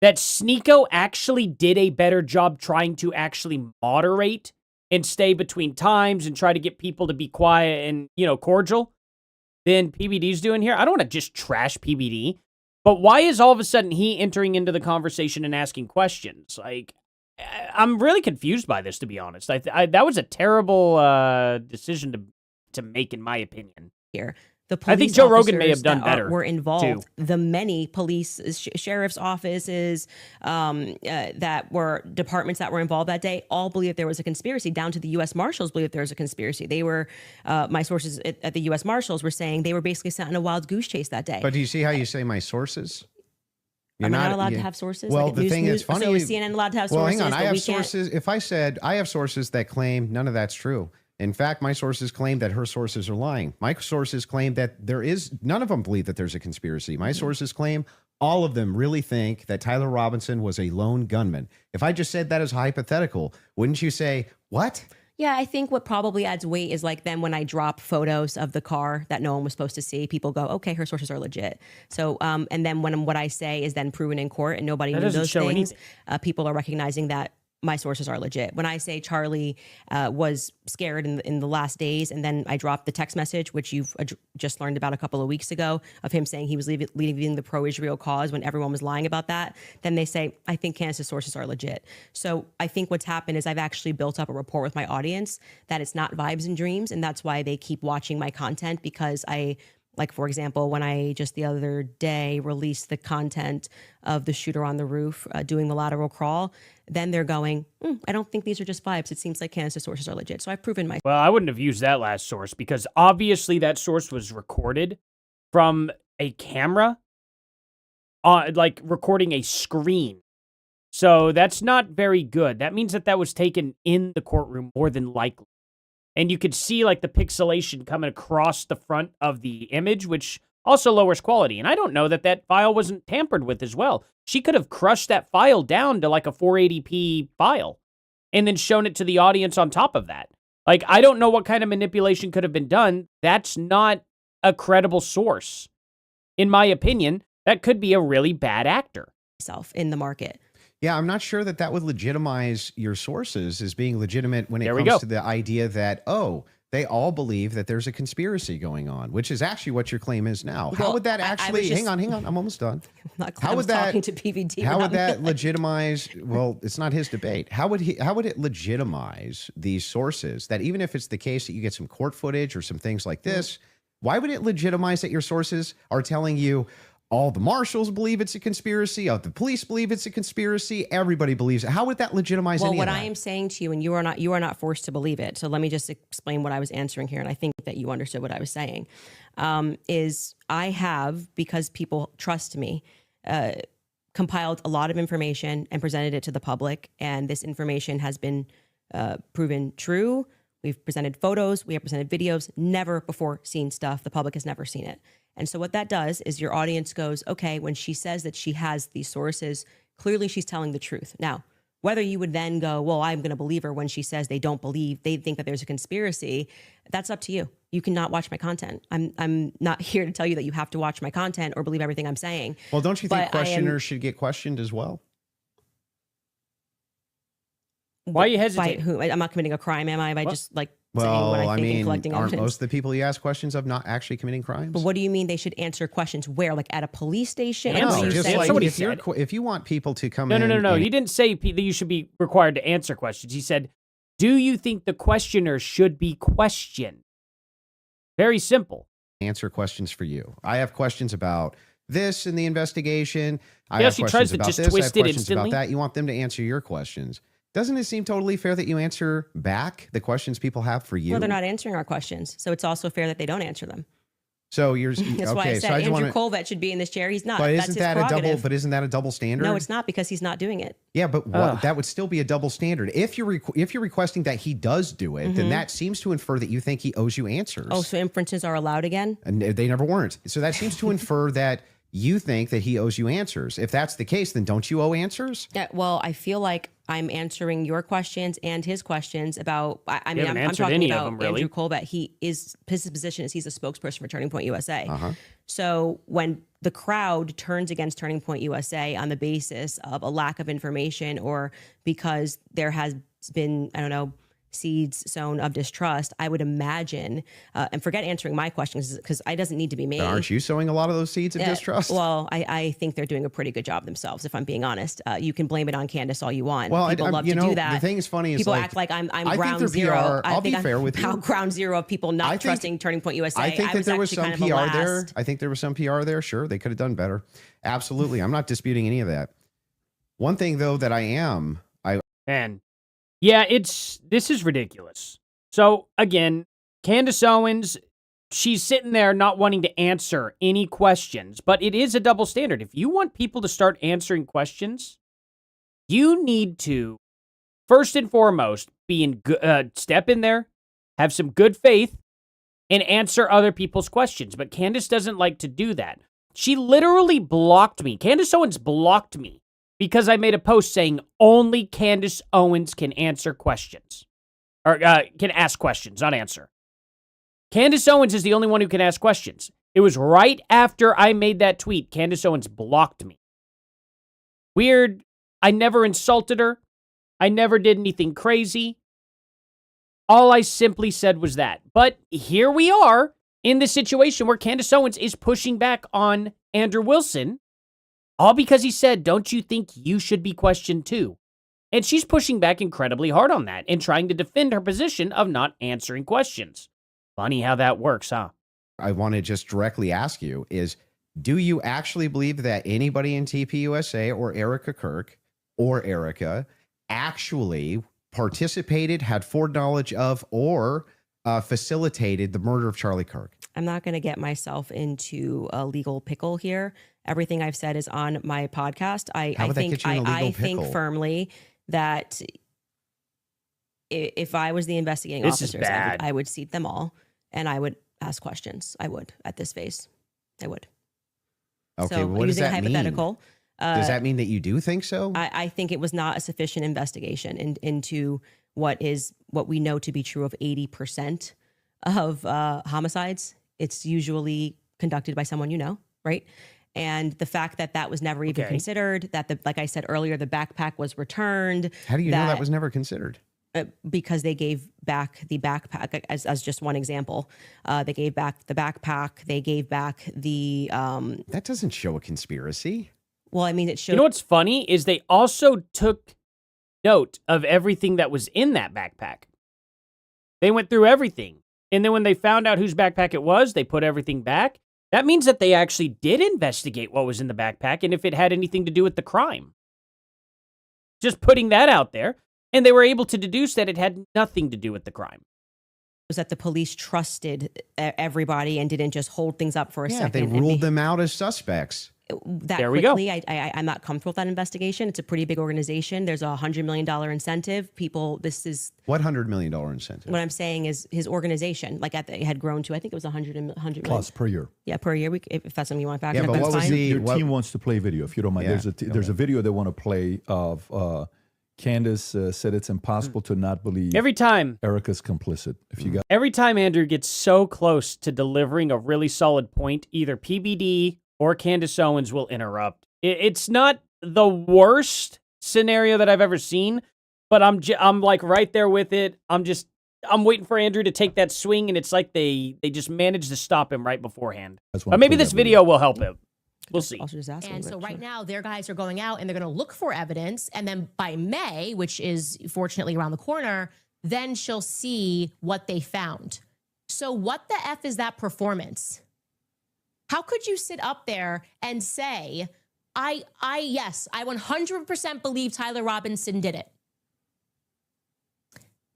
that Sneeko actually did a better job trying to actually moderate and stay between times and try to get people to be quiet and, cordial than PBD's doing here? I don't want to just trash PBD, but why is all of a sudden he entering into the conversation and asking questions? Like, I'm really confused by this, to be honest. That was a terrible decision to make, in my opinion. Here. The I think police Joe Rogan may officers have done that better. were involved. too. The many police, sheriff's offices, that were departments that were involved that day, all believe there was a conspiracy. Down to the U.S. Marshals believe there was a conspiracy. They were, my sources at the U.S. Marshals were saying they were basically sent on a wild goose chase that day. But do you see how you say my sources? Am I not allowed to have sources? Well, Like the news- thing is news- funny. So is CNN allowed to have well, sources? hang on. I but have we can't? sources. If I said I have sources that claim none of that's true. In fact, my sources claim that her sources are lying. My sources claim that none of them believe that there's a conspiracy. My sources claim all of them really think that Tyler Robinson was a lone gunman. If I just said that as hypothetical, wouldn't you say, what? Yeah, I think what probably adds weight is like then when I drop photos of the car that no one was supposed to see, people go, okay, her sources are legit. So, and then when what I say is then proven in court and nobody That knew doesn't those show things, anything. people are recognizing that my sources are legit. When I say Charlie was scared in the last days, and then I dropped the text message, which you've just learned about a couple of weeks ago, of him saying he was leaving the pro-Israel cause when everyone was lying about that, then they say, I think Candace's sources are legit. So I think what's happened is I've actually built up a rapport with my audience that it's not vibes and dreams, and that's why they keep watching my content, because like, for example, when I just the other day released the content of the shooter on the roof doing the lateral crawl, then they're going, I don't think these are just vibes. It seems like Candace's sources are legit. So I've proven my. Well, I wouldn't have used that last source because obviously that source was recorded from a camera, like recording a screen So that's not very good. That means that was taken in the courtroom more than likely. And you could see like the pixelation coming across the front of the image, which also lowers quality. And I don't know that file wasn't tampered with as well. She could have crushed that file down to like a 480p file and then shown it to the audience on top of that. Like, I don't know what kind of manipulation could have been done. That's not a credible source. In my opinion, that could be a really bad actor. In the market. Yeah, I'm not sure that would legitimize your sources as being legitimate when it There we comes go. to the idea that, oh, they all believe that there's a conspiracy going on, which is actually what your claim is now. How Well, would that I was actually, just- hang on, I'm almost done. I was talking to PVD. How would about that it. legitimize, well, it's not his debate. How would it legitimize these sources that even if it's the case that you get some court footage or some things like this, why would it legitimize that your sources are telling you, all the marshals believe it's a conspiracy, all the police believe it's a conspiracy, everybody believes it? How would that legitimize Well, any what of I that? am saying to you, and you are not forced to believe it. So let me just explain what I was answering here, and I think that you understood what I was saying. Is I have, because people trust me, compiled a lot of information and presented it to the public, and this information has been proven true. We've presented photos, we have presented videos, never before seen stuff. The public has never seen it. And so what that does is your audience goes, okay, when she says that she has these sources, clearly she's telling the truth. Now, whether you would then go, well, I'm going to believe her when she says they think that there's a conspiracy, that's up to you. You cannot watch my content. I'm not here to tell you that you have to watch my content or believe everything I'm saying. Well, don't you think But I am- questioners should get questioned as well? Why are you By hesitating? who? I'm not committing a crime, am I? By just like saying Well, what I I think and mean, collecting aren't evidence. most of the people you ask questions of not actually committing crimes? But what do you mean they should answer questions where? Like at a police station? Like, what No, are you just saying? like if you want people to come No, in. no. and- He didn't say that you should be required to answer questions. He said, do you think the questioner should be questioned? Very simple. Answer questions for you. I have questions about this in the investigation. I Yeah, have she questions tries to about just this. I have twist it questions instantly. about that. You want them to answer your questions. Doesn't it seem totally fair that you answer back the questions people have for you? Well, they're not answering our questions, so it's also fair that they don't answer them. So you're That's okay. why I said so I just Andrew want to. Colvett should be in this chair. He's not. But That's isn't his that a double? prerogative. But isn't that a double standard? No, it's not, because he's not doing it. Yeah, but that would still be a double standard. If you're requesting that he does do it, then Mhm. that seems to infer that you think he owes you answers. Oh, so inferences are allowed again? And they never weren't. So that seems to infer that you think that he owes you answers. If that's the case, then don't you owe answers? Yeah, well, I feel like I'm answering your questions and his questions about. I You mean, haven't I'm answered talking any of about them, really. Andrew Colvett. His position is he's a spokesperson for Turning Point USA. Uh-huh. So when the crowd turns against Turning Point USA on the basis of a lack of information or because there has been, I don't know, seeds sown of distrust, I would imagine, and forget answering my questions because it doesn't need to be me. But aren't you sowing a lot of those seeds of distrust? Well, I think they're doing a pretty good job themselves, if I'm being honest. You can blame it on Candace all you want. Well, People love you to know, do that. the thing is funny is people like, act like I'm I think ground their zero. PR I'll be think fair I'm with you. ground zero of people not I think- trusting Turning Point USA. I think that there was actually some kind of a PR there. last. I think there was some PR there. Sure, they could have done better. Absolutely. I'm not disputing any of that. One thing, though, that I am, Man, yeah, this is ridiculous. So again, Candace Owens, she's sitting there not wanting to answer any questions, but it is a double standard. If you want people to start answering questions, you need to, first and foremost, step in there, have some good faith, and answer other people's questions. But Candace doesn't like to do that. She literally blocked me. Candace Owens blocked me because I made a post saying only Candace Owens can answer questions. Or can ask questions, not answer. Candace Owens is the only one who can ask questions. It was right after I made that tweet, Candace Owens blocked me. Weird. I never insulted her. I never did anything crazy. All I simply said was that. But here we are in the situation where Candace Owens is pushing back on Andrew Wilson, all because he said, don't you think you should be questioned too? And she's pushing back incredibly hard on that and trying to defend her position of not answering questions. Funny how that works, huh? I want to just directly ask you is, do you actually believe that anybody in TPUSA or Erica Kirk or Erica actually participated, had foreknowledge of, or facilitated the murder of Charlie Kirk? I'm not going to get myself into a legal pickle here. Everything I've said is on my podcast. How would that get you in a legal I think pickle? firmly that if I was the investigating This is officers, bad. I would seat them all and I would ask questions. I would at this phase. I would. Okay, So what does using that hypothetical, mean? Does that mean that you do think so? I think it was not a sufficient investigation into what we know to be true of 80% of homicides. It's usually conducted by someone you know, right? And the fact that that was never even considered, that like I said earlier, the backpack was returned. How do you know that was never considered? Because they gave back the backpack as just one example. They gave back the backpack. They gave back the. That doesn't show a conspiracy. Well, I mean, it shows. You know what's funny is they also took note of everything that was in that backpack. They went through everything. And then when they found out whose backpack it was, they put everything back. That means that they actually did investigate what was in the backpack and if it had anything to do with the crime. Just putting that out there. And they were able to deduce that it had nothing to do with the crime. Was that the police trusted everybody and didn't just hold things up for a second. They ruled them out as suspects. That there we quickly, go. I'm not comfortable with that investigation. It's a pretty big organization. There's a $100 million incentive. This is what $100 million incentive? What I'm saying is his organization, like it had grown to, I think it was 100 plus per year. Yeah, per year. If that's something you want to factor. Yeah, but what was your team wants to play video? If you don't mind, there's a video they want to play of. Candace said it's impossible to not believe every time Erica's complicit. If you got every time Andrew gets so close to delivering a really solid point, either PBD or Candace Owens will interrupt. It's not the worst scenario that I've ever seen, but I'm like right there with it. I'm waiting for Andrew to take that swing, and it's like they just managed to stop him right beforehand. But maybe this video will help him. We'll see. And so right now, their guys are going out and they're going to look for evidence. And then by May, which is fortunately around the corner, then she'll see what they found. So what the F is that performance? How could you sit up there and say, yes, I 100% believe Tyler Robinson did it?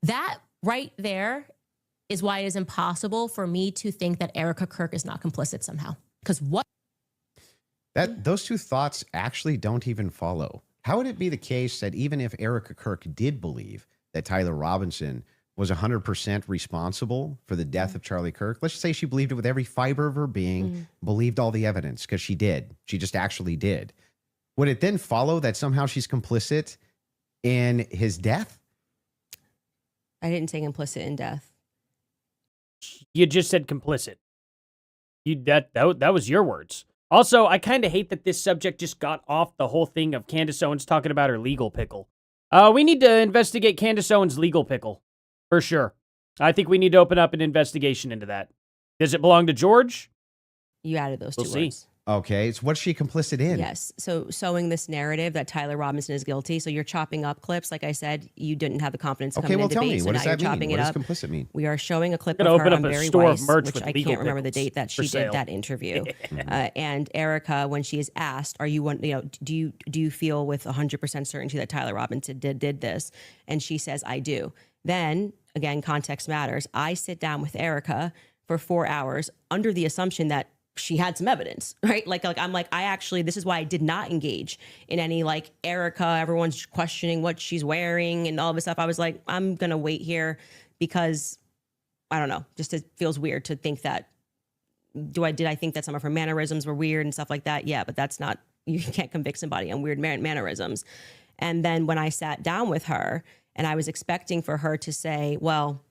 That right there is why it is impossible for me to think that Erica Kirk is not complicit somehow. Because what? Those two thoughts actually don't even follow. How would it be the case that even if Erica Kirk did believe that Tyler Robinson was 100% responsible for the death of Charlie Kirk, let's just say she believed it with every fiber of her being, believed all the evidence, because she did. She just actually did. Would it then follow that somehow she's complicit in his death? I didn't say complicit in death. You just said complicit. That was your words. Also, I kind of hate that this subject just got off the whole thing of Candace Owens talking about her legal pickle. We need to investigate Candace Owens' legal pickle, for sure. I think we need to open up an investigation into that. Does it belong to George? You added those two words. Okay, so what's she complicit in? Yes, so sowing this narrative that Tyler Robinson is guilty. So you're chopping up clips. Like I said, you didn't have the confidence to come in and tell debate. me, So what now does you're that mean? chopping What it does up. complicit mean? We are showing a clip Gonna of open her up on a Barry store of Weiss, merch which with I legal can't remember the pickles date that for she sale. did that interview. And Erica, when she is asked, "Are you do you feel with 100% certainty that Tyler Robinson did this?" And she says, "I do." Then again, context matters. I sit down with Erica for 4 hours under the assumption that she had some evidence, right? Like I'm like, this is why I did not engage in any like Erica, everyone's questioning what she's wearing and all this stuff. I was like, I'm going to wait here because I don't know, just it feels weird to think that, did I think that some of her mannerisms were weird and stuff like that? Yeah, but that's not, you can't convict somebody on weird mannerisms. And then when I sat down with her and I was expecting for her to say, well,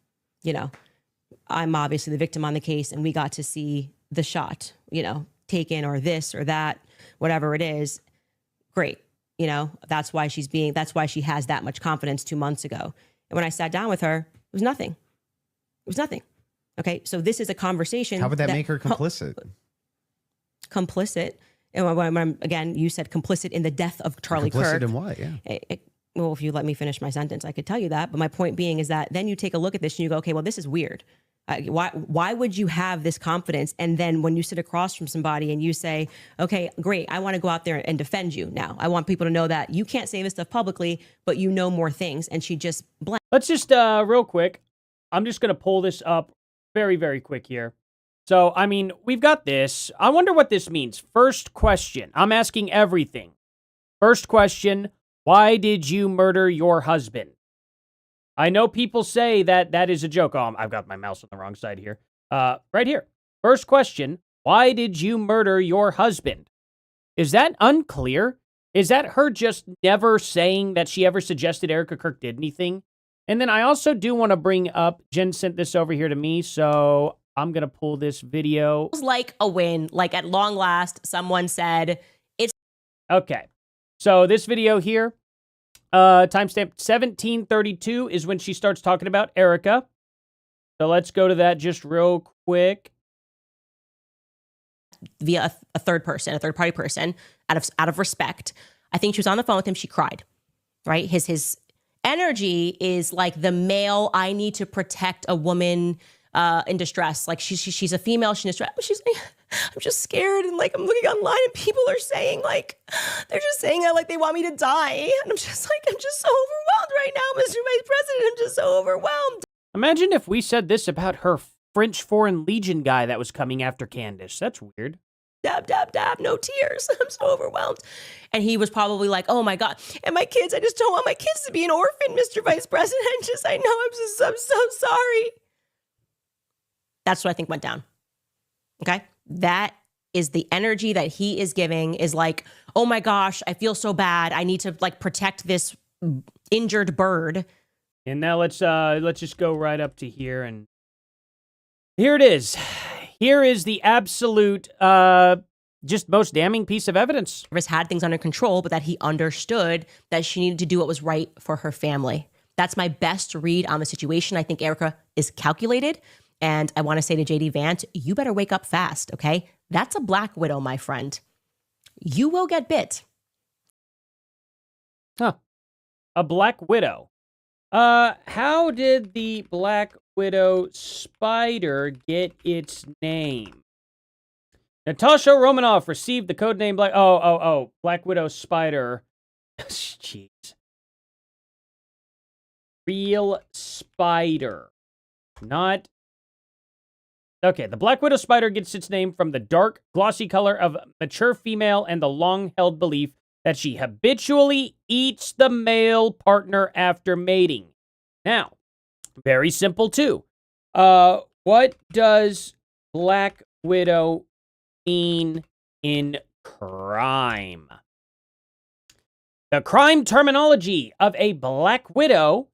I'm obviously the victim on the case and we got to see the shot, taken or this or that, whatever it is. Great. That's why she has that much confidence 2 months ago. And when I sat down with her, it was nothing. It was nothing. Okay. So this is a conversation. How would that make her complicit? Complicit. And again, you said complicit in the death of Charlie Kirk. Complicit in what? Yeah. Well, if you let me finish my sentence, I could tell you that. But my point being is that then you take a look at this and you go, okay, well, this is weird. Why would you have this confidence? And then when you sit across from somebody and you say, okay, great, I want to go out there and defend you now. I want people to know that you can't say this stuff publicly, but you know more things. And she just Let's just, real quick, I'm just going to pull this up very, very quick here. So, I mean, we've got this. I wonder what this means. First question. I'm asking everything. First question. Why did you murder your husband? I know people say that that is a joke. Oh, I've got my mouse on the wrong side here. Right here. First question. Why did you murder your husband? Is that unclear? Is that her just never saying that she ever suggested Erica Kirk did anything? And then I also do want to bring up, Jen sent this over here to me, so I'm going to pull this video. It was like a win. Like at long last, someone said it's okay. So this video here, timestamp 1732 is when she starts talking about Erica. So let's go to that just real quick. Via a third person, a third party person, out of respect. I think she was on the phone with him. She cried, right? His energy is like the male, I need to protect a woman in distress. Like she's a female, she's in distress. She's like, I'm just scared. And like, I'm looking online and people are saying like, they're just saying that like they want me to die. And I'm just so overwhelmed right now, Mr. Vice President. I'm just so overwhelmed. Imagine if we said this about her French Foreign Legion guy that was coming after Candace. That's weird. Dab, dab, dab, no tears. I'm so overwhelmed. And he was probably like, oh my God. And my kids, I just don't want my kids to be an orphan, Mr. Vice President. I know, I'm so sorry. That's what I think went down. Okay? That is the energy that he is giving is like, oh my gosh, I feel so bad. I need to like protect this injured bird. And now let's just go right up to here, and here it is. Here is the absolute, just most damning piece of evidence. Had things under control, but that he understood that she needed to do what was right for her family. That's my best read on the situation. I think Erica is calculated. And I want to say to JD Vance, you better wake up fast, okay? That's a black widow, my friend. You will get bit. Huh. A black widow. How did the Black Widow spider get its name? Natasha Romanoff received the codename Black Widow spider. Jeez. Real spider. Not. Okay, the Black Widow spider gets its name from the dark, glossy color of mature female and the long-held belief that she habitually eats the male partner after mating. Now, very simple too. What does Black Widow mean in crime? The crime terminology of a Black Widow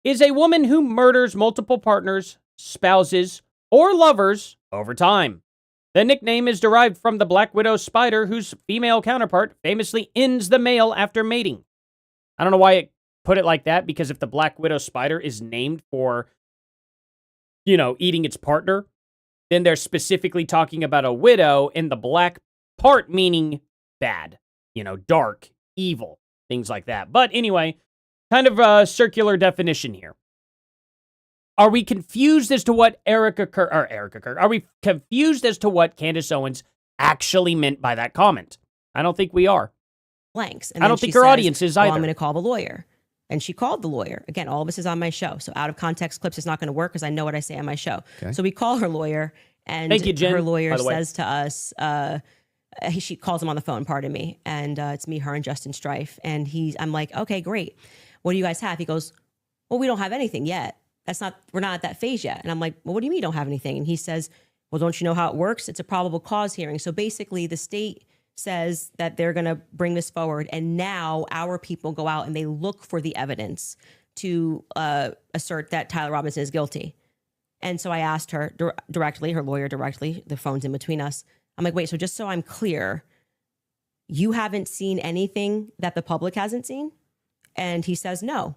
is a woman who murders multiple partners, spouses, or lovers over time. The nickname is derived from the Black Widow spider, whose female counterpart famously ends the male after mating. I don't know why it put it like that, because if the Black Widow spider is named for, eating its partner, then they're specifically talking about a widow, and the black part meaning bad, dark, evil, things like that. But anyway, kind of a circular definition here. Are we confused as to what Are we confused as to what Candace Owens actually meant by that comment? I don't think we are. Blanks. I don't think her audience is either. Well, I'm going to call the lawyer. And she called the lawyer. Again, all of this is on my show. So out of context clips is not going to work because I know what I say on my show. Okay. So we call her lawyer, and thank you, Jen, her lawyer says to us, she calls him on the phone, pardon me. And it's me, her, and Justin Strife. And I'm like, okay, great. What do you guys have? He goes, well, we don't have anything yet. We're not at that phase yet. And I'm like, well, what do you mean you don't have anything? And he says, well, don't you know how it works? It's a probable cause hearing. So basically the state says that they're going to bring this forward. And now our people go out and they look for the evidence to assert that Tyler Robinson is guilty. And so I asked her directly, her lawyer directly, the phone's in between us. I'm like, wait, so just so I'm clear, you haven't seen anything that the public hasn't seen? And he says, no.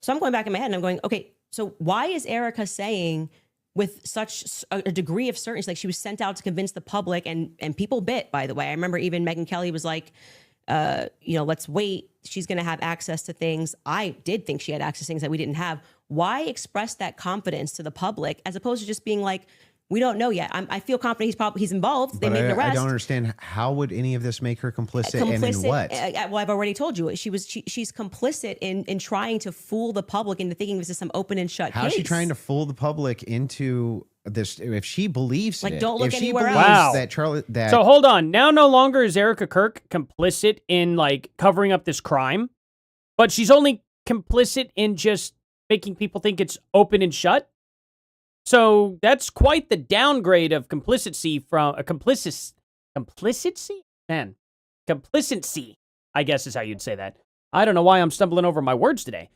So I'm going back in my head and I'm going, okay, so why is Erica saying with such a degree of certainty, like she was sent out to convince the public, and people bit, by the way. I remember even Megyn Kelly was like, let's wait. She's going to have access to things. I did think she had access to things that we didn't have. Why express that confidence to the public as opposed to just being like, we don't know yet. I feel confident he's involved. They made an arrest. I don't understand. How would any of this make her complicit and in what? Well, I've already told you. She's complicit in trying to fool the public into thinking this is some open and shut case. How is she trying to fool the public into this, if she believes Like, it, don't look if she anywhere believes else. that Charlie, that So hold on. Now no longer is Erica Kirk complicit in like covering up this crime, but she's only complicit in just making people think it's open and shut. So that's quite the downgrade of complicity from a complicity, man, complacency, I guess is how you'd say that. I don't know why I'm stumbling over my words today,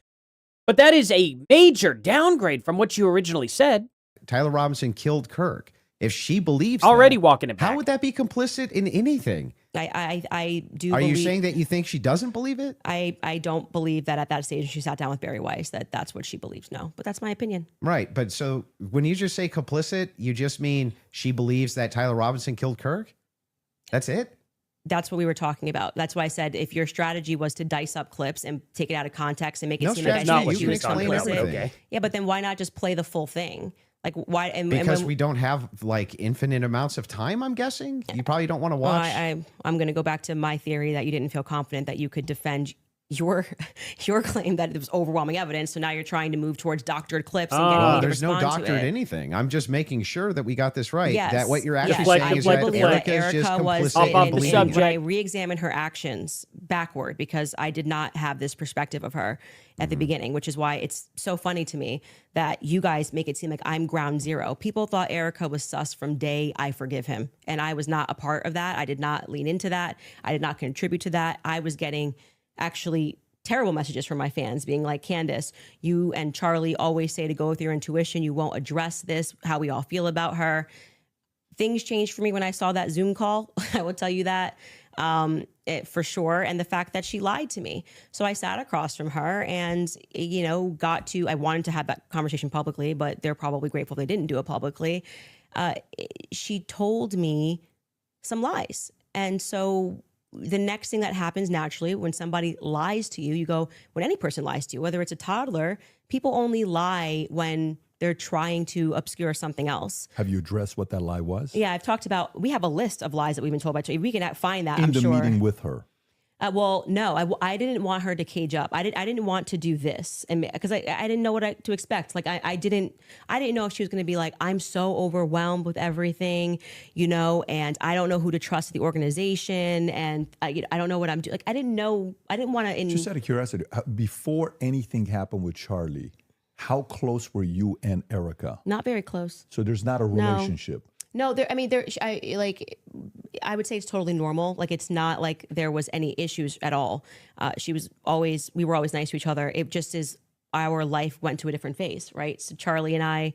but that is a major downgrade from what you originally said. Tyler Robinson killed Kirk. If she believes Already that, walking it back. how would that be complicit in anything? I do. Are you believe- saying that you think she doesn't believe it? I don't believe that at that stage she sat down with Barry Weiss that's what she believes. No, but that's my opinion. Right, but so when you just say complicit, you just mean she believes that Tyler Robinson killed Kirk? That's it? That's what we were talking about. That's why I said if your strategy was to dice up clips and take it out of context and make it No seem like strategy. I You she can was explain complicit. everything. Yeah, but then why not just play the full thing? Like why? Because we don't have like infinite amounts of time, I'm guessing. You probably don't want to Well, watch. I'm going to go back to my theory that you didn't feel confident that you could defend your claim that it was overwhelming evidence. So now you're trying to move towards doctored clips and getting me to there's no respond to doctored it. anything. I'm just making sure that we got this right. Yes. That what you're actually Yes. saying is I that believe that Erica is just Erica was complicit in in believing when I it. re-examined her actions backward because I did not have this perspective of her at the beginning, which is why it's so funny to me that you guys make it seem like I'm ground zero. People thought Erica was sus from day I forgive him. And I was not a part of that. I did not lean into that. I did not contribute to that. I was getting actually terrible messages from my fans being like, Candace, you and Charlie always say to go with your intuition. You won't address this, how we all feel about her. Things changed for me when I saw that Zoom call. I will tell you that for sure. And the fact that she lied to me. So I sat across from her and, I wanted to have that conversation publicly, but they're probably grateful they didn't do it publicly. She told me some lies. And so the next thing that happens naturally when somebody lies to you, when any person lies to you, whether it's a toddler, people only lie when they're trying to obscure something else. Have you addressed what that lie was? Yeah, I've talked about, we have a list of lies that we've been told by Charlie. We can find that, In I'm the sure. meeting with her. Well, no, I didn't want her to cage up. I didn't want to do this, and because I didn't know what to expect. Like I didn't know if she was going to be like, I'm so overwhelmed with everything, and I don't know who to trust at the organization, and I don't know what I'm doing. Like I didn't know. I didn't want to. Just out of curiosity, before anything happened with Charlie, how close were you and Erica? Not very close. So there's not a No. relationship. No, I would say it's totally normal. Like it's not like there was any issues at all. We were always nice to each other. It just is our life went to a different phase, right? So Charlie and I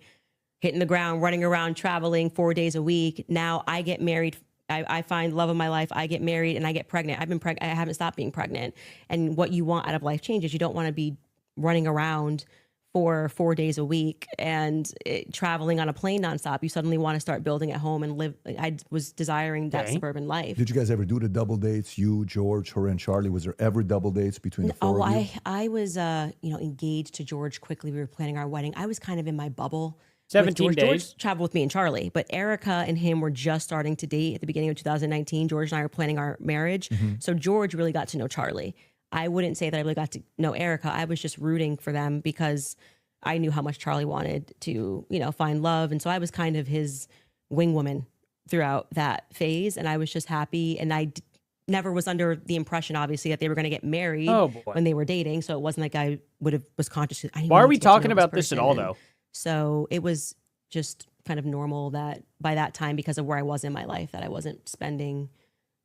hitting the ground, running around, traveling 4 days a week. Now I get married. I find love of my life. I get married and I get pregnant. I haven't stopped being pregnant. And what you want out of life changes. You don't want to be running around for 4 days a week and traveling on a plane nonstop. You suddenly want to start building at home and live. I was desiring that suburban life. Did you guys ever do the double dates? You, George, her, and Charlie. Was there ever double dates between the four of you? I was engaged to George quickly. We were planning our wedding. I was kind of in my bubble. 17 with George. days. George traveled with me and Charlie, but Erica and him were just starting to date at the beginning of 2019. George and I were planning our marriage. So George really got to know Charlie. I wouldn't say that I really got to know Erica. I was just rooting for them because I knew how much Charlie wanted to, find love. And so I was kind of his wing woman throughout that phase. And I was just happy. And I never was under the impression, obviously, that they were going to get married when they were dating. So it wasn't like I was conscious. Why are we talking about this at all, though? So it was just kind of normal that by that time, because of where I was in my life, that I wasn't spending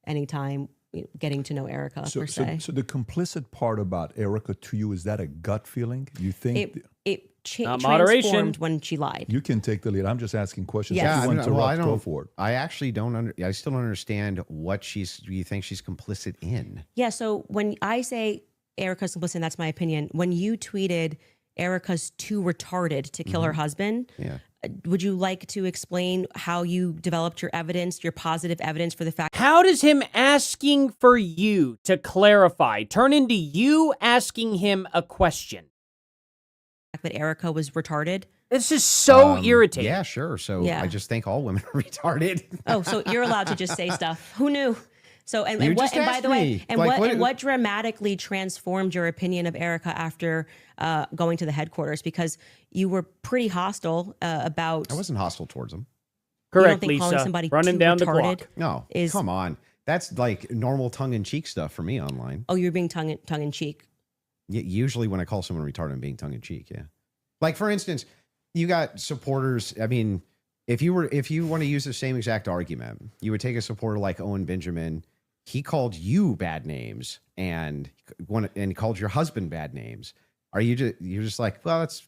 any time getting to know Erica per se. So the complicit part about Erica to you, is that a gut feeling? You think it moderation transformed when she lied. You can take the lead. I'm just asking questions. Yes. If you want to interrupt, go for it. I actually don't. I still don't understand what you think she's complicit in. Yeah. So when I say Erica's complicit, that's my opinion. When you tweeted Erica's too retarded to kill her husband, would you like to explain how you developed your evidence, your positive evidence for the fact? How does him asking for you to clarify turn into you asking him a question? That Erica was retarded? This is so irritating. Yeah, sure. So Yeah. I just think all women are retarded. Oh, so you're allowed to just say stuff. Who knew? So and, You and what just and by asked the way, me. and Like, what dramatically transformed your opinion of Erica after going to the headquarters? Because you were pretty hostile about. I wasn't hostile towards him. You don't Correct, think calling Lisa. somebody Running too down the retarded clock. No, is come on. That's like normal tongue-in-cheek stuff for me online. Oh, you're being tongue in cheek. Usually when I call someone retarded, I'm being tongue-in-cheek, yeah. Like, for instance, you got supporters. I mean, if you want to use the same exact argument, you would take a supporter like Owen Benjamin. He called you bad names and called your husband bad names. You're just like, well, that's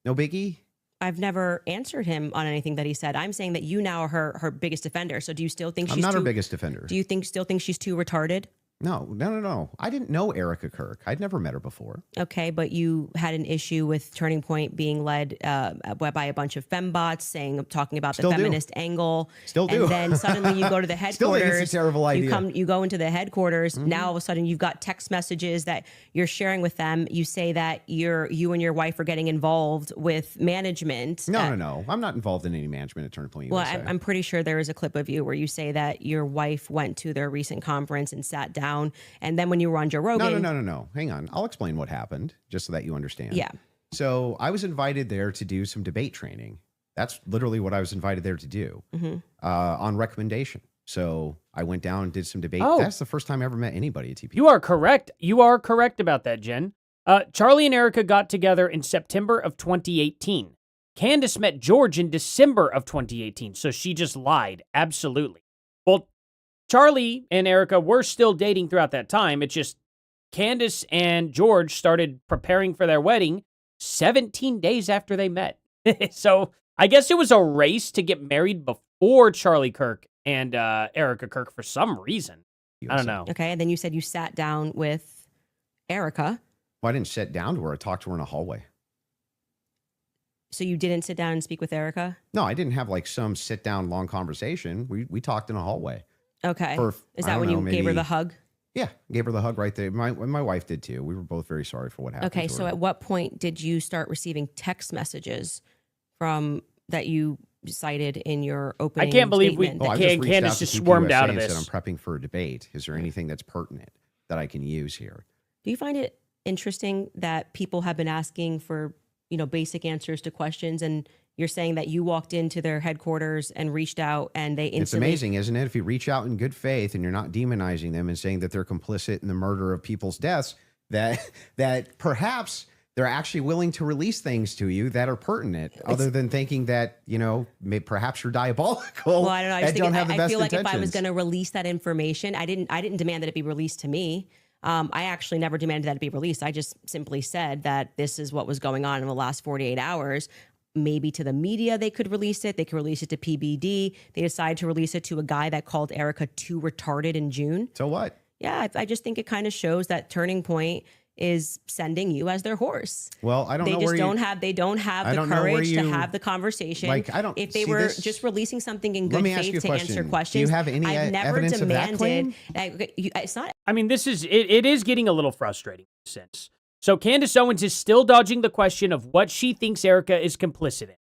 no biggie? I've never answered him on anything that he said. I'm saying that you now are her biggest defender. So do you still think I'm she's not too, her biggest defender. Do you still think she's too retarded? No. I didn't know Erica Kirk. I'd never met her before. Okay, but you had an issue with Turning Point being led by a bunch of fembots talking about the feminist angle. Still do. And then suddenly you go to the headquarters. Still think it's a terrible idea. You go into the headquarters. Now all of a sudden you've got text messages that you're sharing with them. You say that you and your wife are getting involved with management. No. I'm not involved in any management at Turning Point. Well, I'm pretty sure there is a clip of you where you say that your wife went to their recent conference and sat down. And then when you were on Joe Rogan. No. Hang on. I'll explain what happened just so that you understand. Yeah. So I was invited there to do some debate training. That's literally what I was invited there to do on recommendation. So I went down and did some debate. Oh. That's the first time I ever met anybody at TP. You are correct. You are correct about that, Jen. Charlie and Erica got together in September of 2018. Candace met George in December of 2018. So she just lied. Absolutely. Well, Charlie and Erica were still dating throughout that time. It's just Candace and George started preparing for their wedding 17 days after they met. So I guess it was a race to get married before Charlie Kirk and Erica Kirk for some reason. I don't know. Okay, and then you said you sat down with Erica. Well, I didn't sit down to her. I talked to her in a hallway. So you didn't sit down and speak with Erica? No, I didn't have like some sit down long conversation. We talked in a hallway. Okay. Is that when you gave her the hug? Yeah, gave her the hug right there. My wife did too. We were both very sorry for what happened. Okay, to so her. at what point did you start receiving text messages from that you cited in your opening I can't believe statement? Candace just swarmed out of this. I'm prepping for a debate. Is there anything that's pertinent that I can use here? Do you find it interesting that people have been asking for, basic answers to questions, and you're saying that you walked into their headquarters and reached out and they instantly... It's amazing, isn't it? If you reach out in good faith and you're not demonizing them and saying that they're complicit in the murder of people's deaths, that perhaps they're actually willing to release things to you that are pertinent, other than thinking that, perhaps you're diabolical. Well, I don't know. I feel like intentions. if I was going to release that information, I didn't demand that it be released to me. I actually never demanded that it be released. I just simply said that this is what was going on in the last 48 hours. Maybe to the media they could release it. They could release it to PBD. They decided to release it to a guy that called Erica too retarded in June. So what? Yeah, I just think it kind of shows that Turning Point is sending you as their horse. Well, I don't know where they don't have the courage to have the conversation. If they were just releasing something in good faith to answer questions. Do you have any I've never evidence demanded of that claim? It's not. I mean, it is getting a little frustrating in a sense. So Candace Owens is still dodging the question of what she thinks Erica is complicit in.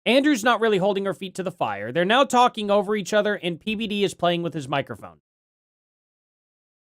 Andrew's not really holding her feet to the fire. They're now talking over each other, and PBD is playing with his microphone.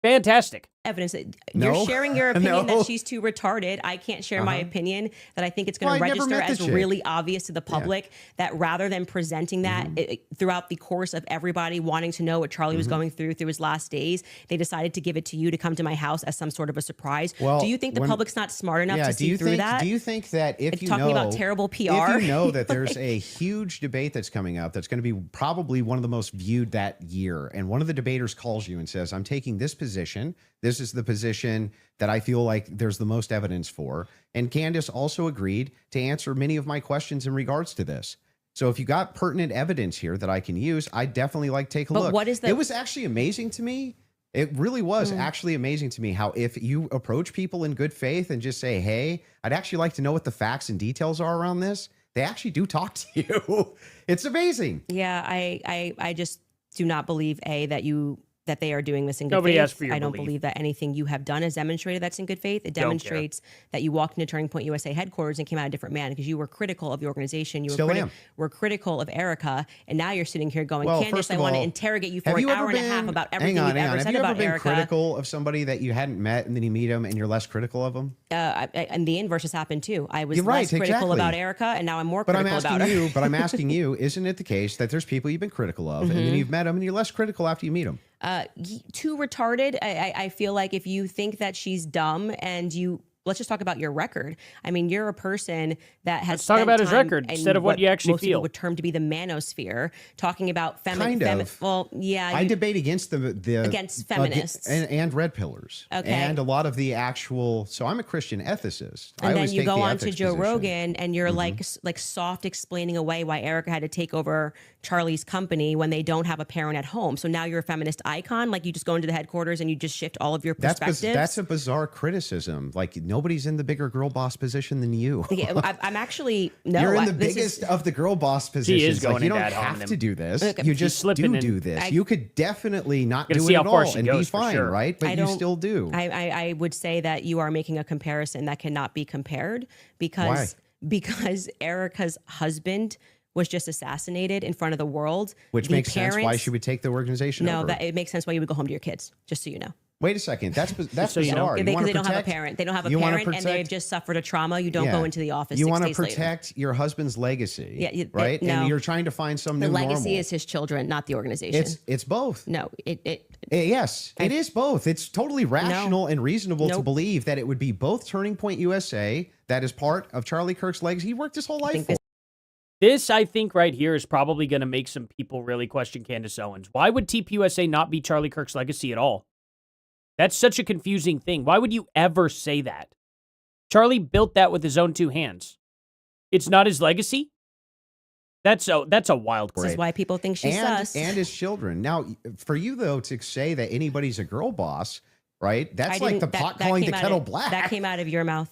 Fantastic. Evidence that you're sharing your opinion that she's too retarded. I can't share my opinion that I think it's going to register as really obvious to the public that rather than presenting that throughout the course of everybody wanting to know what Charlie was going through his last days, they decided to give it to you to come to my house as some sort of a surprise. Well, do you think the public's not smart enough to see through that? Do you think that if you talking about terrible PR, if you know that there's a huge debate that's coming up that's going to be probably one of the most viewed that year, and one of the debaters calls you and says, I'm taking this position. This is the position that I feel like there's the most evidence for. And Candace also agreed to answer many of my questions in regards to this. So if you got pertinent evidence here that I can use, I'd definitely like take a look. It was actually amazing to me. It really was actually amazing to me how if you approach people in good faith and just say, hey, I'd actually like to know what the facts and details are around this, they actually do talk to you. It's amazing. Yeah, I just do not believe, that that they are doing this in good Nobody faith. asked for your I don't belief. believe that anything you have done has demonstrated that's in good faith. It Don't care. demonstrates that you walked into Turning Point USA headquarters and came out a different man because you were critical of the organization. You Still am. were critical of Erica, and now you're sitting here going, Well, Candace, first I of want to all, interrogate you for have an you hour ever and a half been- about everything hang on, you've hang ever on. Have said you ever about been Erica. critical of somebody that you hadn't met and then you meet them and you're less critical of them? And the inverse has happened too. I was You're right, less critical exactly. about Erica, and now I'm more But I'm critical asking about her. you. But I'm asking you. Isn't it the case that there's people you've been critical of, and then you've met them, and you're less critical after you meet them? Too retarded. I feel like if you think that she's dumb and you. Let's just talk about your record. I mean, you're a person that has. Let's talk spent about his time record in instead of what you actually most people feel. would term to be the manosphere, talking about Kind of. Well, yeah. I debate against the Against feminists. and red pillars, Okay. and a lot of the actual. So I'm a Christian ethicist. I And then always you take go the on to ethics Joe position. Rogan, and you're like soft explaining away why Erica had to take over Charlie's company when they don't have a parent at home. So now you're a feminist icon. Like you just go into the headquarters and you just shift all of your perspectives. That's a bizarre criticism. Like nobody's in the bigger girl boss position than you. Yeah, I'm actually no. You're in the this biggest is, of the girl boss positions. going like, you in don't at home have them. to do this. Look, You she's just slipping in. do this. I- You could definitely not Gotta do see it how at far all she and goes be for fine, sure. right? But I you don't- still do. I would say that you are making a comparison that cannot be compared because Erica's husband was just assassinated in front of the world. Which The makes sense why parents- she would take the organization No, over. that it makes sense why you would go home to your kids. Just so you know. Wait a second. That's So you know. bizarre. You Because wanna they don't have a protect- parent. They don't have a you wanna parent, and they've protect- just suffered a trauma. You don't Yeah. go into the office. You 6 want to days later. protect your husband's legacy, Yeah, right? no. And you're trying to find some The new legacy normal. is his children, not the organization. It's both. No, Yes, it is both. It's totally rational and reasonable to Nope. believe that it would be both Turning Point USA, that is part of Charlie Kirk's legacy. He worked his whole life for. This, I think, right here is probably going to make some people really question Candace Owens. Why would TPUSA not be Charlie Kirk's legacy at all? That's such a confusing thing. Why would you ever say that? Charlie built that with his own two hands. It's not his legacy? That's a wild This is why people think she's sus. and his children. Now, for you though to say that anybody's a girl boss, right? That's like the pot calling the kettle black. That came out of your mouth.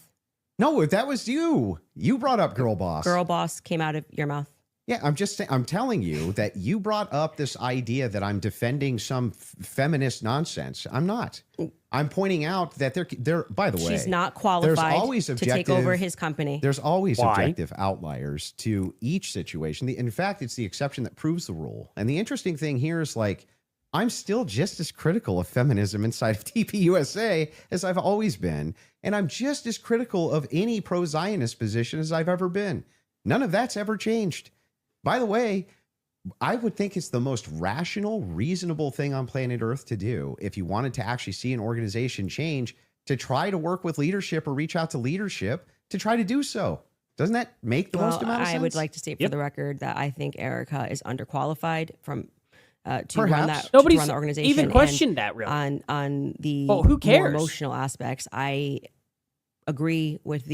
No, that was you. You brought up girl boss. Girl boss came out of your mouth. Yeah, I'm just saying. I'm telling you that you brought up this idea that I'm defending some feminist nonsense. I'm not. I'm pointing out that they're. By the way, She's not qualified there's always to take over his company. There's always Why? objective outliers to each situation. In fact, it's the exception that proves the rule. And the interesting thing here is like, I'm still just as critical of feminism inside of TPUSA as I've always been. And I'm just as critical of any pro-Zionist position as I've ever been. None of that's ever changed. By the way, I would think it's the most rational, reasonable thing on planet Earth to do if you wanted to actually see an organization change, to try to work with leadership or reach out to leadership to try to do so. Doesn't that make the most amount of sense? I would like to state for the record that I think Erica is underqualified to run Perhaps. that. Nobody's to run the organization. even and questioned that, really. On the Well, who more cares? emotional aspects. I agree with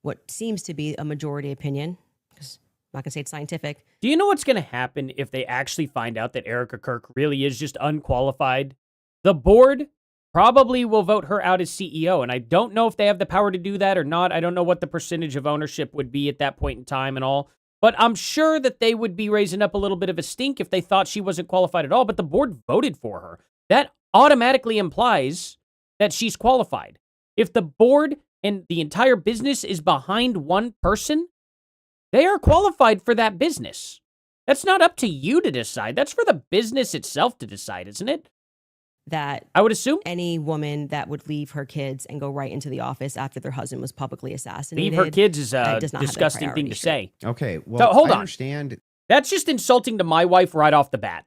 what seems to be a majority opinion. Because I'm not gonna say it's scientific. Do you know what's going to happen if they actually find out that Erica Kirk really is just unqualified? The board probably will vote her out as CEO, and I don't know if they have the power to do that or not. I don't know what the percentage of ownership would be at that point in time and all, but I'm sure that they would be raising up a little bit of a stink if they thought she wasn't qualified at all, but the board voted for her. That automatically implies that she's qualified. If the board and the entire business is behind one person, they are qualified for that business. That's not up to you to decide. That's for the business itself to decide, isn't it? That I would assume any woman that would leave her kids and go right into the office after their husband was publicly assassinated. leave her kids is a does not have that disgusting thing priority to straight. say. Okay, well, So, hold I on. understand. That's just insulting to my wife right off the bat.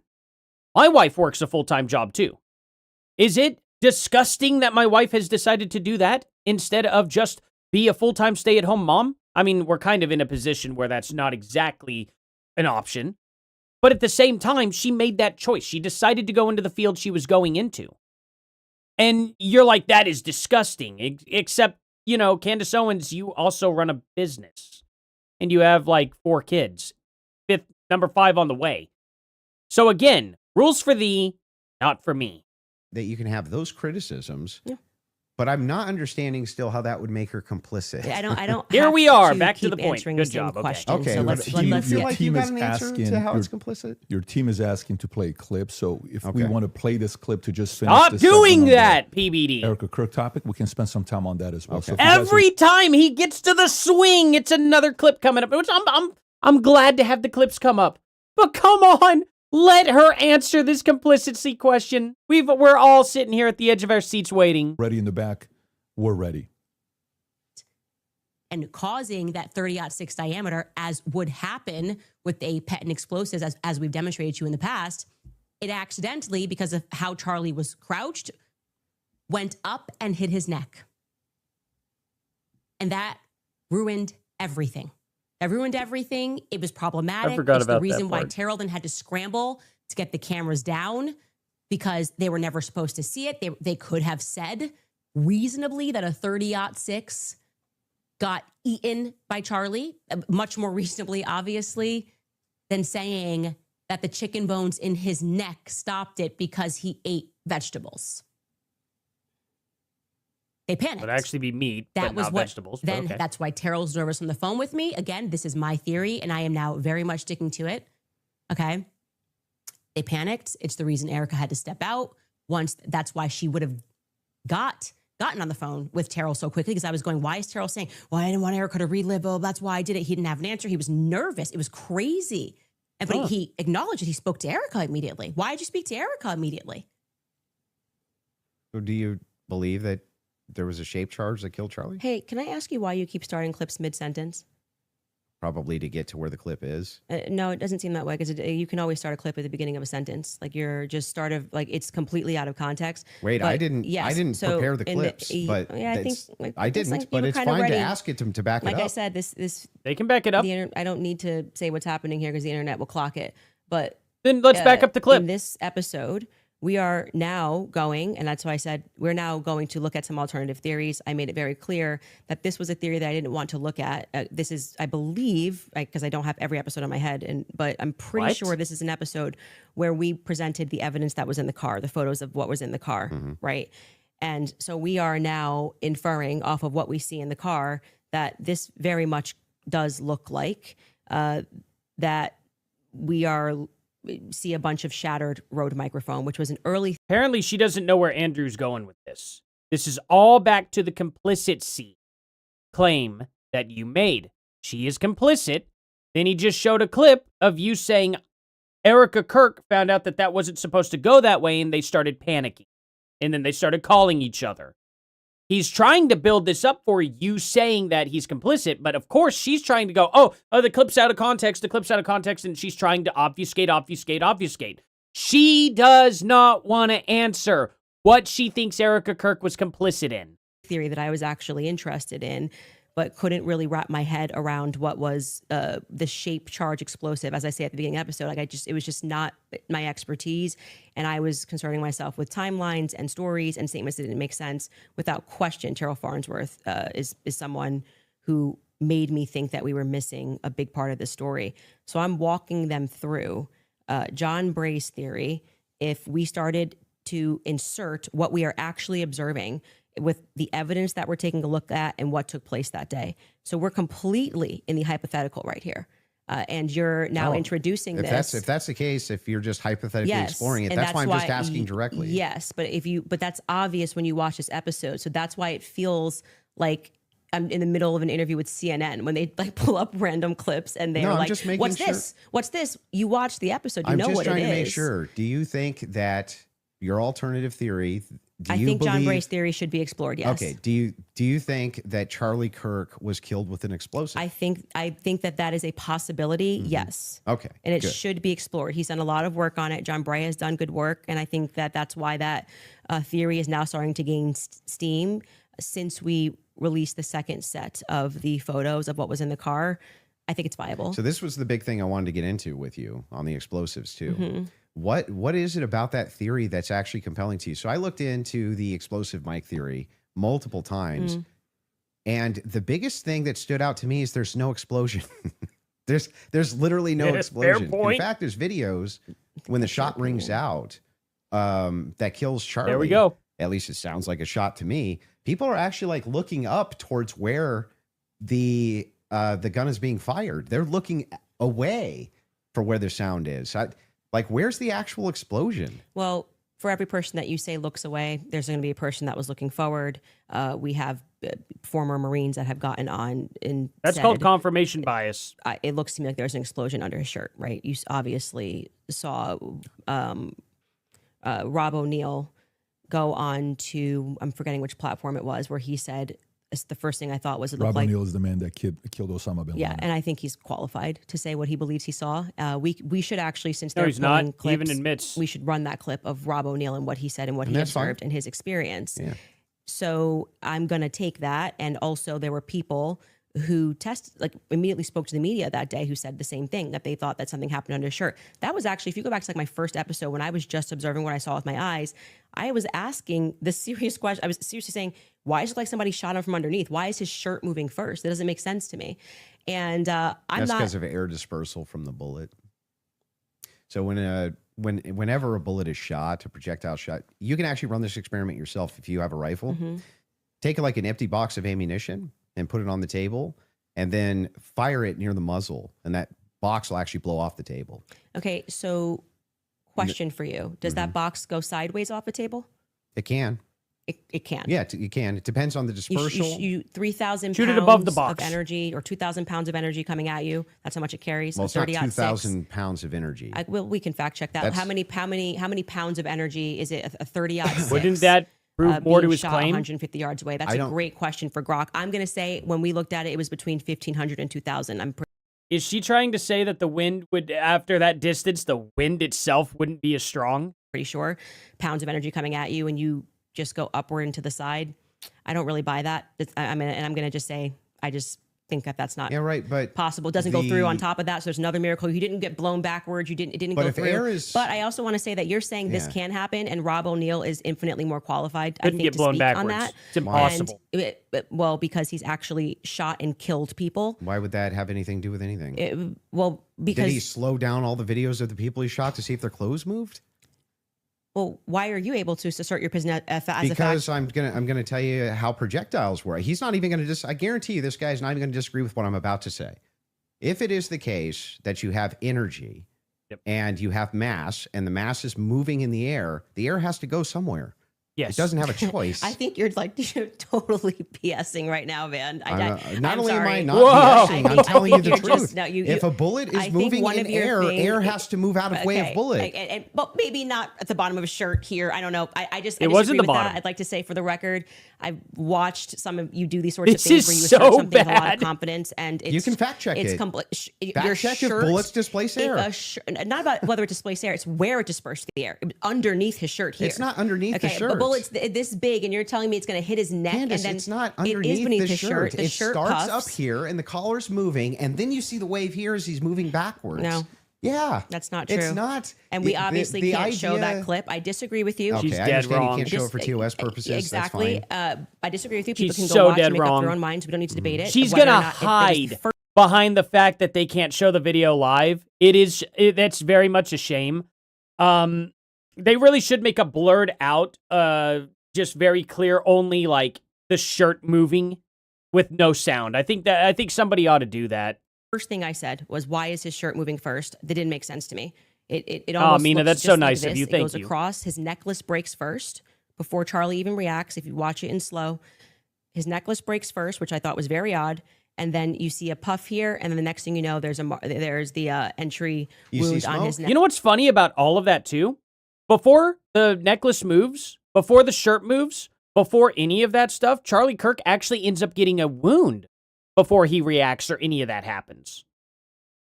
My wife works a full-time job too. Is it disgusting that my wife has decided to do that instead of just be a full-time stay-at-home mom? I mean, we're kind of in a position where that's not exactly an option. But at the same time, she made that choice. She decided to go into the field she was going into. And you're like, that is disgusting. Except, you know, Candace Owens, you also run a business. And you have like 4 kids. Number 5 on the way. So again, rules for thee, not for me. That you can have those criticisms, But I'm not understanding still how that would make her complicit. I don't. Here have we are, to back to keep the point. answering Good the same job. Okay. question. Okay, So but let's do you let's feel get- like you got an answer to how it's complicit? Your team is asking to play a clip. So if we Okay. want to play this clip to just finish Stop this doing segment on that, the PBD. Erica Kirk topic, we can spend some time on that as well. Okay. So if you guys Every time he gets to the swing, it's another clip coming up. Which I'm glad to have the clips come up. But come on, let her answer this complicity question. We're all sitting here at the edge of our seats waiting. are ready in the back, we're ready. and causing that 30-06 diameter, as would happen with a patent explosives, as we've demonstrated to you in the past, it accidentally, because of how Charlie was crouched, went up and hit his neck. And that ruined everything. That ruined everything. It was problematic. I forgot it's about the that reason why part. Terrell then had to scramble to get the cameras down, because they were never supposed to see it. They could have said reasonably that a 30-06 got eaten by Charlie, much more reasonably, obviously, than saying that the chicken bones in his neck stopped it because he ate vegetables. They panicked. Would actually be meat, That but was not what, vegetables. but Then okay. that's why Terrell's nervous on the phone with me. Again, this is my theory, and I am now very much sticking to it. Okay. They panicked. It's the reason Erica had to step out. That's why she would have gotten on the phone with Terrell so quickly, because I was going, why is Terrell saying, well, I didn't want Erica to relive, oh, that's why I did it. He didn't have an answer. He was nervous. It was crazy. But he acknowledged that he spoke to Erica immediately. Why did you speak to Erica immediately? So do you believe that there was a shape charge that killed Charlie? Hey, can I ask you why you keep starting clips mid-sentence? Probably to get to where the clip is. No, it doesn't seem that way, because you can always start a clip at the beginning of a sentence. Like you're just it's completely out of context. Wait, But I didn't so prepare the in clips, but yeah, I think I it's didn't, like you but were it's kinda fine ready. to ask it to back it Like up. I said, this They can back it up. I don't need to say what's happening here because the internet will clock it. But Then let's back up the clip. In this episode, we are now going, and that's why I said we're now going to look at some alternative theories. I made it very clear that this was a theory that I didn't want to look at. This is, I believe, because I don't have every episode on my head, but I'm pretty sure this is an episode where we presented the evidence that was in the car, the photos of what was in the car, right? And so we are now inferring off of what we see in the car that this very much does look like that we see a bunch of shattered Rode microphone, which was an early. Apparently, she doesn't know where Andrew's going with this. This is all back to the complicity claim that you made. She is complicit. Then he just showed a clip of you saying Erica Kirk found out that wasn't supposed to go that way, and they started panicking. And then they started calling each other. He's trying to build this up for you saying that he's complicit, but of course she's trying to go, oh, the clip's out of context, and she's trying to obfuscate. She does not want to answer what she thinks Erica Kirk was complicit in. Theory that I was actually interested in, but couldn't really wrap my head around what was the shape charge explosive. As I say at the beginning of the episode, it was just not my expertise. And I was concerning myself with timelines and stories and statements that didn't make sense. Without question, Terrell Farnsworth is someone who made me think that we were missing a big part of the story. So I'm walking them through John Bray's theory. If we started to insert what we are actually observing with the evidence that we're taking a look at and what took place that day. So we're completely in the hypothetical right here. And you're now introducing this. If that's the case, if you're just hypothetically exploring it, that's why I'm just asking directly. Yes, but that's obvious when you watch this episode. So that's why it feels like I'm in the middle of an interview with CNN when they pull up random clips and they're like, just making what's sure. this? What's this? You watch the episode, you know what it is. I'm just trying to make sure. Do you think that your alternative theory... I think John Bray's theory should be explored, yes. Okay. Do you think that Charlie Kirk was killed with an explosive? I think that is a possibility, yes. Okay. And it good. should be explored. He's done a lot of work on it. John Bray has done good work. And I think that that's why that theory is now starting to gain steam since we released the second set of the photos of what was in the car. I think it's viable. So this was the big thing I wanted to get into with you on the explosives too. What is it about that theory that's actually compelling to you? So I looked into the explosive mic theory multiple times, and the biggest thing that stood out to me is there's no explosion. there's literally no explosion. In fact, there's videos when the shot rings out that kills Charlie. There we go. At least it sounds like a shot to me. People are actually like looking up towards where the gun is being fired. They're looking away for where the sound is. Like, where's the actual explosion? Well, for every person that you say looks away, there's going to be a person that was looking forward. We have former Marines that have gotten on and That's called confirmation bias. It looks to me like there's an explosion under his shirt, right? You obviously saw Rob O'Neill go on to, I'm forgetting which platform it was, where he said, it's the first thing I thought was it looked Rob like O'Neill is the man that killed Osama bin Laden. Yeah, and I think he's qualified to say what he believes he saw. We should actually, since No, they're he's not. pulling He even clips, admits. we should run that clip of Rob O'Neill and what he said and what And he that's fine. observed and his experience. Yeah. So I'm going to take that. And also there were people who immediately spoke to the media that day who said the same thing, that they thought that something happened under his shirt. That was actually, if you go back to like my first episode when I was just observing what I saw with my eyes, I was asking the serious question. I was seriously saying, why is it like somebody shot him from underneath? Why is his shirt moving first? That doesn't make sense to me. And That's because of air dispersal from the bullet. So whenever a bullet is shot, a projectile shot, you can actually run this experiment yourself if you have a rifle. Take like an empty box of ammunition and put it on the table, and then fire it near the muzzle, and that box will actually blow off the table. Okay, so question for you. Does that box go sideways off the table? It can. It can. Yeah, you can. It depends on the dispersal. You 3,000 Shoot pounds it above the box. of energy or 2,000 pounds of energy coming at you. That's how much it carries. Well, it's not 30-06. 2,000 pounds of energy. We can fact check that. That's- How many pounds of energy is it? A 30-06. Wouldn't that prove more to being his shot claim? 150 yards away. That's I a don't- great question for Grok. I'm going to say when we looked at it, it was between 1,500 and 2,000. I'm Is she trying to say that the wind would, after that distance, the wind itself wouldn't be as strong? pretty sure. Pounds of energy coming at you and you just go upward and to the side. I don't really buy that. I'm going to just say, I just think that that's not but possible. It doesn't go through on top of that. So there's another miracle. You didn't get blown backwards. It didn't But go if through. air is- But I also want to say that you're saying this Yeah. can happen, and Rob O'Neill is infinitely more qualified. Couldn't I think get to blown speak on backwards. that. It's impossible. Well, because he's actually shot and killed people. Why would that have anything to do with anything? Did Because he slow down all the videos of the people he shot to see if their clothes moved? Well, why are you able to assert your position as a fact? Because I'm gonna tell you how projectiles work. He's not even gonna I guarantee you, this guy's not even gonna disagree with what I'm about to say. If it is the case that you have energy and you have mass, and the mass is moving in the air has to go somewhere. Yes. It doesn't have a choice. I think you're totally BSing right now, man. Not only sorry. am I not Whoa. BSing, I'm telling you the you're truth. just- no, you- If a bullet I is think moving one in of your air, thing- air has to move out of way Okay, of bullet. But maybe not at the bottom of a shirt here. I don't know. I It wasn't disagree the with bottom. that. I'd like to say for the record, I've watched some of you do these sorts This of things is where you so assert something with a lot bad. of confidence, and it's, You can fact check it's it. Your Fact check if shirt- bullets displace if air. not about whether it displaces air, it's where it dispersed the air. Underneath his shirt here. It's not underneath the Okay, shirt. but bullet's this big, and you're telling me it's going to hit his neck, Candace, and then it's not it underneath is beneath the his shirt. The It shirt starts puffs. up here, and the collar's moving, and then you see the wave here as he's moving backwards. No. Yeah. That's not true. It's not. And we the- obviously the can't show that idea- clip. I disagree with you. Okay, She's I dead understand wrong. you can't show it for TOS purposes. Exactly. That's fine. I disagree with you. People She's can go so watch dead and make up wrong. their own minds. We don't need to debate it. She's Whether or gonna not hide it was behind the fact that they can't show the video live. That's very much a shame. They really should make a blurred out, just very clear, only like the shirt moving with no sound. I think somebody ought to do that. First thing I said was, why is his shirt moving first? That didn't make sense to me. It Oh, almost Mina, looks that's so just like nice of this. you. It Thank goes you. across. His necklace breaks first before Charlie even reacts. If you watch it in slow, his necklace breaks first, which I thought was very odd. And then you see a puff here, and then the next thing you know, there's the entry You see wound on his smoke? neck. You know what's funny about all of that too? Before the necklace moves, before the shirt moves, before any of that stuff, Charlie Kirk actually ends up getting a wound before he reacts or any of that happens.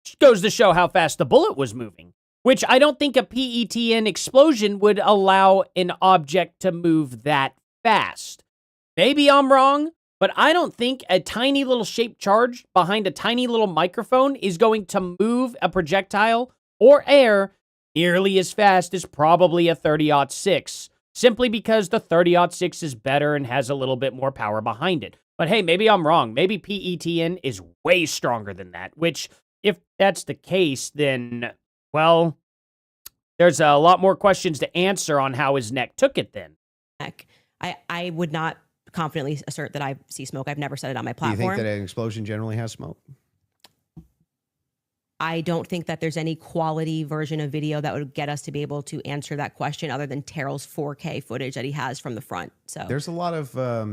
Just goes to show how fast the bullet was moving, which I don't think a PETN explosion would allow an object to move that fast. Maybe I'm wrong, but I don't think a tiny little shaped charge behind a tiny little microphone is going to move a projectile or air nearly as fast as probably a 30-06, simply because the 30-06 is better and has a little bit more power behind it. But hey, maybe I'm wrong. Maybe PETN is way stronger than that, which, if that's the case, then, well, there's a lot more questions to answer on how his neck took it then. I would not confidently assert that I see smoke. I've never said it on my Do you platform. think that an explosion generally has smoke? I don't think that there's any quality version of video that would get us to be able to answer that question other than Terrell's 4K footage that he has from the front. So There's a lot of,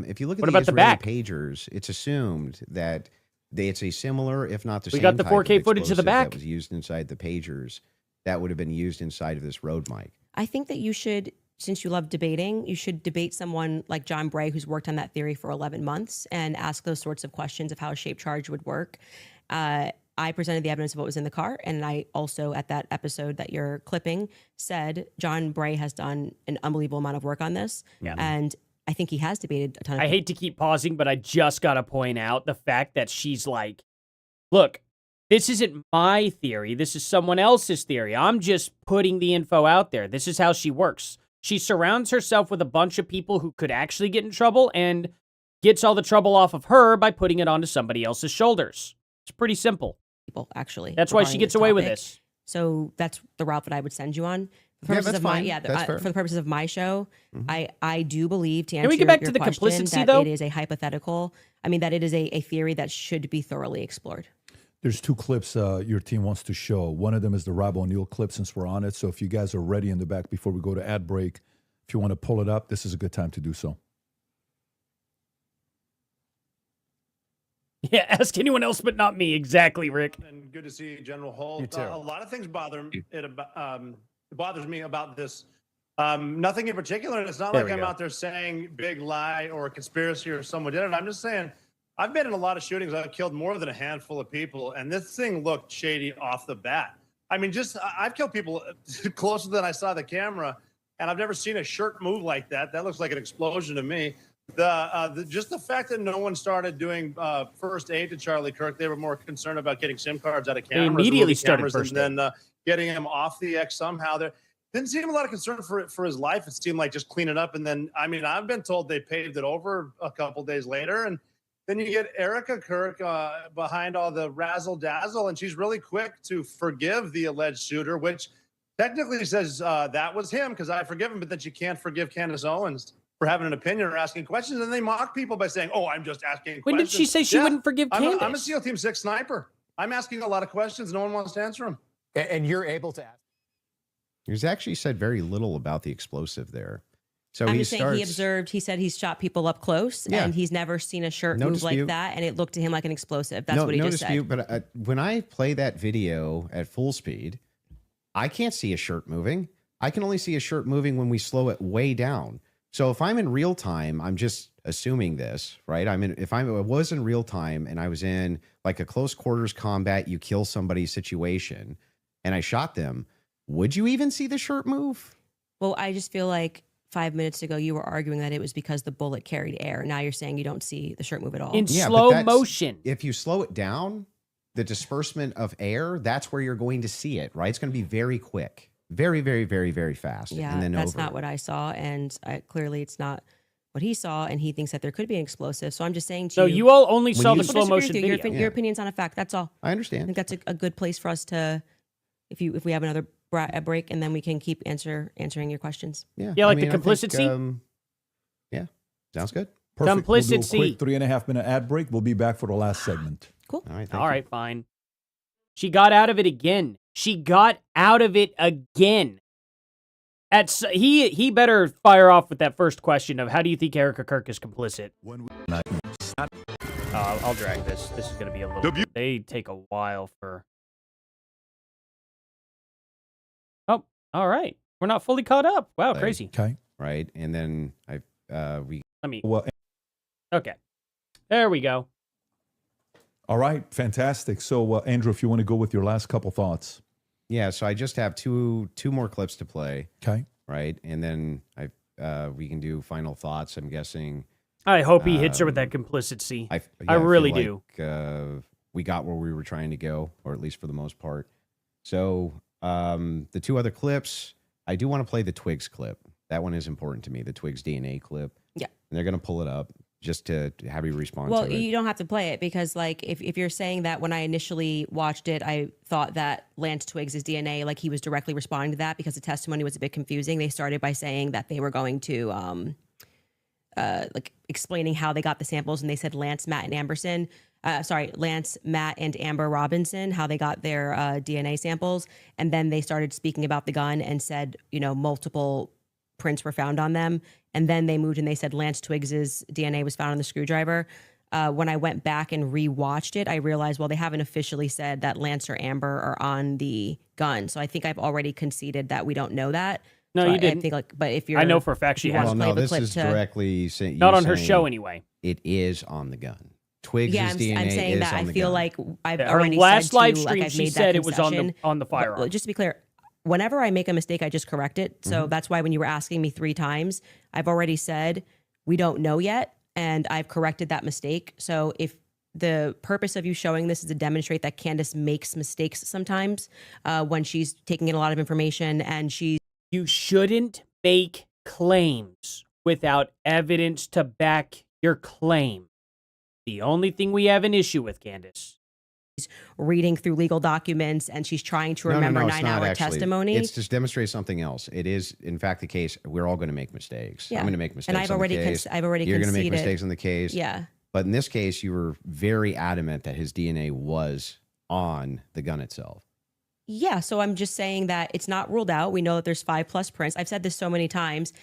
if you look at What the about the Israeli back? pagers, it's assumed that it's a similar, if not the We same got the type of 4K footage of the explosive back. that was used inside the pagers that would have been used inside of this road mic. I think that you should, since you love debating, you should debate someone like John Bray, who's worked on that theory for 11 months, and ask those sorts of questions of how a shaped charge would work. I presented the evidence of what was in the car, and I also, at that episode that you're clipping, said John Bray has done an unbelievable amount of work on this, and I think he has debated a ton of I hate to keep pausing, but I just got to point out the fact that she's like, look, this isn't my theory. This is someone else's theory. I'm just putting the info out there. This is how she works. She surrounds herself with a bunch of people who could actually get in trouble and gets all the trouble off of her by putting it onto somebody else's shoulders. It's pretty simple. people, actually. That's why she regarding gets this away with topic. this. So that's the route that I would send you on. For the Yeah, purposes that's of my, fine. yeah, That's fair. for the purposes of my show, I do believe, to Can answer we get back your to the question, complicity, that though? it is a hypothetical. I mean, that it is a theory that should be thoroughly explored. There's two clips your team wants to show. One of them is the Rob O'Neill clip, since we're on it. So if you guys are ready in the back before we go to ad break, if you want to pull it up, this is a good time to do so. Yeah, ask anyone else but not me. Exactly, Rick. And good to see you, General Holt. You too. A lot of things bothers me about this. Nothing in particular. And it's not There like we I'm go. out there saying big lie or a conspiracy or someone did it. I'm just saying I've been in a lot of shootings. I've killed more than a handful of people, and this thing looked shady off the bat. I mean, I've killed people closer than I saw the camera, and I've never seen a shirt move like that. That looks like an explosion to me. Just the fact that no one started doing first aid to Charlie Kirk, they were more concerned about getting SIM cards out of cameras, immediately movie started cameras, first and then getting him off the X somehow. There didn't seem a lot of concern for his life. It seemed like just clean it up, and then I mean, I've been told they paved it over a couple days later, and then you get Erica Kirk behind all the razzle dazzle, and she's really quick to forgive the alleged shooter, which technically says that was him because I forgive him, but that you can't forgive Candace Owens for having an opinion or asking questions. And they mock people by saying, oh, I'm just asking When questions. did she say she wouldn't forgive Candace? I'm a SEAL Team 6 sniper. I'm asking a lot of questions. No one wants to answer them. And you're able to ask. He's actually said very little about the explosive there. So I'm he just saying he observed, he said he's shot people up close Yeah. and he's never seen a shirt No move like dispute. that. And it looked to him like an explosive. That's what he just dispute, said. But when I play that video at full speed, I can't see a shirt moving. I can only see a shirt moving when we slow it way down. So if I'm in real time, I'm just assuming this, right? If I was in real time and I was in like a close quarters combat, you kill somebody situation, and I shot them, would you even see the shirt move? Well, I just feel like 5 minutes ago you were arguing that it was because the bullet carried air. Now you're saying you don't see the shirt move at all. In but slow that's- motion. If you slow it down, the disbursement of air, that's where you're going to see it, right? It's going to be very quick. Very, very, very, very fast. Yeah, and then that's over. not what I saw. And clearly it's not what he saw. And he thinks that there could be an explosive. So I'm just saying to So you. you all only saw the People slow disagree motion with you. video. Your opinion's not a fact. That's all. I I understand. think that's a good place for us to, if we have another a break, and then we can keep answering your questions. Yeah. Yeah, like the I think, complicity? yeah. Sounds good. Perfect. We'll do a Complicity. quick 3.5-minute ad break. We'll be back for the last segment. Cool. All right. All right, fine. She got out of it again. She got out of it again. He better fire off with that first question of how do you think Erica Kirk is complicit? I'll drag this. This is going to be a little. They take a while for. Oh, all right. We're not fully caught up. Wow, crazy. Okay. Right. And then Let me. Well, Okay, there we go. all right. Fantastic. So, Andrew, if you want to go with your last couple thoughts. yeah, so I just have two more clips to play. Okay. Right. And then we can do final thoughts. I'm guessing. I hope he hits her with that complicity. I really feel do. like, we got where we were trying to go, or at least for the most part. So the two other clips, I do want to play the Twigs clip. That one is important to me, the Twigs DNA clip. Yeah. And they're going to pull it up just to have you respond Well, to it. you don't have to play it because, like, if you're saying that when I initially watched it, I thought that Lance Twiggs' DNA, like, he was directly responding to that because the testimony was a bit confusing. They started by saying that they were going to like explaining how they got the samples, and they said Lance, Matt, and Lance, Matt, and Amber Robinson, how they got their DNA samples. And then they started speaking about the gun and said, multiple prints were found on them. And then they moved and they said Lance Twiggs's DNA was found on the screwdriver. When I went back and rewatched it, I realized, well, they haven't officially said that Lance or Amber are on the gun. So I think I've already conceded that we don't know that. No, so you didn't. I think but if you're, I know for a fact she has. Well, no, this is directly not on her show anyway. It is on the gun. Twiggs' yeah, DNA I'm saying is that on I the feel gun. like I've Her already last said live to, stream, I've she made said that it was on the concession. firearm. Just to be clear, whenever I make a mistake, I just correct it. So that's why when you were asking me 3 times, I've already said we don't know yet, and I've corrected that mistake. So if the purpose of you showing this is to demonstrate that Candace makes mistakes sometimes when she's taking in a lot of information and you shouldn't make claims without evidence to back your claim. The only thing we have an issue with, Candace. Reading through legal documents and she's trying to remember it's not 9-hour actually. testimony. It's just demonstrate something else. It is, in fact, the case. We're all going to make mistakes. Yeah. I'm going to make mistakes. And I've on already the case. I've already You're going to make conceded. mistakes on the case. Yeah. But in this case, you were very adamant that his DNA was on the gun itself. Yeah, so I'm just saying that it's not ruled out. We know that there's 5+ prints. I've said this so many times.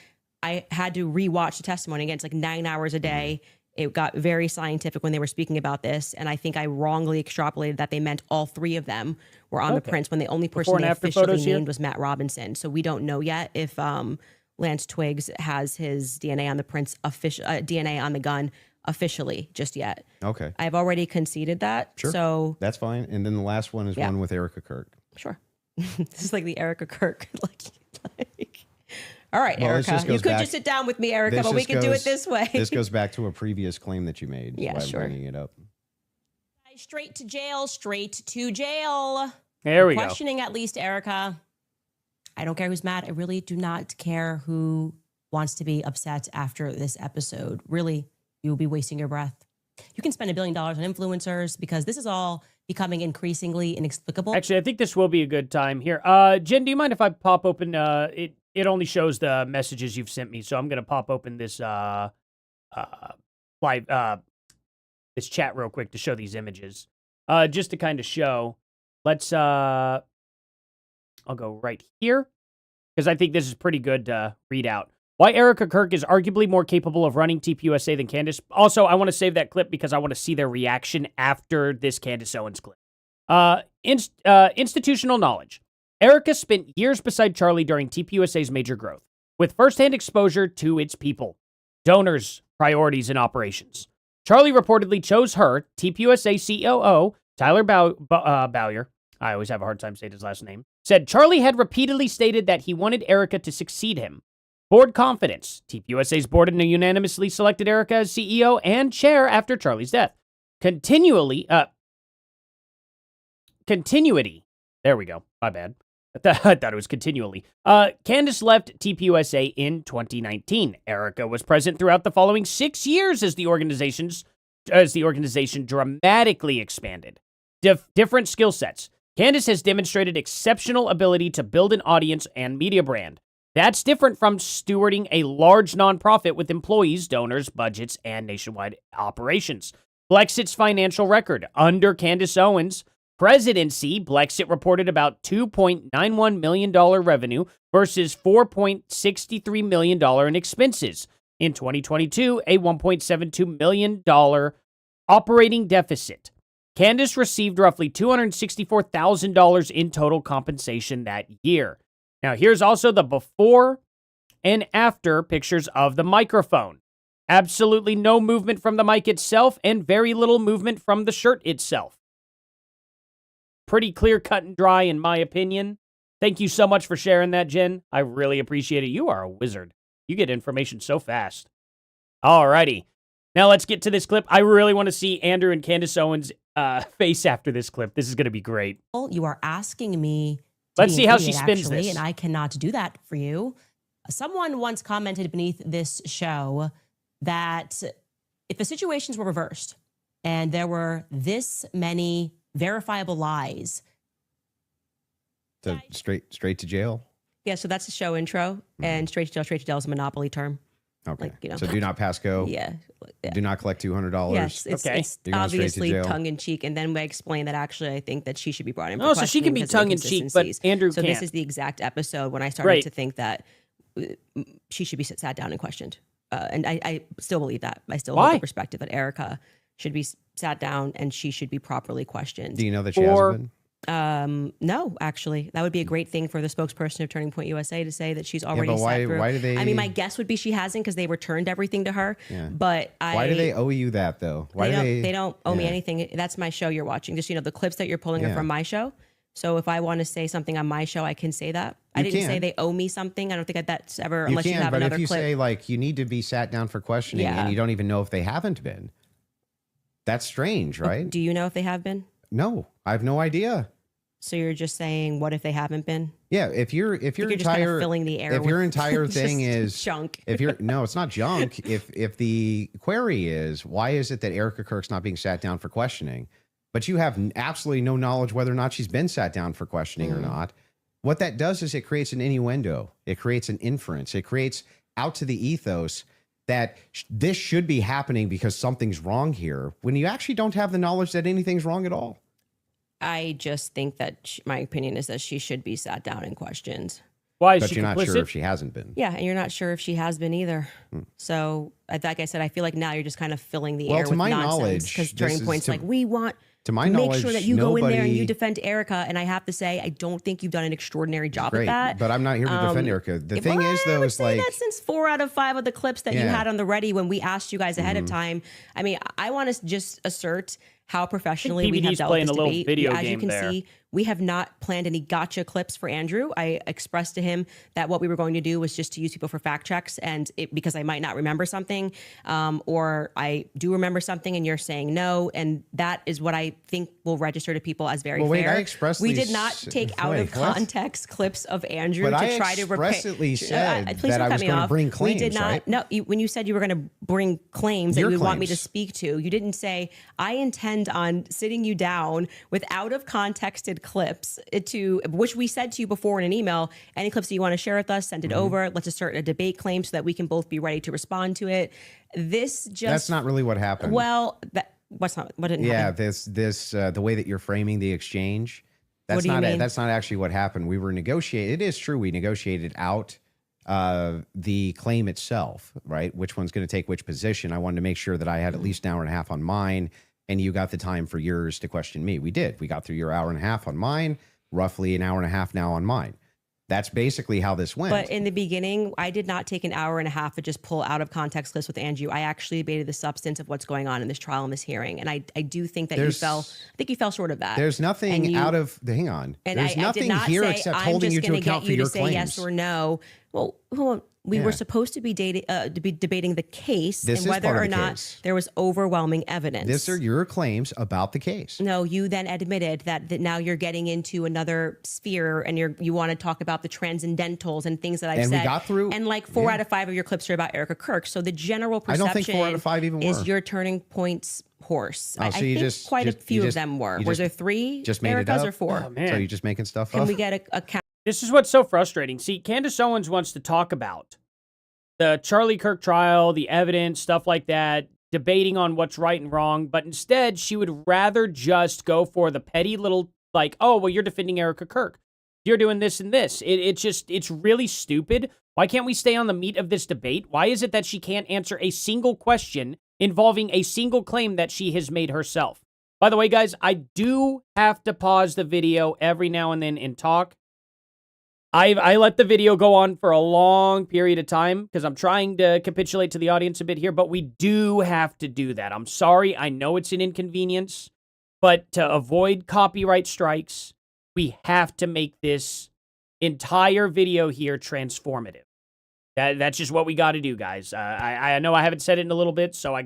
I had to rewatch the testimony again. It's like 9 hours a day. It got very scientific when they were speaking about this, and I think I wrongly extrapolated that they meant all 3 of them were on the prints when the only person Before and they after officially photos here? named was Matt Robinson. So we don't know yet if Lance Twiggs has his DNA on the prints, DNA on the gun officially just yet. Okay. I've already conceded that. Sure. So that's fine. And then the last one is Yeah. one with Erica Kirk. Sure. This is like the Erica Kirk. All right, Well, this Erica. just You goes could back- just sit down with me, Erica, This but we just can do goes- it this way. This goes back to a previous claim that you made. Yeah, That's why sure. I'm bringing it up. Straight to jail, straight to jail. There we go. Questioning at least, Erica. I don't care who's mad. I really do not care who wants to be upset after this episode. Really, you will be wasting your breath. You can spend $1 billion on influencers because this is all becoming increasingly inexplicable. Actually, I think this will be a good time here. Jen, do you mind if I pop open it only shows the messages you've sent me, so I'm gonna pop open this live this chat real quick to show these images. Just to kind of show. Let's I'll go right here because I think this is pretty good to read out. Why Erica Kirk is arguably more capable of running TPUSA than Candace. Also, I want to save that clip because I want to see their reaction after this Candace Owens clip. Institutional knowledge. Erica spent years beside Charlie during TPUSA's major growth, with firsthand exposure to its people, donors, priorities, and operations. Charlie reportedly chose her, TPUSA COO, Tyler Bowyer, I always have a hard time saying his last name, said Charlie had repeatedly stated that he wanted Erica to succeed him. Board confidence. TPUSA's board unanimously selected Erica as CEO and chair after Charlie's death. Continuity. There we go. My bad. I thought it was continually. Candace left TPUSA in 2019. Erica was present throughout the following 6 years as the organization dramatically expanded. Different skill sets. Candace has demonstrated exceptional ability to build an audience and media brand. That's different from stewarding a large nonprofit with employees, donors, budgets, and nationwide operations. Blexit's financial record. Under Candace Owens' presidency, Blexit reported about $2.91 million revenue versus $4.63 million in expenses. In 2022, a $1.72 million operating deficit. Candace received roughly $264,000 in total compensation that year. Now, here's also the before and after pictures of the microphone. Absolutely no movement from the mic itself and very little movement from the shirt itself. Pretty clear, cut and dry, in my opinion. Thank you so much for sharing that, Jen. I really appreciate it. You are a wizard. You get information so fast. Alrighty. Now let's get to this clip. I really want to see Andrew and Candace Owens' face after this clip. This is going to be great. You are asking me to Let's be see how she immediate, spins actually, this. and I cannot do that for you. Someone once commented beneath this show that if the situations were reversed and there were this many verifiable lies. Straight to jail. Yeah, so that's the show intro, and straight to jail is a Monopoly term. Okay. Like, So do not pass go. Yeah. Do not collect $200. Yes, it's You're going straight to obviously jail. tongue in cheek. And then we explain that actually I think that she should be brought in for Oh, so she can questioning be because of tongue in cheek, but inconsistencies. Andrew So can't. this is the exact episode when I started Right. to think that she should be sat down and questioned. And I still believe that. I still hold Why? the perspective that Erica should be sat down and she should be properly questioned. Do you know that she hasn't been? No, actually, that would be a great thing for the spokesperson of Turning Point USA to say that she's already but sat through. why do they- I mean, my guess would be she hasn't because they returned everything to her. Yeah. But Why do they owe you that though? Why they don't owe me Yeah. anything. That's my show you're watching. Just, the clips that you're pulling are Yeah. from my show. So if I want to say something on my show, I can say that. I You didn't say can. they owe me something. I don't think that's ever, You unless can, you have but another if you clip. say like you need to be sat down for questioning Yeah. and you don't even know if they haven't been, that's strange, right? Do you know if they have been? No, I have no idea. So you're just saying, what if they haven't been? Yeah, if your you're just kind entire of filling the air if your with entire thing just is junk. if you're no, it's not junk. If the query is why is it that Erica Kirk's not being sat down for questioning, but you have absolutely no knowledge whether or not she's been sat down for questioning or not, what that does is it creates an innuendo. It creates an inference. It creates out to the ethos that this should be happening because something's wrong here when you actually don't have the knowledge that anything's wrong at all. I just think that my opinion is that she should be sat down and questioned. Why is But she you're not sure complicit? if she hasn't been. Yeah, and you're not sure if she has been either. So, like I said, I feel like now you're just kind of filling the Well, air to with my nonsense knowledge, because this Turning is Point's to- like, we want to my make knowledge, sure that you go in there and you nobody- defend Erica. And I have to say, I don't think you've done an extraordinary job Great, at that. but I'm not here to defend Erica. The thing is, though, is like that since 4 out of 5 of the clips that you Yeah. had on the ready when we asked you guys ahead of Mhm. time. I mean, I want to just assert how professionally we have PBD's dealt with playing this a little debate. video As you game can there. see, we have not planned any gotcha clips for Andrew. I expressed to him that what we were going to do was just to use people for fact checks, and because I might not remember something, or I do remember something, and you're saying no, and that is what I think will register to people as very Well, wait, fair. I expressly we did not take out of wait, what? context clips of Andrew But to I try to repair. expressly said Please that don't I cut was me gonna off. bring We did claims, not. right? No, when you said you were going to bring claims that Your you would want me to claims. speak to, you didn't say I intend on sitting you down with out of contexted clips to which we said to you before in an email. Any clips that you want to share with us, send it Mm-hmm. over. Let's assert a debate claim so that we can both be ready to respond to it. This just that's not really what happened. well. What didn't yeah, happen? this the way that you're framing the exchange, that's do you not mean? that's not actually what happened. We were negotiating. It is true we negotiated out the claim itself, right? Which one's going to take which position? I wanted to make sure that I had at least an hour and a half on mine, and you got the time for yours to question me. We did. We got through your hour and a half on mine, roughly an hour and a half now on mine. That's basically how this went. But in the beginning, I did not take an hour and a half to just pull out of context clips with Andrew. I actually debated the substance of what's going on in this trial and this hearing. And I do think that There's- I think you fell short of that. There's And nothing you- out of the hang on. And There's I did nothing not here say, except I'm holding just you to gonna account get for you your to say claims. yes or no. Well, hold on. We were Yeah. supposed to be debating the case This and is whether part of or the not case. there was overwhelming evidence. These are your claims about the case. No, you then admitted that now you're getting into another sphere and you want to talk about the transcendentals and things that I've And we said. got through- And like 4 yeah. out of 5 of your clips are about Erica Kirk. So the general I perception don't think 4 out of 5 even is were. your Turning Point's horse. Oh, I so think you just quite just- a few you of just- them were. you Was just- there 3 Just made it Ericas up? or 4? Oh, man. So you just making stuff Can up? we get a count? This is what's so frustrating. See, Candace Owens wants to talk about the Charlie Kirk trial, the evidence, stuff like that, debating on what's right and wrong, but instead she would rather just go for the petty little, like, oh, well, you're defending Erica Kirk. You're doing this and this. It's really stupid. Why can't we stay on the meat of this debate? Why is it that she can't answer a single question involving a single claim that she has made herself? By the way, guys, I do have to pause the video every now and then and talk. I let the video go on for a long period of time because I'm trying to capitulate to the audience a bit here, but we do have to do that. I'm sorry. I know it's an inconvenience, but to avoid copyright strikes, we have to make this entire video here transformative. That's just what we got to do, guys. I know I haven't said it in a little bit, so I'm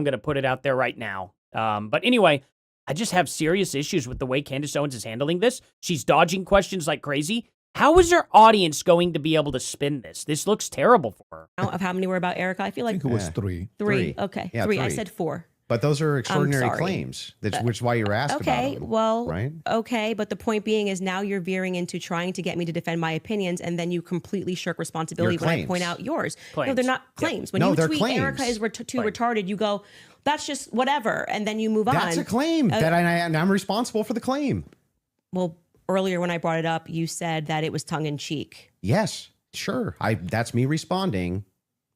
gonna put it out there right now. But anyway, I just have serious issues with the way Candace Owens is handling this. She's dodging questions like crazy. How is her audience going to be able to spin this? This looks terrible for her. Of how many were about Erica? I feel like I think it was 3. 3. Three. Okay, Yeah, 3. I three. said 4. But those are extraordinary sorry. claims. That's which is why you're asked Okay, about them. well, right? Okay, but the point being is now you're veering into trying to get me to defend my opinions, and then you completely shirk responsibility Your when I claims. point out yours. No, Claims. they're not Yep. claims. When No, you they're tweet claims. Erica is too retarded, you go, that's just whatever, and then you move on. That's a claim that I'm responsible for the claim. Well, earlier when I brought it up, you said that it was tongue in cheek. Yes, sure. That's me responding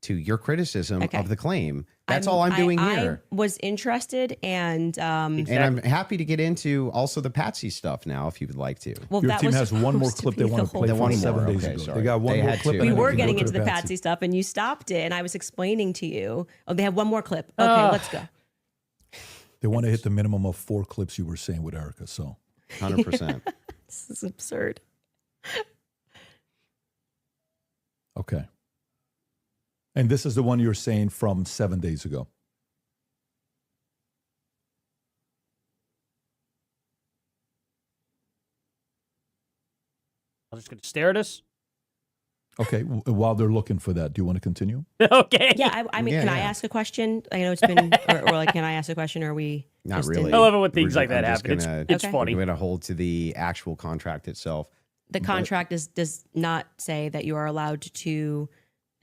to your criticism of the claim. That's all I'm doing here. I was interested, and And I'm happy to get into also the Patsy stuff now, if you would like to. Well, Your that team was has one more supposed to clip be they want the to play whole from thing. 7 days Okay, ago. sorry. They got one They more had clip. to. and We then were can getting go to into the Patsy stuff, and you stopped it, and I was explaining to you. Oh, they have one more clip. Okay, let's go. They want to hit the minimum of 4 clips you were saying with Erica. So 100%. This is absurd. okay. And this is the one you're saying from 7 days ago. I'm just going to stare at us. Okay. While they're looking for that, do you want to continue? Okay. Yeah, I mean, Yeah, can I yeah. ask a question? I know it's been, or like, can I ask a question? Or are we Not just really. in- I love it when things We're- like that I'm just happen. It's Okay. funny. We're going to hold to the actual contract itself. The contract does not say that you are allowed to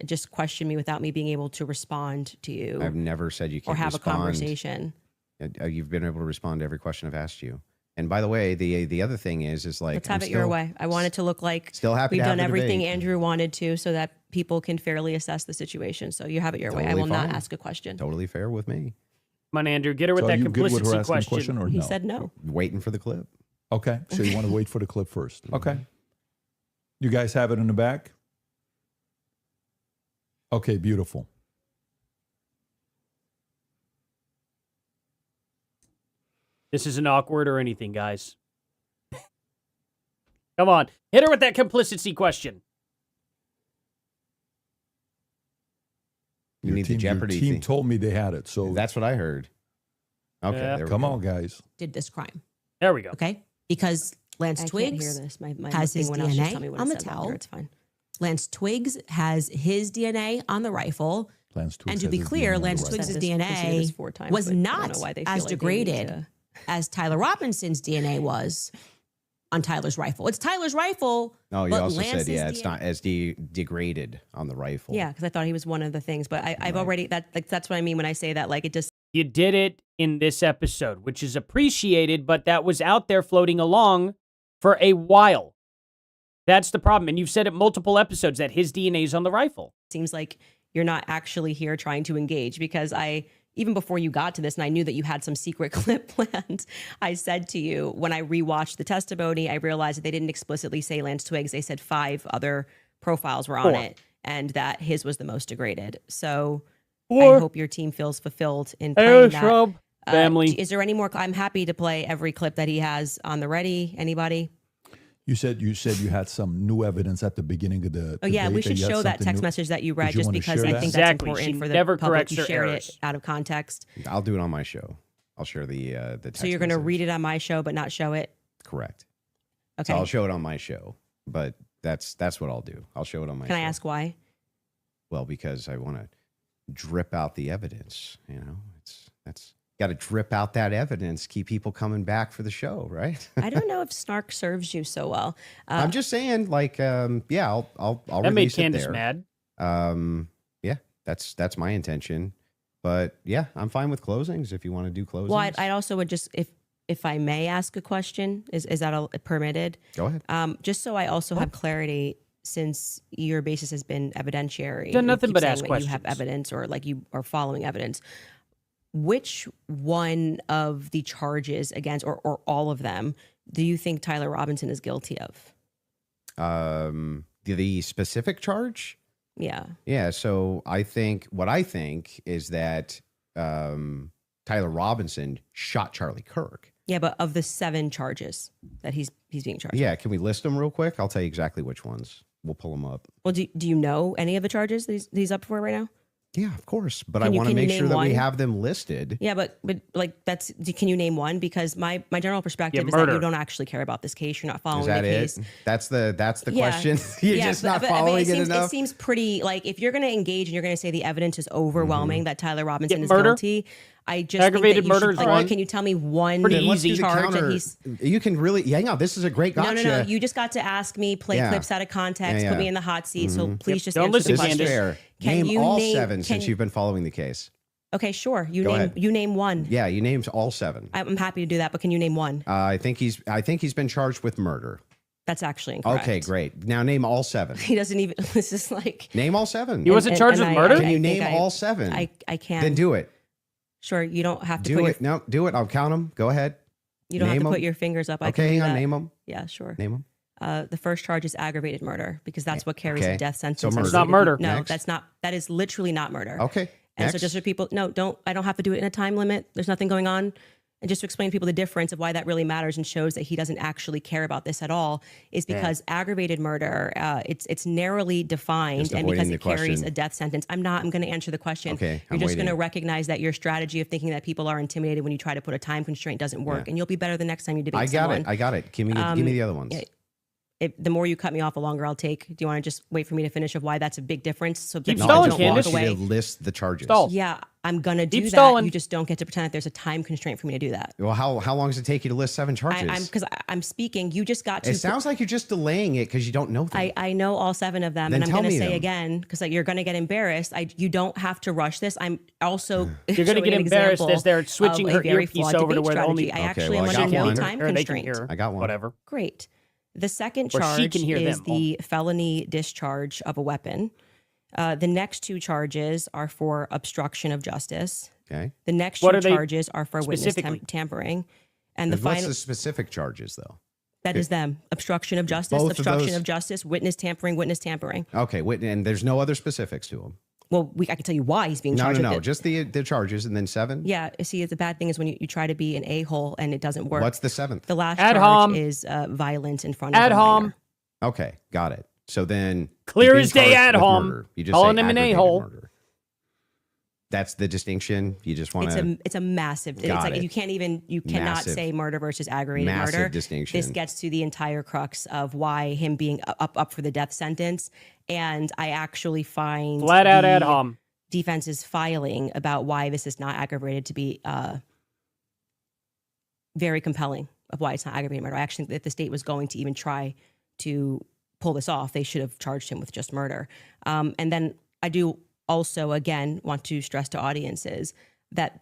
just question me without me being able to respond to you I've never said you or can't have respond. a conversation. You've been able to respond to every question I've asked you. And by the way, the other thing is like Let's have it your way. I want it to look like still happy we've to have done the everything debate. Andrew wanted to, so that people can fairly assess the situation. So you have it your way. I Totally will not fine. ask a question. Totally fair with me. Come on, Andrew. Get her with So are that you good with her complicity asking a question or He no? said no. Waiting for the clip. Okay. So you want to wait for the clip first. Okay. You guys have it in the back? Okay, beautiful. This isn't awkward or anything, guys. Come on. Hit her with that complicity question. You need the Jeopardy Your team thing. told me they had it. So That's what I heard. Okay, Yeah. there we come go. on, guys. Did this crime. There we go. Okay? Because Lance I can't Twiggs hear this. My has thing his went out. Just DNA tell me what on it the says out towel. there. It's fine. Lance Twiggs has his DNA on the rifle. Lance Twiggs And to has be his clear, DNA on the Lance rifle. Twiggs' Said this- repeated DNA this 4 times, was but I don't not know why they feel as like they need degraded to- as Tyler Robinson's DNA was on Tyler's rifle. It's Tyler's rifle. Oh, you but also Lance's said, it's DNA not as degraded on the rifle. Yeah, because I thought he was one of the things, but I've already that's what I mean when I say that. Like it just You did it in this episode, which is appreciated, but that was out there floating along for a while. That's the problem. And you've said it multiple episodes that his DNA is on the rifle. seems like you're not actually here trying to engage, because even before you got to this, and I knew that you had some secret clip planned, I said to you, when I rewatched the testimony, I realized that they didn't explicitly say Lance Twiggs. They said 5 other profiles were on 4. it, and that his was the most degraded. So 4. I hope your team feels fulfilled in playing that. Shrub family. Is there any more? I'm happy to play every clip that he has on the ready. Anybody? You said you had some new evidence at the beginning of the. Oh yeah, debate we should you had show that something text new. message that you Did read, you just wanna because share I that? think Exactly. that's important She for the never public. corrects You her shared errors. it out of context. I'll do it on my show. I'll share the text So you're going to message. read it on my show, but not show it. Correct. Okay. So I'll show it on my show, but that's what I'll do. I'll show it on my Can show. I ask why? Well, because I want to drip out the evidence, that's got to drip out that evidence, keep people coming back for the show, right? I don't know if snark serves you so well. I'm just saying, like, yeah, I'll That made release it Candace there. mad. Yeah, that's my intention. But yeah, I'm fine with closings if you want to do closings. Well, I also would just, if I may ask a question, is that permitted? Go ahead. Just so I also have clarity, since your basis has been evidentiary. Done you nothing keep but saying ask that you have questions. evidence, or like you are following evidence. Which one of the charges against, or all of them, do you think Tyler Robinson is guilty of? The specific charge? Yeah. Yeah, so what I think is that Tyler Robinson shot Charlie Kirk. Yeah, but of the 7 charges that he's being charged. Yeah, can we list them real quick? I'll tell you exactly which ones. We'll pull them up. Well, do you know any of the charges that he's up for right now? Yeah, of course. But Can I you- want to can you make sure name that we one? have them listed. Yeah, but like can you name one? Because my general perspective is that murder. you don't actually care about this case. You're not following Is that the case. it? That's the Yeah. question. You're Yeah, just but- not but, I mean, following it seems, enough. It seems pretty, like, if you're going to engage and you're going to say the evidence is overwhelming that Tyler Robinson Yeah, is murder? guilty, I just Aggravated think that you murder should, is like, fine. can you tell me one Pretty Then let's do the charge counter. that he's... You can really, hang on. This is a great gotcha. No. You just got to ask me, play Yeah. clips out of context, Yeah, put me yeah. in the hot seat. So please just Don't answer listen, the This is question. fair. Can Name you all name- 7 can- since you've been following the case. Okay, sure. You Go name ahead. you name one. Yeah, you named all 7. I'm happy to do that, but can you name one? I think he's been charged with murder. That's actually incorrect. Okay, great. Now name all 7. He doesn't even. This is like. Name all 7. He wasn't charged with murder? Can you I think name all 7? I can. Then do it. Sure, you don't have to Do put it. No, do it. I'll count them. Go ahead. You don't have Name to 'em. put your fingers up. I Okay, can do hang on. that. Name them. Yeah, sure. Name them. The first charge is aggravated murder because that's what carries Okay. a death sentence. So murder. It's not murder. No, Next. that's not. That is literally not murder. Okay. And so Next. just for people, no, don't. I don't have to do it in a time limit. There's nothing going on. And just to explain to people the difference of why that really matters and shows that he doesn't actually care about this at all is because aggravated murder, it's narrowly defined, Just and because avoiding it the carries question. a death sentence. I'm going to answer the question. Okay, You're I'm just going to waiting. recognize that your strategy of thinking that people are intimidated when you try to put a time constraint doesn't work, Yeah. and you'll be better the next time you debate I got someone. it. I got it. Give me the other ones. The more you cut me off, the longer I'll take. Do you want to just wait for me to finish of why that's a big difference? So Keep that stalling, people don't Candace. walk I want away. you to list the charges. Stall. Yeah, I'm gonna do Keep that. stalling. You just don't get to pretend that there's a time constraint for me to do that. Well, how long does it take you to list 7 charges? I'm speaking. You just got to. It sounds like you're just delaying it because you don't know them. I know all 7 of them, Then and I'm tell going to me say them. again because you're going to get embarrassed. You don't have to rush this. I'm also. You're going to get embarrassed as they're switching her earpiece over to where the only I actually well, am I under got no one. time or they can constraint. hear. I got one. Whatever. Great. The second Or she charge can hear is them. the felony discharge of a weapon. The next 2 charges are for obstruction of justice. Okay. The next What 2 are they charges are for witness specifically? tampering. And the What's final the specific charges, though? that is them. Obstruction of justice, Both of obstruction those- of justice, witness tampering, witness tampering. Okay, and there's no other specifics to them. Well, I can tell you why he's being No, charged no, with no. it. Just the charges and then 7? Yeah, see, the bad thing is when you try to be an a-hole and it doesn't work. What's the 7th? The last Ad charge hom. is violence in front of Ad a hom. minor. Okay, got it. So then Clear he's as being day charged at with home. murder. You just Calling say him an aggravated a-hole. murder. That's the distinction. You just want to. It's a massive. It's Got like it. you cannot Massive. say murder versus aggravated Massive murder. distinction. This gets to the entire crux of why him being up for the death sentence. And I actually find Flat out the ad hom. defense's filing about why this is not aggravated to be very compelling of why it's not aggravated murder. I actually think that if the state was going to even try to pull this off, they should have charged him with just murder. And then I do also, again, want to stress to audiences that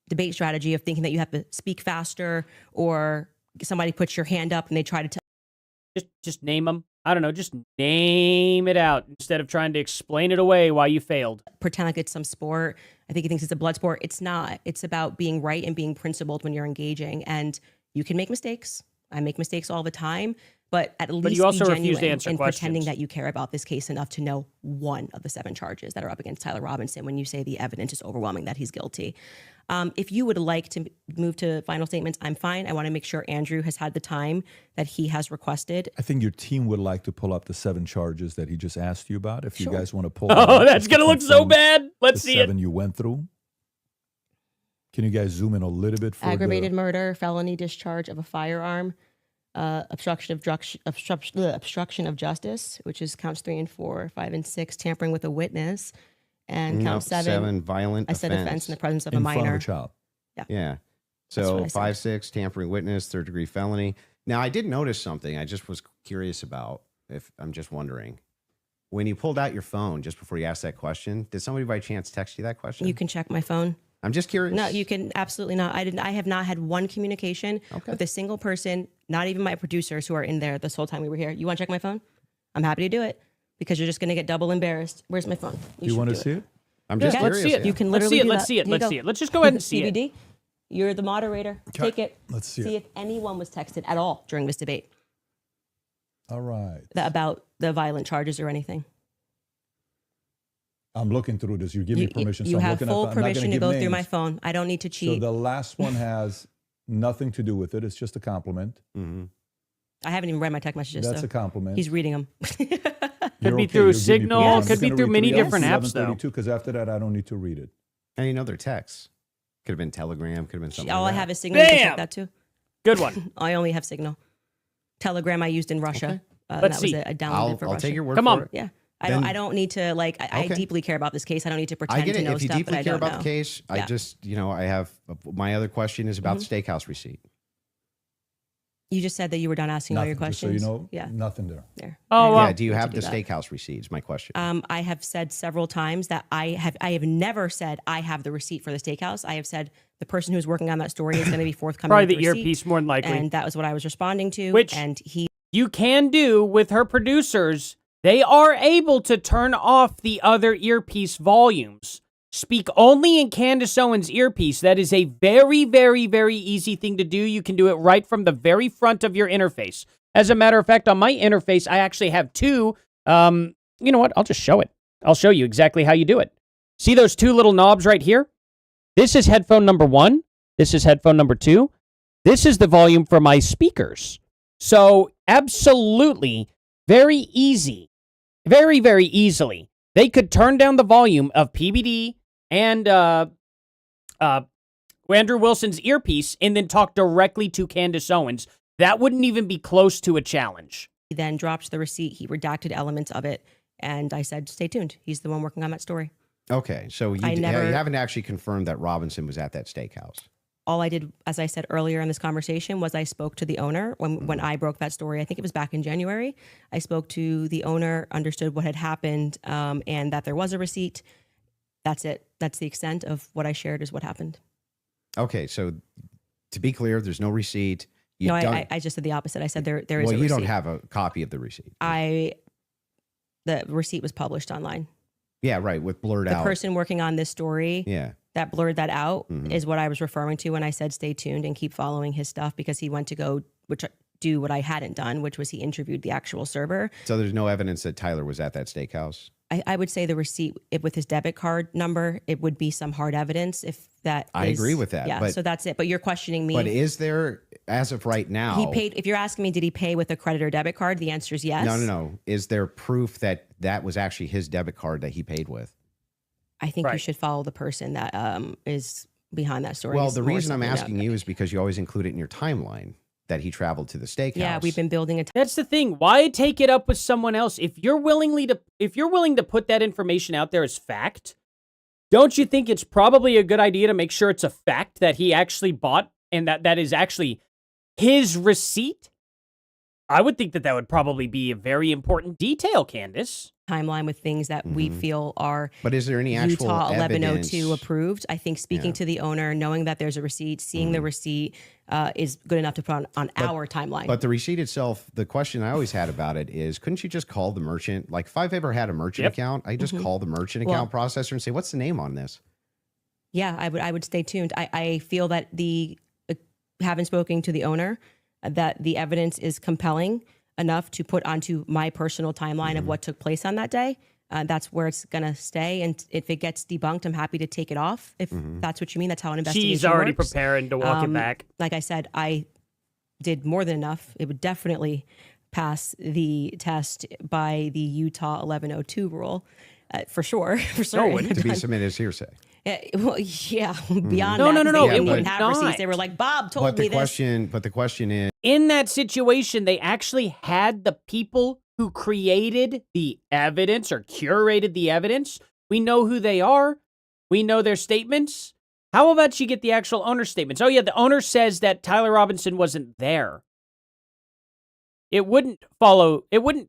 debate strategy of thinking that you have to speak faster or somebody puts your hand up and they try to Just name them. I don't know. Just name it out instead of trying to explain it away why you failed. pretend like it's some sport. I think he thinks it's a blood sport. It's not. It's about being right and being principled when you're engaging. And you can make mistakes. I make mistakes all the time, but at least you also be refuse to genuine answer in pretending questions. that you care about this case enough to know one of the 7 charges that are up against Tyler Robinson when you say the evidence is overwhelming that he's guilty. If you would like to move to final statements, I'm fine. I want to make sure Andrew has had the time that he has requested. I think your team would like to pull up the 7 charges that he just asked you about. If you guys want to pull Oh, them up, that's just to gonna look so confirm bad. Let's the see it. 7 you went through. Can you guys zoom in a little bit for Aggravated murder, felony discharge of a firearm, obstruction of justice, which is counts 3 and 4, 5 and 6, tampering with a witness, and count 7. Violent I said offense in the presence of a in front minor. of a child? Yeah. That's what So I said. 5, 6, tampering witness, 3rd-degree felony. Now, I did notice something I just was curious about. If I'm just wondering. When you pulled out your phone just before you asked that question, did somebody by chance text you that question? You can check my phone. I'm just curious. No, you can absolutely not. I have not had one communication with a single person, not even my producers who are in there this whole time we were here. You want to check my phone? I'm happy to do it because you're just going to get double embarrassed. Where's my phone? You want to see it? I'm Yeah, just let's curious. see it. You can Let's literally see it. do Let's that. see it. Here you Let's go. see it. Let's just go ahead and see it. CBD, you're the moderator. Take it. Let's see See it. if anyone was texted at all during this debate All right. about the violent charges or anything. I'm looking through this. You give me permission. You so I'm have looking full at the, I'm not permission gonna to give go through my names. phone. I don't need to So cheat. the last one has nothing to do with it. It's just a compliment. Mm-hmm. I haven't even read my text messages. That's so a compliment. He's reading them. Could be through Signal, could be through many different apps, though. Because after that, I don't need to read it. And you know their texts. Could have been Telegram. Could have been something. All like I that. have is Signal. You can check Bam! that too. Good one. I only have Signal. Telegram I used in Russia. Let's that see. was a download for I'll Russia. take your word Come for on. it. Yeah. I don't need to I Okay. deeply care about this case. I don't need to I pretend get to it. know If you stuff that deeply I care don't about know. the case, I Yeah. just, I have my other question is about Mhm. the steakhouse receipt. You just said that you were done asking all your Nothing, just so you questions. know, Yeah. nothing there. There. Oh, Yeah. well, Do you need to have do the that. steakhouse receipts? My question. I have said several times that I have never said I have the receipt for the steakhouse. I have said the person who's working on that story is going to be forthcoming Probably with the receipt, earpiece, more than likely. and that was what I was responding to. Which and he you can do with her producers. They are able to turn off the other earpiece volumes. Speak only in Candace Owens' earpiece. That is a very, very, very easy thing to do. You can do it right from the very front of your interface. As a matter of fact, on my interface, I actually have two. You know what? I'll just show it. I'll show you exactly how you do it. See those two little knobs right here? This is headphone number 1. This is headphone number 2. This is the volume for my speakers. So absolutely, very easy. Very, very easily. They could turn down the volume of PBD and Andrew Wilson's earpiece and then talk directly to Candace Owens. That wouldn't even be close to a challenge. He then dropped the receipt. He redacted elements of it, and I said, "Stay tuned. He's the one working on that story." Okay. So you haven't actually confirmed that Robinson was at that steakhouse. All I did, as I said earlier in this conversation, was I spoke to the owner when I broke that story. I think it was back in January. I spoke to the owner, understood what had happened, and that there was a receipt. That's it. That's the extent of what I shared is what happened. Okay. So to be clear, there's no receipt. No, I just said the opposite. I said there is a receipt. Well, you don't have a copy of the receipt. The receipt was published online. Yeah, right. With blurred out. The person working on this story that blurred that out is what I was referring to when I said stay tuned and keep following his stuff, because he went to go do what I hadn't done, which was he interviewed the actual server. So there's no evidence that Tyler was at that steakhouse? I would say the receipt with his debit card number, it would be some hard evidence if that I agree with that. Yeah, so that's it. But you're questioning me. But is there, as of right now... He paid, if you're asking me, did he pay with a credit or debit card? The answer is yes. No. Is there proof that that was actually his debit card that he paid with? I think you should follow the person that is behind that story. Well, the reason I'm asking you is because you always include it in your timeline that he traveled to the steakhouse. Yeah, we've been building That's the thing. Why take it up with someone else? If you're willing to put that information out there as fact, don't you think it's probably a good idea to make sure it's a fact that he actually bought and that is actually his receipt? I would think that would probably be a very important detail, Candace. Timeline with things that we feel are but is there any actual Utah 1102 evidence? Approved. I think speaking to the owner, knowing that there's a receipt, seeing the receipt is good enough to put on our timeline. But the receipt itself, the question I always had about it is, couldn't you just call the merchant? Like if I've ever had a merchant account, I just call the merchant account processor and say, what's the name on this? Yeah, I would stay tuned. I feel that having spoken to the owner, that the evidence is compelling enough to put onto my personal timeline of what took place on that day. That's where it's going to stay. And if it gets debunked, I'm happy to take it off. If that's what you mean, that's how an investigation She's already works. preparing to walk it back. Like I said, I did more than enough. It would definitely pass the test by the Utah 1102 rule, for sure. For certain. To be submitted as hearsay. Well, yeah, beyond No, that. no. They It wouldn't would have not. receipts. They were like, Bob told me this. But the question is, in that situation, they actually had the people who created the evidence or curated the evidence. We know who they are. We know their statements. How about you get the actual owner statements? Oh, yeah, the owner says that Tyler Robinson wasn't there. It wouldn't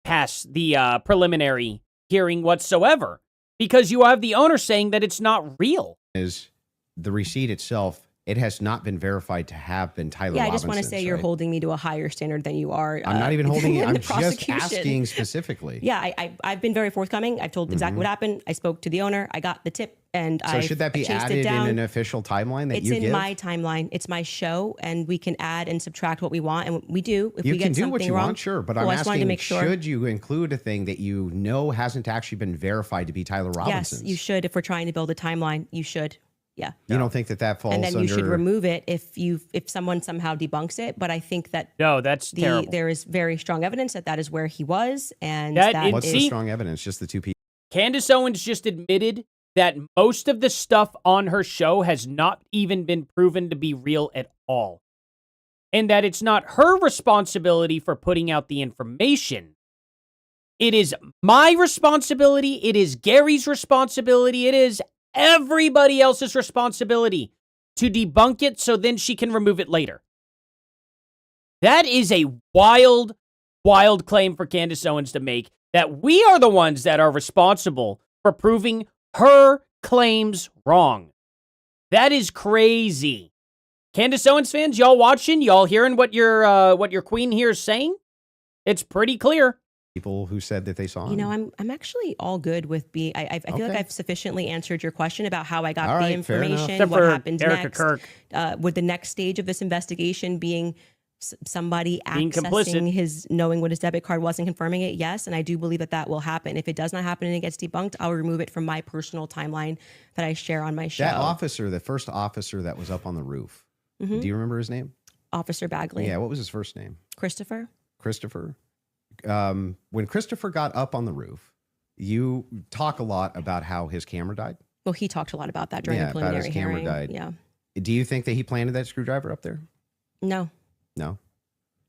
pass the preliminary hearing whatsoever because you have the owner saying that it's not real. Is the receipt itself, it has not been verified to have been Tyler Yeah, I Robinson's, just want to say you're right? holding me to a higher standard than you are. I'm not even holding it. in I'm the just prosecution. asking specifically. Yeah, I've been very forthcoming. I've told exactly what happened. I spoke to the owner. I got the tip, and So I should that be chased added it in down. an official timeline that It's you in give? my timeline. It's my show, and we can add and subtract what we want, and we do. If You we can get do something what you wrong, want, sure. But Cool, I'm I just wanted to asking, make sure. should you include a thing that you know hasn't actually been verified to be Tyler Robinson's? Yes, you should. If we're trying to build a timeline, you should. Yeah. You don't think that falls And then you should under- remove it if someone somehow debunks it. But I think that No, that's terrible. there is very strong evidence that is where he was, and What's the strong evidence? Just the two people. Candace Owens just admitted that most of the stuff on her show has not even been proven to be real at all. And that it's not her responsibility for putting out the information. It is my responsibility. It is Gary's responsibility. It is everybody else's responsibility to debunk it so then she can remove it later. That is a wild, wild claim for Candace Owens to make, that we are the ones that are responsible for proving her claims wrong. That is crazy. Candace Owens fans, y'all watching? Y'all hearing what your queen here is saying? It's pretty clear. People who said that they saw him. You know, I'm actually all good with being. I feel like I've sufficiently answered your question about how I got the information, what happens next. Would the next stage of this investigation being somebody accessing his, knowing what his debit card was and confirming it? Yes, and I do believe that that will happen. If it does not happen and it gets debunked, I'll remove it from my personal timeline that I share on my show. That officer, the first officer that was up on the roof. Do you remember his name? Officer Bagley. Yeah, what was his first name? Christopher. Christopher. When Christopher got up on the roof, you talk a lot about how his camera died. Well, he talked a lot about that during the preliminary about his camera hearing. died. Yeah. Do you think that he planted that screwdriver up there? No. No.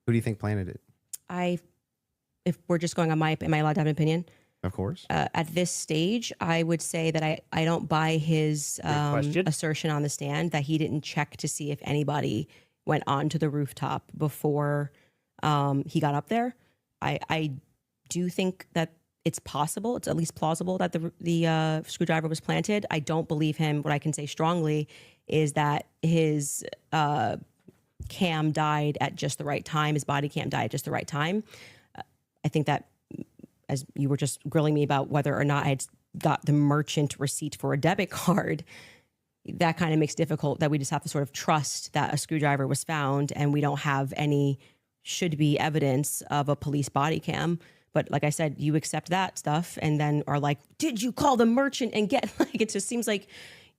Who do you think planted it? If we're just going on am I allowed to have an opinion? Of course. At this stage, I would say that I don't buy his assertion on the stand that he didn't check to see if anybody went onto the rooftop before he got up there. I do think that it's possible, it's at least plausible that the screwdriver was planted. I don't believe him. What I can say strongly is that his cam died at just the right time. His body cam died at just the right time. I think that, as you were just grilling me about whether or not I had got the merchant receipt for a debit card, that kind of makes it difficult that we just have to sort of trust that a screwdriver was found and we don't have any should be evidence of a police body cam. But like I said, you accept that stuff and then are like, did you call the merchant and get, like, it just seems like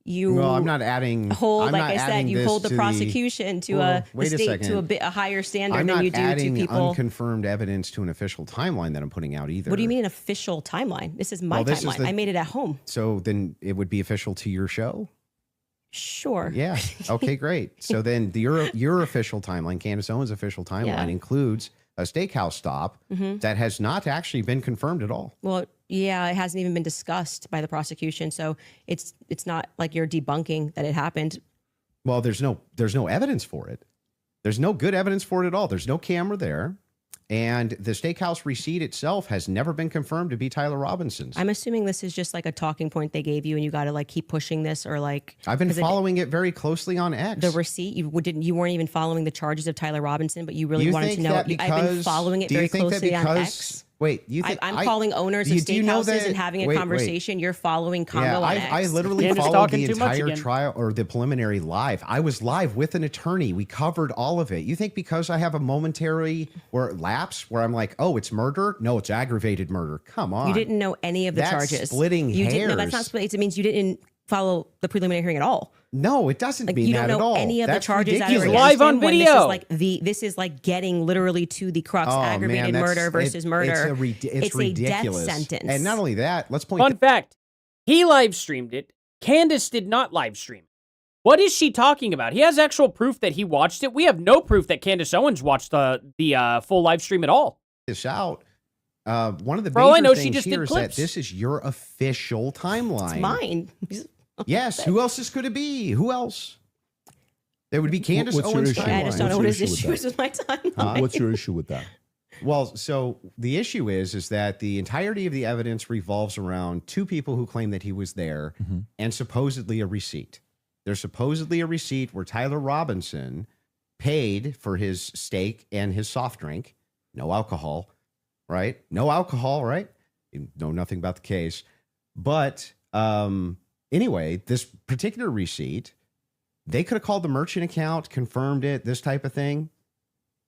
you I'm not adding hold, I'm like not I said, you hold the to prosecution to wait a second. to a higher standard I'm than not you do adding to people. unconfirmed evidence to an official timeline that I'm putting out either. What do you mean an official timeline? This is my timeline. I made it at home. So then it would be official to your show? Sure. Yeah. Okay, great. So then your official timeline, Candace Owens' official timeline, includes a steakhouse stop that has not actually been confirmed at all. Well, yeah, it hasn't even been discussed by the prosecution, so it's not like you're debunking that it happened. Well, there's no evidence for it. There's no good evidence for it at all. There's no camera there. And the steakhouse receipt itself has never been confirmed to be Tyler Robinson's. I'm assuming this is just like a talking point they gave you and you got to like keep pushing this, or like... I've been following it very closely on X. The receipt, you weren't even following the charges of Tyler Robinson, but you really wanted to know. I've been following it very closely on X. Wait, you think I'm calling owners of steakhouses and having a conversation. You're following Congo on X. I literally followed the entire trial or the preliminary live. I was live with an attorney. We covered all of it. You think because I have a momentary lapse where I'm like, oh, it's murder? No, it's aggravated murder. Come on. You didn't know any of the charges. Splitting hairs. No, that's not splitting. It means you didn't follow the preliminary hearing at all. No, it doesn't mean you that don't at all. know any of the charges that are against live on video. This is like getting literally to the crux. Aggravated murder versus murder. It's ridiculous. A death sentence. And not only that, let's point. Fun fact: he live streamed it. Candace did not live stream. What is she talking about? He has actual proof that he watched it. We have no proof that Candace Owens watched the full live stream at all. This out. One of the For all I know, things she just here did is clips. that this is your official timeline. It's mine. Yes. Who else could it be? Who else? There would be Candace Owens' timeline. I just don't know what his issue is with my timeline. What's your issue with that? Well, so the issue is that the entirety of the evidence revolves around two people who claim that he was there and supposedly a receipt. There's supposedly a receipt where Tyler Robinson paid for his steak and his soft drink. No alcohol, right? No alcohol, right? You know nothing about the case. But anyway, this particular receipt, they could have called the merchant account, confirmed it, this type of thing.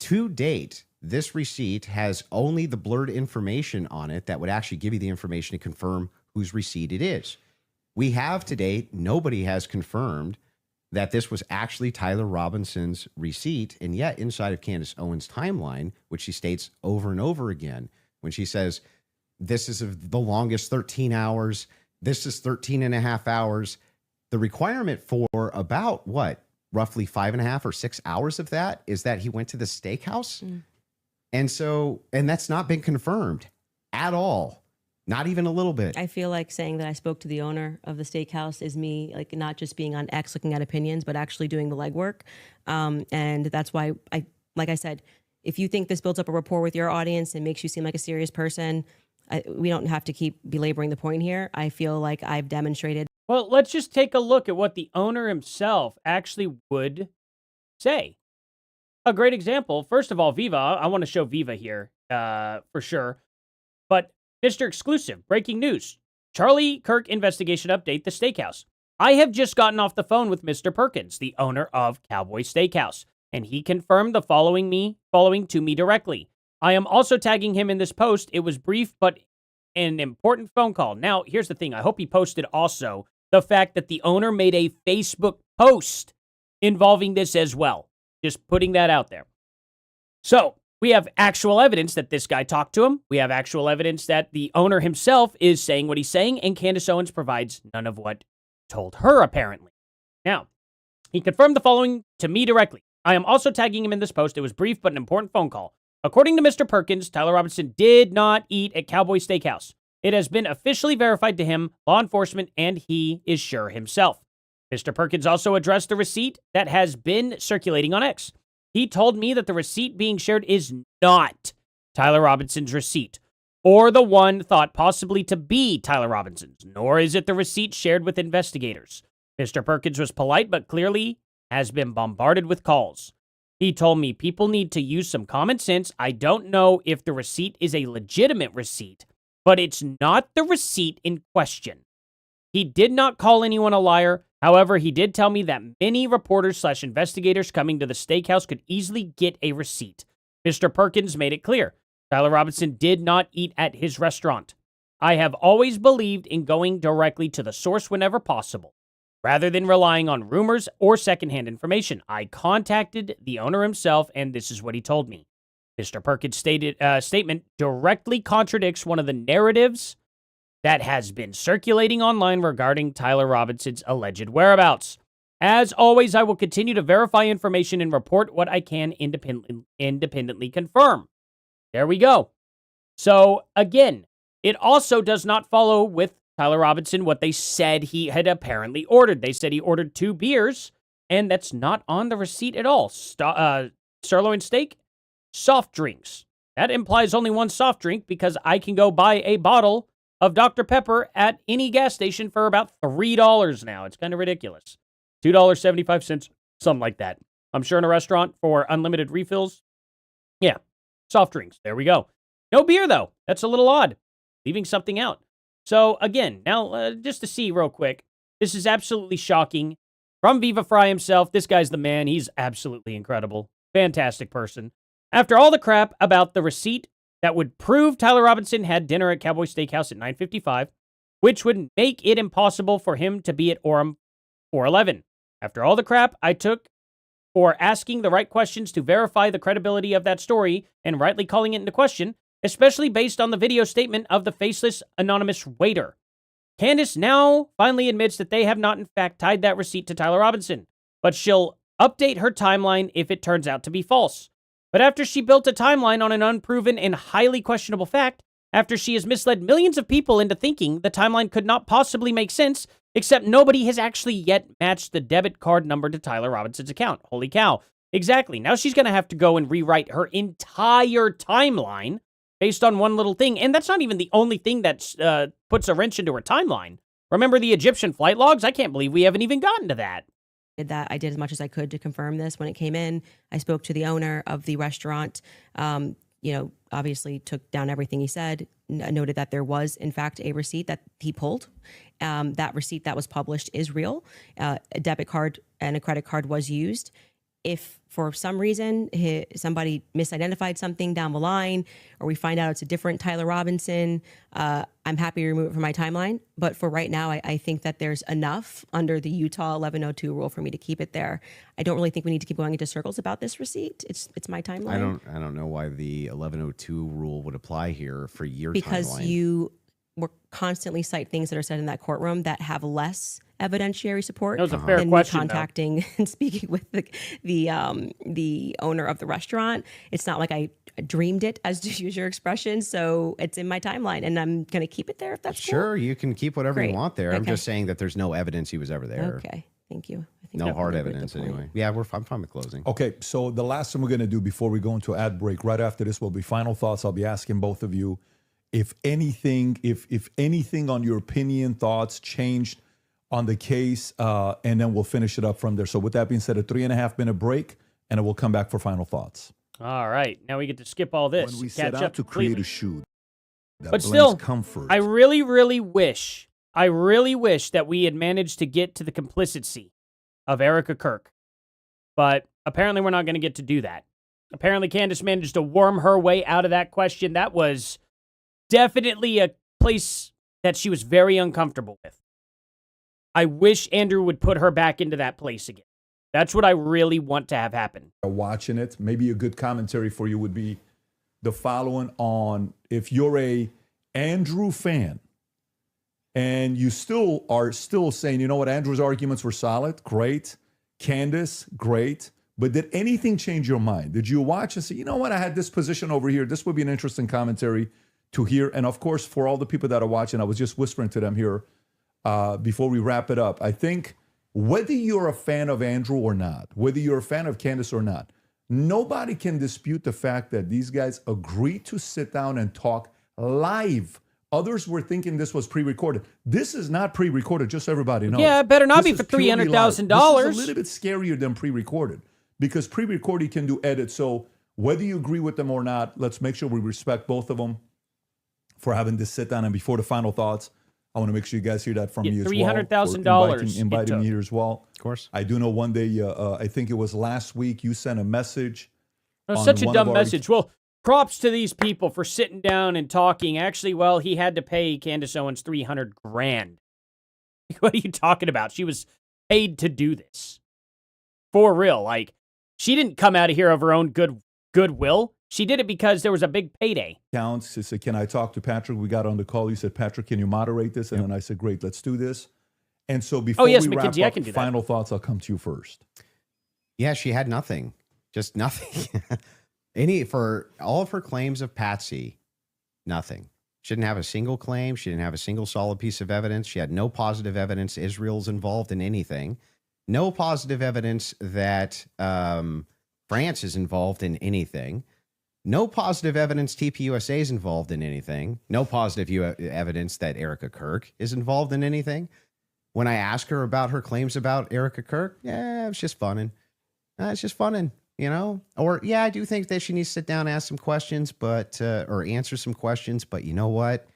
To date, this receipt has only the blurred information on it that would actually give you the information to confirm whose receipt it is. We have to date, nobody has confirmed that this was actually Tyler Robinson's receipt. And yet inside of Candace Owens' timeline, which she states over and over again, when she says, this is the longest 13 hours, this is 13 and a half hours, the requirement for about roughly 5.5 or 6 hours of that is that he went to the steakhouse. And that's not been confirmed at all. Not even a little bit. I feel like saying that I spoke to the owner of the steakhouse is me, like, not just being on X looking at opinions, but actually doing the legwork. And that's why like I said, if you think this builds up a rapport with your audience and makes you seem like a serious person, we don't have to keep belaboring the point here. I feel like I've demonstrated. Well, let's just take a look at what the owner himself actually would say. A great example, first of all, Viva. I want to show Viva here for sure. But Mr. Exclusive, breaking news. Charlie Kirk investigation update, the steakhouse. I have just gotten off the phone with Mr. Perkins, the owner of Cowboy Steakhouse, and he confirmed the following to me directly. I am also tagging him in this post. It was brief, but an important phone call. Now, here's the thing. I hope he posted also the fact that the owner made a Facebook post involving this as well. Just putting that out there. So, we have actual evidence that this guy talked to him. We have actual evidence that the owner himself is saying what he's saying, and Candace Owens provides none of what told her, apparently. Now, he confirmed the following to me directly. I am also tagging him in this post. It was brief, but an important phone call. According to Mr. Perkins, Tyler Robinson did not eat at Cowboy Steakhouse. It has been officially verified to him, law enforcement, and he is sure himself. Mr. Perkins also addressed the receipt that has been circulating on X. He told me that the receipt being shared is not Tyler Robinson's receipt, or the one thought possibly to be Tyler Robinson's, nor is it the receipt shared with investigators. Mr. Perkins was polite, but clearly has been bombarded with calls. He told me people need to use some common sense. I don't know if the receipt is a legitimate receipt, but it's not the receipt in question. He did not call anyone a liar. However, he did tell me that many reporters/investigators coming to the steakhouse could easily get a receipt. Mr. Perkins made it clear. Tyler Robinson did not eat at his restaurant. I have always believed in going directly to the source whenever possible, rather than relying on rumors or secondhand information. I contacted the owner himself, and this is what he told me. Mr. Perkins' statement directly contradicts one of the narratives that has been circulating online regarding Tyler Robinson's alleged whereabouts. As always, I will continue to verify information and report what I can independently confirm. There we go. So, again, it also does not follow with Tyler Robinson what they said he had apparently ordered. They said he ordered 2 beers, and that's not on the receipt at all. Sirloin steak, soft drinks. That implies only one soft drink because I can go buy a bottle of Dr. Pepper at any gas station for about $3 now. It's kind of ridiculous. $2.75, something like that. I'm sure in a restaurant for unlimited refills. Yeah, soft drinks. There we go. No beer, though. That's a little odd. Leaving something out. So, again, now, just to see real quick, this is absolutely shocking. From Viva Fry himself, this guy's the man. He's absolutely incredible. Fantastic person. After all the crap about the receipt that would prove Tyler Robinson had dinner at Cowboy Steakhouse at 9:55, which would make it impossible for him to be at Orem 411. After all the crap I took for asking the right questions to verify the credibility of that story and rightly calling it into question, especially based on the video statement of the faceless anonymous waiter, Candace now finally admits that they have not in fact tied that receipt to Tyler Robinson, but she'll update her timeline if it turns out to be false. But after she built a timeline on an unproven and highly questionable fact, after she has misled millions of people into thinking the timeline could not possibly make sense, except nobody has actually yet matched the debit card number to Tyler Robinson's account. Holy cow. Exactly. Now she's going to have to go and rewrite her entire timeline based on one little thing. And that's not even the only thing that puts a wrench into her timeline. Remember the Egyptian flight logs? I can't believe we haven't even gotten to that. I did as much as I could to confirm this when it came in. I spoke to the owner of the restaurant, obviously took down everything he said, noted that there was, in fact, a receipt that he pulled. That receipt that was published is real. A debit card and a credit card was used. If for some reason somebody misidentified something down the line, or we find out it's a different Tyler Robinson, I'm happy to remove it from my timeline. But for right now, I think that there's enough under the Utah 1102 rule for me to keep it there. I don't really think we need to keep going into circles about this receipt. It's my timeline. I don't know why the 1102 rule would apply here for your because timeline. You will constantly cite things that are said in that courtroom that have less evidentiary support That was a fair than question, me contacting and speaking with the owner of the restaurant. It's not like I dreamed it, as to use your expression. So it's in my timeline, and I'm going to keep it there if that's Sure, cool. you can keep whatever Great. you want there. I'm Okay. just saying that there's no evidence he was ever there. Okay, thank you. I think No that hard would be the evidence point. anyway. Yeah, I'm fine with closing. Okay, so the last thing we're going to do before we go into ad break, right after this will be final thoughts. I'll be asking both of you if anything on your opinion, thoughts changed on the case, and then we'll finish it up from there. So with that being said, a 3.5 minute break, and then we'll come back for final thoughts. All right. Now we get to skip all this. When we catch set out up to create completely. a shoe that But blends still, comfort. I really, really wish that we had managed to get to the complicity of Erica Kirk. But apparently we're not going to get to do that. Apparently Candace managed to worm her way out of that question. That was definitely a place that she was very uncomfortable with. I wish Andrew would put her back into that place again. That's what I really want to have happen. Watching it, maybe a good commentary for you would be the following on if you're a Andrew fan and you are still saying, you know what, Andrew's arguments were solid, great. Candace, great. But did anything change your mind? Did you watch and say, you know what, I had this position over here. This would be an interesting commentary to hear. And of course, for all the people that are watching, I was just whispering to them here before we wrap it up. I think whether you're a fan of Andrew or not, whether you're a fan of Candace or not, nobody can dispute the fact that these guys agreed to sit down and talk live. Others were thinking this was pre-recorded. This is not pre-recorded, just so everybody knows. Yeah, it better not This be for is purely live. $300,000. This is a little bit scarier than pre-recorded because pre-recorded can do edits. So whether you agree with them or not, let's make sure we respect both of them for having this sit down. And before the final thoughts, I want to make sure you guys hear that from me as well. $300,000 Inviting me here as well. Of course. I do know one day, I think it was last week, you sent a message. That was on such a one dumb of our- message. Well, props to these people for sitting down and talking. Actually, well, he had to pay Candace Owens $300,000. What are you talking about? She was paid to do this. For real. Like, she didn't come out of here of her own goodwill. She did it because there was a big payday. Counts. He said, can I talk to Patrick? We got on the call. You said, Patrick, can you moderate this? And then I said, great, let's do this. And so before yes, we wrap McKenzie, I up, can do that. final thoughts, I'll come to you first. Yeah, she had nothing. Just nothing. For all of her claims of Patsy, nothing. She didn't have a single claim. She didn't have a single solid piece of evidence. She had no positive evidence Israel's involved in anything. No positive evidence that France is involved in anything. No positive evidence TPUSA is involved in anything. No positive evidence that Erica Kirk is involved in anything. When I ask her about her claims about Erica Kirk, yeah, it's just funning. It's just funning, you know? Or, yeah, I do think that she needs to sit down and ask some questions, but, or answer some questions, but you know what?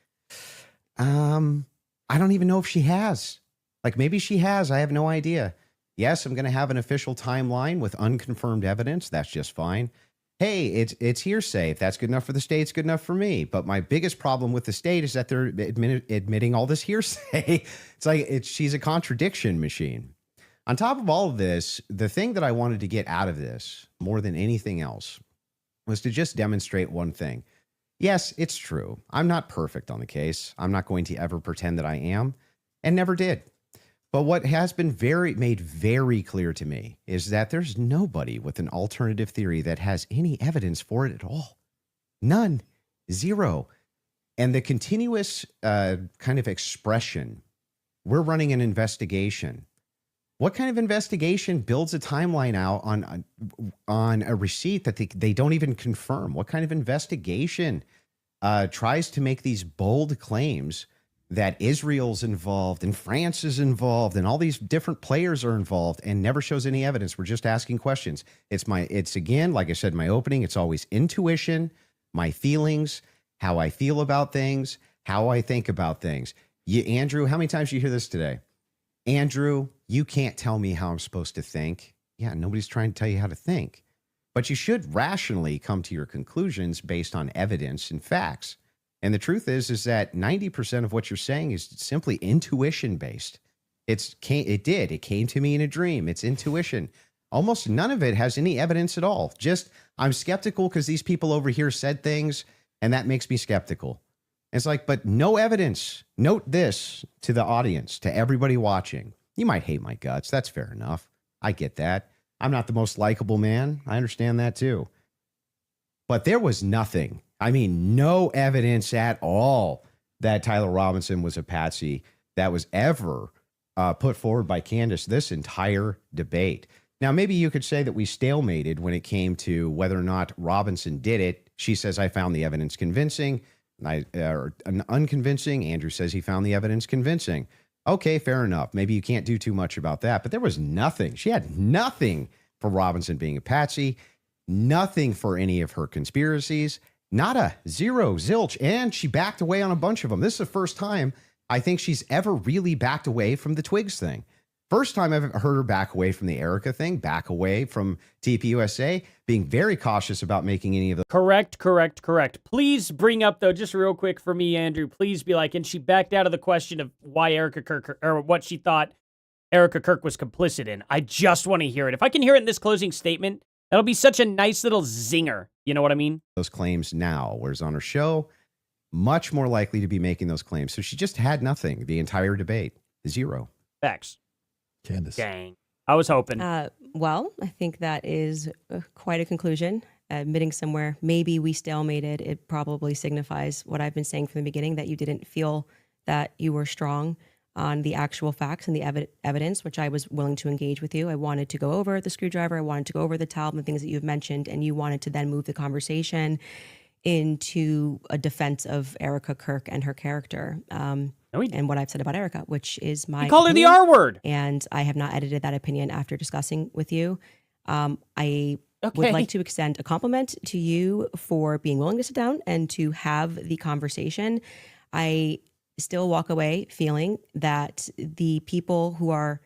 I don't even know if she has. Like, maybe she has. I have no idea. Yes, I'm going to have an official timeline with unconfirmed evidence. That's just fine. Hey, it's hearsay. If that's good enough for the state, it's good enough for me. But my biggest problem with the state is that they're admitting all this hearsay. It's like she's a contradiction machine. On top of all of this, the thing that I wanted to get out of this more than anything else was to just demonstrate one thing. Yes, it's true. I'm not perfect on the case. I'm not going to ever pretend that I am, and never did. But what has been made very clear to me is that there's nobody with an alternative theory that has any evidence for it at all. None. Zero. And the continuous kind of expression, we're running an investigation. What kind of investigation builds a timeline out on a receipt that they don't even confirm? What kind of investigation tries to make these bold claims that Israel's involved and France is involved and all these different players are involved and never shows any evidence? We're just asking questions. It's again, like I said in my opening, it's always intuition, my feelings, how I feel about things, how I think about things. Andrew, how many times did you hear this today? Andrew, you can't tell me how I'm supposed to think. Yeah, nobody's trying to tell you how to think. But you should rationally come to your conclusions based on evidence and facts. And the truth is that 90% of what you're saying is simply intuition based. It came to me in a dream. It's intuition. Almost none of it has any evidence at all. Just, I'm skeptical because these people over here said things, and that makes me skeptical. It's like, but no evidence. Note this to the audience, to everybody watching. You might hate my guts. That's fair enough. I get that. I'm not the most likable man. I understand that too. But there was nothing. I mean, no evidence at all that Tyler Robinson was a patsy that was ever put forward by Candace this entire debate. Now, maybe you could say that we stalemated when it came to whether or not Robinson did it. She says, I found the evidence convincing, or unconvincing. Andrew says he found the evidence convincing. Okay, fair enough. Maybe you can't do too much about that, but there was nothing. She had nothing for Robinson being a patsy, nothing for any of her conspiracies, not a zero, zilch, and she backed away on a bunch of them. This is the first time I think she's ever really backed away from the Twigs thing. First time I've heard her back away from the Erica thing, back away from TPUSA, being very cautious about making any of the... Correct. Please bring up, though, just real quick for me, Andrew, please be like, and she backed out of the question of why Erica Kirk, or what she thought Erica Kirk was complicit in. I just want to hear it. If I can hear it in this closing statement, that'll be such a nice little zinger. You know what I mean? Those claims now, whereas on her show, much more likely to be making those claims. So she just had nothing the entire debate. Zero. Facts. Candace. Dang. I was hoping. Well, I think that is quite a conclusion. Admitting somewhere, maybe we stalemated. It probably signifies what I've been saying from the beginning, that you didn't feel that you were strong on the actual facts and the evidence, which I was willing to engage with you. I wanted to go over the screwdriver. I wanted to go over the towel and the things that you've mentioned, and you wanted to then move the conversation into a defense of Erica Kirk and her character. And what I've said about Erica, which is my You called her the R word. And I have not edited that opinion after discussing with you. I would like to extend a compliment to you for being willing to sit down and to have the conversation. I still walk away feeling that the people who are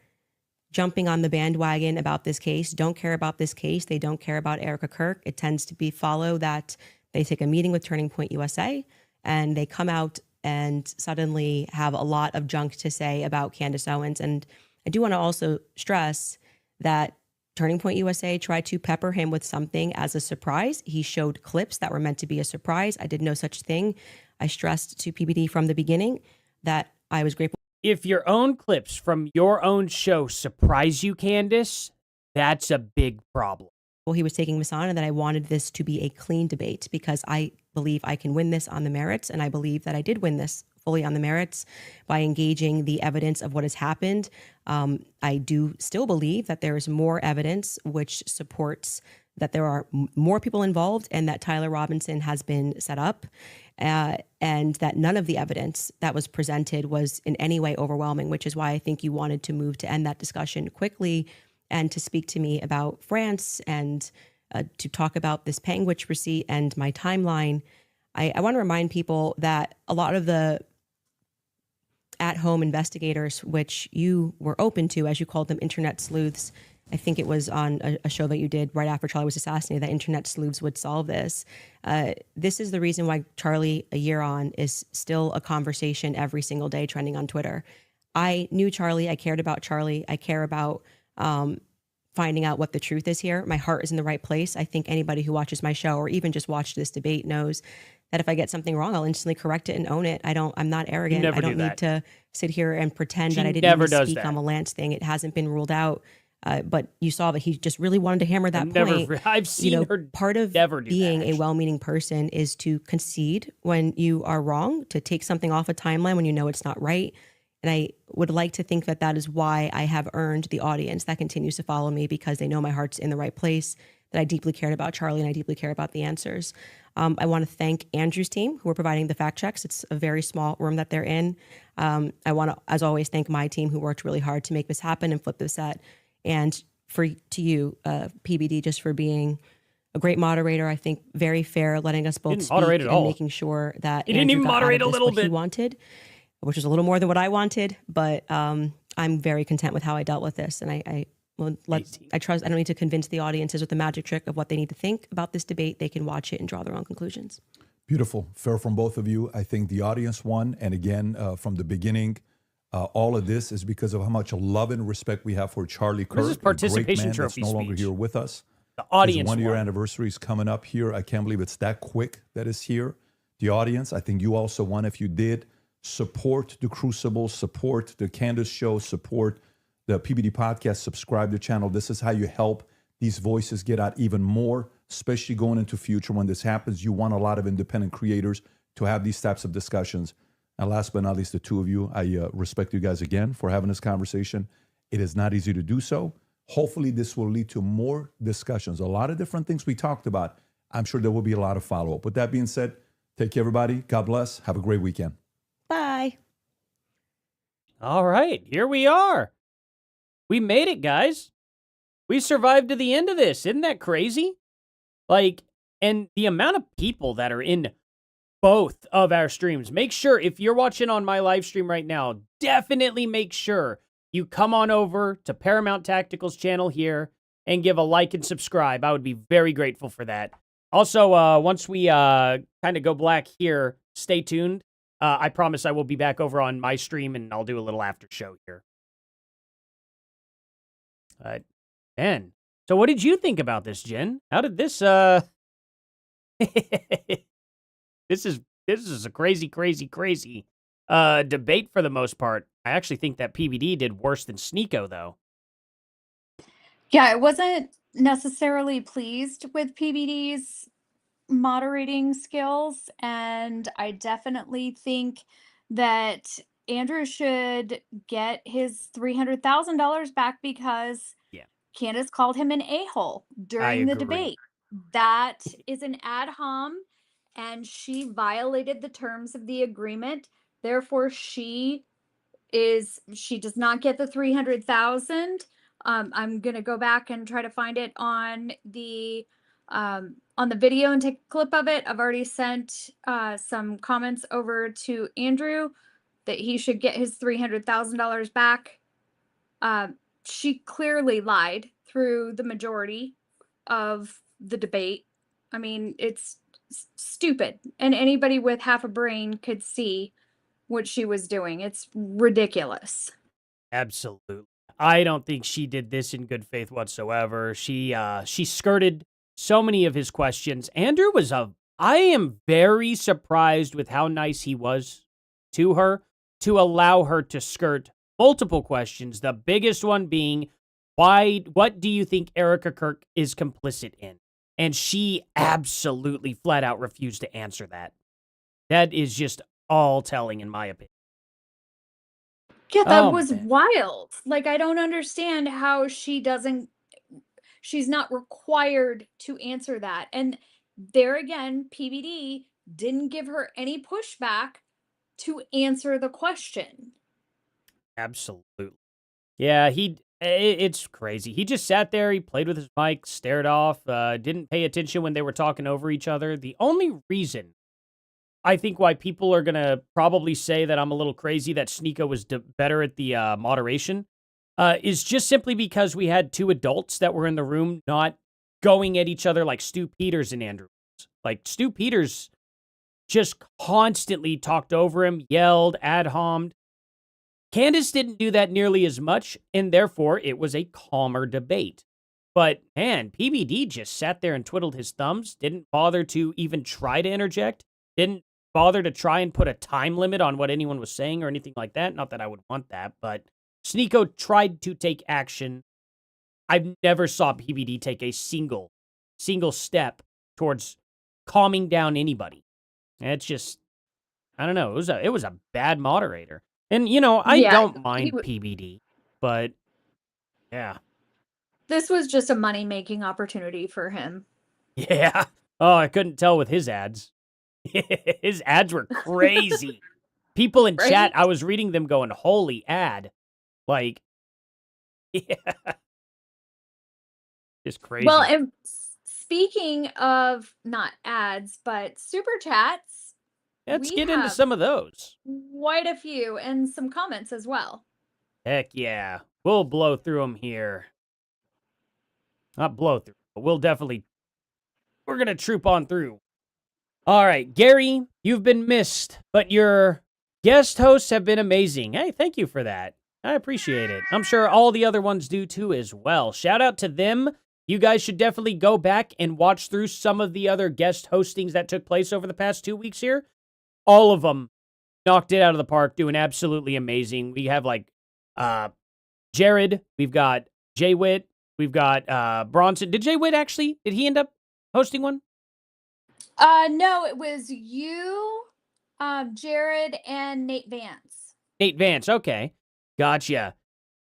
jumping on the bandwagon about this case don't care about this case. They don't care about Erica Kirk. It tends to be follow that they take a meeting with Turning Point USA and they come out and suddenly have a lot of junk to say about Candace Owens. And I do want to also stress that Turning Point USA tried to pepper him with something as a surprise. He showed clips that were meant to be a surprise. I did no such thing. I stressed to PBD from the beginning that I was grateful. If your own clips from your own show surprise you, Candace, that's a big problem. Well, he was taking this on, and that I wanted this to be a clean debate because I believe I can win this on the merits, and I believe that I did win this fully on the merits by engaging the evidence of what has happened. I do still believe that there is more evidence which supports that there are more people involved and that Tyler Robinson has been set up, and that none of the evidence that was presented was in any way overwhelming, which is why I think you wanted to move to end that discussion quickly and to speak to me about France and to talk about this Panguitch receipt and my timeline. I want to remind people that a lot of the at-home investigators, which you were open to, as you called them, internet sleuths, I think it was on a show that you did right after Charlie was assassinated, that internet sleuths would solve this. This is the reason why Charlie, a year on, is still a conversation every single day trending on Twitter. I knew Charlie. I cared about Charlie. I care about finding out what the truth is here. My heart is in the right place. I think anybody who watches my show or even just watched this debate knows that if I get something wrong, I'll instantly correct it and own it. I'm not arrogant. I don't need to sit here and pretend that I didn't even speak on the Lance thing. It hasn't been ruled out. But you saw that he just really wanted to hammer that point. I've seen her part of being a well-meaning person is to concede when you are wrong, to take something off a timeline when you know it's not right. And I would like to think that that is why I have earned the audience that continues to follow me, because they know my heart's in the right place, that I deeply cared about Charlie and I deeply care about the answers. I want to thank Andrew's team who are providing the fact checks. It's a very small room that they're in. I want to, as always, thank my team who worked really hard to make this happen and flip this set. And to you, PBD, just for being a great moderator. I think very fair, letting us both speak and making sure that he didn't even moderate a little bit. He wanted, which is a little more than what I wanted, but I'm very content with how I dealt with this. And I trust, I don't need to convince the audiences with the magic trick of what they need to think about this debate. They can watch it and draw their own conclusions. Beautiful. Fair from both of you. I think the audience won. And again, from the beginning, all of this is because of how much love and respect we have for Charlie Kirk, this is participation a great man trophy that's no longer speech. here with us. The audience His 1 year won. anniversary is coming up here. I can't believe it's that quick that is here. The audience, I think you also won if you did support the Crucible, support the Candace show, support the PBD podcast, subscribe to the channel. This is how you help these voices get out even more, especially going into future when this happens. You want a lot of independent creators to have these types of discussions. And last but not least, the two of you, I respect you guys again for having this conversation. It is not easy to do so. Hopefully this will lead to more discussions. A lot of different things we talked about. I'm sure there will be a lot of follow-up. With that being said, take care, everybody. God bless. Have a great weekend. Bye. All right, here we are. We made it, guys. We survived to the end of this. Isn't that crazy? Like, and the amount of people that are in both of our streams. Make sure, if you're watching on my live stream right now, definitely make sure you come on over to Paramount Tactical's channel here and give a like and subscribe. I would be very grateful for that. Also, once we kind of go black here, stay tuned. I promise I will be back over on my stream, and I'll do a little after show here. Man, so what did you think about this, Jen? How did this, This is a crazy debate for the most part. I actually think that PBD did worse than Sneeko, though. Yeah, I wasn't necessarily pleased with PBD's moderating skills, and I definitely think that Andrew should get his $300,000 back because Candace called him an a-hole during the agree. debate. That is an ad hom, and she violated the terms of the agreement. Therefore, she does not get the 300,000. I'm gonna go back and try to find it on the video and take a clip of it. I've already sent some comments over to Andrew that he should get his $300,000 back. She clearly lied through the majority of the debate. I mean, it's stupid, and anybody with half a brain could see what she was doing. It's ridiculous. Absolutely. I don't think she did this in good faith whatsoever. She skirted so many of his questions. Andrew I am very surprised with how nice he was to her to allow her to skirt multiple questions. The biggest one being, what do you think Erica Kirk is complicit in? And she absolutely flat out refused to answer that. That is just all telling, in my opinion. Yeah, that was wild. Like, I don't understand how she's not required to answer that. And there again, PBD didn't give her any pushback to answer the question. Absolutely. Yeah, it's crazy. He just sat there, he played with his mic, stared off, didn't pay attention when they were talking over each other. The only reason I think why people are going to probably say that I'm a little crazy that Sneeko was better at the moderation is just simply because we had two adults that were in the room not going at each other like Stu Peters and Andrew. Like, Stu Peters just constantly talked over him, yelled, ad-hommed. Candace didn't do that nearly as much, and therefore it was a calmer debate. But, man, PBD just sat there and twiddled his thumbs, didn't bother to even try to interject, didn't bother to try and put a time limit on what anyone was saying or anything like that. Not that I would want that, but Sneeko tried to take action. I've never saw PBD take a single step towards calming down anybody. It's just, I don't know. It was a bad moderator. And, I don't mind PBD, but yeah. This was just a money-making opportunity for him. Yeah. Oh, I couldn't tell with his ads. His ads were crazy. People in chat, I was reading them going, holy ad. Like, yeah. Just crazy. Well, and speaking of not ads, but super chats. Let's get into some of those. Quite a few, and some comments as well. Heck yeah. We'll blow through them here. Not blow through, but we're going to troop on through. All right, Gary, you've been missed, but your guest hosts have been amazing. Hey, thank you for that. I appreciate it. I'm sure all the other ones do too as well. Shout out to them. You guys should definitely go back and watch through some of the other guest hostings that took place over the past 2 weeks here. All of them knocked it out of the park, doing absolutely amazing. We have like Jared. We've got Jay Witt. We've got Bronson. Did Jay Witt actually? Did he end up hosting one? No, it was you, Jared, and Nate Vance. Nate Vance. Okay. Gotcha.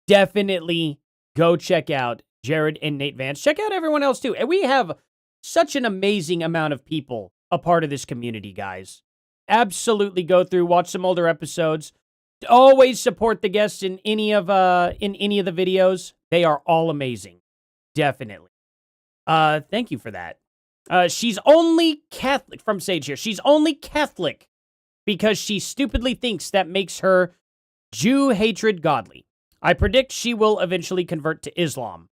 Definitely go check out Jared and Nate Vance. Check out everyone else too. And we have such an amazing amount of people a part of this community, guys. Absolutely go through, watch some older episodes. Always support the guests in any of the videos. They are all amazing. Definitely. Thank you for that. She's only Catholic from Sage here. She's only Catholic because she stupidly thinks that makes her Jew hatred godly. I predict she will eventually convert to Islam.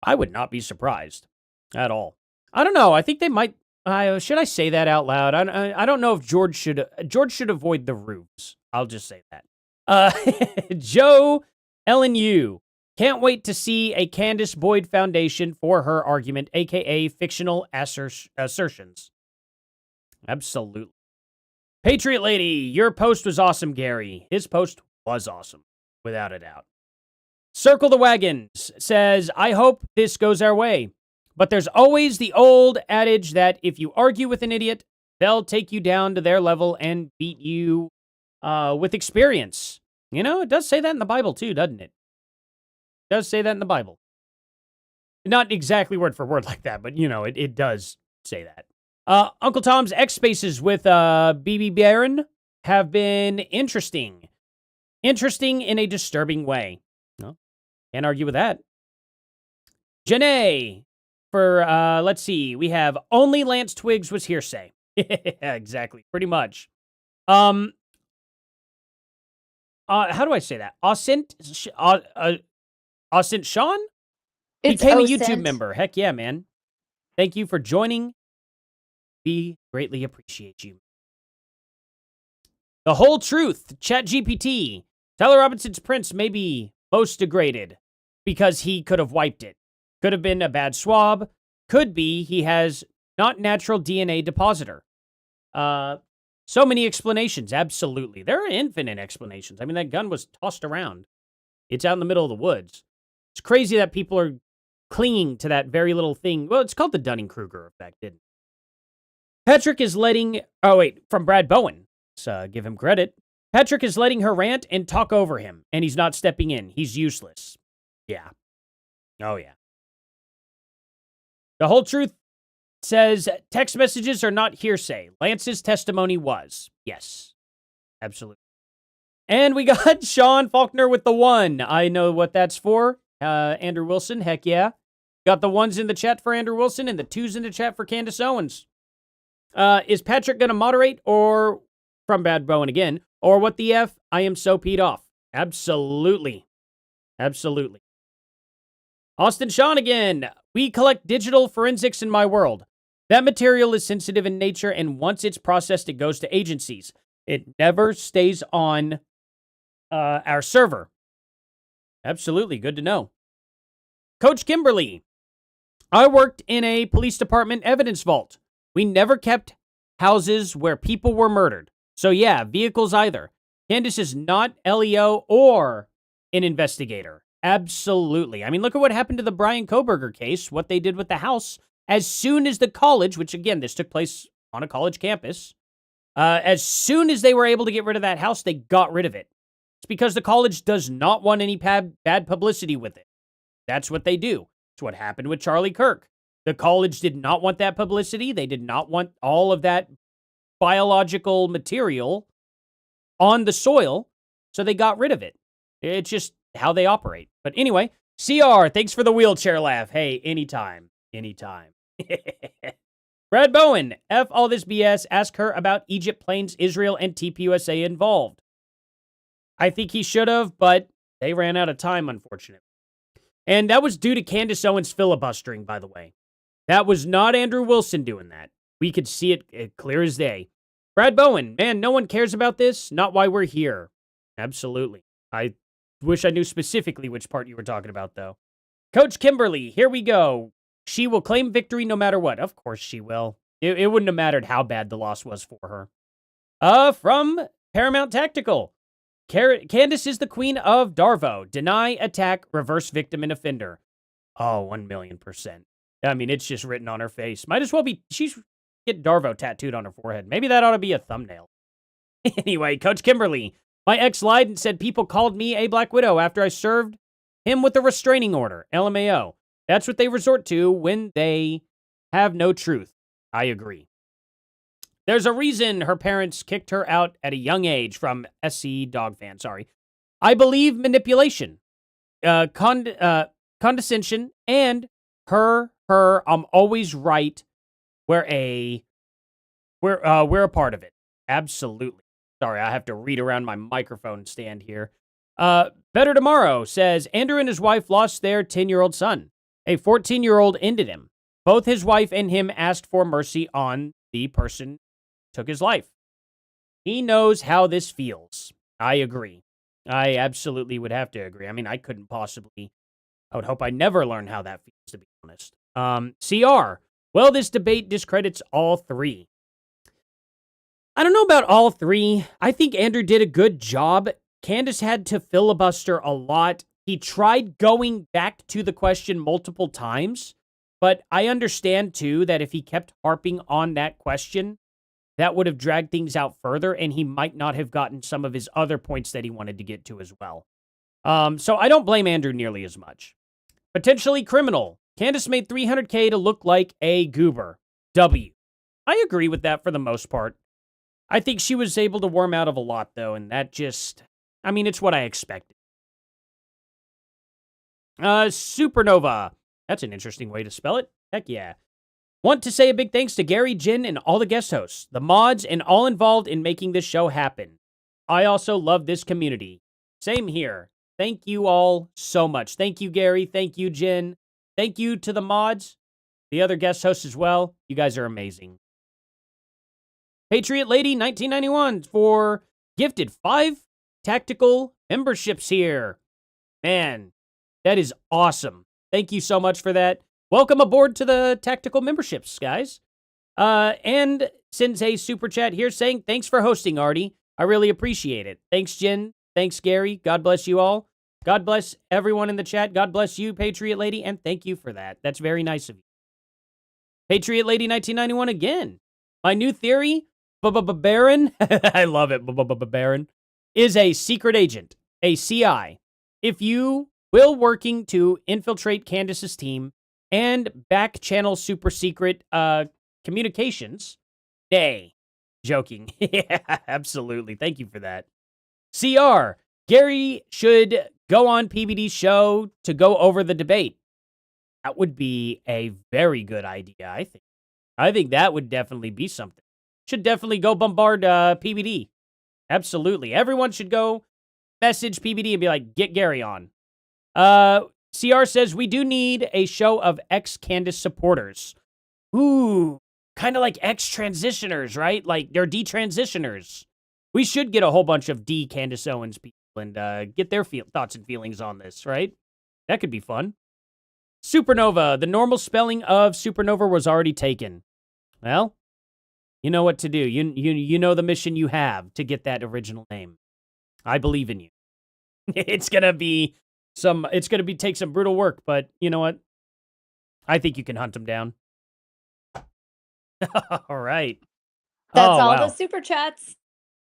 I would not be surprised at all. I don't know. I think they might. Should I say that out loud? I don't know if George should avoid the roofs. I'll just say that. Joe LNU. Can't wait to see a Candace Boyd foundation for her argument, aka fictional assertions. Absolutely. Patriot Lady, your post was awesome, Gary. His post was awesome, without a doubt. Circle the Wagons says, I hope this goes our way. But there's always the old adage that if you argue with an idiot, they'll take you down to their level and beat you with experience. You know, it does say that in the Bible too, doesn't it? It does say that in the Bible. Not exactly word for word like that, but, you know, it does say that. Uncle Tom's X Spaces with BB Baron have been interesting. Interesting in a disturbing way. No, can't argue with that. Janae, for, let's see, we have only Lance Twiggs was hearsay. Yeah, exactly, pretty much. How do I say that? Osint Sean? Became a YouTube member. Heck yeah, man. Thank you for joining. We greatly appreciate you. The Whole Truth, ChatGPT. Tyler Robinson's prints may be most degraded because he could have wiped it. Could have been a bad swab. Could be he has not natural DNA depositor. So many explanations. Absolutely. There are infinite explanations. I mean, that gun was tossed around. It's out in the middle of the woods. It's crazy that people are clinging to that very little thing. Well, it's called the Dunning-Kruger effect, didn't it? Patrick is letting... Oh, wait. From Brad Bowen. So give him credit. Patrick is letting her rant and talk over him, and he's not stepping in. He's useless. Yeah. Oh, yeah. The Whole Truth says text messages are not hearsay. Lance's testimony was. Yes. Absolutely. And we got Sean Faulkner with the 1. I know what that's for. Andrew Wilson, heck yeah. Got the 1s in the chat for Andrew Wilson and the 2s in the chat for Candace Owens. Is Patrick going to moderate or, from Bad Bowen again, or what the F? I am so peed off. Absolutely. Absolutely. Austin Sean again. We collect digital forensics in my world. That material is sensitive in nature, and once it's processed, it goes to agencies. It never stays on our server. Absolutely. Good to know. Coach Kimberly. I worked in a police department evidence vault. We never kept houses where people were murdered. So yeah, vehicles either. Candace is not LEO or an investigator. Absolutely. I mean, look at what happened to the Brian Koberger case, what they did with the house. As soon as the college, which again, this took place on a college campus, as soon as they were able to get rid of that house, they got rid of it. It's because the college does not want any bad publicity with it. That's what they do. It's what happened with Charlie Kirk. The college did not want that publicity. They did not want all of that biological material on the soil, so they got rid of it. It's just how they operate. But anyway, CR, thanks for the wheelchair laugh. Hey, anytime. Anytime. Brad Bowen, F all this BS. Ask her about Egypt, Plains, Israel, and TPUSA involved. I think he should have, but they ran out of time, unfortunately. And that was due to Candace Owens filibustering, by the way. That was not Andrew Wilson doing that. We could see it clear as day. Brad Bowen, man, no one cares about this. Not why we're here. Absolutely. I wish I knew specifically which part you were talking about, though. Coach Kimberly, here we go. She will claim victory no matter what. Of course she will. It wouldn't have mattered how bad the loss was for her. From Paramount Tactical. Candace is the queen of Darvo. Deny, attack, reverse victim and offender. Oh, 1,000,000%. I mean, it's just written on her face. Might as well be, she's get Darvo tattooed on her forehead. Maybe that ought to be a thumbnail. Anyway, Coach Kimberly. My ex lied and said people called me a Black Widow after I served him with a restraining order. LMAO. That's what they resort to when they have no truth. I agree. There's a reason her parents kicked her out at a young age from SC Dog Fan. Sorry. I believe manipulation, condescension, and I'm always right. We're a part of it. Absolutely. Sorry, I have to read around my microphone stand here. Better Tomorrow says, Andrew and his wife lost their 10-year-old son. A 14-year-old ended him. Both his wife and him asked for mercy on the person who took his life. He knows how this feels. I agree. I absolutely would have to agree. I mean, I couldn't possibly. I would hope I never learn how that feels, to be honest. CR. Well, this debate discredits all three. I don't know about all three. I think Andrew did a good job. Candace had to filibuster a lot. He tried going back to the question multiple times, but I understand, too, that if he kept harping on that question, that would have dragged things out further, and he might not have gotten some of his other points that he wanted to get to as well. So I don't blame Andrew nearly as much. Potentially criminal. Candace made $300K to look like a goober. W. I agree with that for the most part. I think she was able to worm out of a lot, though, and that just, I mean, it's what I expected. Supernova. That's an interesting way to spell it. Heck yeah. Want to say a big thanks to Gary, Jen, and all the guest hosts, the mods, and all involved in making this show happen. I also love this community. Same here. Thank you all so much. Thank you, Gary. Thank you, Jen. Thank you to the mods, the other guest hosts as well. You guys are amazing. Patriot Lady 1991 for gifted 5 tactical memberships here. Man, that is awesome. Thank you so much for that. Welcome aboard to the tactical memberships, guys. And sends a super chat here saying, thanks for hosting, Artie. I really appreciate it. Thanks, Jen. Thanks, Gary. God bless you all. God bless everyone in the chat. God bless you, Patriot Lady, and thank you for that. That's very nice of you. Patriot Lady 1991 again. My new theory, Baron, I love it, Baron, is a secret agent, a CI. If you will working to infiltrate Candace's team and back channel super secret communications, nay, joking. Yeah, absolutely. Thank you for that. CR, Gary should go on PBD's show to go over the debate. That would be a very good idea, I think. I think that would definitely be something. Should definitely go bombard PBD. Absolutely. Everyone should go message PBD and be like, get Gary on. CR says, we do need a show of ex-Candace supporters. Ooh, kind of like ex-transitioners, right? Like, they're detransitioners. We should get a whole bunch of Candace Owens people and get their thoughts and feelings on this, right? That could be fun. Supernova. The normal spelling of supernova was already taken. Well, you know what to do. You know the mission you have to get that original name. I believe in you. It's gonna take some brutal work, but you know what? I think you can hunt them down. All right. That's all the super chats.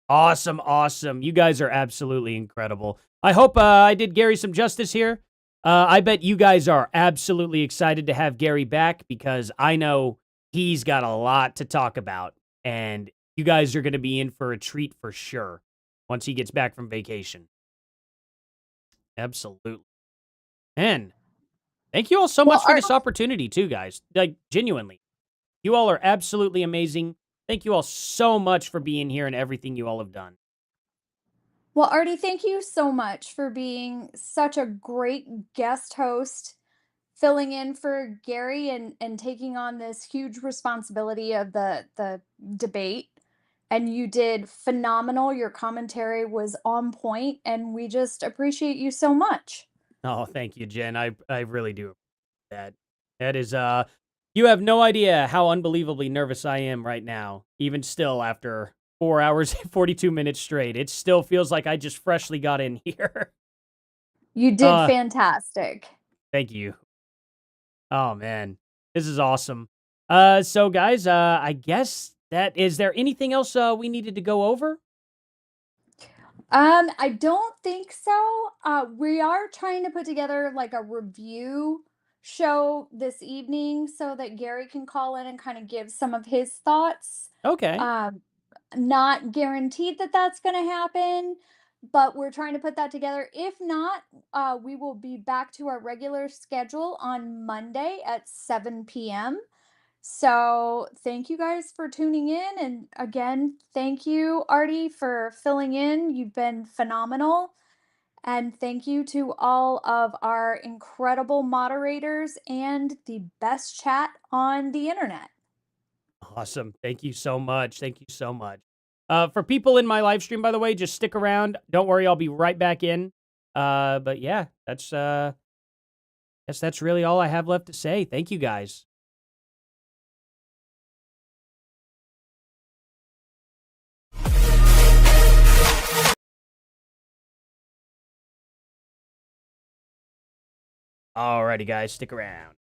Awesome, awesome. You guys are absolutely incredible. I hope I did Gary some justice here. I bet you guys are absolutely excited to have Gary back because I know he's got a lot to talk about. And you guys are going to be in for a treat for sure once he gets back from vacation. Absolutely. And thank you all so much for this opportunity too, guys. Like, genuinely. You all are absolutely amazing. Thank you all so much for being here and everything you all have done. Well, Artie, thank you so much for being such a great guest host, filling in for Gary and taking on this huge responsibility of the debate. And you did phenomenal. Your commentary was on point, and we just appreciate you so much. Oh, thank you, Jen. I really do. That is you have no idea how unbelievably nervous I am right now, even still after 4 hours and 42 minutes straight. It still feels like I just freshly got in here. You did fantastic. Thank you. Oh man, this is awesome. So guys, I guess is there anything else we needed to go over? I don't think so. We are trying to put together like a review show this evening so that Gary can call in and kind of give some of his thoughts. Okay. Not guaranteed that that's going to happen, but we're trying to put that together. If not, we will be back to our regular schedule on Monday at 7 p.m. So thank you guys for tuning in. And again, thank you, Artie, for filling in. You've been phenomenal. And thank you to all of our incredible moderators and the best chat on the internet. Awesome. Thank you so much. Thank you so much. For people in my live stream, by the way, just stick around. Don't worry, I'll be right back in. But yeah, that's really all I have left to say. Thank you guys. Alrighty, guys, stick around.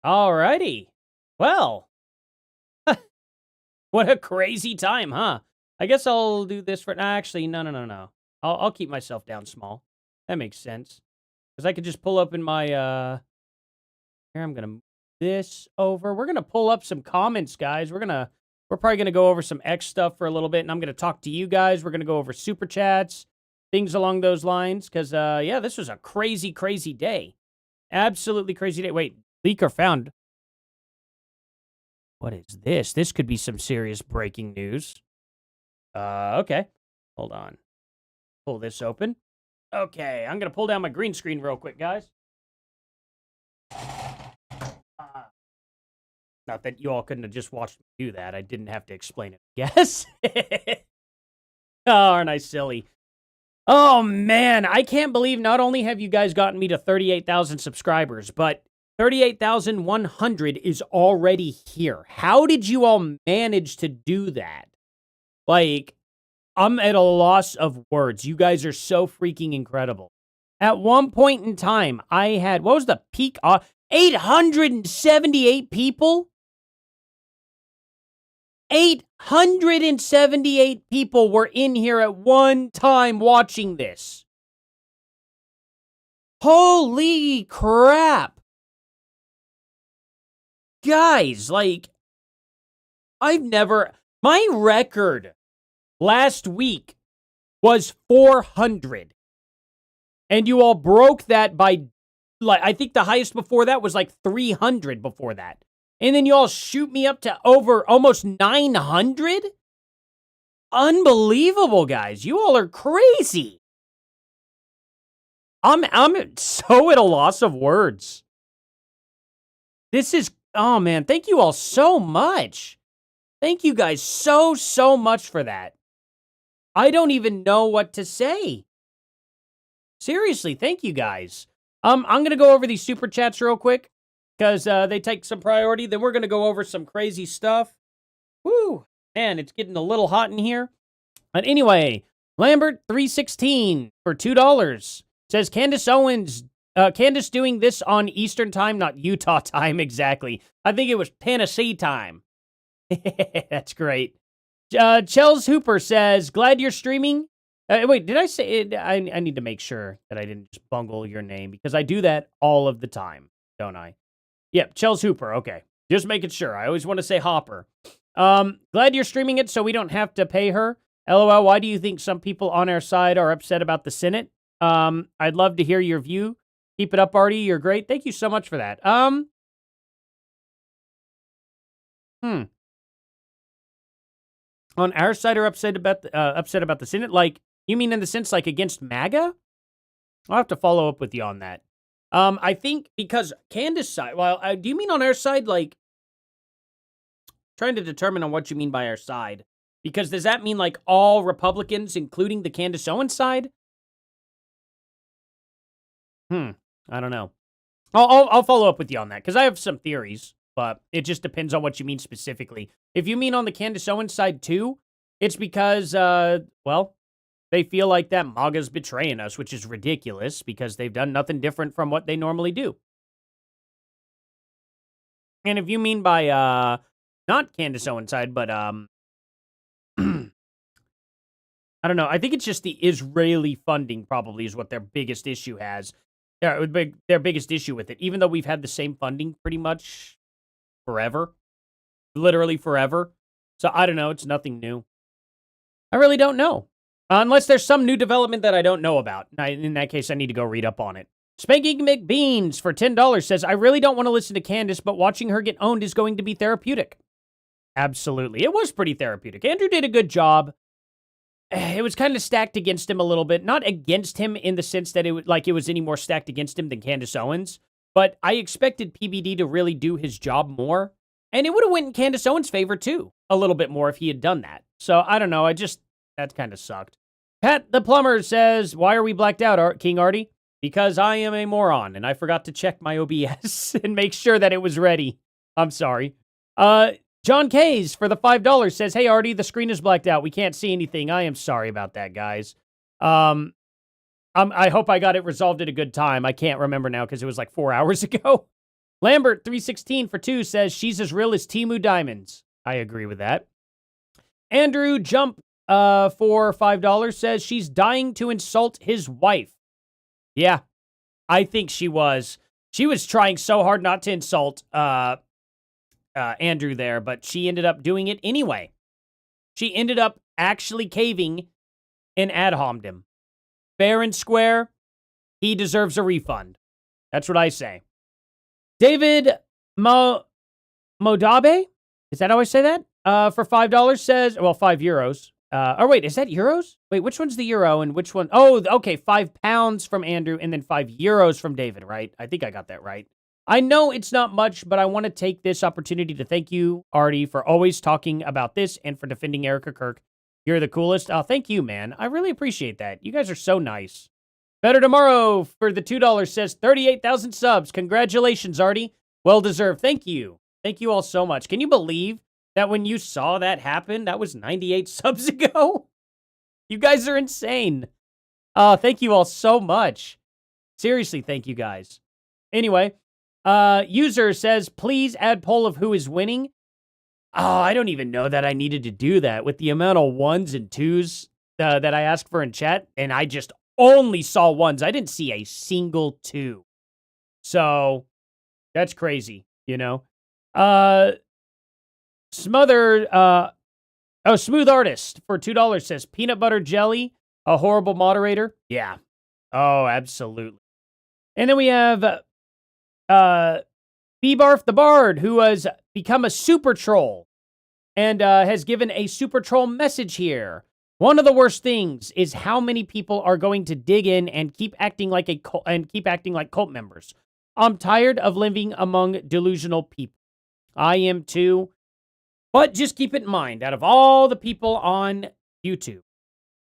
Alrighty. Well, what a crazy time, huh? I guess I'll do this for... Actually, no. I'll keep myself down small. That makes sense. Because I could just pull up in my... Here, I'm going to move this over. We're going to pull up some comments, guys. We're probably going to go over some X stuff for a little bit, and I'm going to talk to you guys. We're going to go over super chats, things along those lines. Because, yeah, this was a crazy, crazy day. Absolutely crazy day. Wait, leaker found... What is this? This could be some serious breaking news. Okay. Hold on. Pull this open. Okay, I'm going to pull down my green screen real quick, guys. Not that you all couldn't have just watched me do that. I didn't have to explain it, yes. Oh, aren't I silly? Oh, man. I can't believe not only have you guys gotten me to 38,000 subscribers, but 38,100 is already here. How did you all manage to do that? Like, I'm at a loss of words. You guys are so freaking incredible. At one point in time, I had, what was the peak? 878 people? 878 people were in here at one time watching this. Holy crap. Guys, like, my record last week was 400. And you all broke that by, like, I think the highest before that was like 300 before that. And then you all shoot me up to over almost 900? Unbelievable, guys. You all are crazy. I'm so at a loss of words. This is, oh man, thank you all so much. Thank you guys so much for that. I don't even know what to say. Seriously, thank you guys. I'm going to go over these super chats real quick because they take some priority. Then we're going to go over some crazy stuff. Woo, man, it's getting a little hot in here. But anyway, Lambert316 for $2 says Candace Owens, Candace doing this on Eastern time, not Utah time exactly. I think it was Tennessee time. That's great. Chels Hooper says, glad you're streaming. Wait, did I say it? I need to make sure that I didn't just bungle your name because I do that all of the time, don't I? Yep, Chels Hooper. Okay. Just making sure. I always want to say Hopper. Glad you're streaming it so we don't have to pay her. LOL, why do you think some people on our side are upset about the Senate? I'd love to hear your view. Keep it up, Artie. You're great. Thank you so much for that. On our side are upset about the Senate? Like, you mean in the sense like against MAGA? I'll have to follow up with you on that. I think because Candace side, well, do you mean on our side, like, trying to determine on what you mean by our side? Because does that mean like all Republicans, including the Candace Owens side? I don't know. I'll follow up with you on that because I have some theories, but it just depends on what you mean specifically. If you mean on the Candace Owens side too, it's because, well, they feel like that MAGA's betraying us, which is ridiculous because they've done nothing different from what they normally do. And if you mean by, not Candace Owens side, but, I don't know. I think it's just the Israeli funding probably is what their biggest issue has. Their biggest issue with it, even though we've had the same funding pretty much forever. Literally forever. So I don't know. It's nothing new. I really don't know. Unless there's some new development that I don't know about. In that case, I need to go read up on it. Spanking McBeans for $10 says, I really don't want to listen to Candace, but watching her get owned is going to be therapeutic. Absolutely. It was pretty therapeutic. Andrew did a good job. It was kind of stacked against him a little bit. Not against him in the sense that it was any more stacked against him than Candace Owens. But I expected PBD to really do his job more. And it would have went in Candace Owens' favor, too. A little bit more if he had done that. So, I don't know. That kind of sucked. Pat the Plumber says, why are we blacked out, King Artie? Because I am a moron, and I forgot to check my OBS and make sure that it was ready. I'm sorry. John Kays for the $5 says, hey, Artie, the screen is blacked out. We can't see anything. I am sorry about that, guys. I hope I got it resolved at a good time. I can't remember now because it was like 4 hours ago. Lambert316 for 2 says she's as real as Temu Diamonds. I agree with that. Andrew Jump for $5 says she's dying to insult his wife. Yeah, I think she was. She was trying so hard not to insult Andrew there, but she ended up doing it anyway. She ended up actually caving and ad-hommed him. Fair and square, he deserves a refund. That's what I say. David Modabe, is that how I say that? For $5 says, well, €5. Oh, wait, is that euros? Wait, which one's the euro and which one? Oh, okay, £5 from Andrew and then €5 from David, right? I think I got that right. I know it's not much, but I want to take this opportunity to thank you, Artie, for always talking about this and for defending Erica Kirk. You're the coolest. Oh, thank you, man. I really appreciate that. You guys are so nice. Better Tomorrow for the $2 says 38,000 subs. Congratulations, Artie. Well deserved. Thank you. Thank you all so much. Can you believe that when you saw that happen, that was 98 subs ago? You guys are insane. Thank you all so much. Seriously, thank you guys. Anyway, user says, please add poll of who is winning. Oh, I don't even know that I needed to do that with the amount of ones and twos that I asked for in chat, and I just only saw ones. I didn't see a single two. So, that's crazy, you know? Smooth Artist for $2 says, peanut butter jelly, a horrible moderator. Yeah. Oh, absolutely. And then we have B-Barf the Bard, who has become a super troll and has given a super troll message here. One of the worst things is how many people are going to dig in and keep acting like cult members. I'm tired of living among delusional people. I am too. But just keep it in mind, out of all the people on YouTube,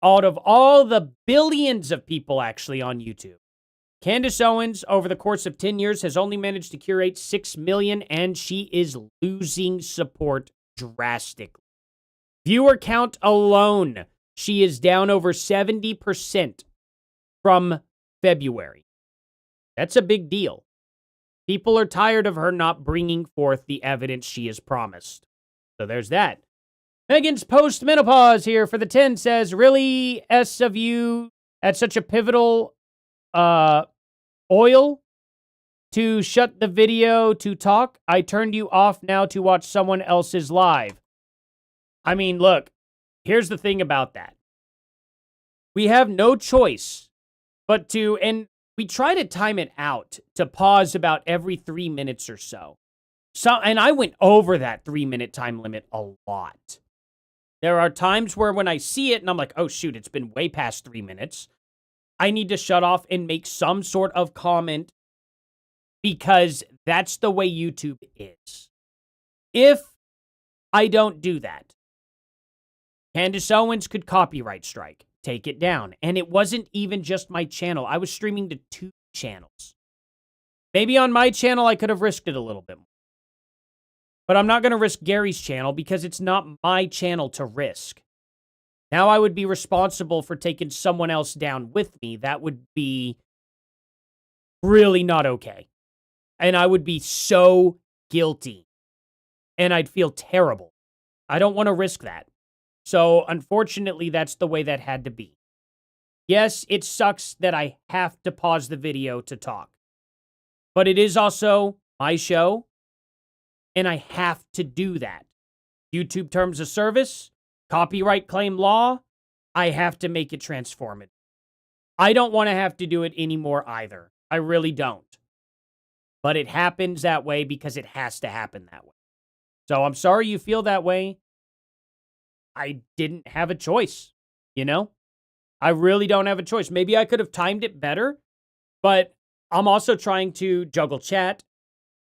out of all the billions of people actually on YouTube, Candace Owens, over the course of 10 years, has only managed to curate 6 million, and she is losing support drastically. Viewer count alone, she is down over 70% from February. That's a big deal. People are tired of her not bringing forth the evidence she has promised. So there's that. Megan's post-menopause here for the 10 says, really, S of you at such a pivotal oil to shut the video to talk? I turned you off now to watch someone else's live. I mean, look, here's the thing about that. We have no choice but to, and we try to time it out to pause about every 3 minutes or so. And I went over that 3-minute time limit a lot. There are times where when I see it and I'm like, oh shoot, it's been way past 3 minutes. I need to shut off and make some sort of comment because that's the way YouTube is. If I don't do that, Candace Owens could copyright strike, take it down. And it wasn't even just my channel. I was streaming to 2 channels. Maybe on my channel, I could have risked it a little bit more. But I'm not going to risk Gary's channel because it's not my channel to risk. Now I would be responsible for taking someone else down with me. That would be really not okay. And I would be so guilty. And I'd feel terrible. I don't want to risk that. So unfortunately, that's the way that had to be. Yes, it sucks that I have to pause the video to talk. But it is also my show. And I have to do that. YouTube terms of service, copyright claim law, I have to make it transformative. I don't want to have to do it anymore either. I really don't. But it happens that way because it has to happen that way. So I'm sorry you feel that way. I didn't have a choice, you know? I really don't have a choice. Maybe I could have timed it better, but I'm also trying to juggle chat,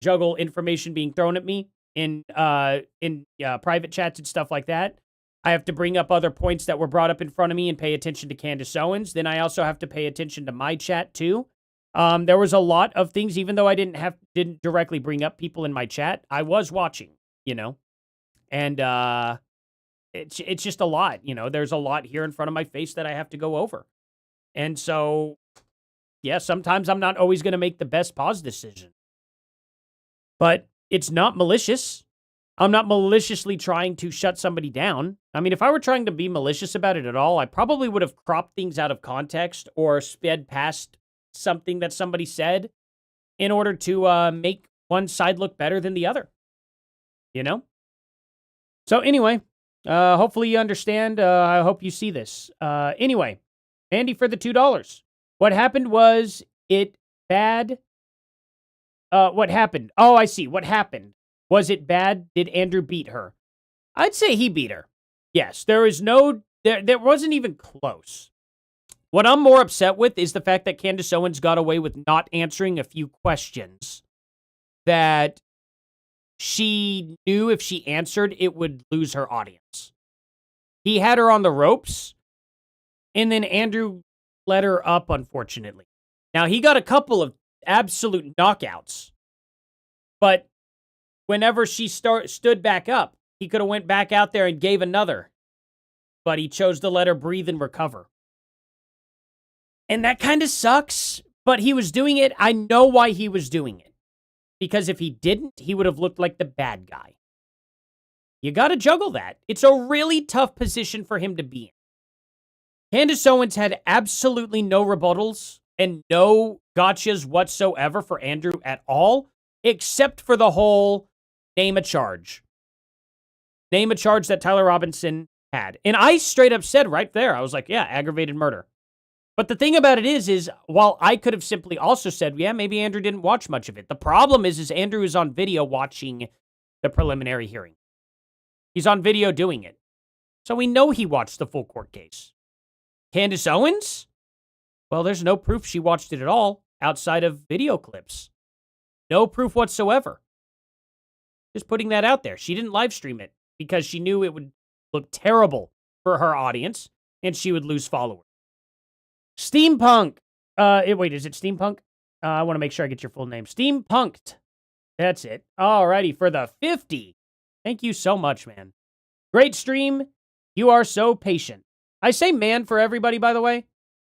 juggle information being thrown at me in private chats and stuff like that. I have to bring up other points that were brought up in front of me and pay attention to Candace Owens. Then I also have to pay attention to my chat too. There was a lot of things, even though I didn't directly bring up people in my chat. I was watching, you know, and it's just a lot, you know. There's a lot here in front of my face that I have to go over, and so yeah, sometimes I'm not always going to make the best pause decision. But it's not malicious. I'm not maliciously trying to shut somebody down. I mean, if I were trying to be malicious about it at all, I probably would have cropped things out of context or sped past something that somebody said in order to make one side look better than the other. You know? So anyway, hopefully you understand. I hope you see this. Anyway, Andy for the $2. What happened was it bad? What happened? Oh, I see. What happened? Was it bad? Did Andrew beat her? I'd say he beat her. Yes, there wasn't even close. What I'm more upset with is the fact that Candace Owens got away with not answering a few questions that she knew if she answered, it would lose her audience. He had her on the ropes, and then Andrew let her up, unfortunately. Now, he got a couple of absolute knockouts, but whenever she stood back up, he could have went back out there and gave another, but he chose to let her breathe and recover. And that kind of sucks, but he was doing it. I know why he was doing it. Because if he didn't, he would have looked like the bad guy. You got to juggle that. It's a really tough position for him to be in. Candace Owens had absolutely no rebuttals and no gotchas whatsoever for Andrew at all, except for the whole name a charge. Name a charge that Tyler Robinson had. And I straight up said right there, I was like, yeah, aggravated murder. But the thing about it is while I could have simply also said, yeah, maybe Andrew didn't watch much of it. The problem is Andrew is on video watching the preliminary hearing. He's on video doing it. So we know he watched the full court case. Candace Owens? Well, there's no proof she watched it at all outside of video clips. No proof whatsoever. Just putting that out there. She didn't live stream it because she knew it would look terrible for her audience and she would lose followers. Steampunk. Wait, is it Steampunk? I want to make sure I get your full name. Steampunked. That's it. Alrighty, for the 50. Thank you so much, man. Great stream. You are so patient. I say man for everybody, by the way.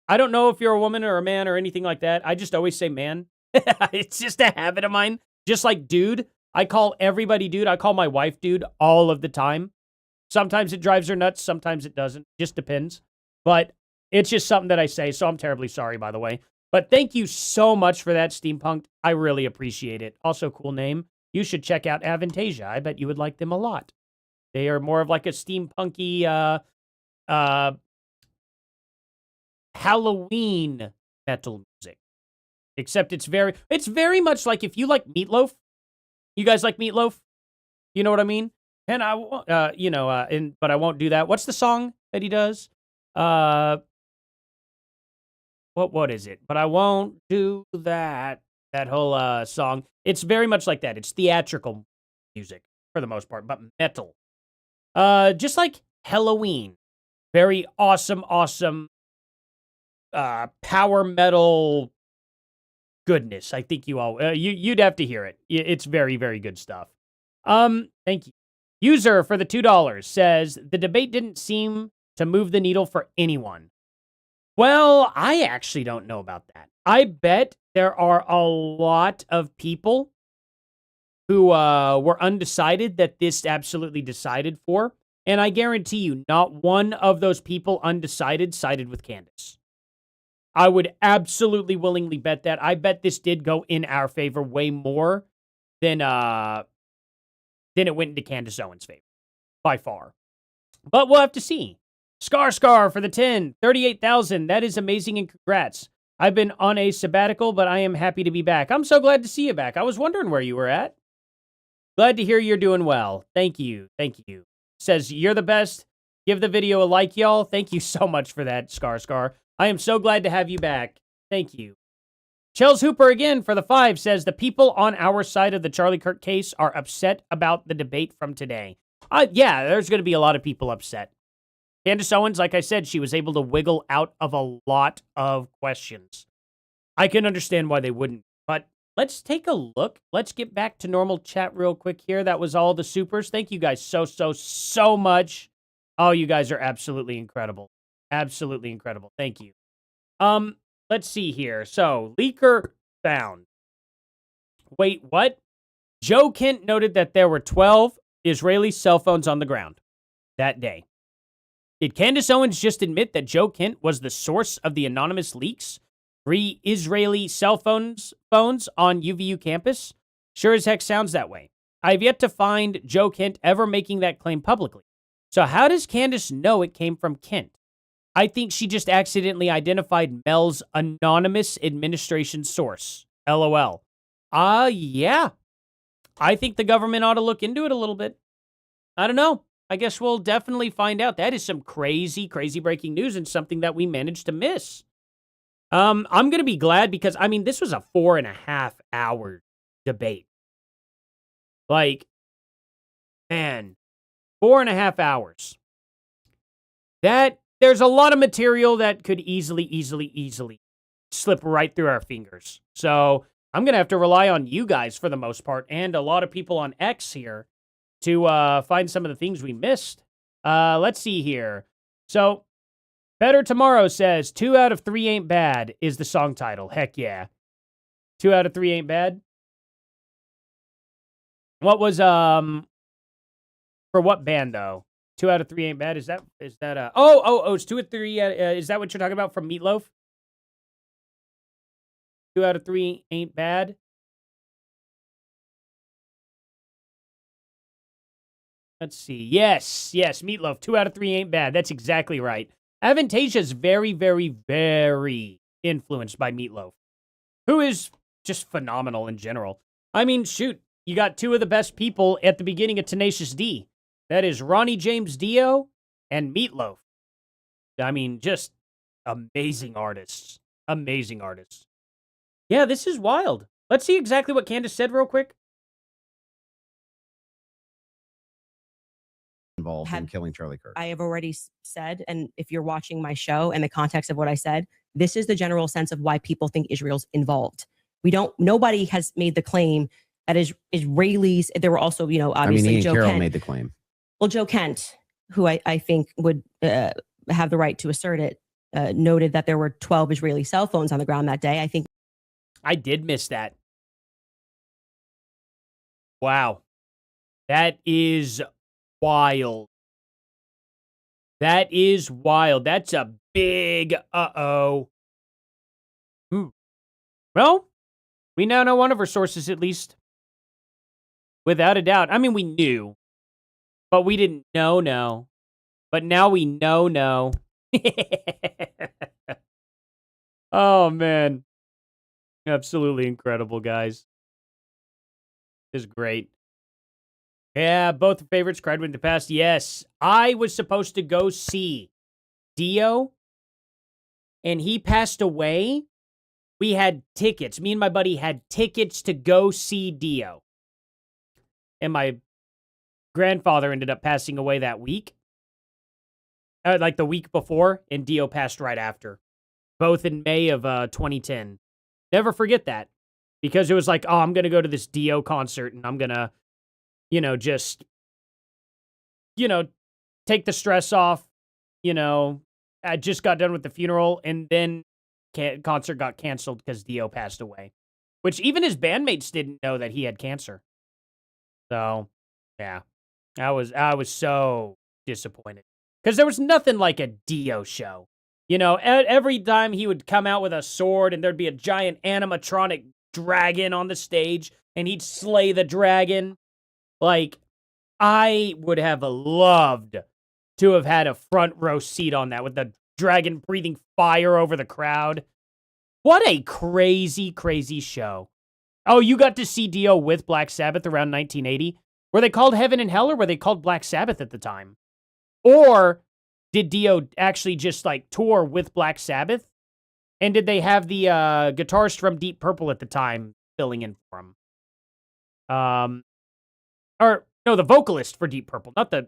I don't know if you're a woman or a man or anything like that. I just always say man. It's just a habit of mine. Just like dude. I call everybody dude. I call my wife dude all of the time. Sometimes it drives her nuts. Sometimes it doesn't. Just depends. But it's just something that I say, so I'm terribly sorry, by the way. But thank you so much for that, Steampunked. I really appreciate it. Also, cool name. You should check out Avantasia. I bet you would like them a lot. They are more of like a steampunky Halloween metal music. Except it's very much like if you like Meatloaf. You guys like Meatloaf? You know what I mean? And but I won't do that. What's the song that he does? What is it? But I won't do that. That whole song. It's very much like that. It's theatrical music for the most part, but metal. Just like Halloween. Very awesome power metal goodness. I think you all you'd have to hear it. It's very, very good stuff. Thank you. User for the $2 says the debate didn't seem to move the needle for anyone. Well, I actually don't know about that. I bet there are a lot of people who were undecided that this absolutely decided for. And I guarantee you, not one of those people undecided sided with Candace. I would absolutely willingly bet that. I bet this did go in our favor way more than it went into Candace Owens' favor. By far. But we'll have to see. Scar for the 10, 38,000. That is amazing and congrats. I've been on a sabbatical, but I am happy to be back. I'm so glad to see you back. I was wondering where you were at. Glad to hear you're doing well. Thank you. Thank you. Says, you're the best. Give the video a like, y'all. Thank you so much for that, Scar. I am so glad to have you back. Thank you. Chels Hooper again for the 5 says, the people on our side of the Charlie Kirk case are upset about the debate from today. Yeah, there's going to be a lot of people upset. Candace Owens, like I said, she was able to wiggle out of a lot of questions. I can understand why they wouldn't, but let's take a look. Let's get back to normal chat real quick here. That was all the supers. Thank you guys so much. Oh, you guys are absolutely incredible. Absolutely incredible. Thank you. Let's see here. So, leaker found. Wait, what? Joe Kent noted that there were 12 Israeli cell phones on the ground that day. Did Candace Owens just admit that Joe Kent was the source of the anonymous leaks? 3 Israeli cell phones on UVU campus? Sure as heck sounds that way. I've yet to find Joe Kent ever making that claim publicly. So how does Candace know it came from Kent? I think she just accidentally identified Mel's anonymous administration source. LOL. Yeah. I think the government ought to look into it a little bit. I don't know. I guess we'll definitely find out. That is some crazy, crazy breaking news and something that we managed to miss. I'm going to be glad because, I mean, this was a 4.5 hour debate. Like, man, 4.5 hours. There's a lot of material that could easily slip right through our fingers. So I'm going to have to rely on you guys for the most part and a lot of people on X here to find some of the things we missed. Let's see here. So Better Tomorrow says 2 out of 3 ain't bad is the song title. Heck yeah. 2 out of 3 ain't bad. What was for what band though? 2 out of 3 ain't bad. Is that it's 2 out of 3 is that what you're talking about from Meatloaf? 2 out of 3 ain't bad. Let's see. Yes, Meatloaf. 2 out of 3 ain't bad. That's exactly right. Avantasia is very, very, very influenced by Meatloaf, who is just phenomenal in general. I mean, shoot, you got 2 of the best people at the beginning of Tenacious D. That is Ronnie James Dio and Meatloaf. I mean, just amazing artists. Amazing artists. Yeah, this is wild. Let's see exactly what Candace said real quick. Involved in killing Charlie Kirk. I have already said, and if you're watching my show and the context of what I said, this is the general sense of why people think Israel's involved. Nobody has made the claim that Israelis, there were also, obviously Ian Joe Carroll Kent. made the claim. Well, Joe Kent, who I think would have the right to assert it, noted that there were 12 Israeli cell phones on the ground that day. I think I did miss that. Wow. That is wild. That is wild. That's a big uh-oh. Well, we now know one of her sources at least. Without a doubt. I mean, we knew. But we didn't know, no. But now we know, no. Oh, man. Absolutely incredible, guys. This is great. Yeah, both favorites cried when they passed. Yes, I was supposed to go see Dio, and he passed away. We had tickets. Me and my buddy had tickets to go see Dio. And my grandfather ended up passing away that week. Like the week before, and Dio passed right after. Both in May of 2010. Never forget that. Because it was like, oh, I'm going to go to this Dio concert, and I'm going to, just, take the stress off. I just got done with the funeral, and then concert got canceled because Dio passed away. Which even his bandmates didn't know that he had cancer. So, yeah. I was so disappointed. Because there was nothing like a Dio show. Every time he would come out with a sword, and there'd be a giant animatronic dragon on the stage, and he'd slay the dragon. Like, I would have loved to have had a front row seat on that with the dragon breathing fire over the crowd. What a crazy, crazy show. Oh, you got to see Dio with Black Sabbath around 1980? Were they called Heaven and Hell, or were they called Black Sabbath at the time? Or did Dio actually just, tour with Black Sabbath? And did they have the guitarist from Deep Purple at the time filling in for him? Or no, the vocalist for Deep Purple, not the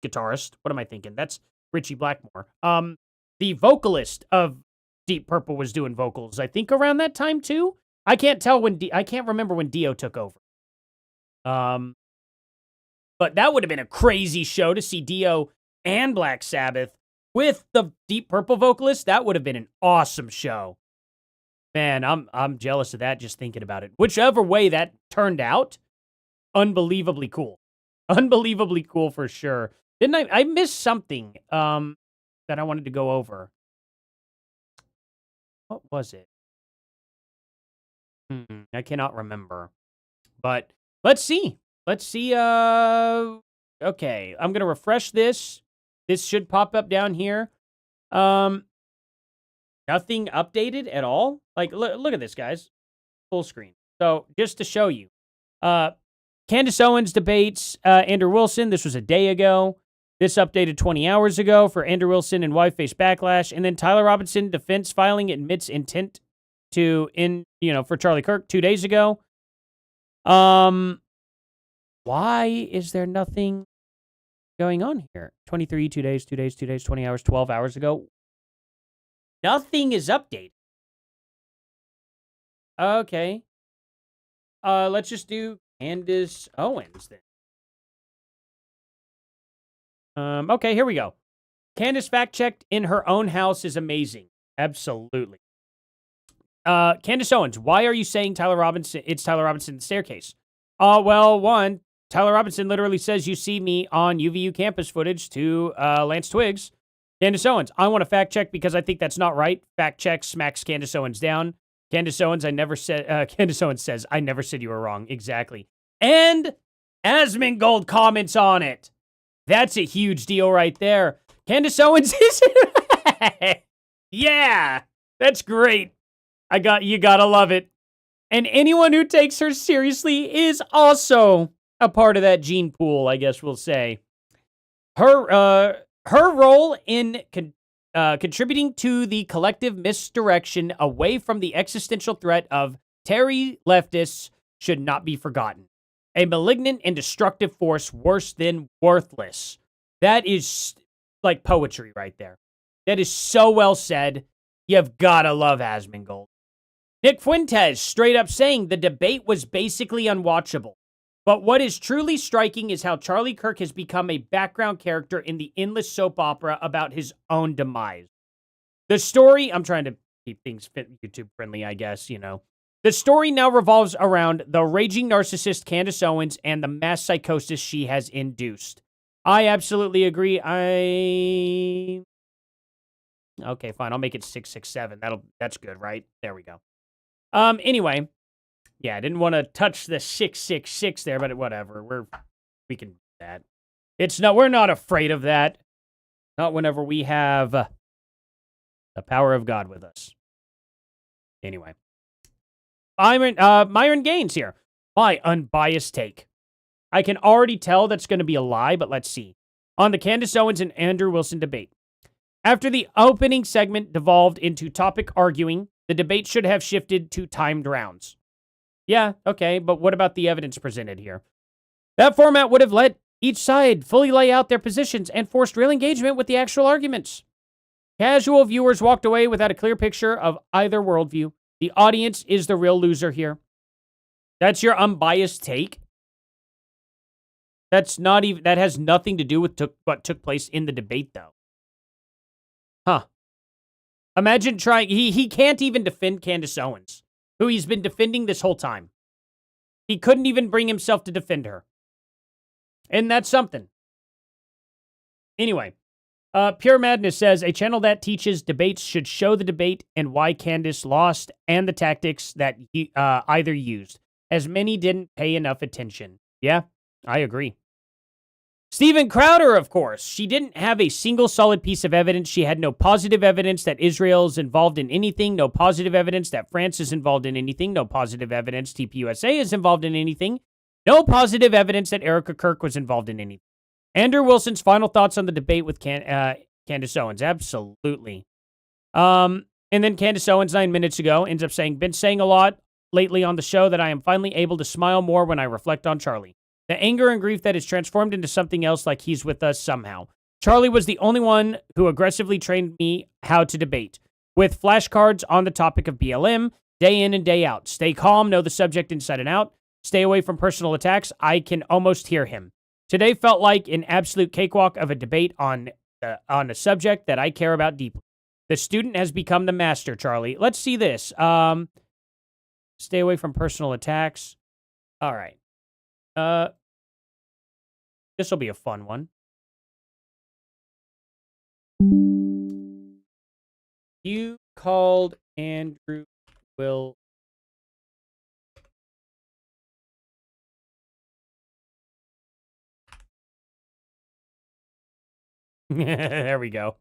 guitarist. What am I thinking? That's Richie Blackmore. The vocalist of Deep Purple was doing vocals, I think, around that time too. I can't tell I can't remember when Dio took over. But that would have been a crazy show to see Dio and Black Sabbath with the Deep Purple vocalist. That would have been an awesome show. Man, I'm jealous of that just thinking about it. Whichever way that turned out, unbelievably cool. Unbelievably cool for sure. Didn't I missed something that I wanted to go over. What was it? I cannot remember. But let's see. Let's see. Okay, I'm gonna refresh this. This should pop up down here. Nothing updated at all. Like, look at this, guys. Full screen. So just to show you, Candace Owens debates Andrew Wilson. This was a day ago. This updated 20 hours ago for Andrew Wilson and wife face backlash. And then Tyler Robinson defense filing admits intent to for Charlie Kirk 2 days ago. Why is there nothing going on here? 23, 2 days, 2 days, 2 days, 20 hours, 12 hours ago. Nothing is updated. Okay. Let's just do Candace Owens then. Okay, here we go. Candace fact-checked in her own house is amazing. Absolutely. Candace Owens, why are you saying it's Tyler Robinson staircase? Well, one, Tyler Robinson literally says you see me on UVU campus footage to Lance Twiggs. Candace Owens, I want to fact-check because I think that's not right. Fact-check smacks Candace Owens down. Candace Owens, Candace Owens says, I never said you were wrong. Exactly. And Asmongold comments on it. That's a huge deal right there. Candace Owens is yeah, that's great. You gotta love it. And anyone who takes her seriously is also a part of that gene pool, I guess we'll say. Her role in contributing to the collective misdirection away from the existential threat of Terry leftists should not be forgotten. A malignant and destructive force worse than worthless. That is like poetry right there. That is so well said. You've gotta love Asmongold. Nick Fuentes straight up saying the debate was basically unwatchable. But what is truly striking is how Charlie Kirk has become a background character in the endless soap opera about his own demise. The story, I'm trying to keep things YouTube friendly, I guess, The story now revolves around the raging narcissist Candace Owens and the mass psychosis she has induced. I absolutely agree. Okay, fine. I'll make it 667. That's good, right? There we go. Anyway, yeah, I didn't want to touch the 666 there, but whatever. We can do that. We're not afraid of that. Not whenever we have the power of God with us. Anyway. Myron Gaines here. My unbiased take. I can already tell that's going to be a lie, but let's see. On the Candace Owens and Andrew Wilson debate. After the opening segment devolved into topic arguing, the debate should have shifted to timed rounds. Yeah, okay, but what about the evidence presented here? That format would have let each side fully lay out their positions and forced real engagement with the actual arguments. Casual viewers walked away without a clear picture of either worldview. The audience is the real loser here. That's your unbiased take? That has nothing to do with what took place in the debate, though. Huh. Imagine trying, he can't even defend Candace Owens, who he's been defending this whole time. He couldn't even bring himself to defend her. And that's something. Anyway, Pure Madness says, a channel that teaches debates should show the debate and why Candace lost and the tactics that either used, as many didn't pay enough attention. Yeah, I agree. Stephen Crowder, of course. She didn't have a single solid piece of evidence. She had no positive evidence that Israel is involved in anything, no positive evidence that France is involved in anything, no positive evidence TPUSA is involved in anything, no positive evidence that Erica Kirk was involved in anything. Andrew Wilson's final thoughts on the debate with Candace Owens. Absolutely. And then Candace Owens 9 minutes ago ends up saying, been saying a lot lately on the show that I am finally able to smile more when I reflect on Charlie. The anger and grief that is transformed into something else like he's with us somehow. Charlie was the only one who aggressively trained me how to debate, with flashcards on the topic of BLM, day in and day out. Stay calm, know the subject inside and out. Stay away from personal attacks. I can almost hear him. Today felt like an absolute cakewalk of a debate on a subject that I care about deeply. The student has become the master, Charlie. Let's see this. Stay away from personal attacks. All right. This will be a fun one. You called Andrew Will. There we go.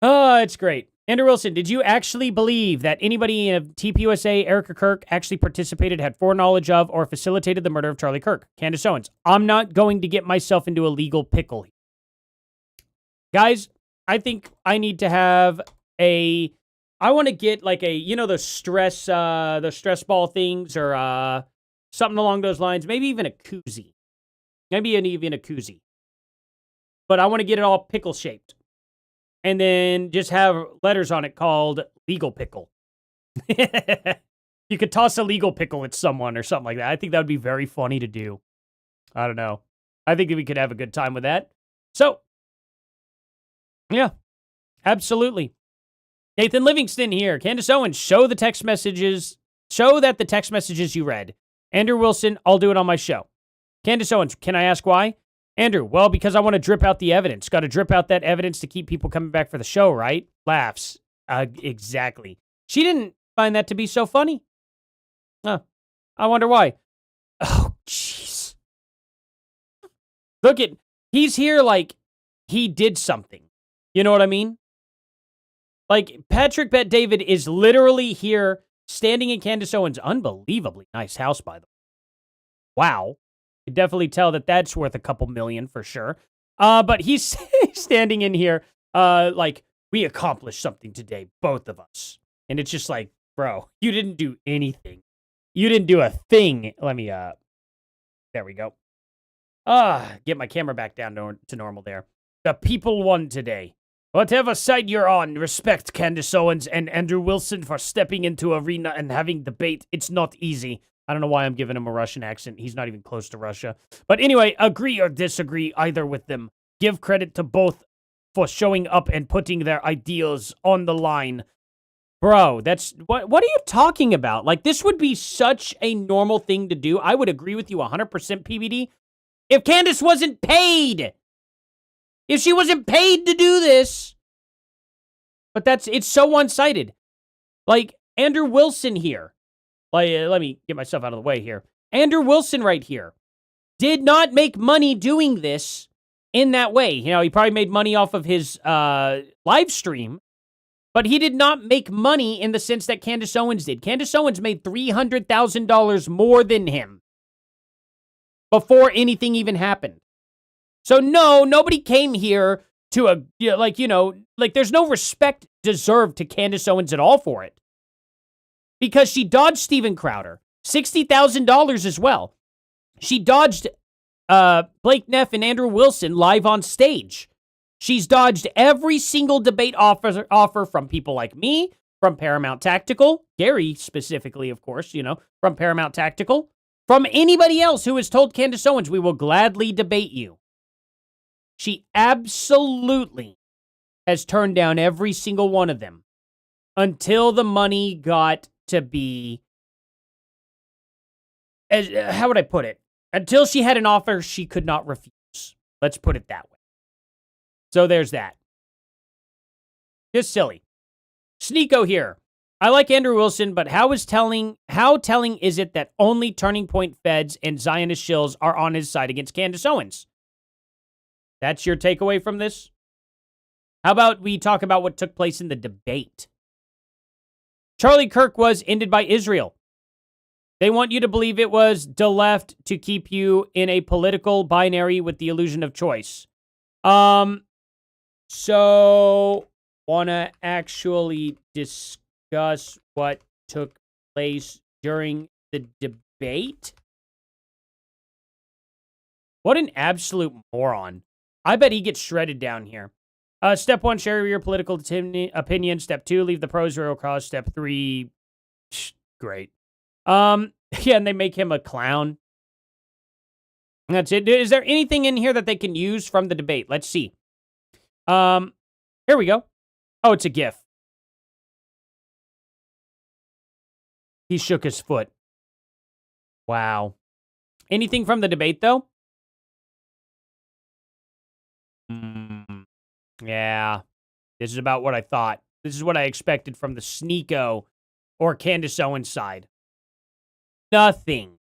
Oh, it's great. Andrew Wilson, did you actually believe that anybody in TPUSA, Erica Kirk, actually participated, had foreknowledge of, or facilitated the murder of Charlie Kirk? Candace Owens, I'm not going to get myself into a legal pickle. Guys, I think I need to have I want to get like the stress ball things or something along those lines. Maybe even a koozie. Even a koozie. But I want to get it all pickle shaped. And then just have letters on it called legal pickle. You could toss a legal pickle at someone or something like that. I think that would be very funny to do. I don't know. I think we could have a good time with that. So, yeah, absolutely. Nathan Livingston here. Candace Owens, show that the text messages you read. Andrew Wilson, I'll do it on my show. Candace Owens, can I ask why? Andrew, well, because I want to drip out the evidence. Got to drip out that evidence to keep people coming back for the show, right? Laughs. Exactly. She didn't find that to be so funny. Huh. I wonder why. Oh, jeez. Look he's here like he did something. You know what I mean? Like, Patrick Bet David is literally here standing in Candace Owens' unbelievably nice house, by the way. Wow. You definitely tell that that's worth a couple million for sure. But he's standing in here like, we accomplished something today, both of us. And it's just like, bro, you didn't do anything. You didn't do a thing. Let me, there we go. Get my camera back down to normal there. The people won today. Whatever side you're on, respect Candace Owens and Andrew Wilson for stepping into arena and having debate. It's not easy. I don't know why I'm giving him a Russian accent. He's not even close to Russia. But anyway, agree or disagree either with them. Give credit to both for showing up and putting their ideals on the line. Bro, that's... What are you talking about? Like, this would be such a normal thing to do. I would agree with you 100% PBD. If Candace wasn't paid... If she wasn't paid to do this. But it's so one-sided. Like, Andrew Wilson here. Let me get myself out of the way here. Andrew Wilson right here did not make money doing this in that way. You know, he probably made money off of his live stream, but he did not make money in the sense that Candace Owens did. Candace Owens made $300,000 more than him before anything even happened. So no, nobody came here to there's no respect deserved to Candace Owens at all for it. Because she dodged Steven Crowder. $60,000 as well. She dodged Blake Neff and Andrew Wilson live on stage. She's dodged every single debate offer from people like me, from Paramount Tactical, Gary specifically, of course, from Paramount Tactical, from anybody else who has told Candace Owens, we will gladly debate you. She absolutely has turned down every single one of them until the money got to be, how would I put it? Until she had an offer she could not refuse. Let's put it that way. So there's that. Just silly. Sneeko here. I like Andrew Wilson, but how telling is it that only Turning Point feds and Zionist shills are on his side against Candace Owens? That's your takeaway from this? How about we talk about what took place in the debate? Charlie Kirk was ended by Israel. They want you to believe it was the left to keep you in a political binary with the illusion of choice. So want to actually discuss what took place during the debate? What an absolute moron. I bet he gets shredded down here. Step 1, share your political opinion. Step 2, leave the pros zero cause. Step 3, great. Yeah, and they make him a clown. That's it. Is there anything in here that they can use from the debate? Let's see. Here we go. Oh, it's a GIF. He shook his foot. Wow. Anything from the debate, though? Yeah. This is about what I thought. This is what I expected from the Sneeko or Candace Owens side. Nothing.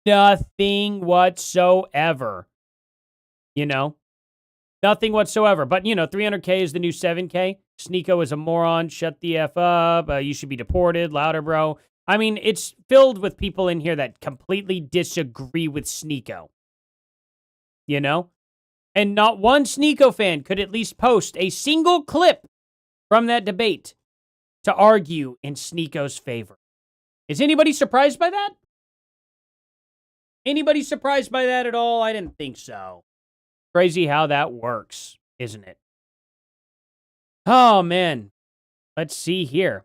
Nothing whatsoever. You know? Nothing whatsoever. But, 300K is the new 7K. Sneeko is a moron. Shut the F up. You should be deported. Louder, bro. I mean, it's filled with people in here that completely disagree with Sneeko. You know? And not one Sneeko fan could at least post a single clip from that debate to argue in Sneeko's favor. Is anybody surprised by that? Anybody surprised by that at all? I didn't think so. Crazy how that works, isn't it? Oh, man. Let's see here.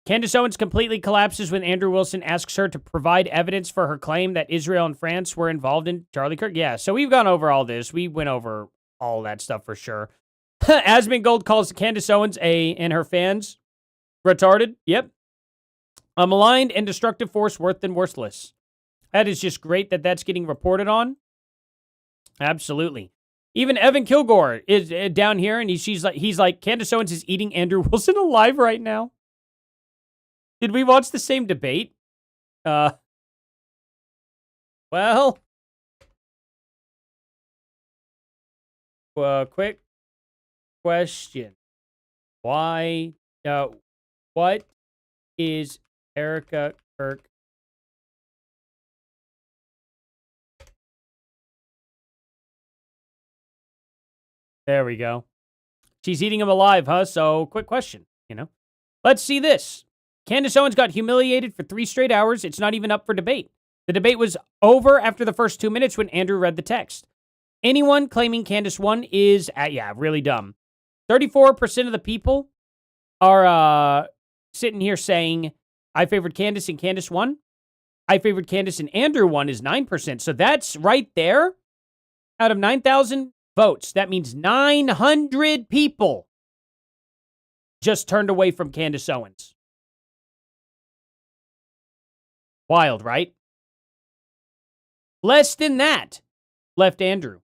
Candace Owens completely collapses when Andrew Wilson asks her to provide evidence for her claim that Israel and France were involved in Charlie Kirk. Yeah, so we've gone over all this. We went over all that stuff for sure. Asmund Gold calls Candace Owens and her fans retarded. Yep. A maligned and destructive force worse than worthless. That is just great that that's getting reported on. Absolutely. Even Evan Kilgore is down here, and he's like, Candace Owens is eating Andrew Wilson alive right now. Did we watch the same debate? Well, quick question. Why, what is Erica Kirk? There we go. She's eating him alive, huh? So, quick question, Let's see this. Candace Owens got humiliated for 3 straight hours. It's not even up for debate. The debate was over after the first 2 minutes when Andrew read the text. Anyone claiming Candace won is, really dumb. 34% of the people are sitting here saying, I favored Candace and Candace won. I favored Candace and Andrew won is 9%. So that's right there. Out of 9,000 votes, that means 900 people just turned away from Candace Owens. Wild, right? Less than that left Andrew.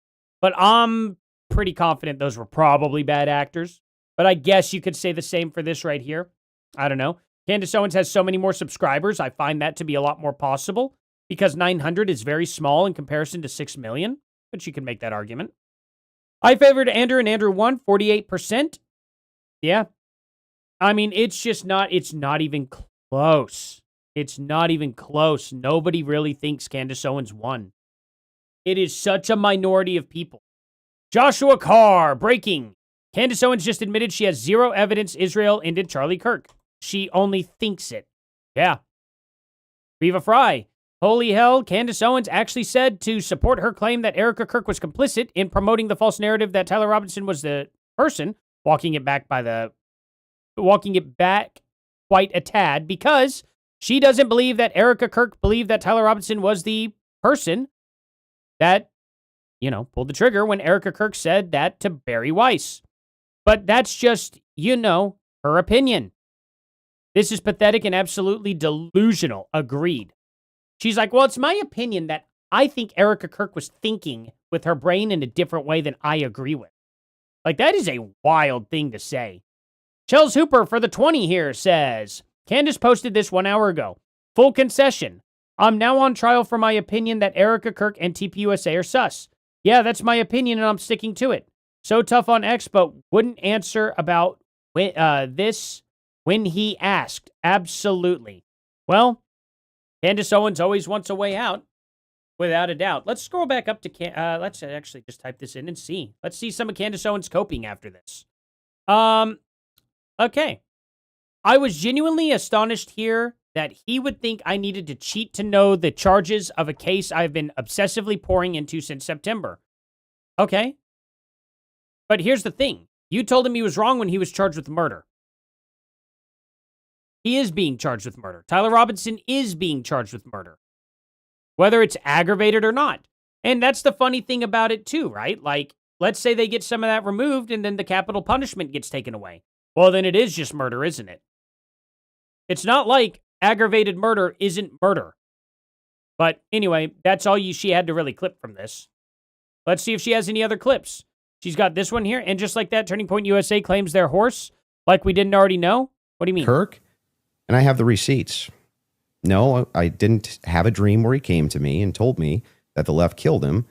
But I'm pretty confident those were probably bad actors. But I guess you could say the same for this right here. I don't know. Candace Owens has so many more subscribers. I find that to be a lot more possible because 900 is very small in comparison to 6 million. But you can make that argument. I favored Andrew and Andrew won 48%. Yeah. I mean, it's not even close. It's not even close. Nobody really thinks Candace Owens won. It is such a minority of people. Joshua Carr, breaking. Candace Owens just admitted she has zero evidence Israel ended Charlie Kirk. She only thinks it. Yeah. Riva Fry. Holy hell, Candace Owens actually said to support her claim that Erica Kirk was complicit in promoting the false narrative that Tyler Robinson was the person, walking it back quite a tad because she doesn't believe that Erica Kirk believed that Tyler Robinson was the person that, pulled the trigger when Erica Kirk said that to Barry Weiss. But that's just, her opinion. This is pathetic and absolutely delusional. Agreed. She's like, well, it's my opinion that I think Erica Kirk was thinking with her brain in a different way than I agree with. Like, that is a wild thing to say. Chels Hooper for the 20 here says, Candace posted this 1 hour ago. Full concession. I'm now on trial for my opinion that Erica Kirk and TPUSA are sus. Yeah, that's my opinion and I'm sticking to it. So tough on X, but wouldn't answer about this when he asked. Absolutely. Well, Candace Owens always wants a way out, without a doubt. Let's scroll back up to let's actually just type this in and see. Let's see some of Candace Owens coping after this. Okay. I was genuinely astonished here that he would think I needed to cheat to know the charges of a case I've been obsessively pouring into since September. Okay. But here's the thing. You told him he was wrong when he was charged with murder. He is being charged with murder. Tyler Robinson is being charged with murder. Whether it's aggravated or not. And that's the funny thing about it too, right? Like, let's say they get some of that removed and then the capital punishment gets taken away. Well, then it is just murder, isn't it? It's not like aggravated murder isn't murder. But anyway, that's all she had to really clip from this. Let's see if she has any other clips. She's got this one here. And just like that, Turning Point USA claims their horse like we didn't already know. What do you mean? Kirk, and I have the receipts. No, I didn't have a dream where he came to me and told me that the left killed him.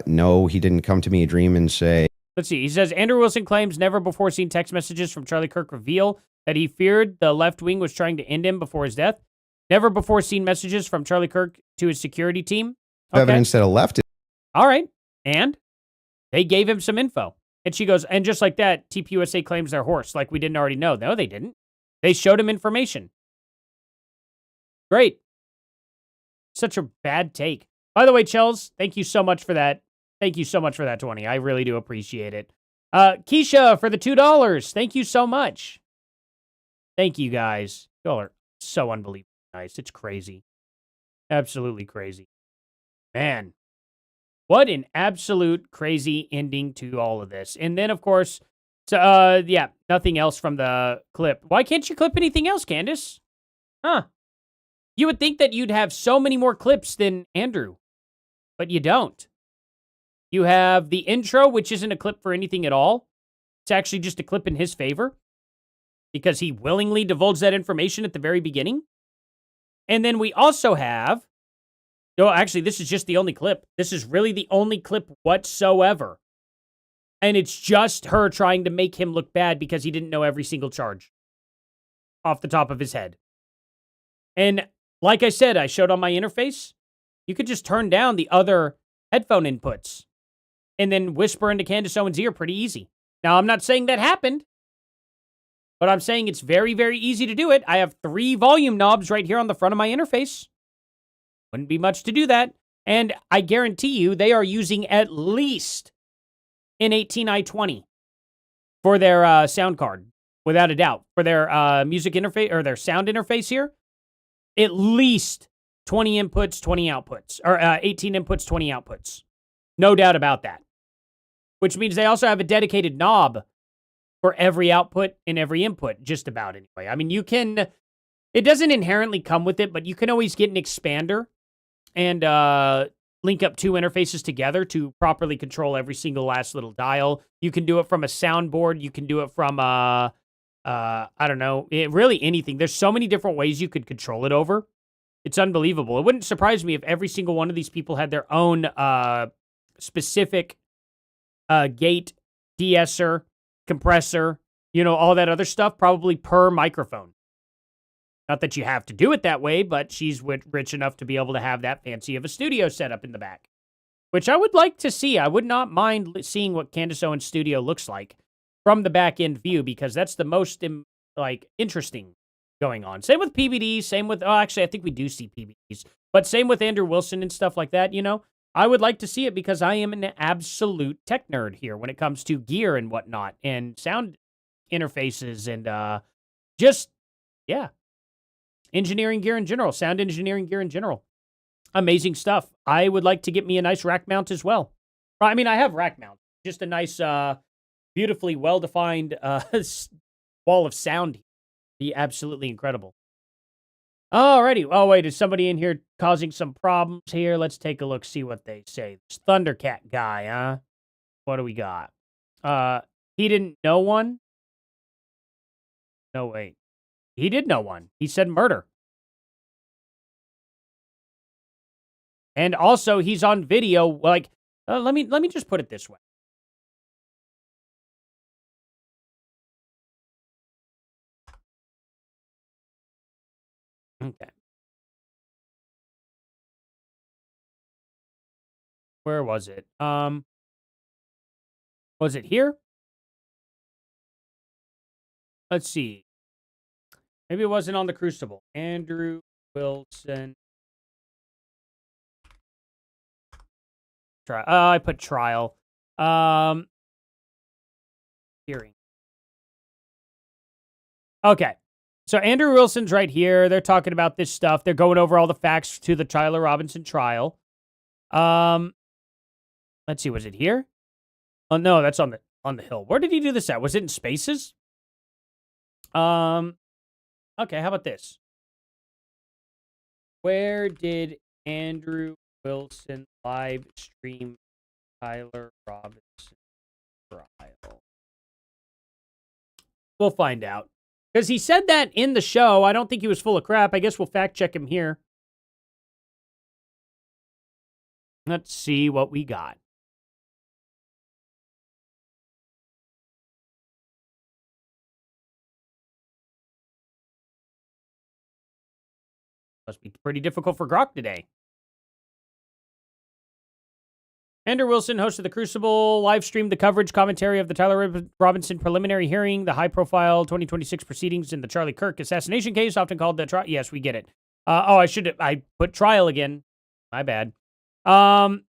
No, he didn't come to me a dream and say... Let's see. He says, Andrew Wilson claims never before seen text messages from Charlie Kirk reveal that he feared the left wing was trying to end him before his death. Never before seen messages from Charlie Kirk to his security team. Okay. Evidence that a left... All right. And they gave him some info. And she goes, and just like that, TPUSA claims their horse like we didn't already know. No, they didn't. They showed him information. Great. Such a bad take. By the way, Chels, thank you so much for that. Thank you so much for that 20. I really do appreciate it. Keisha for the $2. Thank you so much. Thank you, guys. Y'all are so unbelievably nice. It's crazy. Absolutely crazy. Man, what an absolute crazy ending to all of this. And then, of course, so, yeah, nothing else from the clip. Why can't you clip anything else, Candace? Huh. You would think that you'd have so many more clips than Andrew, but you don't. You have the intro, which isn't a clip for anything at all. It's actually just a clip in his favor because he willingly divulged that information at the very beginning. And then we also have, no, actually, this is just the only clip. This is really the only clip whatsoever. And it's just her trying to make him look bad because he didn't know every single charge off the top of his head. And like I said, I showed on my interface, you could just turn down the other headphone inputs and then whisper into Candace Owens' ear pretty easy. Now, I'm not saying that happened, but I'm saying it's very, very easy to do it. I have 3 volume knobs right here on the front of my interface. Wouldn't be much to do that. And I guarantee you they are using at least an 18i20 for their sound card, without a doubt. For their music interface, or their sound interface here, at least 20 inputs, 20 outputs, or 18 inputs, 20 outputs. No doubt about that. Which means they also have a dedicated knob for every output and every input, just about anyway. I mean, you can, it doesn't inherently come with it, but you can always get an expander and link up 2 interfaces together to properly control every single last little dial. You can do it from a soundboard. You can do it from, I don't know, really anything. There's so many different ways you could control it over. It's unbelievable. It wouldn't surprise me if every single one of these people had their own specific gate, de-esser, compressor, you know, all that other stuff, probably per microphone. Not that you have to do it that way, but she's rich enough to be able to have that fancy of a studio setup in the back, which I would like to see. I would not mind seeing what Candace Owens' studio looks like from the back end view, because that's the most interesting going on. Same with PBDs, same with, actually, I think we do see PBDs, but same with Andrew Wilson and stuff like that, you know. I would like to see it because I am an absolute tech nerd here when it comes to gear and whatnot and sound interfaces and just, yeah, engineering gear in general, sound engineering gear in general. Amazing stuff. I would like to get me a nice rack mount as well. I mean, I have rack mount, just a nice, beautifully well-defined wall of sound. Be absolutely incredible. Alrighty. Oh, wait, is somebody in here causing some problems here? Let's take a look, see what they say. This Thundercat guy, huh? What do we got? He didn't know one? No, wait. He did know one. He said murder. And also, he's on video, like, let me just put it this way. Okay. Where was it? Was it here? Let's see. Maybe it wasn't on the Crucible. Andrew Wilson. I put trial. Hearing. Okay. So Andrew Wilson's right here. They're talking about this stuff. They're going over all the facts to the Tyler Robinson trial. Let's see. Was it here? Oh no, that's on the hill. Where did he do this at? Was it in Spaces? Okay, how about this? Where did Andrew Wilson live stream Tyler Robinson trial. We'll find out. Because he said that in the show. I don't think he was full of crap. I guess we'll fact check him here. Let's see what we got. Must be pretty difficult for Grok today. Andrew Wilson, host of The Crucible, live streamed the coverage commentary of the Tyler Robinson preliminary hearing, the high-profile 2026 proceedings in the Charlie Kirk assassination case, often called the trial. Yes, we get it. I put trial again. My bad. On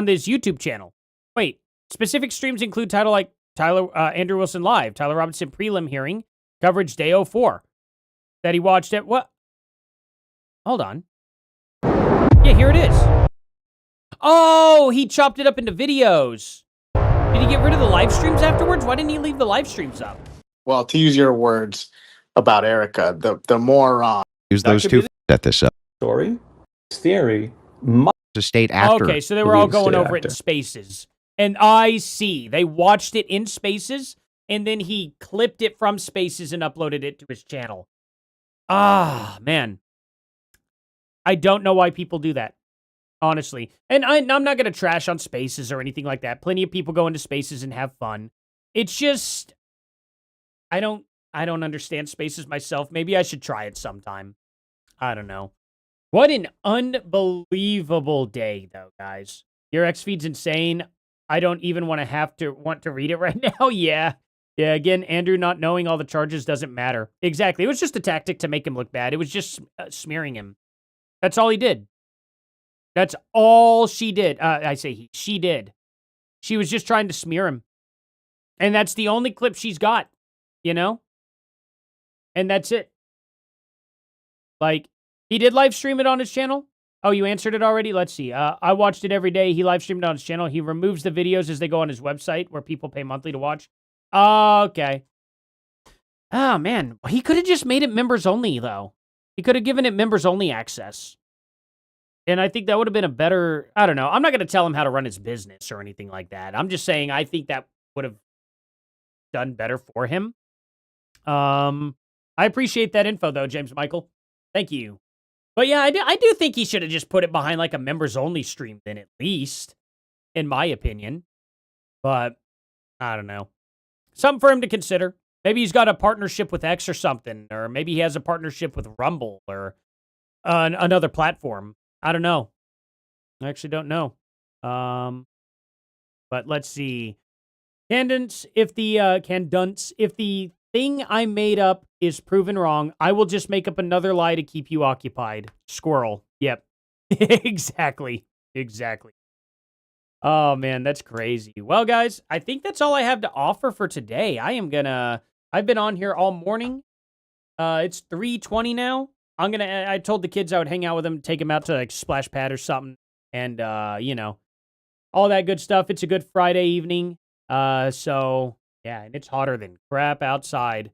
this YouTube channel. Wait, specific streams include title like Andrew Wilson Live, Tyler Robinson prelim hearing, coverage day 04. That he watched at what? Hold on. Yeah, here it is. Oh, he chopped it up into videos. Did he get rid of the live streams afterwards? Why didn't he leave the live streams up? Well, to use your words about Erica, the more Use those two. Set this up. Story. Theory. The state actor. Okay, so they were all going over it in spaces. And I see. They watched it in spaces, and then he clipped it from spaces and uploaded it to his channel. Ah, man. I don't know why people do that. Honestly. And I'm not going to trash on spaces or anything like that. Plenty of people go into spaces and have fun. It's just, I don't understand spaces myself. Maybe I should try it sometime. I don't know. What an unbelievable day, though, guys. Your X feed's insane. I don't even want to read it right now. Yeah. Yeah, again, Andrew not knowing all the charges doesn't matter. Exactly. It was just a tactic to make him look bad. It was just smearing him. That's all he did. That's all she did. She did. She was just trying to smear him. And that's the only clip she's got, you know? And that's it. Like, he did live stream it on his channel. Oh, you answered it already? Let's see. I watched it every day. He live streamed it on his channel. He removes the videos as they go on his website where people pay monthly to watch. Okay. Oh, man. He could have just made it members only, though. He could have given it members only access. And I think that would have been a better, I don't know. I'm not going to tell him how to run his business or anything like that. I'm just saying I think that would have done better for him. I appreciate that info, though, James Michael. Thank you. But yeah, I do think he should have just put it behind like a members only stream then at least, in my opinion. But I don't know. Something for him to consider. Maybe he's got a partnership with X or something, or maybe he has a partnership with Rumble or another platform. I don't know. I actually don't know. But let's see. Candace, if the thing I made up is proven wrong, I will just make up another lie to keep you occupied. Squirrel. Yep. Exactly. Oh, man, that's crazy. Well, guys, I think that's all I have to offer for today. I've been on here all morning. It's 3:20 now. I told the kids I would hang out with them, take them out to like Splash Pad or something. And, all that good stuff. It's a good Friday evening. So yeah, and it's hotter than crap outside.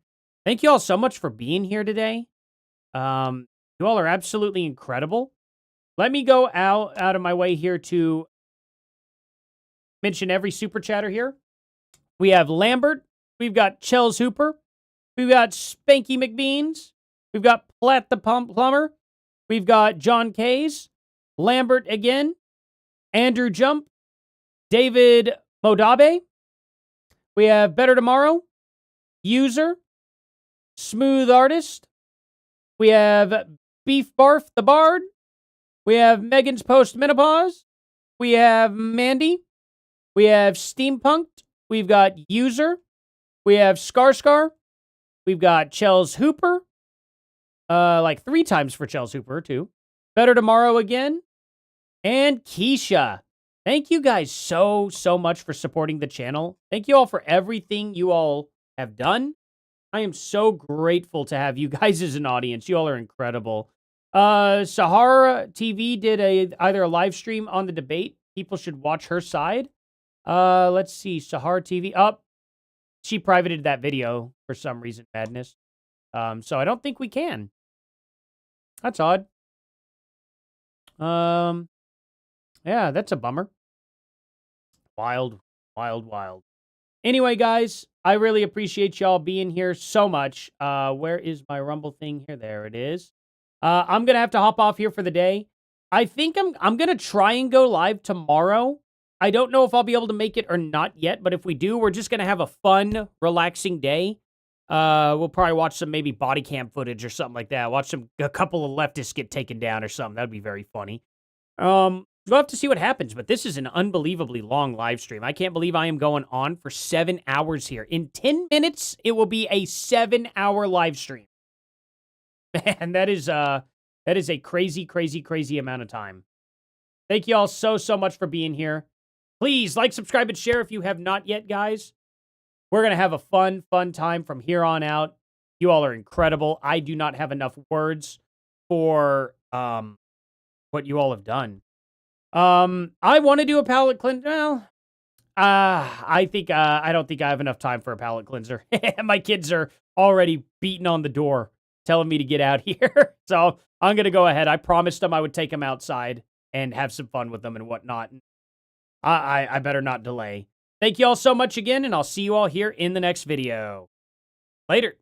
Thank you all so much for being here today. You all are absolutely incredible. Let me go out of my way here to mention every super chatter here. We have Lambert. We've got Chels Hooper. We've got Spanky McBeans. We've got Platt the Plumber. We've got John Kays. Lambert again. Andrew Jump. David Modabe. We have Better Tomorrow. User. Smooth Artist. We have Beef Barf the Bard. We have Megan's Post Menopause. We have Mandy. We have Steampunked. We've got User. We have Scar. We've got Chels Hooper. Like 3 times for Chels Hooper, too. Better Tomorrow again. And Keisha. Thank you guys so much for supporting the channel. Thank you all for everything you all have done. I am so grateful to have you guys as an audience. You all are incredible. Sahara TV did either a live stream on the debate. People should watch her side. Let's see. Sahara TV. She privated that video for some reason, madness. So I don't think we can. That's odd. Yeah, that's a bummer. Wild, wild, wild. Anyway, guys, I really appreciate y'all being here so much. Where is my Rumble thing here? There it is. I'm gonna have to hop off here for the day. I think I'm gonna try and go live tomorrow. I don't know if I'll be able to make it or not yet, but if we do, we're just gonna have a fun, relaxing day. We'll probably watch some maybe body cam footage or something like that. Watch a couple of leftists get taken down or something. That'd be very funny. We'll have to see what happens, but this is an unbelievably long live stream. I can't believe I am going on for 7 hours here. In 10 minutes, it will be a 7-hour live stream. Man, that is a crazy, crazy, crazy amount of time. Thank you all so, so much for being here. Please like, subscribe, and share if you have not yet, guys. We're going to have a fun, fun time from here on out. You all are incredible. I do not have enough words for what you all have done. I want to do a palate cleanser. Well, I don't think I have enough time for a palate cleanser. My kids are already beating on the door, telling me to get out here. So I'm going to go ahead. I promised them I would take them outside and have some fun with them and whatnot. I better not delay. Thank you all so much again, and I'll see you all here in the next video. Later.